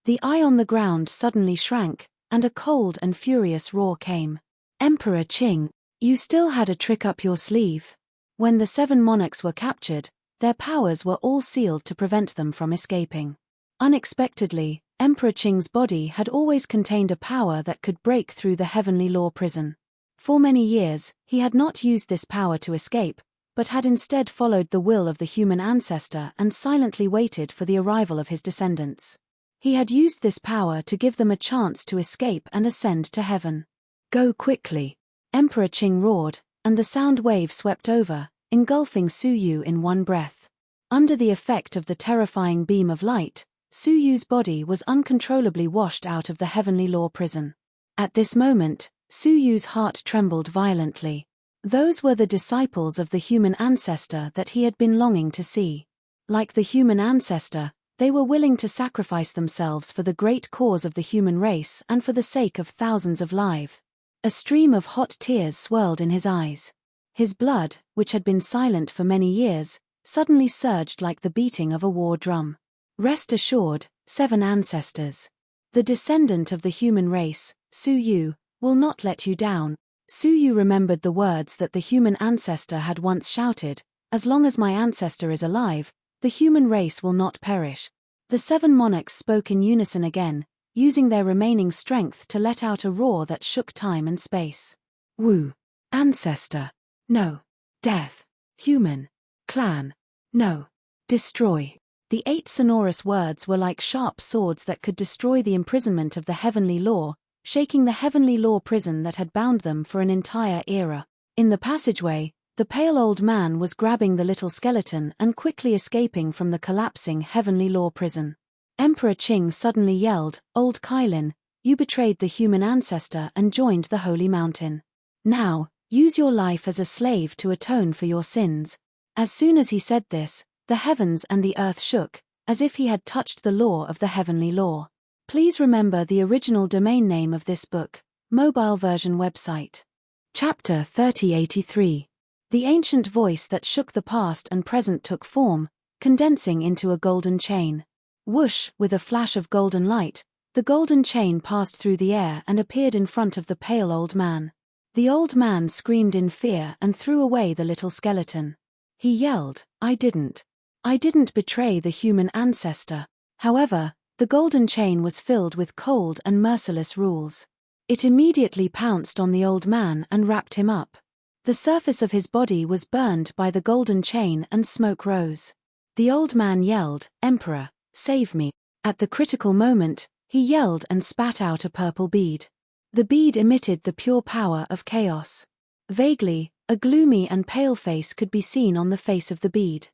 The eye on the ground suddenly shrank, and a cold and furious roar came. "Emperor Qing, you still had a trick up your sleeve." When the 7 monarchs were captured, their powers were all sealed to prevent them from escaping. Unexpectedly, Emperor Qing's body had always contained a power that could break through the heavenly law prison. For many years, he had not used this power to escape, but had instead followed the will of the human ancestor and silently waited for the arrival of his descendants. He had used this power to give them a chance to escape and ascend to heaven. "Go quickly!" Emperor Qing roared, and the sound wave swept over, engulfing Su Yu in one breath. Under the effect of the terrifying beam of light, Su Yu's body was uncontrollably washed out of the heavenly law prison. At this moment, Su Yu's heart trembled violently. Those were the disciples of the human ancestor that he had been longing to see. Like the human ancestor, they were willing to sacrifice themselves for the great cause of the human race and for the sake of thousands of lives. A stream of hot tears swirled in his eyes. His blood, which had been silent for many years, suddenly surged like the beating of a war drum. Rest assured, 7 ancestors. The descendant of the human race, Su Yu, will not let you down. Su Yu remembered the words that the human ancestor had once shouted, "As long as my ancestor is alive, the human race will not perish." The 7 monarchs spoke in unison again, using their remaining strength to let out a roar that shook time and space. Wu. Ancestor. No. Death. Human. Clan. No. Destroy. The 8 sonorous words were like sharp swords that could destroy the imprisonment of the heavenly law, shaking the heavenly law prison that had bound them for an entire era. In the passageway, the pale old man was grabbing the little skeleton and quickly escaping from the collapsing heavenly law prison. Emperor Qing suddenly yelled, "Old Kailin, you betrayed the human ancestor and joined the holy mountain. Now, use your life as a slave to atone for your sins." As soon as he said this, the heavens and the earth shook, as if he had touched the law of the heavenly law. Please remember the original domain name of this book, mobile version website. Chapter 3083. The ancient voice that shook the past and present took form, condensing into a golden chain. Whoosh, with a flash of golden light, the golden chain passed through the air and appeared in front of the pale old man. The old man screamed in fear and threw away the little skeleton. He yelled, I didn't betray the human ancestor. However, the golden chain was filled with cold and merciless rules. It immediately pounced on the old man and wrapped him up. The surface of his body was burned by the golden chain and smoke rose. The old man yelled, Emperor, save me. At the critical moment, he yelled and spat out a purple bead. The bead emitted the pure power of chaos. Vaguely, a gloomy and pale face could be seen on the face of the bead.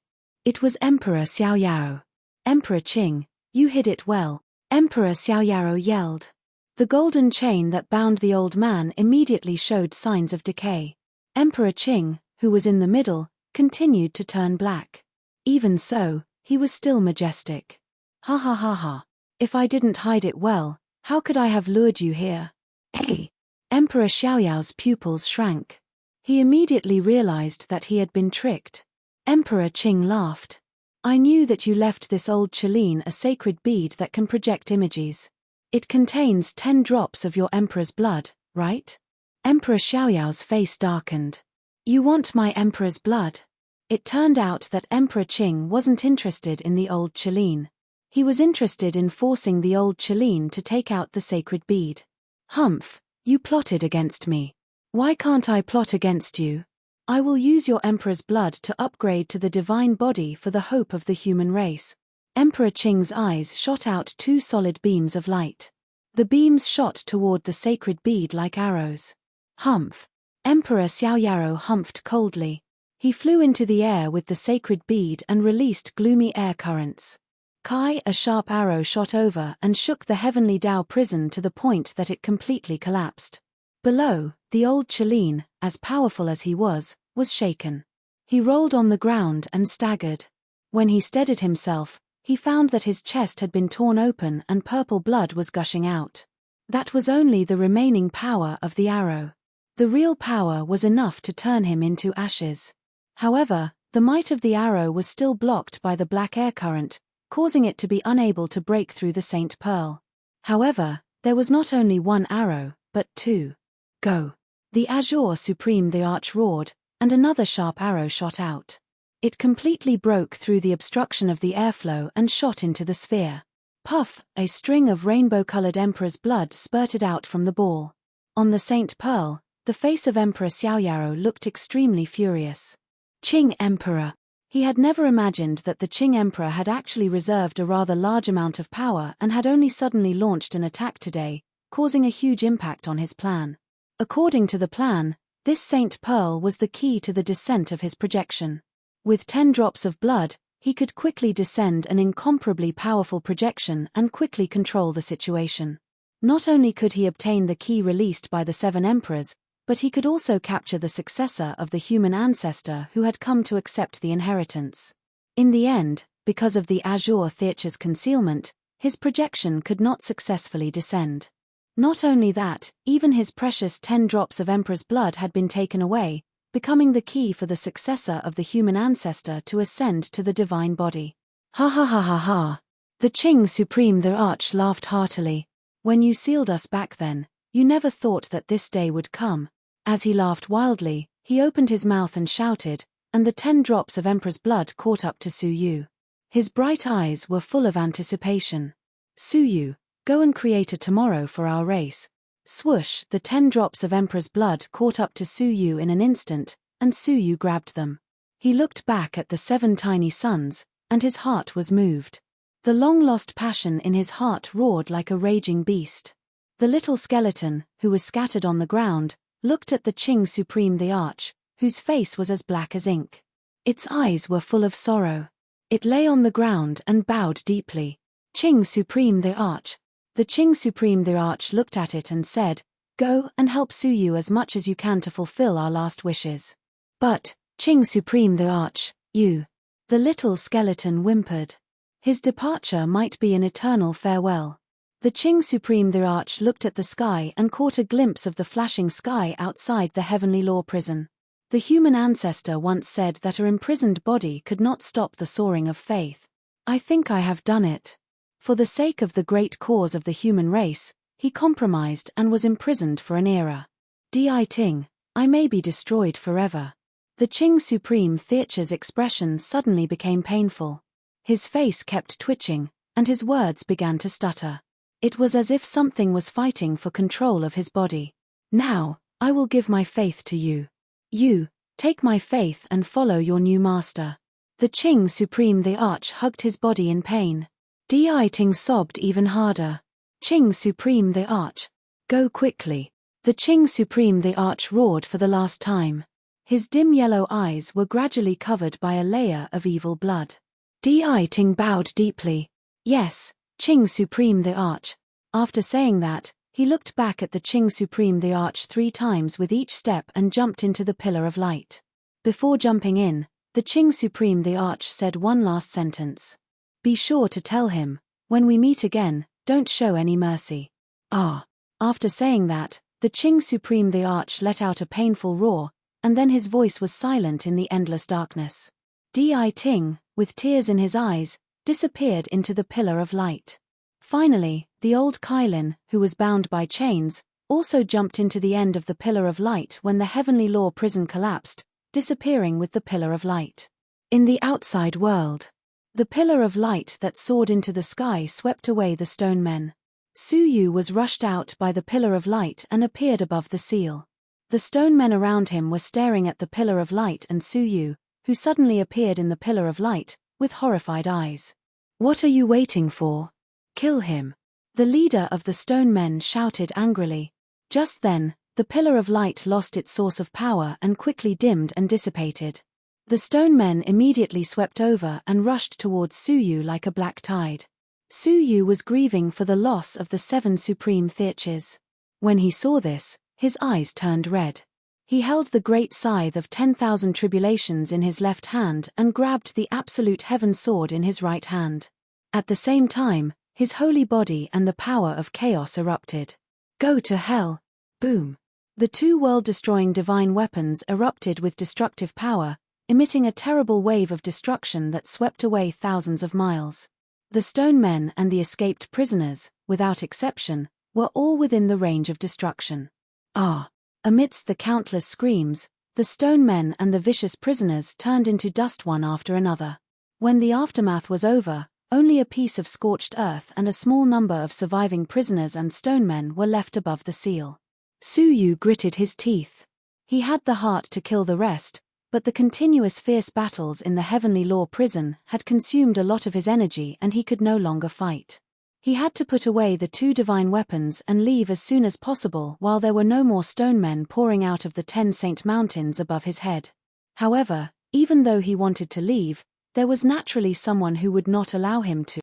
It was Emperor Xiaoyao. Emperor Qing, you hid it well, Emperor Xiaoyao yelled. The golden chain that bound the old man immediately showed signs of decay. Emperor Qing, who was in the middle, continued to turn black. Even so, he was still majestic. Ha ha ha ha. If I didn't hide it well, how could I have lured you here? Hey! Emperor Xiaoyao's pupils shrank. He immediately realized that he had been tricked. Emperor Qing laughed. I knew that you left this old chelene a sacred bead that can project images. It contains 10 drops of your emperor's blood, right? Emperor Xiaoyao's face darkened. You want my emperor's blood? It turned out that Emperor Qing wasn't interested in the old chelene. He was interested in forcing the old chelene to take out the sacred bead. Humph, you plotted against me. Why can't I plot against you? I will use your emperor's blood to upgrade to the divine body for the hope of the human race. Emperor Qing's eyes shot out 2 solid beams of light. The beams shot toward the sacred bead like arrows. Humph. Emperor Xiaoyao humphed coldly. He flew into the air with the sacred bead and released gloomy air currents. Kai, a sharp arrow shot over and shook the heavenly Dao prison to the point that it completely collapsed. Below, the old chelene, as powerful as he was shaken. He rolled on the ground and staggered. When he steadied himself, he found that his chest had been torn open and purple blood was gushing out. That was only the remaining power of the arrow. The real power was enough to turn him into ashes. However, the might of the arrow was still blocked by the black air current, causing it to be unable to break through the Saint Pearl. However, there was not only 1 arrow, but 2. Go! The Azure Supreme the Arch roared, and another sharp arrow shot out. It completely broke through the obstruction of the airflow and shot into the sphere. Puff! A string of rainbow-colored Emperor's blood spurted out from the ball. On the Saint Pearl, the face of Emperor Xiaoyao looked extremely furious. Qing Emperor! He had never imagined that the Qing Emperor had actually reserved a rather large amount of power and had only suddenly launched an attack today, causing a huge impact on his plan. According to the plan, this Saint Pearl was the key to the descent of his projection. With 10 drops of blood, he could quickly descend an incomparably powerful projection and quickly control the situation. Not only could he obtain the key released by the 7 emperors, but he could also capture the successor of the human ancestor who had come to accept the inheritance. In the end, because of the Azure Theater's concealment, his projection could not successfully descend. Not only that, even his precious 10 drops of Emperor's blood had been taken away, becoming the key for the successor of the human ancestor to ascend to the divine body. Ha ha ha ha ha. The Qing Supreme the Arch laughed heartily. When you sealed us back then, you never thought that this day would come. As he laughed wildly, he opened his mouth and shouted, and the 10 drops of Emperor's blood caught up to Su Yu. His bright eyes were full of anticipation. Su Yu, go and create a tomorrow for our race. Swoosh! The 10 drops of Emperor's blood caught up to Su Yu in an instant, and Su Yu grabbed them. He looked back at the 7 tiny suns, and his heart was moved. The long-lost passion in his heart roared like a raging beast. The little skeleton, who was scattered on the ground, looked at the Qing Supreme the Arch, whose face was as black as ink. Its eyes were full of sorrow. It lay on the ground and bowed deeply. Qing Supreme the Arch. The Qing Supreme the Arch looked at it and said, Go and help Su Yu as much as you can to fulfill our last wishes. But, Qing Supreme the Arch, you. The little skeleton whimpered. His departure might be an eternal farewell. The Qing Supreme the Arch looked at the sky and caught a glimpse of the flashing sky outside the heavenly law prison. The human ancestor once said that her imprisoned body could not stop the soaring of faith. I think I have done it. For the sake of the great cause of the human race, he compromised and was imprisoned for an era. Di Ting, I may be destroyed forever. The Qing Supreme Theater's expression suddenly became painful. His face kept twitching, and his words began to stutter. It was as if something was fighting for control of his body. Now, I will give my faith to you. You, take my faith and follow your new master. The Qing Supreme the Arch hugged his body in pain. Di Ting sobbed even harder. Qing Supreme the Arch, go quickly. The Qing Supreme the Arch roared for the last time. His dim yellow eyes were gradually covered by a layer of evil blood. Di Ting bowed deeply. Yes, Qing Supreme the Arch. After saying that, he looked back at the Qing Supreme the Arch 3 times with each step and jumped into the pillar of light. Before jumping in, the Qing Supreme the Arch said one last sentence. Be sure to tell him, when we meet again, don't show any mercy. Ah. After saying that, the Qing Supreme the Arch let out a painful roar, and then his voice was silent in the endless darkness. Di Ting, with tears in his eyes, disappeared into the pillar of light. Finally, the old Kailin, who was bound by chains, also jumped into the end of the pillar of light when the Heavenly Law prison collapsed, disappearing with the pillar of light. In the outside world, the pillar of light that soared into the sky swept away the stone men. Su Yu was rushed out by the pillar of light and appeared above the seal. The stone men around him were staring at the pillar of light and Su Yu, who suddenly appeared in the pillar of light, with horrified eyes. What are you waiting for? Kill him. The leader of the stone men shouted angrily. Just then, the pillar of light lost its source of power and quickly dimmed and dissipated. The stone men immediately swept over and rushed towards Su Yu like a black tide. Su Yu was grieving for the loss of the 7 supreme theaches. When he saw this, his eyes turned red. He held the great scythe of 10,000 tribulations in his left hand and grabbed the absolute heaven sword in his right hand. At the same time, his holy body and the power of chaos erupted. Go to hell! Boom! The 2 world-destroying divine weapons erupted with destructive power, emitting a terrible wave of destruction that swept away thousands of miles. The stone men and the escaped prisoners, without exception, were all within the range of destruction. Ah! Amidst the countless screams, the stone men and the vicious prisoners turned into dust one after another. When the aftermath was over, only a piece of scorched earth and a small number of surviving prisoners and stone men were left above the seal. Su Yu gritted his teeth. He had the heart to kill the rest, but the continuous fierce battles in the Heavenly Law prison had consumed a lot of his energy and he could no longer fight. He had to put away the 2 divine weapons and leave as soon as possible while there were no more stone men pouring out of the 10 Saint Mountains above his head. However, even though he wanted to leave, there was naturally someone who would not allow him to.